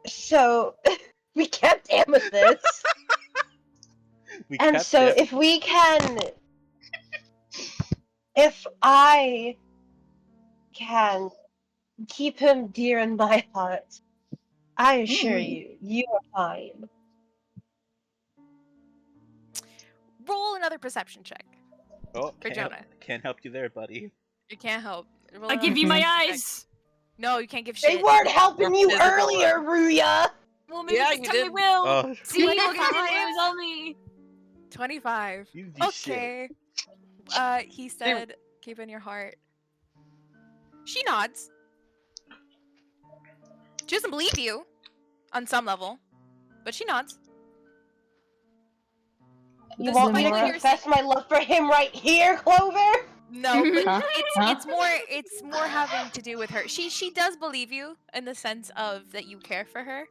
so, we kept Amethyst. We And kept so, it. if I can keep him dear in my heart, I assure you, you are fine. roll another perception check. Oh, For Jonah. can't help you there, buddy. You can't help. Roll I give you another my perception check. eyes. No, you can't give They shit. weren't helping you Physical- earlier, Ruya! Well, maybe Yeah, this you time did. they will. Oh, See, look at 25? it. It was all me. 25. you do shit. Okay. He said, keep in your heart. She nods. She doesn't believe you on some level, but she nods. You This want me fighting to that you're confess my love for him right here, Clover? No, but Huh? it's more having to do with her. She does believe you in the sense of that you care for her.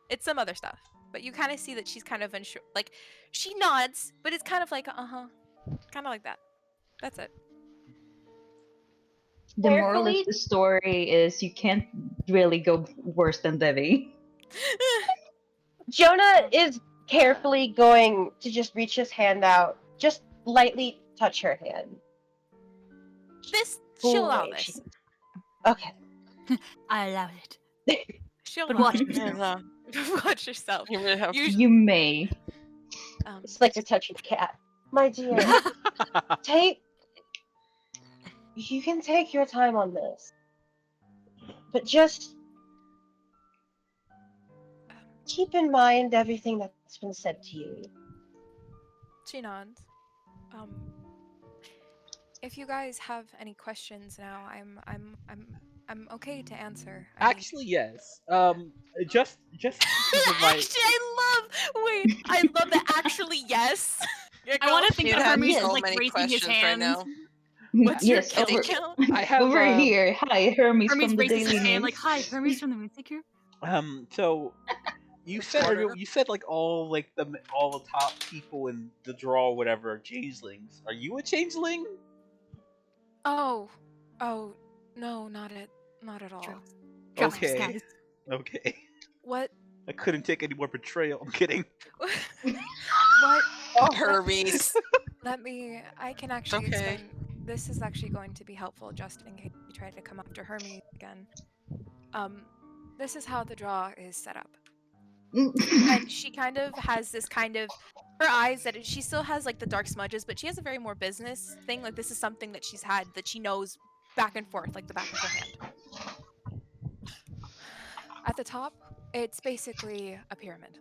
It's some other stuff, but you kind of see that she's kind of unsure. Like she nods, but it's kind of like kind of like that. That's it. The moral of Carefully- the story is you can't really go worse than Devi. Jonah is carefully going to just reach his hand out, just lightly touch her hand. She'll allow Wait, this. Okay. I allowed it. She'll But allow watch this. yourself. Watch yourself. You really have You may. It's like you're touching a cat. My dear, you can take your time on this. But just keep in mind everything that's been said to you. She nods. If you guys have any questions now, I'm okay to answer. I mean- Actually, yes. Just because of my. I love that. Actually, yes. I want to think You of have Hermes yes. as so like many raising his questions right hands. now. What's your yes, kill over, count? I have over here. Hi, Hermes Hermes from the raises Daily his hand News. like, "Hi, Hermes from the Moonsea Crew." So you said Smarter. earlier, you said like all the top people in the draw, or whatever, are changelings. Are you a changeling? Oh, no, not at all. True. Trust us, Okay. guys. Okay. What? I couldn't take any more betrayal. I'm kidding. What? Hermes. I can actually Okay. explain. This is actually going to be helpful just in case you try to come after Hermes again. This is how the draw is set up. And she kind of has this kind of her eyes that she still has like the dark smudges, but she has a very more business thing. Like this is something that she's had that she knows back and forth, like the back of her hand. At the top, it's basically a pyramid.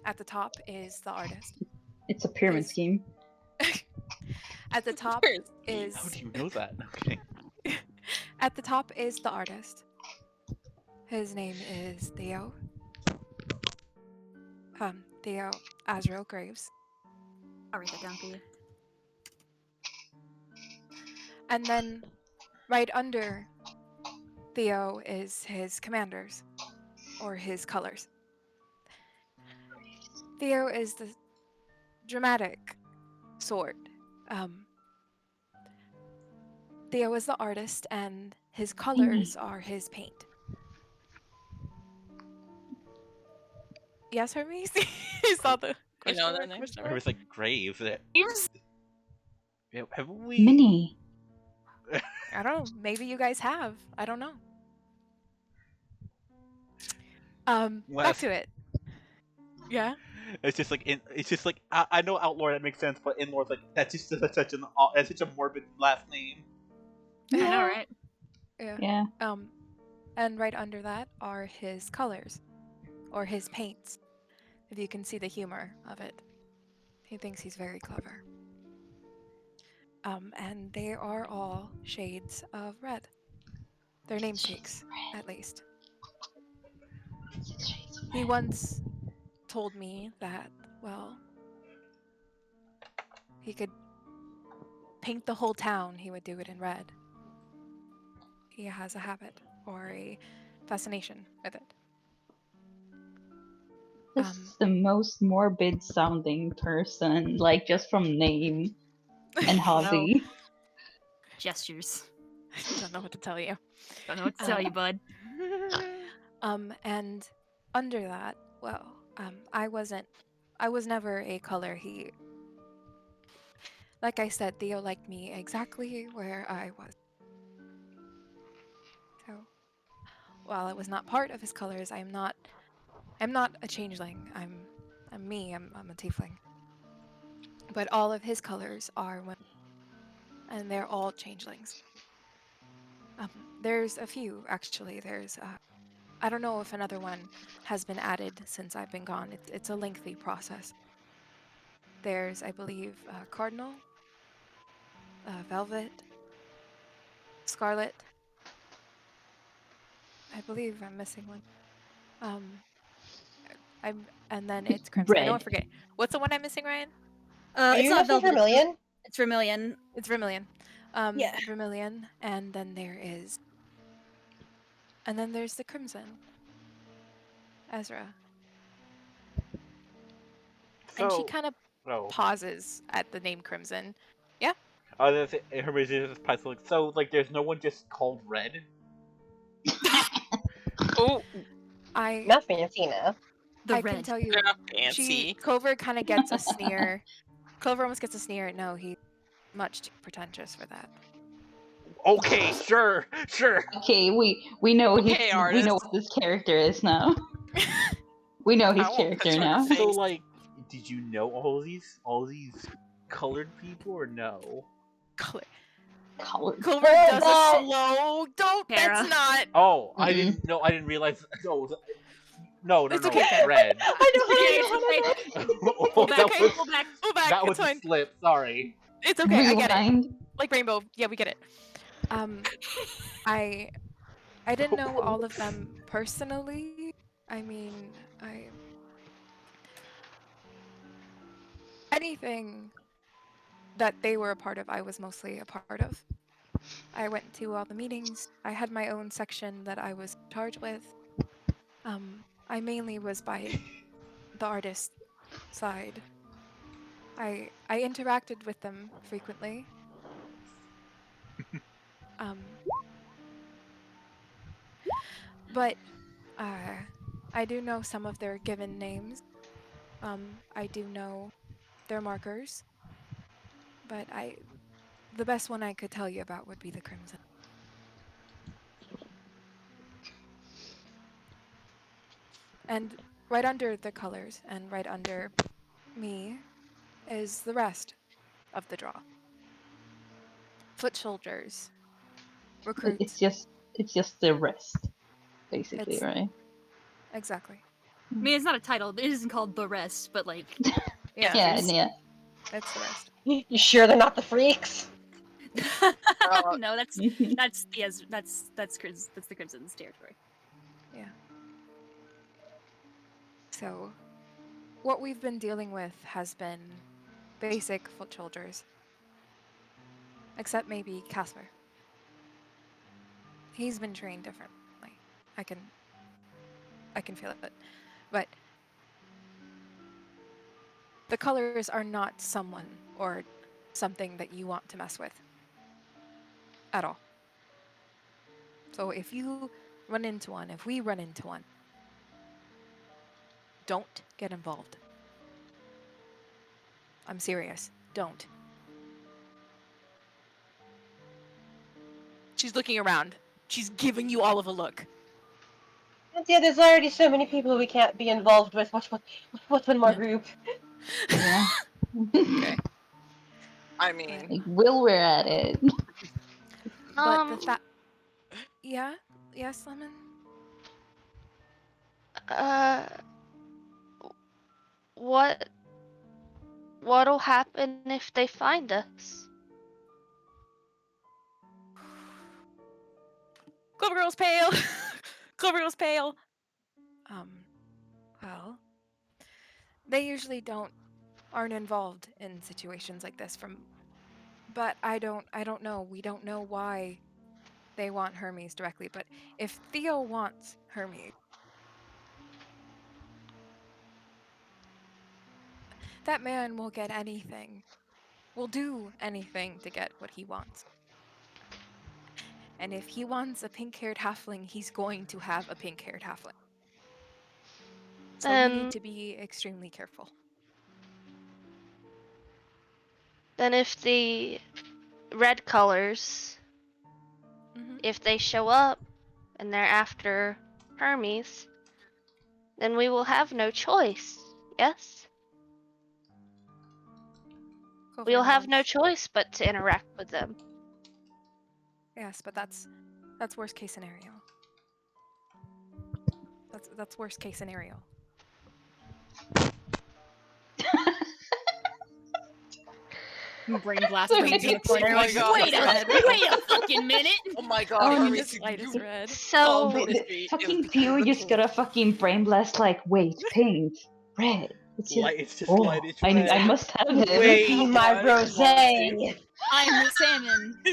At the top is the artist. It's a pyramid Is- scheme. At the top How is do you know that? Okay. at the top is the artist. His name is Theo. Theo Azrael Graves. I'll write that down for you. And then right under Theo is his commanders, or his colors. Theo is the dramatic sword. Theo is the artist, and his colors are his paint. Yes, Hermes? You saw the You question know mark, that name? question Or mark? it's like grave. Haven't we? Mini. I don't know. Maybe you guys have. I don't know. Back Last- to it. Yeah. It's just like I know outlaw, that makes sense, but inlaw's like that's such a morbid last name. I know, right? Yeah. And right under that are his colors, or his paints. If you can see the humor of it, he thinks he's very clever. And they are all shades of red. Their namesakes, at least. He once told me that, well, he could paint the whole town, he would do it in red. He has a habit or a fascination with it. This is the most morbid sounding person, like just from name and hobby. Gestures. I don't know what to tell you. Don't know what to tell you, bud. And under that, well, I was never a color he. Like I said, Theo liked me exactly where I was. So, while I was not part of his colors, I'm not a changeling. I'm me. I'm a tiefling. But all of his colors are women, and they're all changelings. There's a few actually. There's I don't know if another one has been added since I've been gone. It's a lengthy process. There's, I believe, Cardinal, Velvet, Scarlet. I believe I'm missing one. And then it's Crimson. I don't Red. forget. What's the one I'm missing, Ryan? Are It's you not missing Velvet. Vermilion? It's Vermilion. It's Vermilion. Yeah. Vermilion, and then there's the Crimson, Ezra. And she So, kind of oh, pauses at the name Crimson. Yeah. Hermes is puzzling. So, like, there's no one just called Red. Oh, Not fancy enough. The I red. can tell you, not fancy. Clover kind of gets a sneer. Clover almost gets a sneer. No, he's much too pretentious for that. Okay, sure. Okay, we know Okay, we know artist. what this character is now. We know his I won't character put you in now. the So, face. like, did you know all these colored people or no? Clover Colored. does a No. slow. Don't. Kara. That's not. Oh, I Mm-mm. didn't know. I didn't realize. No, It's okay, Kara. Red. I know. Pull back, That was, pull back. Go back. that It's was a fine. slip. Sorry. It's okay. I get it. Rewind. Like Rainbow. Yeah, we get it. I didn't know all of them personally. I mean, anything that they were a part of, I was mostly a part of. I went to all the meetings. I had my own section that I was charged with. I mainly was by the artist side. I interacted with them frequently. But I do know some of their given names. I do know their markers. But the best one I could tell you about would be the Crimson. And right under the colors and right under me is the rest of the draw. Foot soldiers, recruits. It's just the rest, basically, It's- right? Exactly. I mean, it's not a title. It isn't called The Rest, but like, Yeah, Yeah, it's yeah. the rest. You sure they're not the freaks? no, that's the Crimson's territory. So, what we've been dealing with has been basic foot soldiers. Except maybe Casper. He's been trained differently. I can feel it. But the colors are not someone or something that you want to mess with. At all. So if you run into one, if we run into one, don't get involved. I'm serious. Don't. She's looking around. She's giving you all of a look. Yeah, there's already so many people we can't be involved with. What's one more group? Yeah. Okay. I mean, Like, we're at it. But the fact... Yeah? Yes, Lemon? What'll happen if they find us? Clover Girl's pale! Clover Girl's pale! Well... They usually aren't involved in situations like this but I don't know. We don't know why they want Hermes directly, but if Theo wants Hermes, that man will get anything. Will do anything to get what he wants. And if he wants a pink-haired halfling, he's going to have a pink-haired halfling. So we need to be extremely careful. Then if the red colors, if they show up and they're after Hermes, then we will have no choice, yes? We'll have no choice but to interact with them. Yes, but that's worst case scenario. That's worst case scenario. Brain blast Sorry. into the corner. Oh my Like, God. wait a fucking minute. oh my god, Oh, Hermes, Just light as red. So, Fucking Theo just got a fucking brain blast like, wait, pink, red. It's just, Light, it's just oh, light. It's red. I must have it. Wait, Be my what? rosé. I'm the salmon.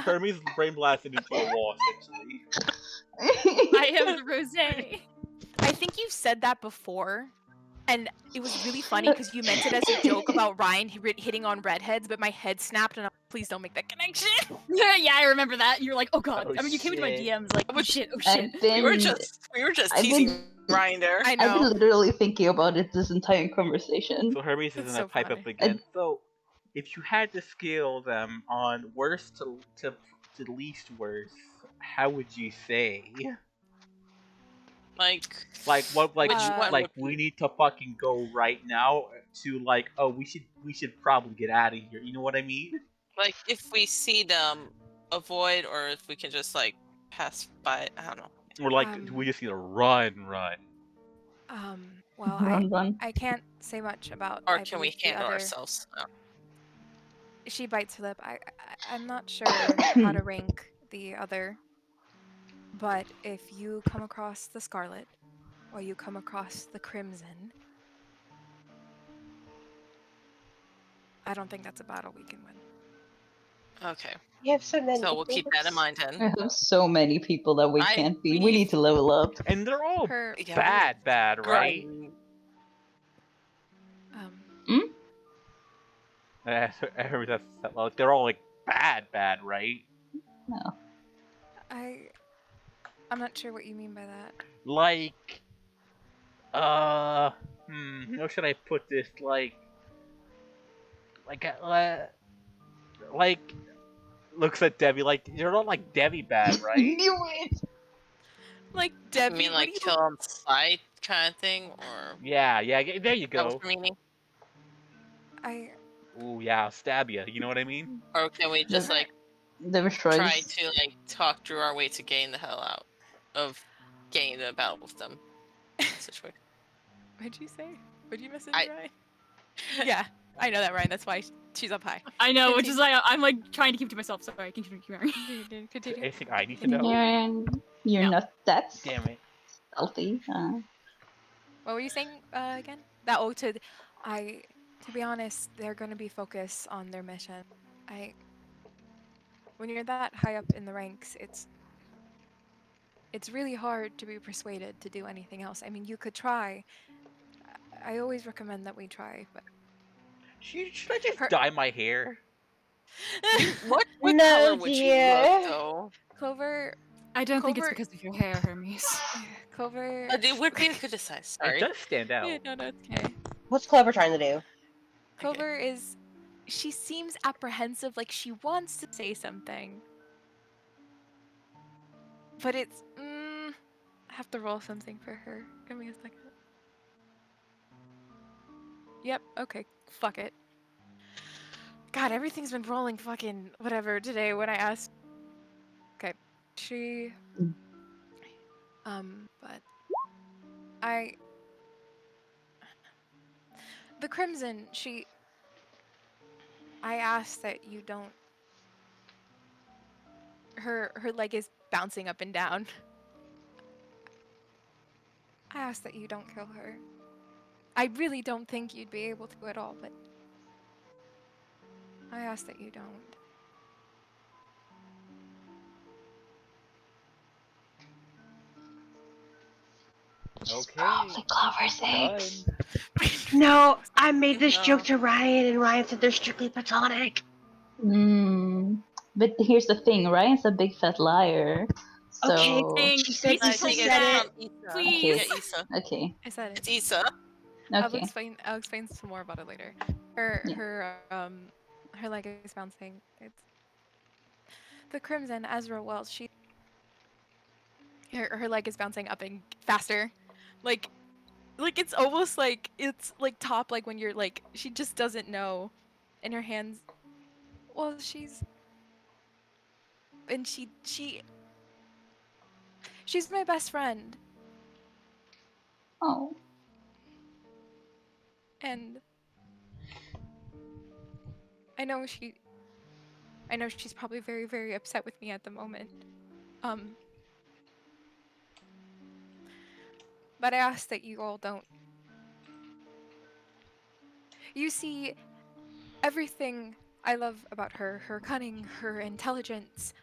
Hermes brain blasted into a wall, essentially. I am the rosé. I think you've said that before, and it was really funny because you meant it as a joke about Ryan hitting on redheads, but my head snapped, and please don't make that connection. Yeah, I remember that. You're like, oh god. Oh, I mean, you came into my shit. DMs like, oh shit, oh shit. I've been, We were just I've teasing been, Ryan there. I I've been know. literally thinking about it this entire conversation. So Hermes is It's gonna so pipe funny. up again. So, if you had to scale them on worst to least worst, how would you say? Like What? which one Like would we need to fucking go right now to like, oh, we should probably get out of here. You know what I mean? like if we see them, avoid, or if we can just like pass by. I don't know. Or like, we just need to run. Well, Run. I can't say much about. Or I can we believe the handle other. ourselves? Oh. She bites her lip. I'm not sure how to rank the other, but if you come across the Scarlet, or you come across the Crimson, I don't think that's a battle we can win. Okay, You have so many. so we'll keep that in mind I then. have so many people that we I- can't be. we We need- need to level up. And they're all Her, Yeah, bad, right? Hermes, they're all like bad, right? No. I'm not sure what you mean by that. Like, how should I put this? Like, looks at Debbie like you're not like Debbie bad, right? Knew it. Like I Debbie, mean, what like do you- kill on sight kind of thing, or Yeah, there you that was go. the meaning. Ooh, yeah, I'll stab you. You know what I mean? Or can we just like Never shrugs. try to like talk through our way to gain the hell out of getting the battle with them? Situation. What'd you say? What'd you message I- Ryan? Yeah, I know that, Ryan. That's why she's up high. I know, which is like I'm like trying to keep to myself. Sorry, continue. Continue. Anything I need to know? You're No. not that Damn it. stealthy. What were you saying again? To be honest, they're going to be focused on their mission. When you're that high up in the ranks, it's really hard to be persuaded to do anything else. I mean, you could try. I always recommend that we try, but Should I just dye my hair? What No, color would you dear. look though? Clover, I don't think it's Clover- because of your hair, Hermes. Clover. It would be good to say. Sorry. It does stand out. Yeah, no, it's okay. What's Clover trying to do? Clover she seems apprehensive, like she wants to say something. But it's, I have to roll something for her. Give me a second. Yep, okay, fuck it. God, everything's been rolling fucking whatever today when I asked. Okay, but the Crimson, I asked that you don't. Her leg is bouncing up and down. I asked that you don't kill her. I really don't think you'd be able to at all, but I ask that you don't. Okay. Probably Clover's eggs. Done. No, I made this No. joke to Ryan, and Ryan said they're strictly platonic. But here's the thing, Ryan's a big fat liar. So Okay, she said I Isa think said it's it. from Isa. Please. Yeah, Isa. okay. I said it. It's Isa. I'll Okay. explain some more about it later. Yeah. Her leg is bouncing. It's the Crimson Ezra Wells. Her leg is bouncing up and faster, like it's almost like it's like top, like when you're like she just doesn't know, and her hands. Well, she's my best friend. Oh. And I know she's probably very, very upset with me at the moment. But I ask that you all don't. You see, everything I love about her, her cunning, her intelligence,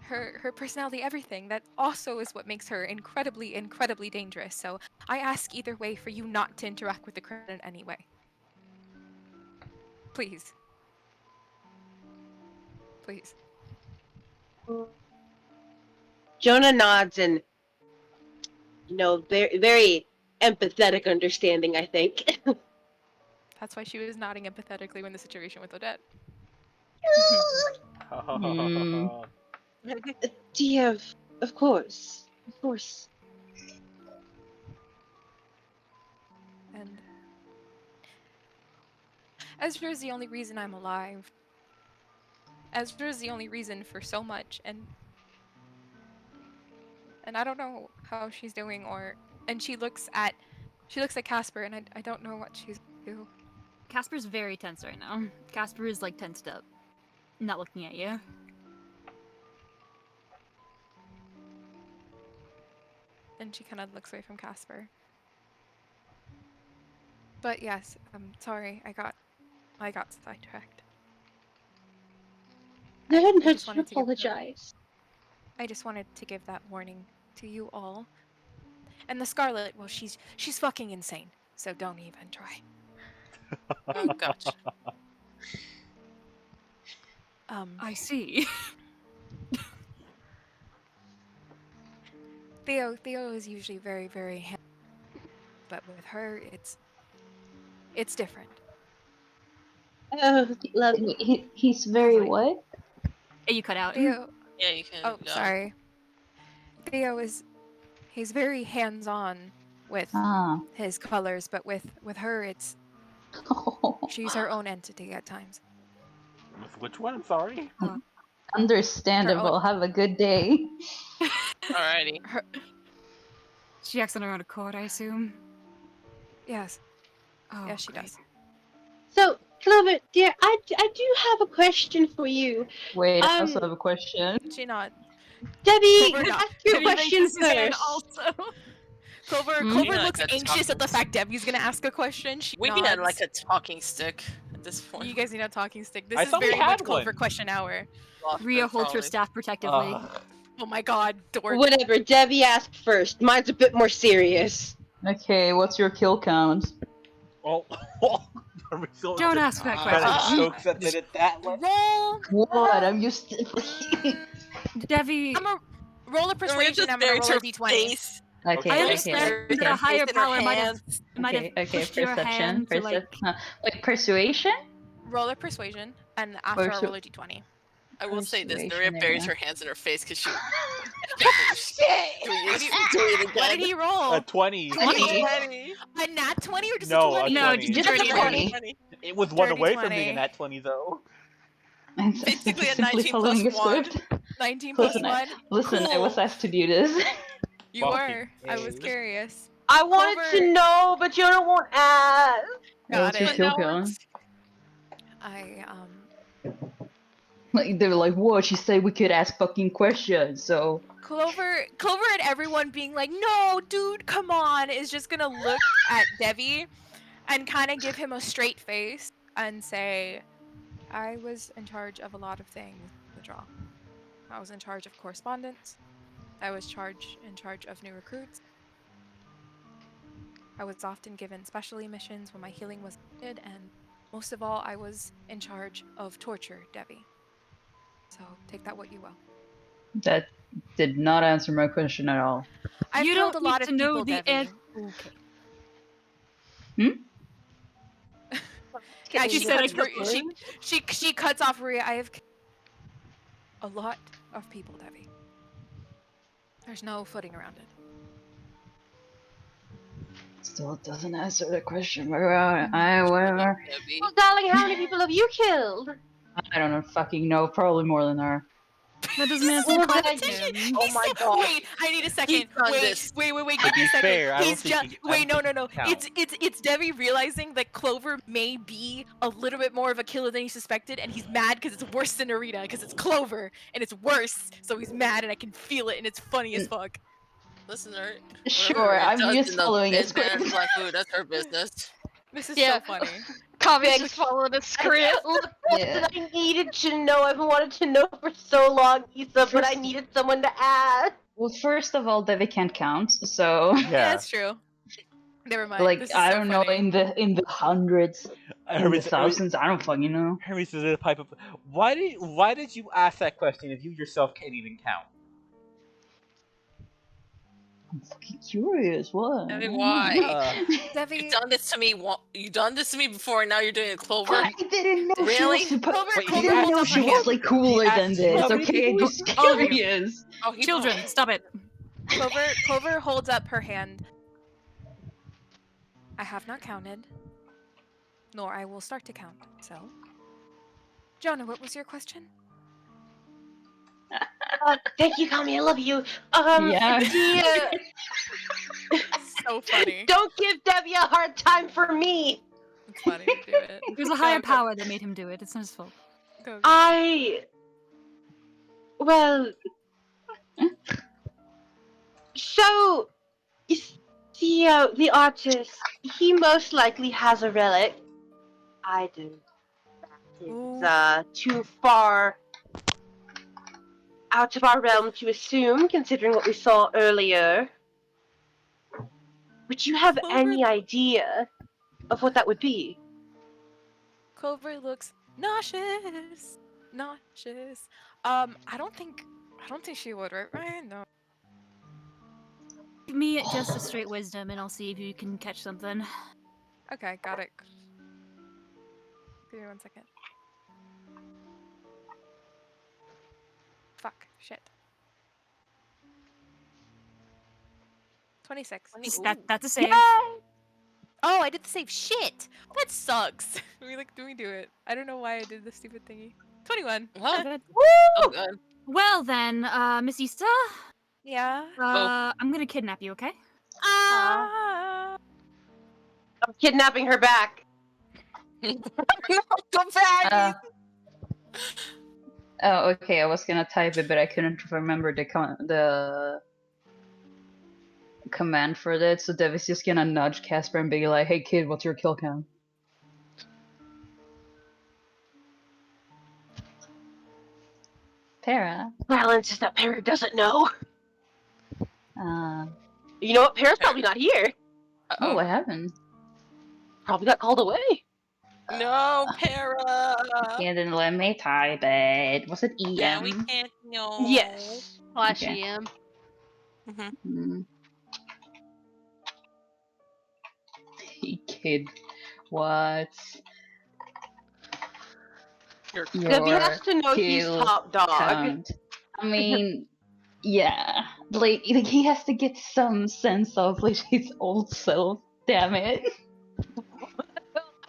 her personality, everything. That also is what makes her incredibly, incredibly dangerous. So I ask either way for you not to interact with the criminal in any way. Please. Please. Jonah nods and, very, very empathetic understanding, I think. That's why she was nodding empathetically when the situation with Odette. Dear, of course. Of course. And Ezra is the only reason I'm alive. Ezra is the only reason for so much, and I don't know how she's doing, and she looks at Casper, and I don't know what she's doing. Casper's very tense right now. Casper is like tensed up, not looking at you. And she kind of looks away from Casper. But yes, I'm sorry, I got sidetracked. No I need just to wanted to apologize. I just wanted to give that warning to you all. And the Scarlet, well, she's fucking insane, so don't even try. Oh, gotcha. I see. Theo is usually very, very handsome, but with her, it's different. Oh, lovely. He's very Like- what? Hey, you cut out. Theo, Yeah, you can. oh, go. sorry. He's very hands-on with Ah. his colors, but with her, she's her own entity at times. Which one? I'm sorry. Understandable. Have a good day. Alrighty. She acts on her own accord, I assume. Yes, Oh, yes, she great. does. So, Clover, dear, I do have a question for you. Wait, I also have a question. She not. Debbie, Clover, not. ask your Debbie question raises his hand first. also. Clover Hmm? Clover You're like looks a anxious at the talking fact Debbie's gonna ask a question. She We nods. need like a talking stick at this point. You guys need a talking stick. This I is thought we very had much Clover one. question hour. Lost Rhea it, holds her probably. staff protectively. Oh my god, dork. Whatever, Debbie asked first. Mine's a bit more serious. Okay, what's your kill count? Oh, are we still Don't ask that kind of question. chokes at that one? Roll. What? I'm used to. Debbie, I'm a roll a persuasion. I'm gonna roll a d20. Face. Okay, I okay, understand okay. that a higher Face in her power might have Okay, pushed your hand to like. Like persuasion? Roll a persuasion, and after I roll a d20. I will say this: Maria Persuasion, buries yeah. her hands in her face because she. What did he roll? A 20. 20. A nat 20 or just No, a a 20? No, 20. just Just dirty a 20. It was one Dirty away from 20. being a nat 20, though. I'm Basically a simply 19 following a plus 1. script. 19 plus Listen, 1. Listen, I Cool. was asked to do this. You Fucking were. I was A. curious. I wanted Clover. to know, but Jonah won't ask. Got What's your it. kill count? I Like, they were like, "What?" She said we could ask fucking questions. So Clover and everyone being like, "No, dude, come on," is just gonna look at Devi and kind of give him a straight face and say, "I was in charge of a lot of things in the draw. I was in charge of correspondence. I was in charge of new recruits. I was often given specialty missions when my healing was needed, and most of all, I was in charge of torture, Devi. So take that what you will." that did not answer my question at all. I've You killed don't a lot need of to know people, the Devi. answer. Okay. Yeah, She she, said I cuts, killed she cuts off Maria. I have a lot of people, Devi. There's no footing around it. Still doesn't answer the question. Whatever. Debbie. Well, darling, how many people have you killed? I don't know. Fucking know. Probably more than her. That doesn't answer Well, the then question. Oh He's my so- God. Wait, I need a second. He's done Wait, this. wait, To give me be a second. fair, I don't He's think just he- I wait, don't no. think he counts. It's Debbie realizing that Clover may be a little bit more of a killer than he suspected, and he's mad because it's worse than Narita because it's Clover and it's worse. So he's mad, and I can feel it, and it's funny as fuck. Listen, whatever Sure, Maria I'm does just in the following a bandana script. Black Food, that's her business. This is Yeah. so funny. Kami's Thanks. just following a script. Look, Yeah. listen, I needed to know. I've wanted to know for so long, Isa, but I needed someone to ask. Well, first of all, Devi can't count, so Yeah, it's true. Never mind. like this is I so don't know, funny. in the hundreds, in the Hermes, thousands, I don't fucking know. Hermes is a pipe of. Why did you ask that question if you yourself can't even count? I'm fucking curious. What? Devi, why? Devi, You done this to me. You done this to me before, and now you're doing it, Clover. I didn't know Really? she was supposed. Clover, Wait, I he Clover didn't holds know up she her was hand. like cooler He than asked you this. how many Okay, people- just Oh, you- curious. Oh, he Children, stop it. Clover holds up her hand. I have not counted, nor I will start to count. So, Jonah, what was your question? Thank you, Kami. I love you. Yeah. So funny. Don't give Debbie a hard time for me. It's funny to do it. There's a higher power that made him do it. It's not his fault. Go. Well, so, you see, the artist, he most likely has a relic. I do. That is, too far out of our realm to assume, considering what we saw earlier. Would you have Clover- any idea of what that would be? Clover looks nauseous. Nauseous. I don't think she would, right? Ryan? No. Give me just a straight wisdom, and I'll see if you can catch something. Okay, got it. Give me 1 second. Fuck. Shit. 26. That's a save. Oh, I did the save. Shit! That sucks. Do we do it? I don't know why I did the stupid thingy. 21. Well, Good. oh, good. Well then, Miss Isa, Yeah. I'm gonna kidnap you, okay? Ah. I'm kidnapping her back. No, come back! Oh, okay. I was gonna type it, but I couldn't remember the command for that. So Dev is just gonna nudge Casper and be like, "Hey kid, what's your kill count?" Para. Balance is that Parrot doesn't know. Uh. You know what? Parrot's probably not here. Oh, what happened? Probably got called away. No, Para! Yeah, then let me type it. Was it EM? Yeah, we can't know. Yes. Slash Okay. EM. Hmm. Hey kid, what's Your Debbie has to know he's kill top dog. count? I mean, yeah, like he has to get some sense of like his old self. Damn it.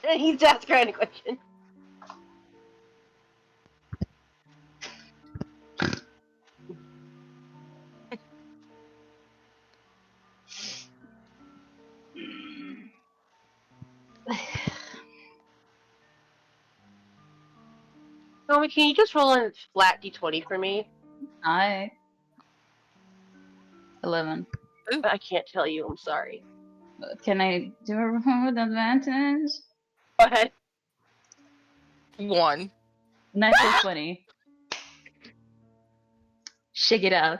And he's asking her any question. Tommy, can you just roll a flat d20 for me? 11. I can't tell you, I'm sorry. Can I do a roll with advantage? Go ahead. 1. Natural 20. Shake it out.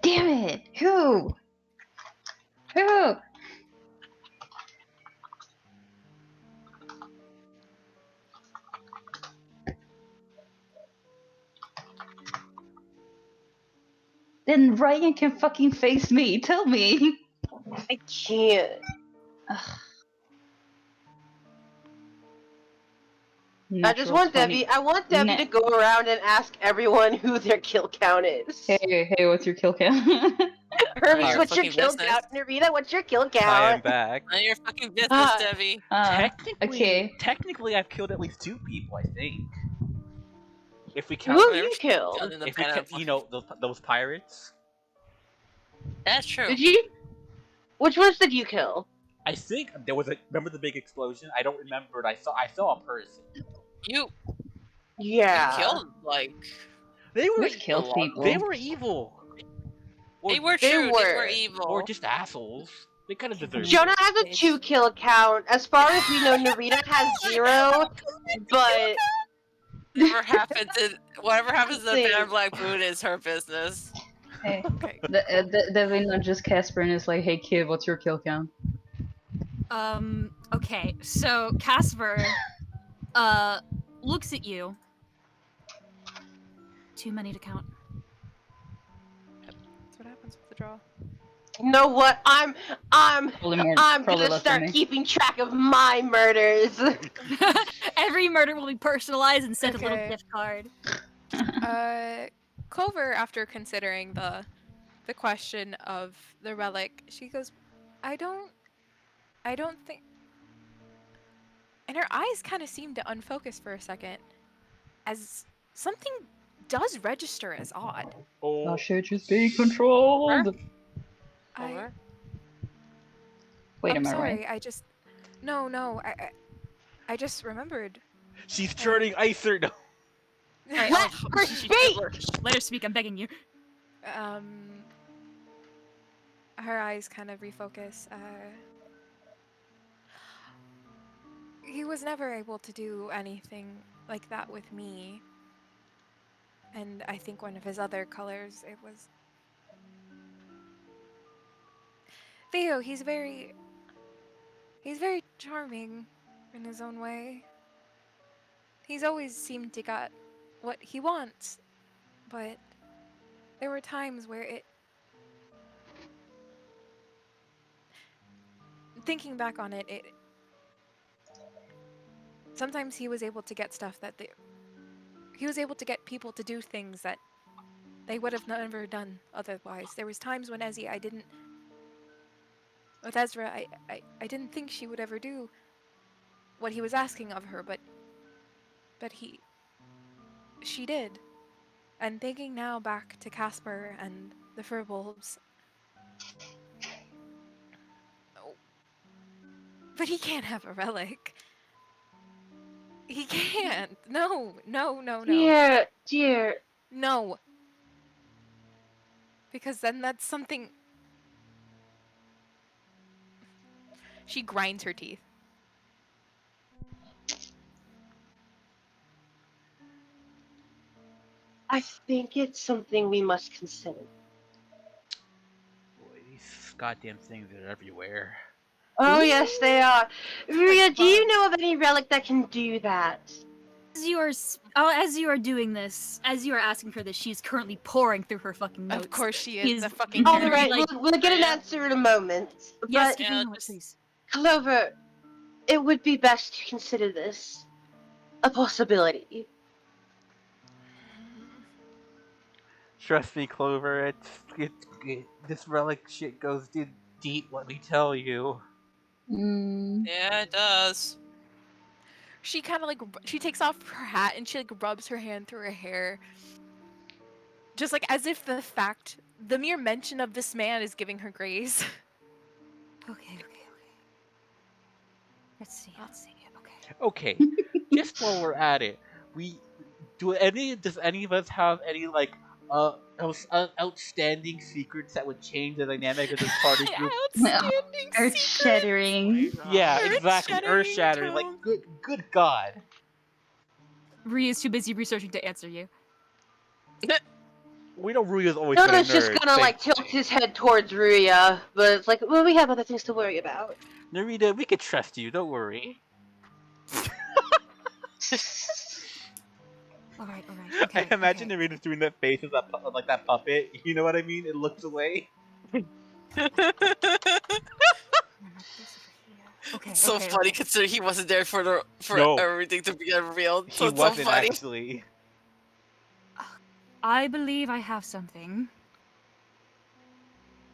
Damn it! Who? Who? Then Ryan can fucking face me. Tell me. I can't. Ugh. I just want Debbie. I want Debbie to go around and ask everyone who their kill count is. Hey, what's your kill count? Hermes, Our what's your fucking kill business. count? Narita, what's your kill count? I am back. None of your fucking business, Ah. Debbie. Technically, I've killed at least 2 people, I think. If we count, Who have you killed? Done in the if we pen count, of- you know, those pirates. That's true. Did you? Which ones did you kill? I think there was a. Remember the big explosion? I don't remember. I saw a person. You. Yeah. Killed, like... They were We've killed people. They were evil. Or, They were They true, they were were. evil. or just assholes. They kind of deserve it. Jonah has a 2-kill count. As far as we know, Narita has 0, but Whatever happens to the See. Baron Black Moon is her business. Hey, Okay. Devin nudges Casper and is like, "Hey kid, what's your kill count?" Okay, so Casper, looks at you. Too many to count. That's what happens with the draw. you know what? I'm Probably gonna less than start me. keeping track of my murders. Every murder will be personalized and sent a little Okay. gift card. Clover, after considering the question of the relic, she goes, I don't think. And her eyes kind of seem to unfocus for a second, as something does register as odd. Oh, shit is being controlled. Over? Wait, I'm am I sorry. right? I just no. I just remembered. she's turning Icer now. Alright, Let her speak! Let her speak, I'm begging you. Her eyes kind of refocus. He was never able to do anything like that with me. And I think one of his other colors, it was... Theo, he's very charming in his own way. He's always seemed to get what he wants, but there were times where it... Thinking back on it, sometimes he was able to get stuff that he was able to get people to do things that they would have never done otherwise. There was times when with Ezra, I didn't think she would ever do what he was asking of her, but she did. And thinking now back to Casper and the Furbulbs, but he can't have a relic. He can't. No. Dear. No. Because then that's something... She grinds her teeth. I think it's something we must consider. Boy, these goddamn things are everywhere. Oh, yes, they are. Ria, do you know of any relic that can do that? As you are doing this, as you are asking her this, she's currently pouring through her fucking notes. Of course she He's is. The fucking all nerd. right. Alright, we'll get an answer in a moment. Yes, But, give me a Yeah, moment, just- please. Clover, it would be best to consider this a possibility. Trust me, Clover. This relic shit goes deep. Let me tell you. Yeah, it does. She kind of like she takes off her hat and she like rubs her hand through her hair, just like as if the mere mention of this man is giving her grace. Okay. Let's see. Okay. Okay, just while we're at it, does any of us have any like outstanding secrets that would change the dynamic of this party group? Outstanding Earth secrets. shattering. Yeah, exactly. Earth-shattering Earth shattering. Like tone. good God. Ria's too busy researching to answer you. We know Ruya's always been a Jonas nerd. just kind of like tilts his head towards Ruya, but it's like, well, we have other things to worry about. Narita, we can trust you. Don't worry. Alright. Okay. I imagine Narita's doing that face as that puppet. You know what I mean? It looks away. Okay. So okay, funny okay. considering he wasn't there for No. everything to be unrevealed. So He it's so wasn't funny. actually. I believe I have something.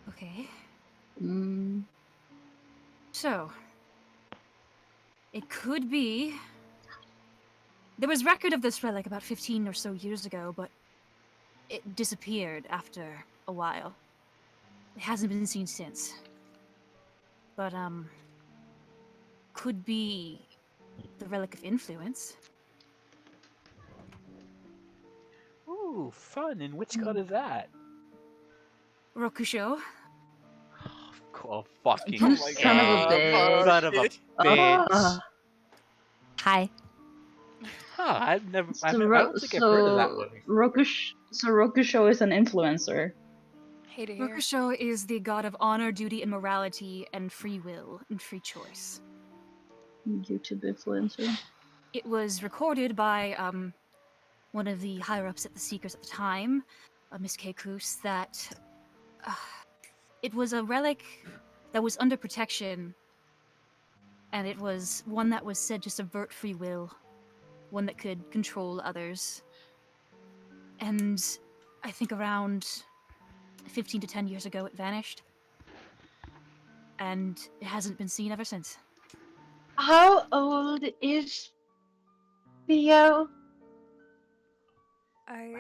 Okay. So, it could be... There was record of this relic about 15 or so years ago, but it disappeared after a while. It hasn't been seen since. But, could be the relic of influence. Ooh, fun. And which god is that? Rokusho. Oh, fucking You son of a bitch. son of a bitch. Ah. Hi. Huh, I So, don't think I've heard of that one. Rokusho is an influencer. Hate to hear. Rokusho is the god of honor, duty, and morality, and free will and free choice. YouTube influencer. It was recorded by one of the higher ups at the Seekers at the time, Miss Kekus, that it was a relic that was under protection, and it was one that was said to subvert free will, one that could control others. And I think around 15 to 10 years ago it vanished, and it hasn't been seen ever since. How old is Theo?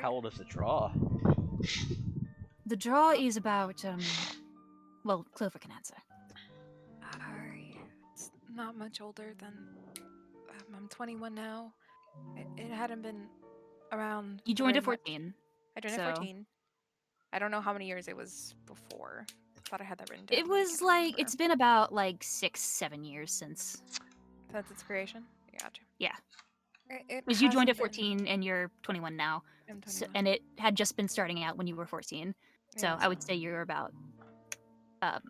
How old is the draw? The draw is about, well, Clover can answer. It's not much older than. I'm 21 now. It hadn't been around. You joined very at much. 14. I joined so- at 14. I don't know how many years it was before. I thought I had that written down. It but I was can't like, remember. it's been about like 6-7 years since. Since its creation? Gotcha. Yeah. It Because you joined at hasn't been- 14 and you're 21 now. I'm So, 21. and it had just been starting out when you were 14. So Yeah, I would say you're about,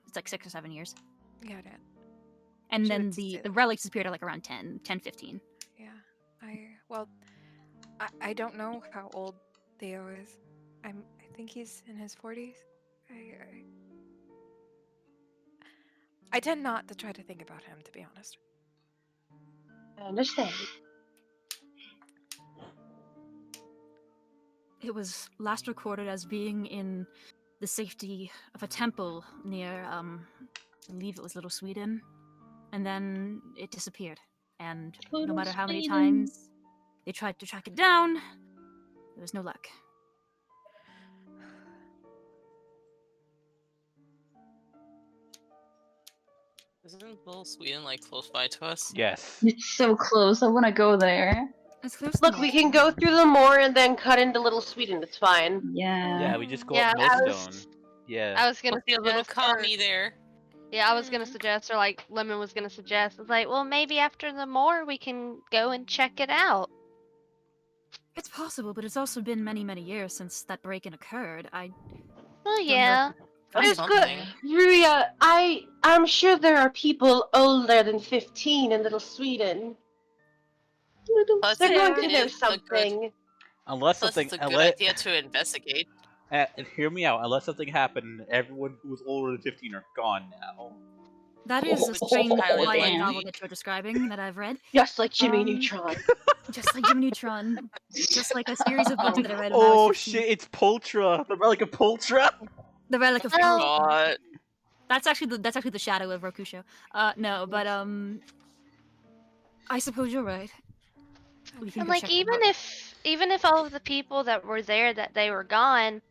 it's like 6 or 7 years. Yeah, Dad. And She then would the say that. relics appeared at like around 10, 15. Yeah. I don't know how old Theo is. I think he's in his 40s. I tend not to try to think about him, to be honest. I understand. It was last recorded as being in the safety of a temple near, I believe it was Little Sweden. And then it disappeared. And no Little matter how many Sweden. times they tried to track it down, there was no luck. Isn't Little Sweden like close by to us? Yes. It's so close. I want to go there. It's close to Look, we can go through the moor and then cut into Little Sweden. It's fine. Yeah. Yeah, we just go Yeah, up I Millstone. Yeah. I was gonna Must be a little suggest, or- Cami there. yeah, I was gonna suggest, or like Lemon was gonna suggest. It's like, well, maybe after the moor we can go and check it out. It's possible, but it's also been many, many years since that break-in occurred. Well, know yeah. That's It's good. something. Ruya, I'm sure there are people older than 15 in Little Sweden. Plus, They're going to it know is a good- something. Unless Plus, something. it's a good idea to investigate. And hear me out. Unless something happened, everyone who was older than 15 are gone now. That is a Oh, strange highly light likely. novel that you're describing that I've read. Just like Jimmy Um, Neutron. Just like Jimmy Neutron. Just like a series of books that I read when I Oh was 15. shit! It's Poltra, the relic of Poltra. The Relic of Well- Poe. God. That's actually the shadow of Rokusho. No, but I suppose you're right. We can And go like check them even out. if all of the people that were there that they were gone,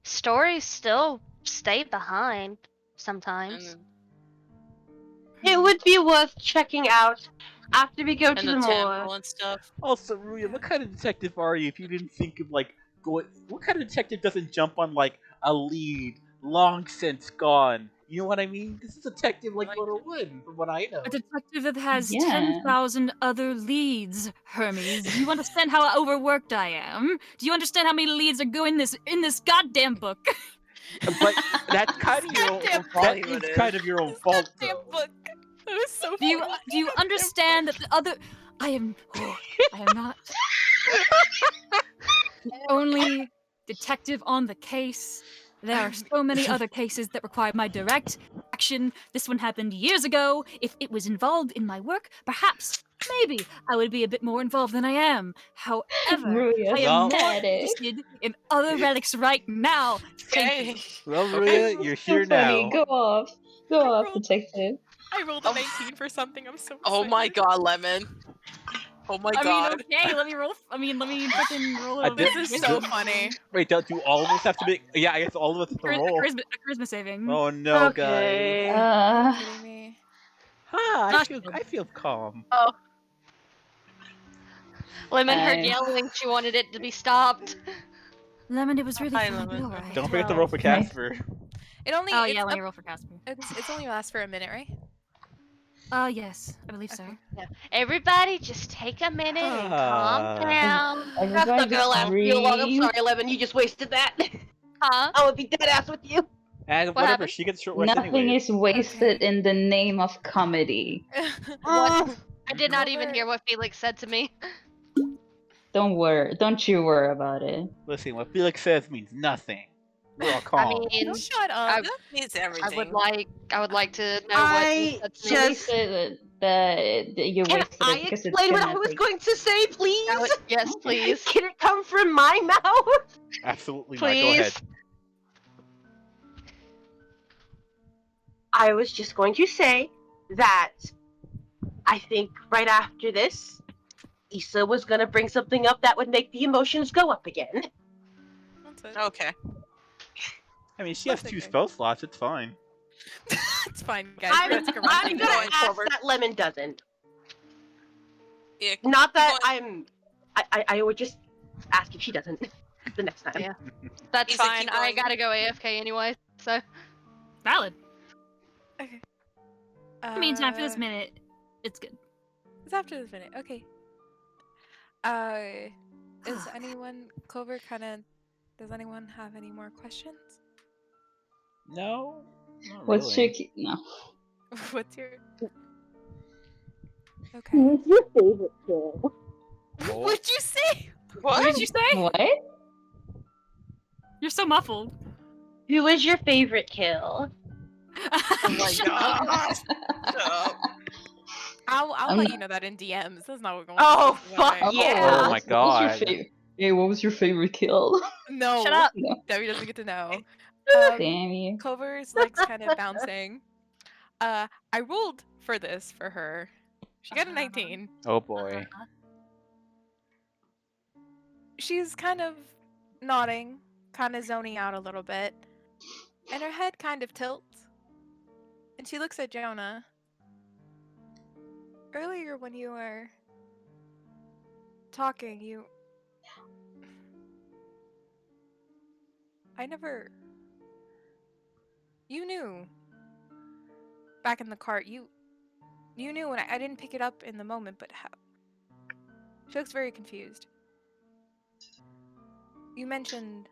stories still stay behind sometimes. And, It would be worth checking out after we go to and the the moor. temple and stuff. Also, Ruya, what kind of detective are you if you didn't think of like going? What kind of detective doesn't jump on like a lead long since gone? You know what I mean? This is a detective like Little Wood, from what I know. A detective that has Yeah. 10,000 other leads, Hermes. Do you understand how overworked I am? Do you understand how many leads are going in this goddamn book? But that's kind of your own. Goddamn That Bollywood is is. kind of your own fault, Goddamn though. book. That was so Do you funny. understand that the other I am not the only detective on the case. There are so many other cases that require my direct action. This one happened years ago. If it was involved in my work, perhaps, maybe, I would be a bit more involved than I am. However, Ruya, I am Well- more pathetic. interested in other relics right now. Thank you. Okay. Well, Okay. Ruya, you're So here funny. now. Go off. Go off, detective. I rolled a 19 for something. I'm so Oh my excited. god, Lemon. Oh my I god. mean, okay, let me freaking roll I a did- This is so funny. Wait, do all of us have to make? Yeah, I guess all of us have to roll. a charisma saving. Oh no, Okay. Are you kidding me? guys! Not I feel calm. Lemon heard Nice. yelling. She wanted it to be stopped. Lemon, it was really Hi, fun. Lemon. All right. Don't forget the Well, rope for can I- Casper. It only. Oh it's yeah, let me up- roll for Casper. It's only lasts for a minute, right? Yes, I believe so. Okay. Everybody, just take a minute and calm down. That's Everybody not gonna just last real long. I'm breathe. sorry, Lemon. You just wasted that. Huh? I would be dead ass with you. And What whatever, happened? she gets short rest Nothing anyways. is wasted in the name of comedy. What? I did not even Clover- hear what Felix said to me. Don't you worry about it. Listen, what Felix says means nothing. We're all calm. I mean, Shut I- up. That means I everything. would like to know what he I said to me. He just said that you can wasted I it because it's explain what I gonna was take. going to say, please? Yes, please. Can it come from my mouth? Absolutely not. Go ahead. Please. I was just going to say that I think right after this, Isa was gonna bring something up that would make the emotions go up again. That's it. Okay. I mean, she has That's 2 okay. spell slots. It's fine. It's fine, guys. I'm, We're gonna take a I'm run. gonna going ask forward. that Lemon doesn't. Yeah. Not that Going- I would just ask if she doesn't the next time. Yeah. That's Isa, fine. keep I going. gotta go AFK anyway, so. Valid. Okay. In the meantime, for this Uh, minute, it's good. It's after this minute. Okay. Is anyone Clover kind of? Does anyone have any more questions? No. Not What's really. your no? What's your? Okay. Who's your favorite kill? What'd you say? What did you say? What? You're so muffled. Who is your favorite kill? Oh my Shut up. god. Shut up. I'll I'm let not- you know that in DMs. That's not what going. Oh, on. fuck yeah. Oh my god. Hey, what was your favorite kill? No. Shut up. No. Debbie doesn't get to know. Damn you. Clover's legs kind of bouncing. I rolled for this for her. She got a 19. Oh boy. She's kind of nodding, kind of zoning out a little bit, and her head kind of tilts. And she looks at Jonah. Earlier when you were talking, you knew back in the cart, you knew, and I didn't pick it up in the moment, but how? She looks very confused. You mentioned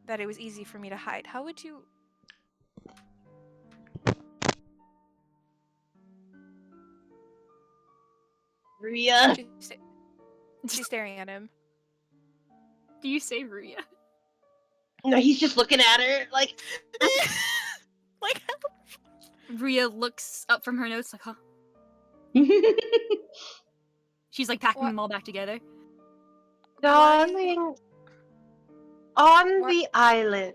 that it was easy for me to hide. How would you? Ria. She's staring at him. Do you say Ruya? No, he's just looking at her like. Like, Ruya looks up from her notes like, huh? She's like packing What? them all back together. Darling, on What? the island.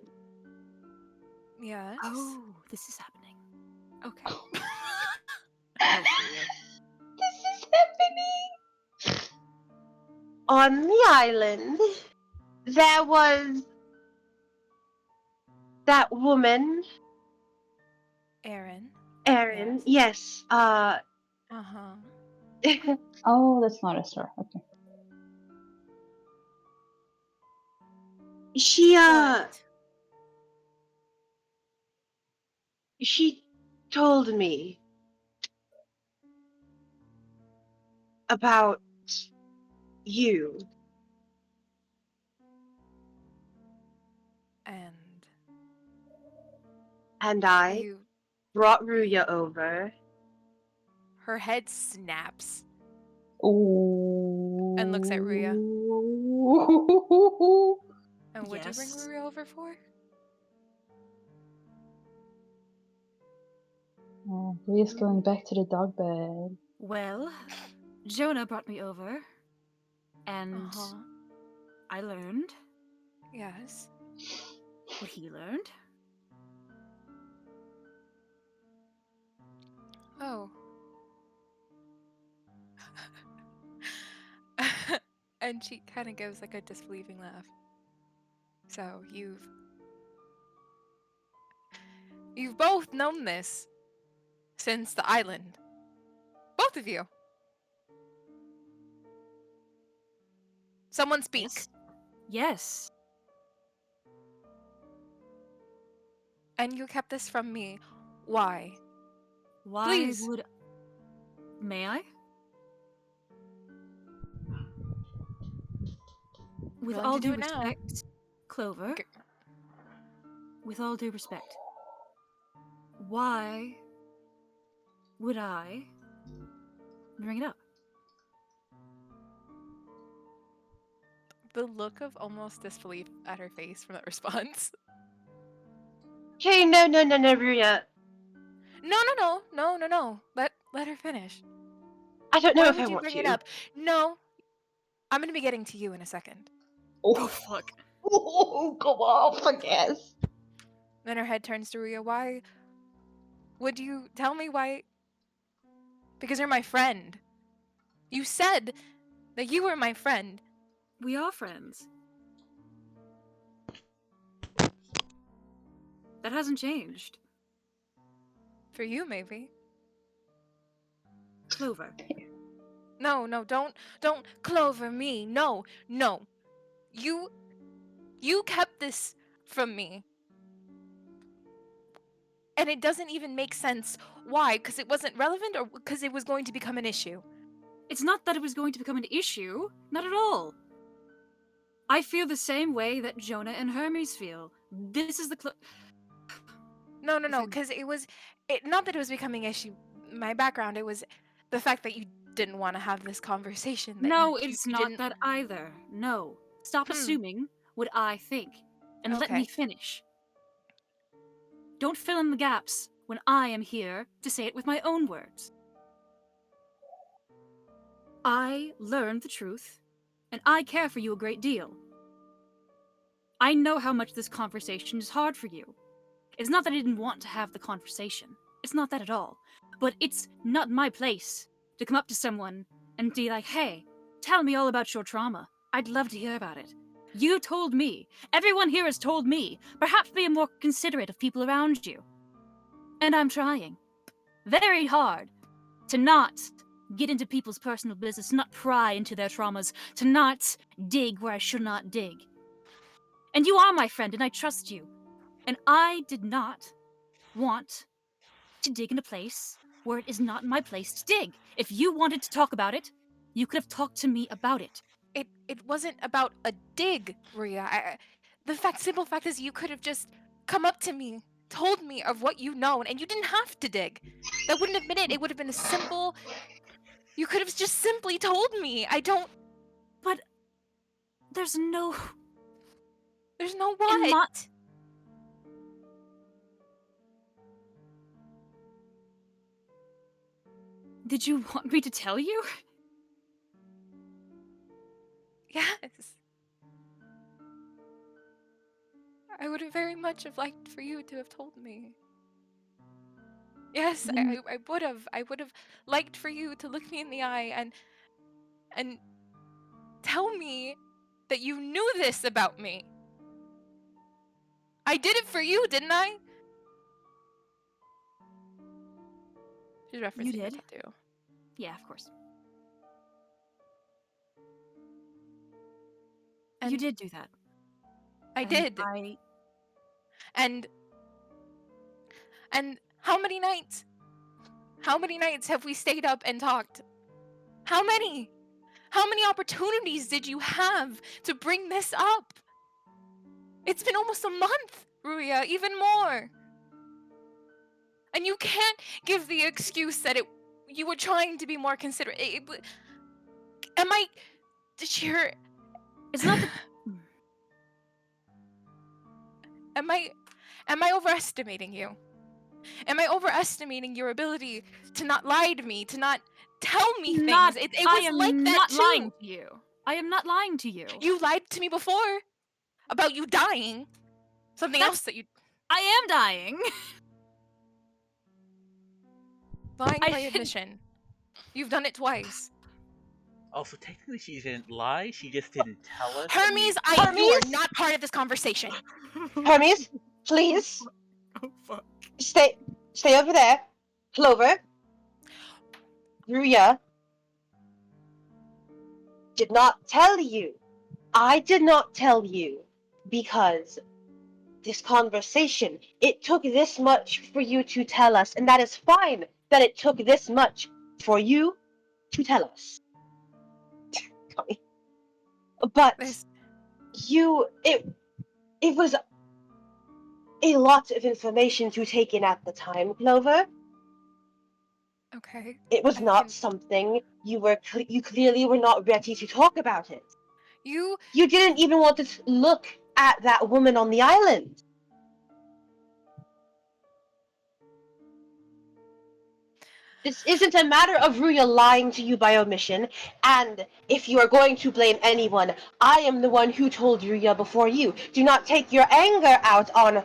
yes. Oh, this is happening. Okay. This is happening. On the island, there was that woman, Erin. Erin. Yes. Yes. Uh-huh. Oh, that's not a star. Okay. She What? she told me about you. And I You. brought Ruya over. Her head snaps. Ooh. And looks at Ruya. And what'd you bring Yes. Ruri over for? Oh, Ria's going back to the dog bed. Well, Jonah brought me over, and Uh-huh. I learned Yes. what he learned. Oh. And she kind of gives like a disbelieving laugh. So you've both known this since the island. Both of you. Someone speak. Yes. Yes. And you kept this from me. Why? Why Please. would... May I? With Willing all to do due it now. respect, Clover, Okay. with all due respect, why would I bring it up? The look of almost disbelief at her face from that response. Okay, no, Ruya. No. Let her finish. I don't know Why if I would you want bring to. it up? No. I'm gonna be getting to you in a second. Oh, fuck. Oh, come off, I guess. Then her head turns to Ria. Why would you tell me why? Because you're my friend. You said that you were my friend. We are friends. That hasn't changed. For you, maybe. Clover. No, don't Clover me. No. You kept this from me. And it doesn't even make sense. Why? Because it wasn't relevant or because it was going to become an issue? It's not that it was going to become an issue. Not at all. I feel the same way that Jonah and Hermes feel. This is the No, because not that it was becoming an issue. My background, it was the fact that you didn't want to have this conversation. That No, you it's not didn't... that either. No. Stop assuming what I think. And let me Okay. finish. Don't fill in the gaps when I am here to say it with my own words. I learned the truth, and I care for you a great deal. I know how much this conversation is hard for you. It's not that I didn't want to have the conversation. It's not that at all. But it's not my place to come up to someone and be like, hey, tell me all about your trauma. I'd love to hear about it. You told me. Everyone here has told me. Perhaps be more considerate of people around you. And I'm trying very hard to not get into people's personal business, to not pry into their traumas, to not dig where I should not dig. And you are my friend, and I trust you. And I did not want to dig in a place where it is not my place to dig. If you wanted to talk about it, you could have talked to me about it. It wasn't about a dig, Ria. The simple fact is you could have just come up to me, told me of what you know, and you didn't have to dig. That wouldn't have been it. It would have been a simple... You could have just simply told me. I don't... But there's no... There's no what? Did you want me to tell you? Yes. I would have very much have liked for you to have told me. Yes, Then- I would have. I would have liked for you to look me in the eye and tell me that you knew this about me. I did it for you, didn't I? She's referencing the did. tattoo. Yeah, of course. And You did do that. I And did. And how many nights? How many nights have we stayed up and talked? How many? How many opportunities did you have to bring this up? It's been almost a month, Ruya, even more. And you can't give the excuse that you were trying to be more considerate. Am I... Sure. It's not that... Am I overestimating you? Am I overestimating your ability to not lie to me, to not tell me things? It was I am like that not too. lying to you. I am not lying to you. You lied to me before about you dying. Something else that you... I am dying. Lying I by didn't- admission. You've done it twice. Also, technically, she didn't lie. She just didn't tell us. Hermes, you Hermes? are not part of this conversation. Hermes, please Oh, fuck. stay over there. Clover, Ruya did not tell you I did not tell you because this conversation, it took this much for you to tell us, and that is fine that it took this much for you to tell us. But There's it was a lot of information to take in at the time, Clover. okay. It was I not can- something you clearly were not ready to talk about it. You You didn't even want to look at that woman on the island. This isn't a matter of Ruya lying to you by omission, and if you are going to blame anyone, I am the one who told Ruya before you. Do not take your anger out on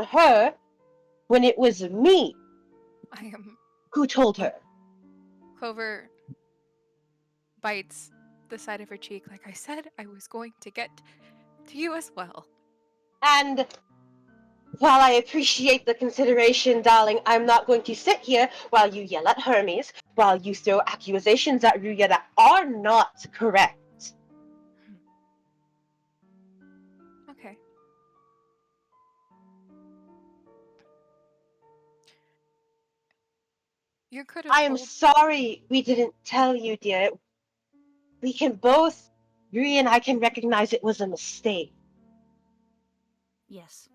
her when it was me I am who told her. Clover bites the side of her cheek like I said I was going to get to you as well. And while I appreciate the consideration, darling, I'm not going to sit here while you yell at Hermes, while you throw accusations at Ruya that are not correct. Okay. You could have I am told sorry we didn't tell you, dear. We can both, Ruya and I can recognize it was a mistake. Yes.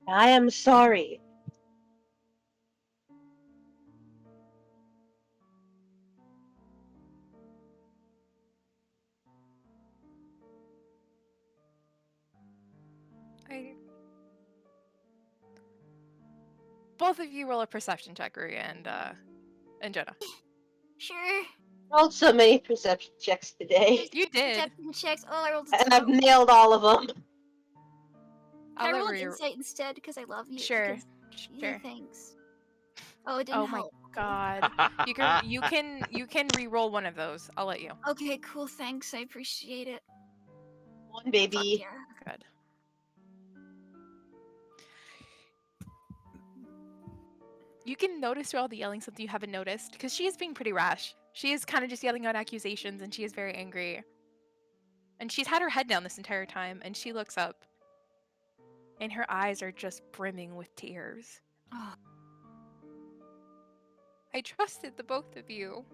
I am sorry. both of you roll a perception check, Ruya and Jenna. Sure. Rolled so many perception checks today, You did. Perception checks. Oh, I rolled a and I've 2. nailed all of them. I'll Can I let roll an Ruya. insight instead? Because I love you. Sure. Because- Sure. Yeah, thanks. Oh, it didn't Oh my help. god. You can re-roll one of those. I'll let you. Okay, cool. Thanks. I appreciate it. One Fuck baby. yeah. Good. You can notice through all the yelling something you haven't noticed, because she is being pretty rash. She is kind of just yelling out accusations, and she is very angry. And she's had her head down this entire time, and she looks up, and her eyes are just brimming with tears. Oh, I trusted the both of you.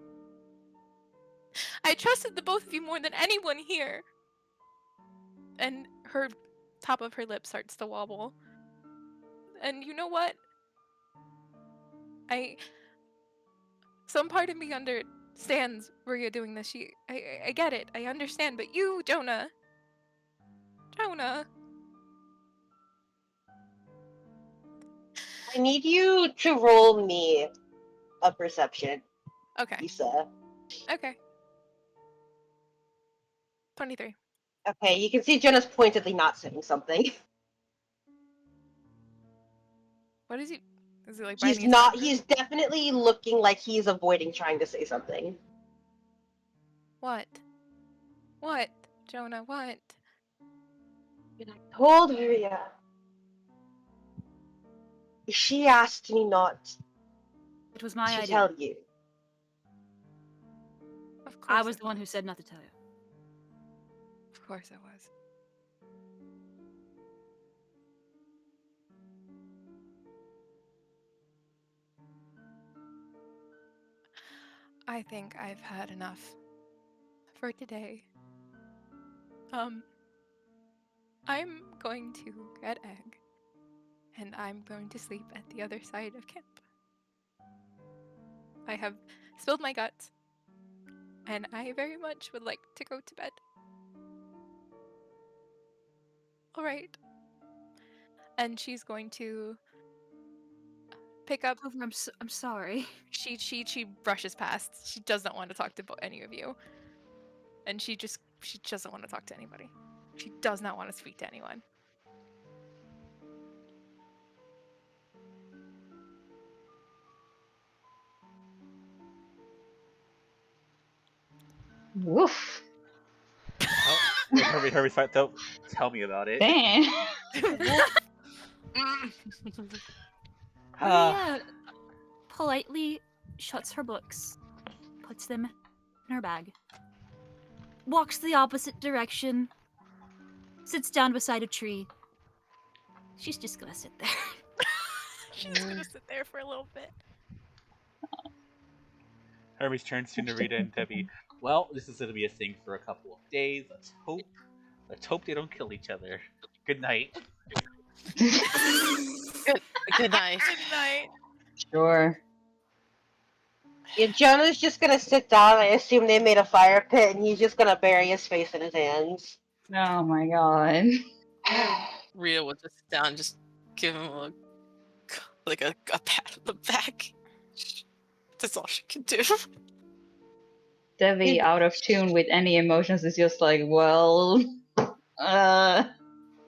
I trusted the both of you more than anyone here. And her top of her lip starts to wobble. And you know what? Some part of me understands where you're doing this. I get it. I understand. But you, Jonah. I need you to roll me a perception, Okay. Isa. Okay. 23. Okay, you can see Jonah's pointedly not saying something. What is he? Is he like He's biting his not. tongue? He's definitely looking like he's avoiding trying to say something. What? What? Jonah, what? And I told Ruya. She asked me not it was my to idea. tell you. Of course. I was the one who said not to tell you. Of course it was. I think I've had enough for today. I'm going to get egg, and I'm going to sleep at the other side of camp. I have spilled my guts, and I very much would like to go to bed. All right. And she's going to pick up. Clover, I'm sorry. She brushes past. She does not want to talk to any of you, and she doesn't want to talk to anybody. She does not want to speak to anyone. Woof. Hurry, tell me about it. Damn. Ah. Maria politely shuts her books, puts them in her bag, walks the opposite direction, sits down beside a tree. She's just gonna sit there. She's gonna sit there for a little bit. Hermes turns to Narita and Debbie. Well, this is gonna be a thing for a couple of days. Let's hope they don't kill each other. Good night. Good night. Good night. Sure. Yeah, Jonah's just gonna sit down. I assume they made a fire pit, and he's just gonna bury his face in his hands. Oh my god. Rhea will just sit down, just give him a pat on the back. That's all she can do. Devi, out of tune with any emotions, is just like, well, I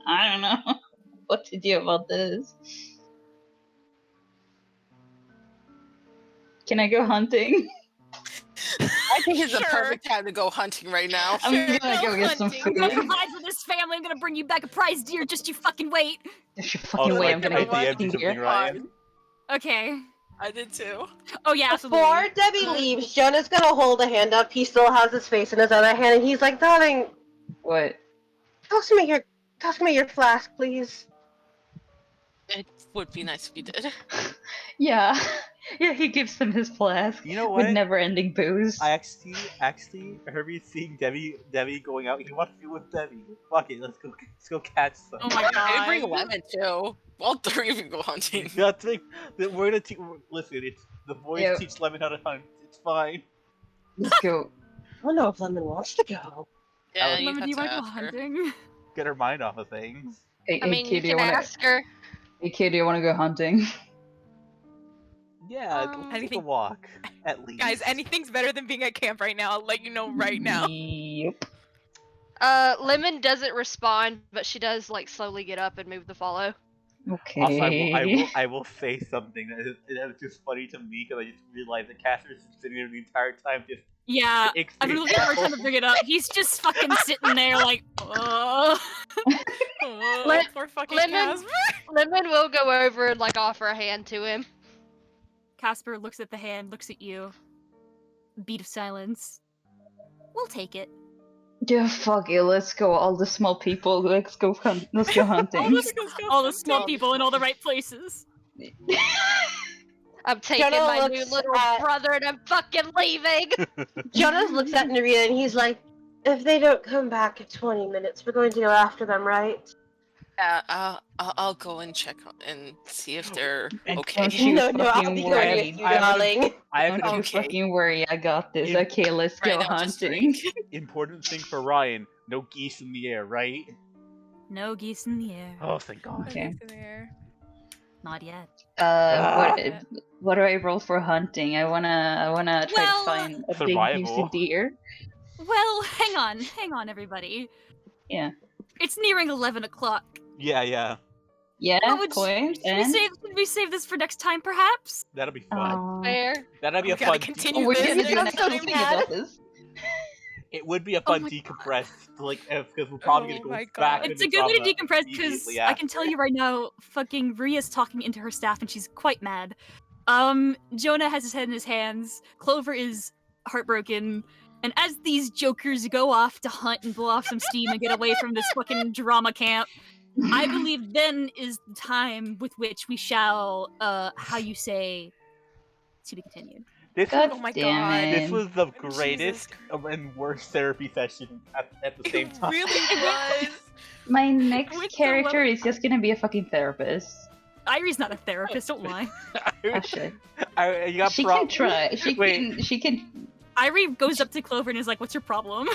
don't know what to do about this. Can I go hunting? I think it's Sure. the perfect time to go hunting right now. I'm Sure, gonna go get some hunting. I'm gonna food. provide for this family. I'm gonna bring you back a prize deer. Just you fucking wait. If you fucking wait, I'm gonna I get DM'd fucking something, deer. Ryan. Okay. I did too. Oh yeah, absolutely. Before Debbie leaves, Jonah's gonna hold a hand up. He still has his face in his other hand, and he's like, "Darling, What? toss me your flask, please." It would be nice if you did. Yeah. Yeah, he gives him his flask You know with what? never-ending booze. I actually, Hermes seeing Debbie going out. He wants to be with Debbie. Fuck it, let's go catch some. Oh my I god. bring Lemon too. All three of you go hunting. We're gonna teach. Listen, it's the boys Yeah. teach Lemon how to hunt. It's fine. Let's go. I don't know if Lemon wants to go. Yeah, you Lemon, have do you to want to go ask her. hunting? Get her mind off of things. Hey, I mean, kid, you do you can wanna? ask her. Hey, kid, do you wanna go hunting? Yeah, go take a Anything- walk. At least. Guys, anything's better than being at camp right now. I'll let you know right now. Yep. Lemon doesn't respond, but she does like slowly get up and move the follow. Okay. Also, I will say something that is just funny to me because I just realized that Casper's been sitting there the entire time just Yeah. I've been extreme looking for time to bring it up. He's just fucking sitting there like, Oh, poor fucking Lemon- Casper. Lemon will go over and like offer a hand to him. Casper looks at the hand, looks at you. Beat of silence. We'll take it. Yeah, fuck it. Let's go. All the small people. Let's go hunt. Let's go hunting. All the small people in all the right places. I'm taking Jonah my new looks little at- brother and I'm fucking leaving. Jonas looks at Narita and he's like, "If they don't come back in 20 minutes, we're going to go after them, right?" Yeah, I'll go and check and see if they're And okay. don't you No, I'll fucking be worry. going with you, I haven't- darling. I have Don't an you Okay. fucking worry. I got this. Yeah. Okay, let's Right go now, just hunting. drink. important thing for Ryan. No geese in the air, right? No geese in the air. Oh, thank God. Okay. Not yet. Ah. What do I roll for hunting? I wanna try Well, to find a big Survival. juicy deer. Well, hang on, everybody. Yeah. It's nearing 11 o'clock. Yeah. Yeah, What would point. should we save this for next time, perhaps? That'll be fun. Fair. That'll be We a gotta fun. continue We're this gonna do next an time. episode about this. It would be a Oh fun my decompress, like because we're probably Oh gonna my go back. God. It's a into good way to drama decompress because immediately I can tell you right now, fucking Ria's talking into her staff and she's quite mad. Jonah has his head in his hands. Clover is heartbroken. And as these jokers go off to hunt and blow off some steam and get away from this fucking drama camp, I believe then is the time with which we shall, how you say, to be continued. This God was, Oh my damn God. it. this was the Jesus greatest and worst therapy session at the same It time. really was. My next With the character level- is just gonna be a fucking therapist. Irie's not a therapist, don't lie. Oh shit. You got She prob- can try. She Wait. can. She can. Irie goes up to Clover and is like, "What's your problem?"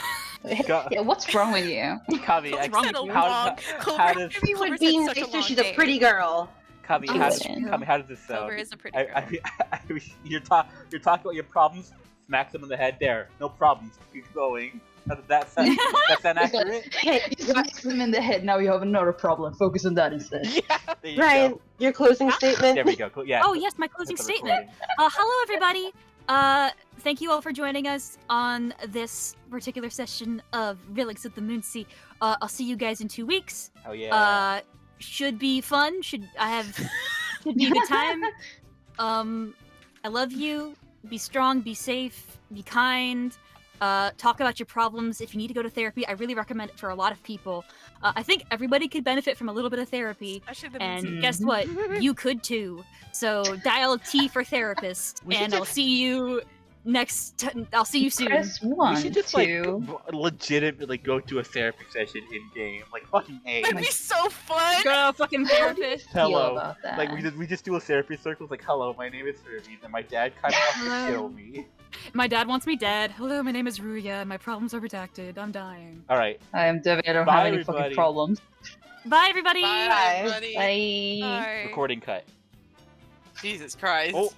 Got- Yeah, what's wrong with you? Kavi, What's ex- wrong Said a with you? how, long- how, Clover- how does She would Clover's be had such a nicer. long She's a day. pretty girl. Kavi, Oh, how, man. Kavi, how does this sound? Clover is a pretty girl. You're talking about your problems. Smack them in the head. There, no problems. Keep going. How does that sound? That sound accurate? Hey, You smack them in the head. Now you have another problem. Focus on that instead. Yeah. There you Ryan, go. your closing statement. There we go. Cool. Yeah. Oh yes, my closing That's the statement. recording. Hello everybody. Thank you all for joining us on this particular session of Relics of the Moonsea. I'll see you guys in 2 weeks. Oh yeah. Should be fun. Should be a good time. I love you. Be strong. Be safe. Be kind. talk about your problems. If you need to go to therapy, I really recommend it for a lot of people. I think everybody could benefit from a little bit of therapy. Especially the And Moonsea. guess what? You could too. So dial T for therapist, We should and I'll just- see you I'll see you soon. Press We 1 should just to... legitimately go to a therapy session in game, like fucking A. That'd be so fun. Go to a fucking therapist. feel Hello. about that. Like we just do a therapy circle. It's like, hello, my name is Hermes, and my dad kind of wants to Hello. kill me. My dad wants me dead. Hello, my name is Ruya, and my problems are redacted. I'm dying. All right, I am Debbie, I don't Bye, have any everybody. fucking problems. Bye, everybody. Bye, everybody. Bye. Bye. recording cut. Jesus Christ. Oh,